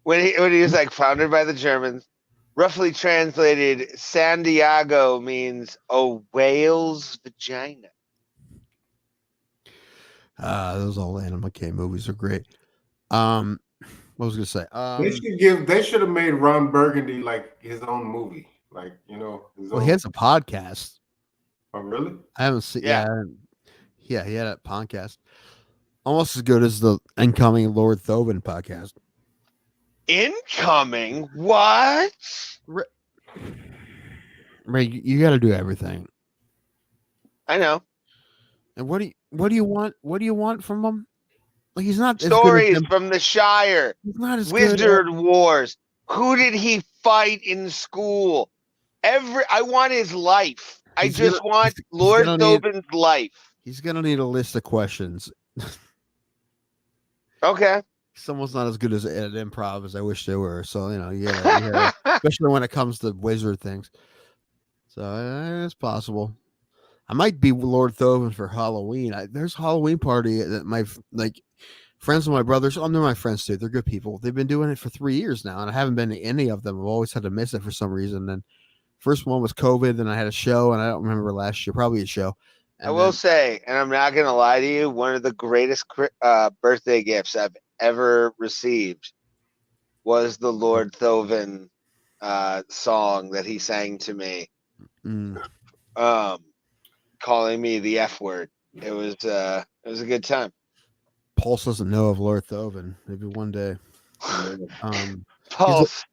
when he was like founded by the Germans, roughly translated, San Diego means a whale's vagina. Those old Anna McKay movies are great. What was I gonna say? They should have made Ron Burgundy like his own movie. Like, he has a podcast. Oh, really? I haven't seen. Yeah, he had a podcast. Almost as good as the incoming Lord Thoven podcast. Incoming? What? Ray, you got to do everything. I know. And what do you want? What do you want from him? Like he's not as good as Stories him. from the Shire. He's not as good. Wizard Wars. Who did he fight in school? I want his life. I just want Lord Thobin's life. He's gonna need a list of questions. Okay. Someone's not as good as at improv as I wish they were. So yeah, especially when it comes to wizard things. So it's possible. I might be Lord Thobin for Halloween. There's a Halloween party that my friends of my brothers. They're my friends too. They're good people. They've been doing it for 3 years now, and I haven't been to any of them. I've always had to miss it for some reason. And first one was COVID, and I had a show, and I don't remember last year, probably a show. And I will say, and I'm not going to lie to you, one of the greatest birthday gifts I've ever received was the Lord Thobin song that he sang to me, calling me the F word. It was a good time. Pulse doesn't know of Lord Thobin. Maybe one day. Pulse.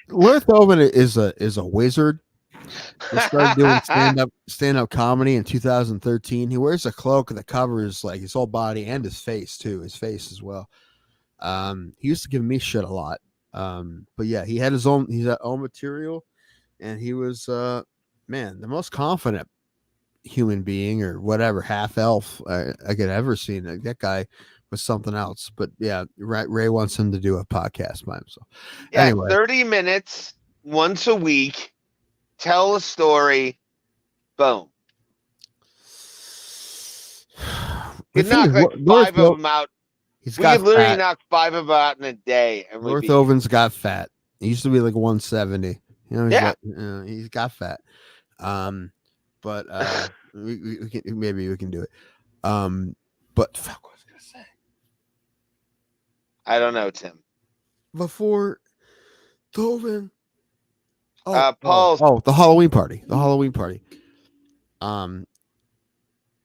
Lord Thobin is a wizard. He started doing stand-up comedy in 2013. He wears a cloak that covers like his whole body and his face too, his face as well. He used to give me shit a lot. But yeah, he had his own material, and he was the most confident human being or whatever half elf I could ever see. That guy was something else. But yeah, Ray wants him to do a podcast by himself. Yeah, anyway, 30 minutes once a week. Tell a story. Boom. You could knock like five of them out. We could literally knock 5 of them out in a day. Lord Thobin's got fat. He used to be like 170. He's got fat. But maybe we can do it. But fuck, what was I gonna say? I don't know, Tim. Before Thobin. Paul. The Halloween party.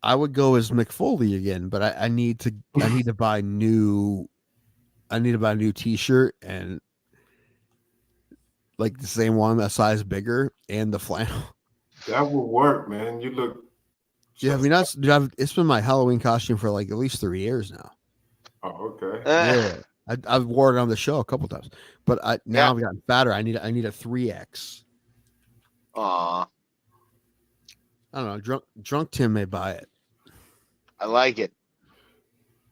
I would go as McFoley again, but I need to buy new. I need to buy a new T-shirt and like the same one, a size bigger, and the flannel. That will work, man. You look. Yeah, it's been my Halloween costume for like at least 3 years now. Oh, okay. Yeah, I've worn it on the show a couple times, but now I've gotten fatter. I need a 3X. Aw. I don't know. Drunk Tim may buy it. I like it.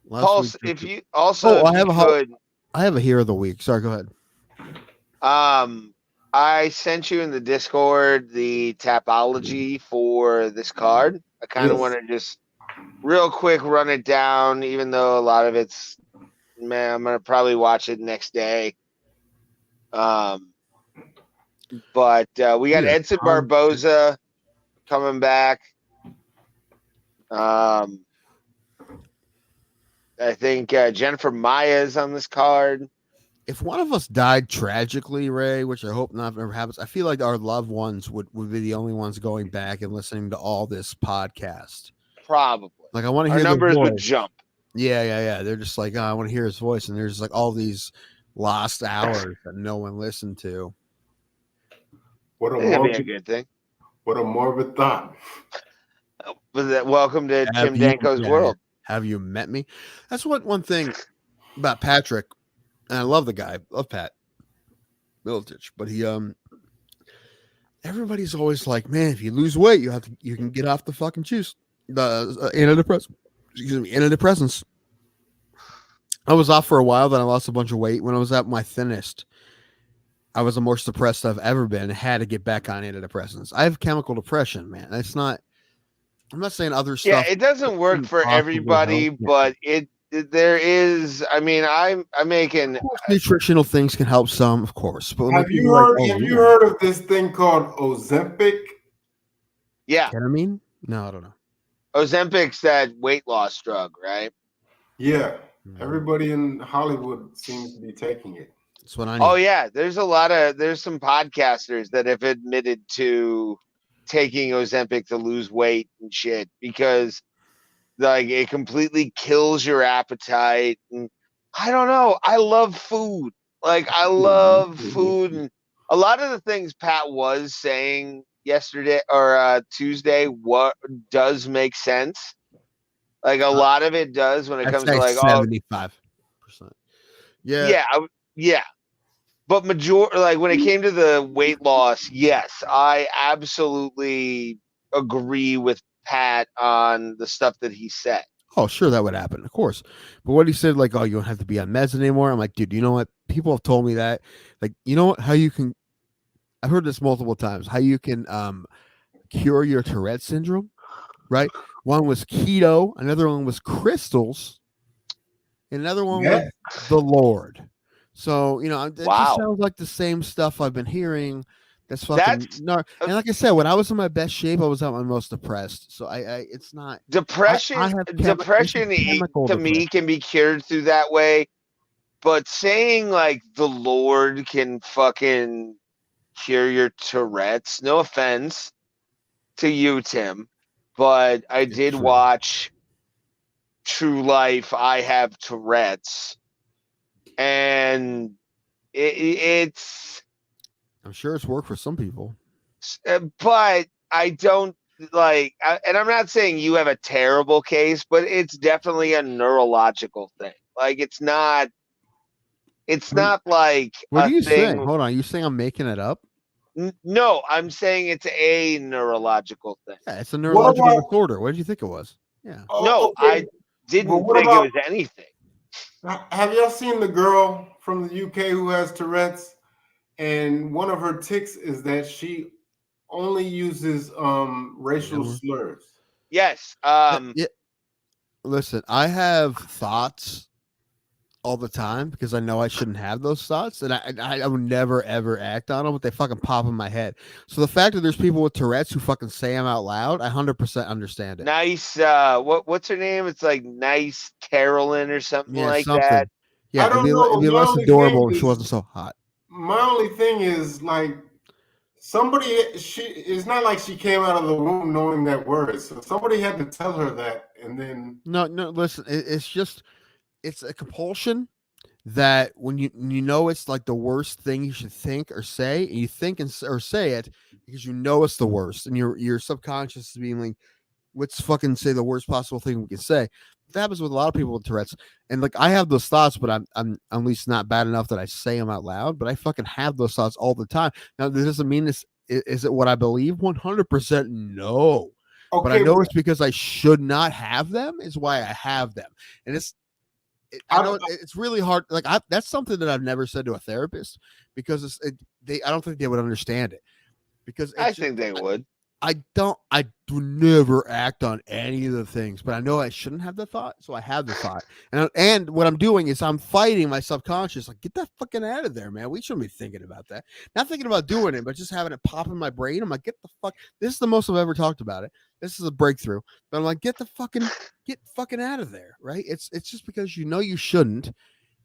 Pulse, if you also, I have a hero of the week. Sorry, go ahead. I sent you in the Discord the tapology for this card. I kind of want to just real quick run it down, even though a lot of it's, man, I'm going to probably watch it next day. But we got Edson Barboza coming back. I think Jennifer Maya is on this card. If one of us died tragically, Ray, which I hope not ever happens, I feel like our loved ones would be the only ones going back and listening to all this podcast. Probably. Like I want to hear our numbers would jump. Yeah. They're just like, I want to hear his voice, and there's like all these lost hours that no one listened to. What a good thing. What a morbid thought. Welcome to Tim Danko's world. Have you met me? That's one thing about Patrick. And I love the guy. Love Pat Miletich. But he everybody's always like, man, if you lose weight, you can get off the fucking juice. The antidepressants. I was off for a while, then I lost a bunch of weight. When I was at my thinnest, I was the most depressed I've ever been. I had to get back on antidepressants. I have chemical depression, man. I'm not saying other stuff. Yeah, it doesn't work for everybody, but there is. I mean, I'm making nutritional things can help some, of course. But have you heard of this thing called Ozempic? Yeah, ketamine? No, I don't know. Ozempic's that weight loss drug, right? Yeah, everybody in Hollywood seems to be taking it. That's what I need. Oh yeah, there's some podcasters that have admitted to taking Ozempic to lose weight and shit because like it completely kills your appetite. And I don't know. I love food. Like I love food, and a lot of the things Pat was saying yesterday or Tuesday, what does make sense. Like a lot of it does when it I'd comes say to like 75%. Yeah. yeah. But like when it came to the weight loss, yes, I absolutely agree with Pat on the stuff that he said. Oh, sure, that would happen, of course. But what he said, like, oh, you don't have to be on meds anymore. I'm like, dude, you know what? People have told me that. Like, you know what? How you can? I've heard this multiple times. How you can cure your Tourette syndrome? Right? One was keto, another one was crystals, and another one was the Lord. So it just Wow. sounds like the same stuff I've been hearing. That's fucking That's and like I said, when I was in my best shape, I was at my most depressed. So it's not depression. I have Depression to me can be cured through that way, but saying like the Lord can fucking cure your Tourette's. No offense to you, Tim, but I did true. watch True Life. I have Tourette's, and it's. I'm sure it's worked for some people. But I don't like, and I'm not saying you have a terrible case, but it's definitely a neurological thing. Like it's not like What a are you thing. saying? Hold on, you saying I'm making it up? No, I'm saying it's a neurological thing. Yeah, it's a neurological disorder. What did you think it was? Yeah. No, Okay. I didn't What think about, it was anything. have y'all seen the girl from the UK who has Tourette's? And one of her tics is that she only uses racial slurs. Yes. Yeah. Listen, I have thoughts all the time because I know I shouldn't have those thoughts, and I would never ever act on them, but they fucking pop in my head. So the fact that there's people with Tourette's who fucking say them out loud, I 100% understand it. Nice. What's her name? It's like Nice Carolyn or something like that. Yeah, I don't it'd be less adorable if she wasn't so hot. My only thing is like it's not like she came out of the womb knowing that word. So somebody had to tell her that, and then no, listen, it's a compulsion that when you know it's like the worst thing you should think or say, and you think or say it because you know it's the worst, and your subconscious is being like, let's fucking say the worst possible thing we can say. That happens with a lot of people with Tourette's, and like I have those thoughts, but I'm at least not bad enough that I say them out loud. But I fucking have those thoughts all the time. Now, this doesn't mean this is it what I believe. 100% no. Okay, but I know it's because I should not have them. Is why I have them, and I know it's really hard. Like that's something that I've never said to a therapist because I don't think they would understand it because I think they would. I do never act on any of the things, but I know I shouldn't have the thought, so I have the thought. And what I'm doing is I'm fighting my subconscious, like, get that fucking out of there, man. We shouldn't be thinking about that. Not thinking about doing it, but just having it pop in my brain. I'm like, get the fuck. This is the most I've ever talked about it. This is a breakthrough. But I'm like, get fucking out of there, right? It's just because you know you shouldn't.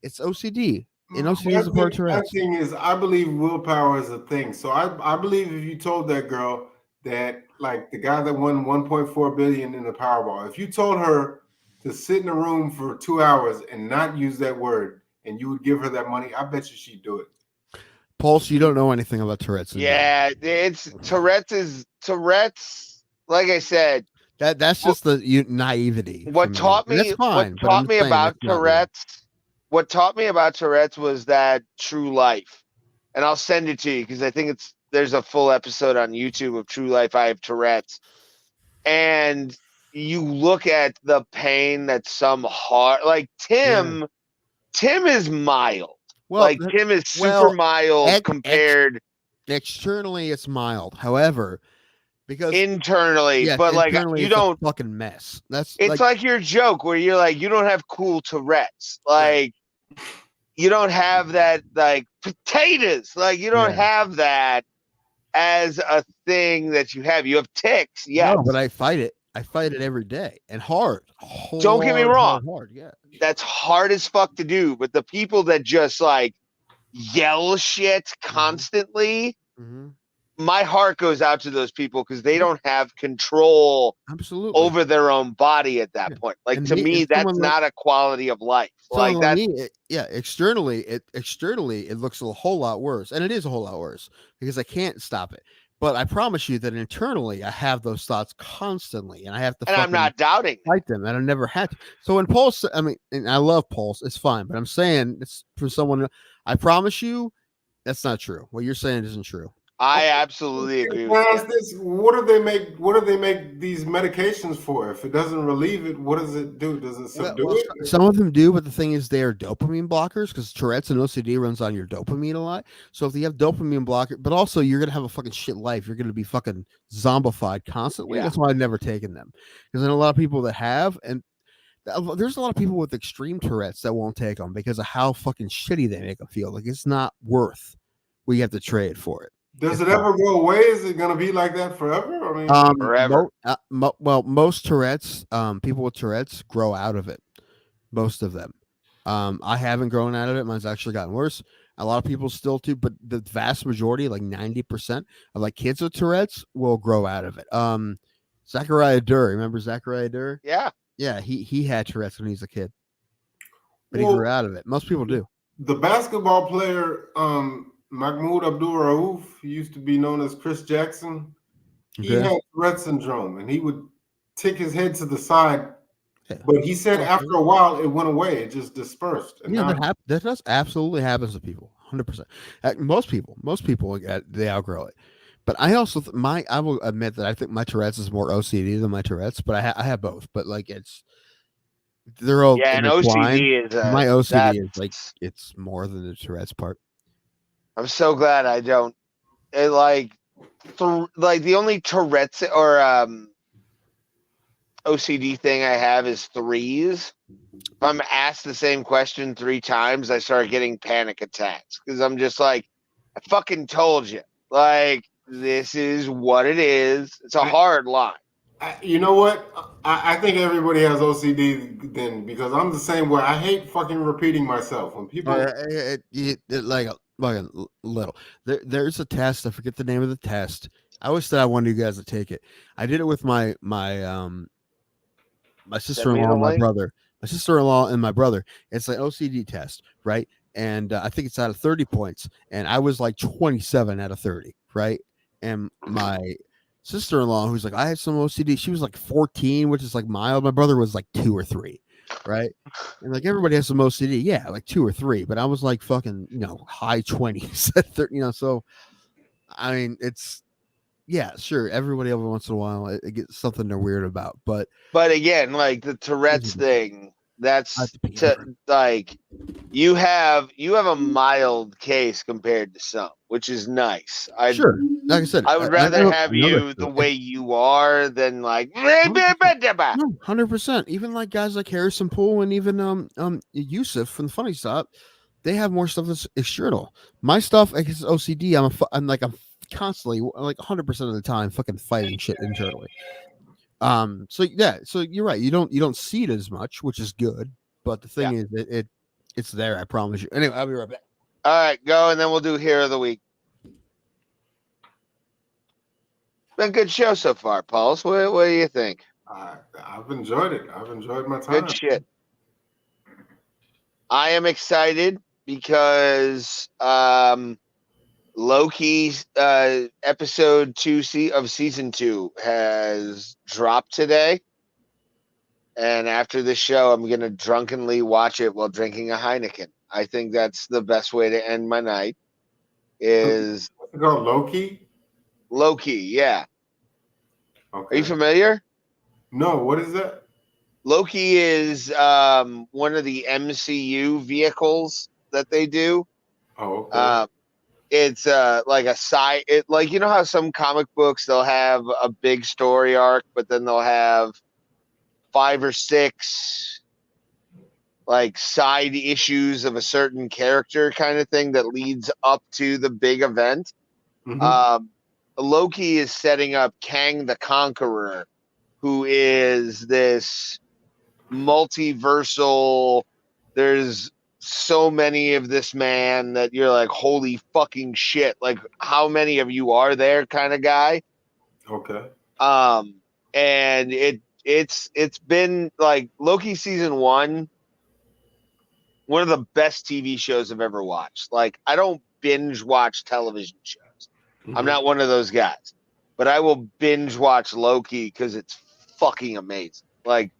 It's OCD. And OCD is a part of Tourette's. The thing is, I believe willpower is a thing. So I believe if you told that girl that, like the guy that won 1.4 billion in the Powerball, if you told her to sit in a room for 2 hours and not use that word, and you would give her that money, I bet you she'd do it. Pulse, you don't know anything about Tourette's. Yeah, it's Tourette's. Like I said, that's just the naivety. What taught me about Tourette's? What taught me about Tourette's was that True Life, and I'll send it to you because I think there's a full episode on YouTube of True Life. I have Tourette's, and you look at the pain that some heart like Tim. Yeah. Tim is mild. Well, like Tim is super mild compared. Externally, it's mild. However, because internally, but like you don't a fucking mess. It's like your joke where you're like, you don't have cool Tourette's. Like you don't have that like potatoes. Like you don't have that as a thing that you have. You have tics, yes. No, but I fight it. I fight it every day and hard. Don't get me wrong. Hard, yeah. That's hard as fuck to do. But the people that just like yell shit constantly, my heart goes out to those people because they don't have control over their own body at that point. Like and to me, that's not a quality of life. Like that. Externally, it looks a whole lot worse, and it is a whole lot worse because I can't stop it. But I promise you that internally I have those thoughts constantly, and I have to And I'm not doubting that. fight them, and I never had to. So when Pulse, I mean, and I love Pulse, it's fine, but I'm saying it's for someone. I promise you, that's not true. What you're saying isn't true. I absolutely agree with Ask you. this: what do they make? What do they make these medications for? If it doesn't relieve it, what does it do? Does it subdue it? Some of them do, but the thing is, they are dopamine blockers because Tourette's and OCD runs on your dopamine a lot. So if you have dopamine blocker, but also you're gonna have a fucking shit life. You're gonna be fucking zombified constantly. Yeah. That's why I've never taken them because I know a lot of people that have, and there's a lot of people with extreme Tourette's that won't take them because of how fucking shitty they make them feel. Like it's not worth what you have to trade for it. Does it ever go away? Is it going to be like that forever? I mean, Forever. Most Tourette's, people with Tourette's grow out of it. Most of them. I haven't grown out of it. Mine's actually gotten worse. A lot of people still do, but the vast majority, like 90% of like kids with Tourette's, will grow out of it. Zachariah Durr, remember Zachariah Durr? Yeah. Yeah, he had Tourette's when he was a kid, but he grew out of it. Most people do. The basketball player, Mahmoud Abdul-Rauf, he used to be known as Chris Jackson. He had Tourette syndrome, and he would tick his head to the side. Yeah. But he said after a while, it went away. It just dispersed. And yeah, that does absolutely happens to people, 100%. Most people, they outgrow it. But I also I will admit that I think my Tourette's is more OCD than my Tourette's, but I have both. But like they're all and OCD is my OCD is like it's more than the Tourette's part. I'm so glad I don't. It like the only Tourette's or OCD thing I have is threes. If I'm asked the same question 3 times, I start getting panic attacks because I'm just like, I fucking told you. Like, this is what it is. It's a hard line. You know what? I think everybody has OCD then because I'm the same way. I hate fucking repeating myself when people like fucking little. There's a test. I forget the name of the test. I always said I wanted you guys to take it. I did it with my sister-in-law and my brother. My sister-in-law and my brother. It's an OCD test, right? And I think it's out of 30 points. And I was like 27 out of 30, right? And my sister-in-law, who's like, I had some OCD. She was like 14, which is like mild. My brother was like 2 or 3, right? And like everybody has some OCD, yeah, like 2 or 3. But I was like fucking, high 20s at 30, So, I mean, it's sure. Everybody every once in a while it gets something they're weird about, but again, like the Tourette's thing, that's like you have a mild case compared to some, which is nice. Sure, like I said, I would rather have you the way you are than like 100%. Even like guys like Harrison Poole and even Yusuf from the Funny Stop, they have more stuff that's external. My stuff, like it's OCD. I'm constantly like 100% of the time fucking fighting shit internally. So you're right. You don't see it as much, which is good. But the thing is, it's there. I promise you. Anyway, I'll be right back. All right, go, and then we'll do Hero of the Week. Been a good show so far, Paul. So what do you think? I've enjoyed it. I've enjoyed my time. Good shit. I am excited because Loki episode 2 of season 2 has dropped today. And after the show, I'm going to drunkenly watch it while drinking a Heineken. I think that's the best way to end my night. Is it called Loki? Loki, yeah. Okay. Are you familiar? No, what is that? Loki is one of the MCU vehicles that they do. Oh, okay. It's like a side. Like you know how some comic books they'll have a big story arc, but then they'll have 5 or 6 like side issues of a certain character kind of thing that leads up to the big event. Mm-hmm. Loki is setting up Kang the Conqueror, who is this multiversal. There's so many of this man that you're like, holy fucking shit! Like, how many of you are there? Kind of guy. Okay. And it's been like Loki season 1, one of the best TV shows I've ever watched. Like, I don't binge watch television shows. I'm not one of those guys, but I will binge watch Loki because it's fucking amazing. Like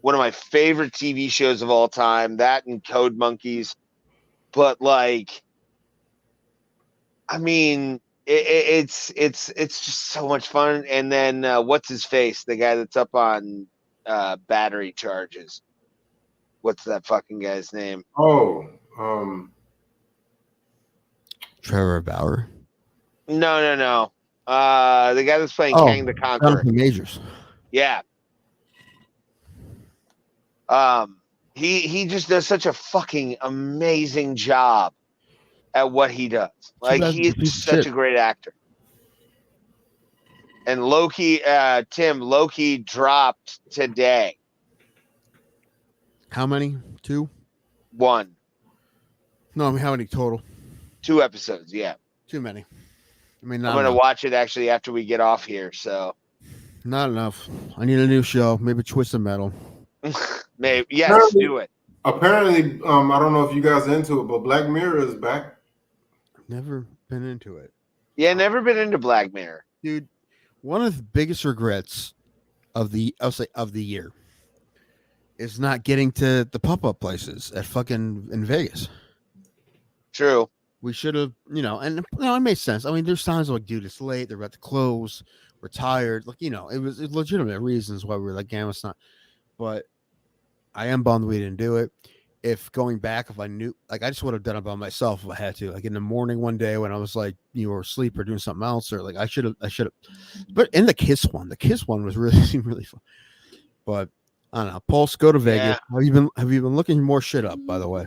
one of my favorite TV shows of all time. That and Code Monkeys, but like, I mean, it's just so much fun. And then what's his face? The guy that's up on battery charges. What's that fucking guy's name? Oh, Trevor Bauer. No. The guy that's playing Kang the Conqueror. Jonathan Majors. Yeah. He just does such a fucking amazing job at what he does. Like he's such a great actor. And Loki dropped today. How many? 2? 1. No, I mean how many total? 2 episodes, yeah. Too many. I mean, I'm gonna watch it actually after we get off here. So not enough. I need a new show. Maybe Twisted Metal. Maybe yes, do it. Apparently, I don't know if you guys are into it, but Black Mirror is back. Never been into it. Yeah, never been into Black Mirror, dude. One of the biggest regrets of the year is not getting to the pop-up places at fucking in Vegas. True. We should have, and it made sense. I mean, there's times like, dude, it's late. They're about to close. We're tired. Like, it was legitimate reasons why we were like, it's not. But I am bummed we didn't do it. If going back, if I knew, like, I just would have done it by myself if I had to. Like in the morning one day when I was like, you were asleep or doing something else, or like I should have. But in the Kiss one was really, really fun. But I don't know. Pulse, go to Vegas. Yeah. Have you been looking more shit up? By the way,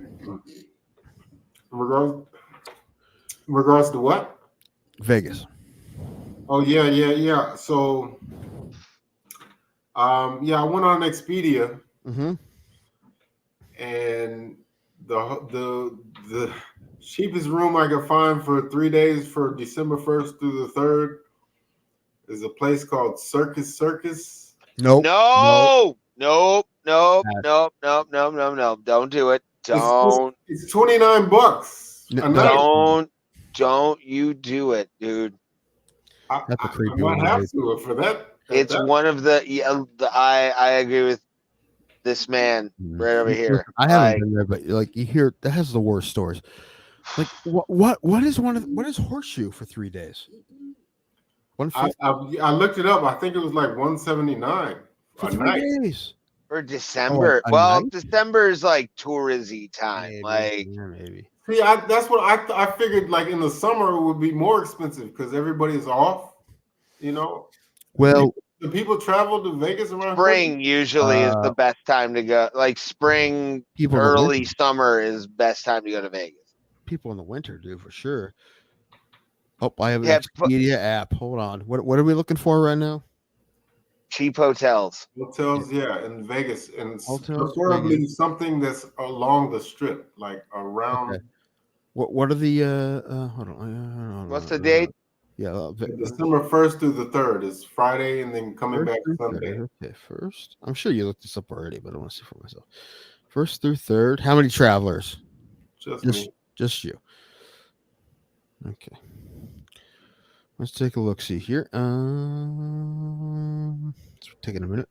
regards to what? Vegas. Oh yeah. So, I went on Expedia. Mm-hmm. And the cheapest room I could find for 3 days for December 1st through the 3rd is a place called Circus. Nope. Don't do it. Don't. It's $29. Don't you do it, dude. That's a creepy I one. might have to for that. It's one of I agree with this man right over here. I haven't been there, but like you hear that has the worst stories. Like what is Horseshoe for 3 days? I looked it up. I think it was like $179 for 3 days for December. Well, December is like touristy time. Maybe. See, that's what I figured. Like in the summer, it would be more expensive because everybody's off. Well. Do people travel to Vegas around spring? Usually is the best time to go. Like spring, early summer is best time to go to Vegas. People in the winter do for sure. Oh, I have an Expedia app. Hold on. What are we looking for right now? Cheap hotels. Hotels, yeah, in Vegas, and preferably something that's along the strip, like around. Okay. What are the? Hold on. What's the date? Yeah, December 1st through the 3rd is Friday, and then coming back Sunday. Okay, first. I'm sure you looked this up already, but I want to see for myself. 1st through 3rd. How many travelers? Just me. Just you. Okay. Let's take a look. See here. It's taking a minute.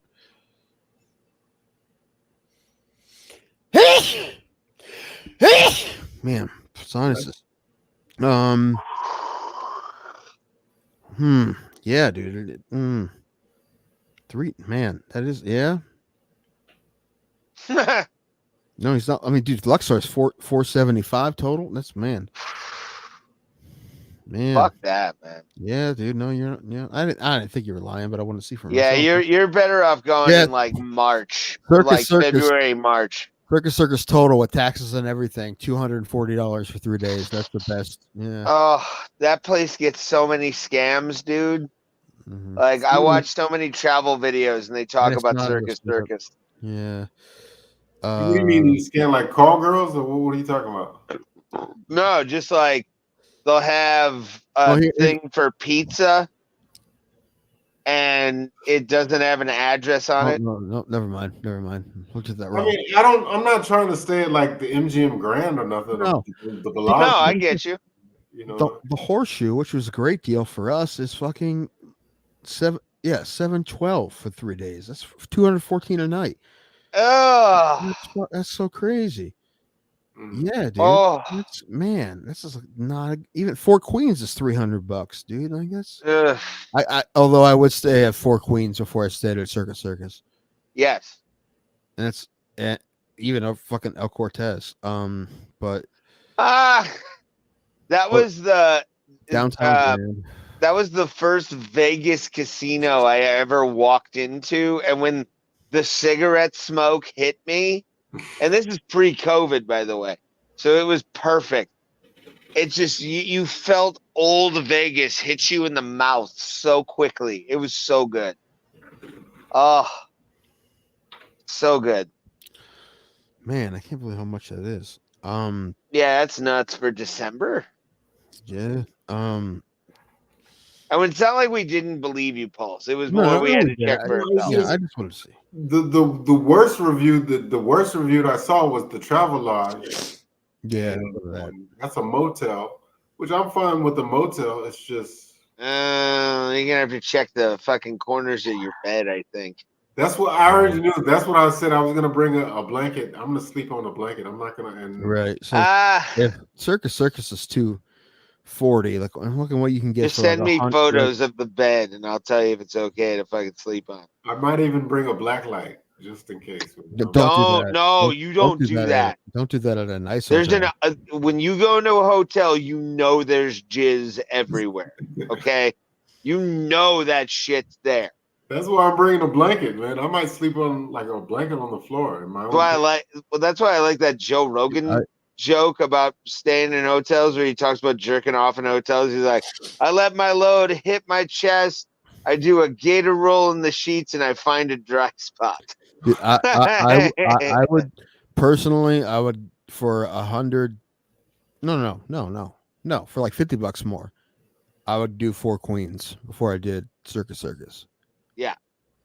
Man, sinuses. Yeah, dude. 3. Man, that is. Yeah. No, he's not. I mean, dude, Luxor is 475 total. That's man. Fuck that, man. Yeah, dude. No, you're not. Yeah, I didn't think you were lying, but I want to see from. Yeah, myself. you're better off going in like March, February, March. Circus total with taxes and everything, $240 for 3 days. That's the best. Yeah. Oh, that place gets so many scams, dude. Mm-hmm. Like I watch so many travel videos and they talk about Circus. Yeah. What do you mean you scam like call girls, or what are you talking about? No, just like they'll have a thing for pizza and it doesn't have an address on it. No, never mind. Looked at that wrong. I mean, I'm not trying to stay at like the MGM Grand or nothing. No, I get you. You know, the horseshoe, which was a great deal for us, is fucking 712 for 3 days. That's 214 a night. Ugh. That's so crazy. mm. Yeah, dude. Oh. This is not even Four Queens is $300, dude. I guess. Ugh. Although I would stay at Four Queens before I stayed at Circus, Yes. and it's even a fucking El Cortez. But that was the downtown Grand. that was the first Vegas casino I ever walked into, and when the cigarette smoke hit me, and this is pre-COVID, by the way, so it was perfect. It's just you felt old Vegas hit you in the mouth so quickly. It was so good. Oh, so good. Man, I can't believe how much that is. Yeah, that's nuts for December. Yeah. I mean, it's not like we didn't believe you, Pulse. It was more we had to check for ourselves. Yeah, I just wanted to see. The worst review the worst review that I saw was the Travelodge. Yeah, that's a motel, which I'm fine with the motel. It's just you're gonna have to check the fucking corners of your bed, I think. that's what I already knew. That's what I said. I was gonna bring a blanket. I'm gonna sleep on a blanket. I'm not gonna. Right. So if Circus is 240, like I'm looking what you can get. Just for send like me photos of the bed, and I'll tell you if it's okay to fucking sleep on. I might even bring a black light just in case. Don't do that. No, you don't do that. Don't do that at a nice hotel. There's when you go into a hotel, you know there's jizz everywhere. Okay, you know that shit's there. That's why I'm bringing a blanket, man. I might sleep on like a blanket on the floor. That's why I like that Joe Rogan joke about staying in hotels where he talks about jerking off in hotels. He's like, I let my load hit my chest. I do a gator roll in the sheets and I find a dry spot. Dude, I would personally, I would for 100. No, for like $50 more. I would do Four Queens before I did Circus. Yeah,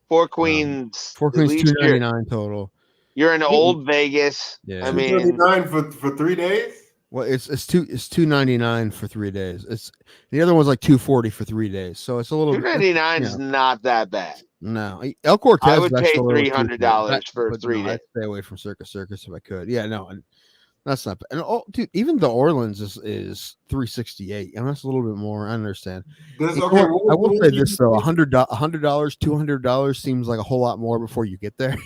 Four Queens. Four Queens, $299 total. You're in old Vegas. Yeah, I mean, $299 for 3 days. Well, it's $299 for 3 days. It's the other one's like $240 for 3 days. So it's a little $299 is not that bad. No, El Cortez. I would pay $300 for 3 days. I'd stay away from Circus if I could. Yeah, no, that's not bad. And dude, even the Orleans is $368. And that's a little bit more. I understand. I will say this though: $100, $200 seems like a whole lot more before you get there.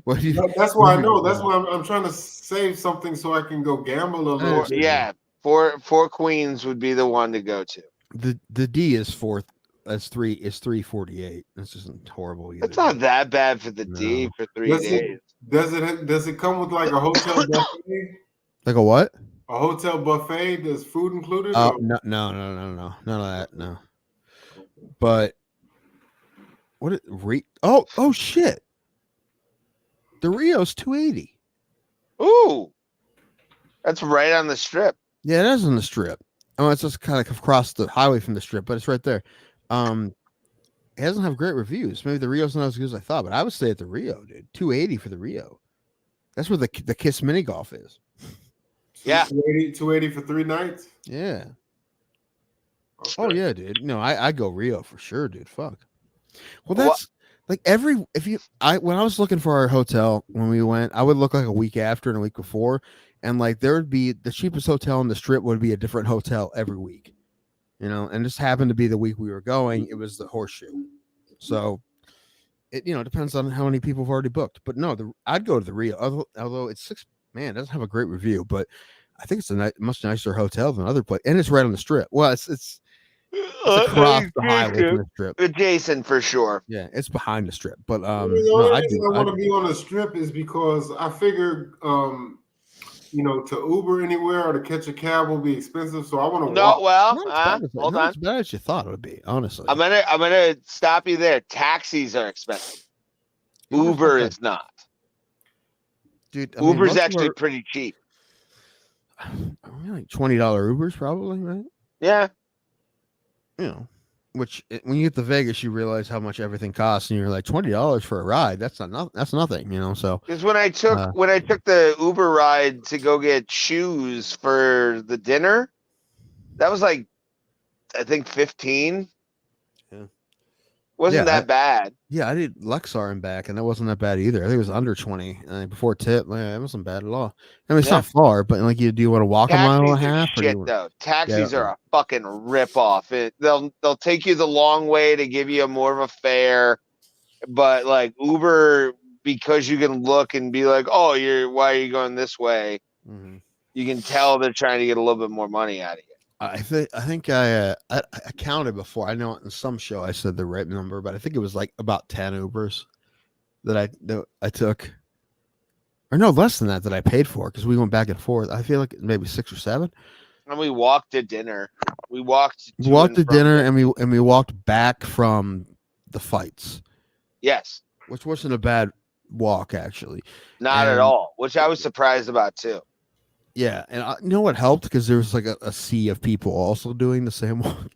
That's why I know. That's why I'm trying to save something so I can go gamble a little. Yeah, Four Queens would be the one to go to. The D is fourth. That's $348. That's just horrible. It's not that bad for the D for 3 days. Does it come with like a hotel buffet? Like a what? A hotel buffet? Does food included? Oh no, none of that. No. But what? Oh shit! The Rio's $280. Ooh, that's right on the strip. Yeah, it is on the strip. Oh, it's just kind of across the highway from the strip, but it's right there. It doesn't have great reviews. Maybe the Rio's not as good as I thought, but I would stay at the Rio, dude. $280 for the Rio. That's where the Kiss mini golf is. Yeah, $280 for 3 nights. Yeah. Okay. Oh yeah, dude. No, I go Rio for sure, dude. Fuck. Well, that's like when I was looking for our hotel when we went, I would look like a week after and a week before, and like there would be the cheapest hotel on the strip would be a different hotel every week. And just happened to be the week we were going. It was the Horseshoe. So it, depends on how many people have already booked. But no, I'd go to the Rio, although it's it doesn't have a great review, but I think it's a much nicer hotel than other place. And it's right on the strip. Well, it's across the highway from the strip. Adjacent for sure. Yeah, it's behind the strip. But the only reason I want to be on the strip is because I figured to Uber anywhere or to catch a cab will be expensive, so I want to walk. Hold on. As bad as you thought it would be, honestly. I'm gonna stop you there. Taxis are expensive. Uber is not. Dude, Uber's actually pretty cheap. Like $20 Ubers, probably, right? Yeah. Which when you get to Vegas, you realize how much everything costs, and you're like $20 for a ride. That's nothing, So because when I took the Uber ride to go get shoes for the dinner, That was like, I think 15. Yeah. Wasn't Yeah, that bad. Yeah, I did Lexar and back, and that wasn't that bad either. I think it was under 20 before tip. Yeah, it wasn't bad at all. I mean, it's Yeah. not far, but like, do you want to walk a mile and a Taxis are half, or do you shit want? though. Taxis Yeah. are a fucking rip off. They'll take you the long way to give you more of a fare, but like Uber, because you can look and be like, oh, why are you going this way? Mm-hmm. You can tell they're trying to get a little bit more money out of you. I think I counted before. I know in some show I said the right number, but I think it was like about 10 Ubers that I took, or no, less than that I paid for, because we went back and forth. I feel like maybe 6 or 7. And we walked to dinner. We walked We to walked and to from dinner, and we walked back from the fights, Yes, which wasn't a bad walk actually. not at And all. Which I was surprised about too. yeah, and you know what helped, because there was like a sea of people also doing the same walk.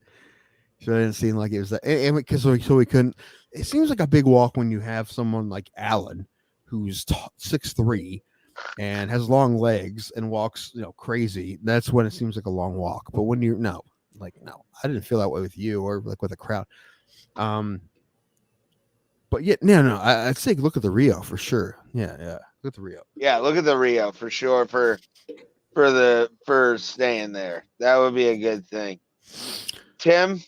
So it didn't seem like it was that, and because so we couldn't. It seems like a big walk when you have someone like Allen, who's 6'3" and has long legs and walks, crazy. That's when it seems like a long walk. But when you're no, I didn't feel that way with you or like with a crowd. But yeah, no, I'd say look at the Rio for sure. Yeah, look at the Rio. Yeah, look at the Rio for sure for staying there. That would be a good thing. Tim?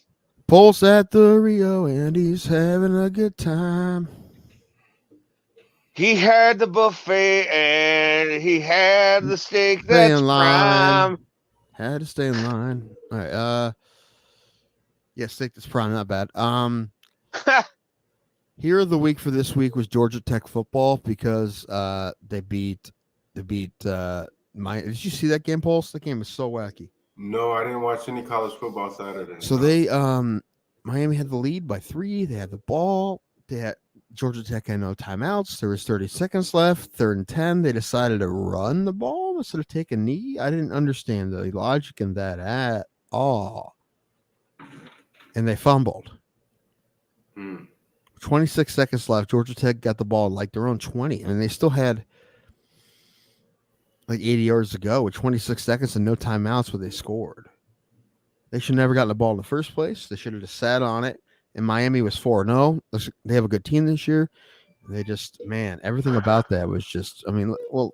Pulse at the Rio, and he's having a good time. He had the buffet and he had the steak Stay that's in prime. line. Had to stay in line. All right. Yeah, steak that's prime, not bad. Hero of the week for this week was Georgia Tech football, because they beat my. Did you see that game, Pulse? That game is so wacky. No, I didn't watch any college football Saturday. So they Miami had the lead by 3. They had the ball. They had Georgia Tech had no timeouts. There was 30 seconds left. 3rd and 10. They decided to run the ball instead of take a knee. I didn't understand the logic in that at all. And they fumbled. 26 seconds left. Georgia Tech got the ball like their own 20. I mean, they still had like 80 yards to go with 26 seconds and no timeouts, but they scored. They should never gotten the ball in the first place. They should have just sat on it. And Miami was 4-0. They have a good team this year. They just, man, everything about that was just, I mean, well,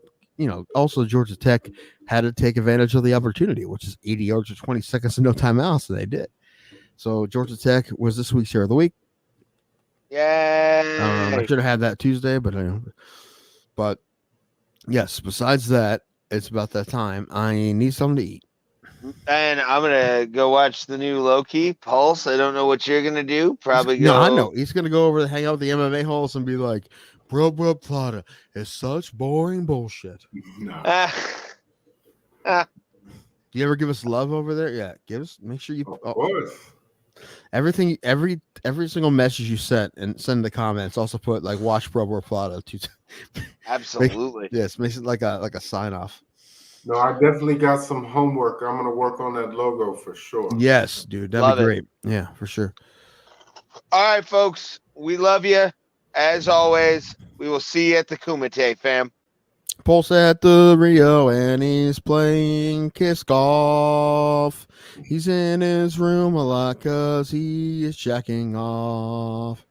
also Georgia Tech had to take advantage of the opportunity, which is 80 yards or 20 seconds and no timeouts, and they did. So Georgia Tech was this week's Hero of the Week. Yeah. I should have had that Tuesday, but yes, besides that, it's about that time. I need something to eat. And I'm gonna go watch the new Loki Pulse. I don't know what you're gonna do. Probably go. No, I know. He's gonna go over to hang out with the MMA holes and be like, "Bro, Plata is such boring bullshit." No. Do you ever give us love over there? Yeah, make sure you. Of course. Everything, every single message you send in the comments, also put like "Watch Bro Plata." Absolutely. Yes, makes it like a sign off. No, I definitely got some homework. I'm gonna work on that logo for sure. Yes, dude, that'd be great. Yeah, for sure. All right, folks, we love you as always. We will see you at the Kumite, fam. Pulse at the Rio, and he's playing kiss golf. He's in his room a lot because he is jacking off.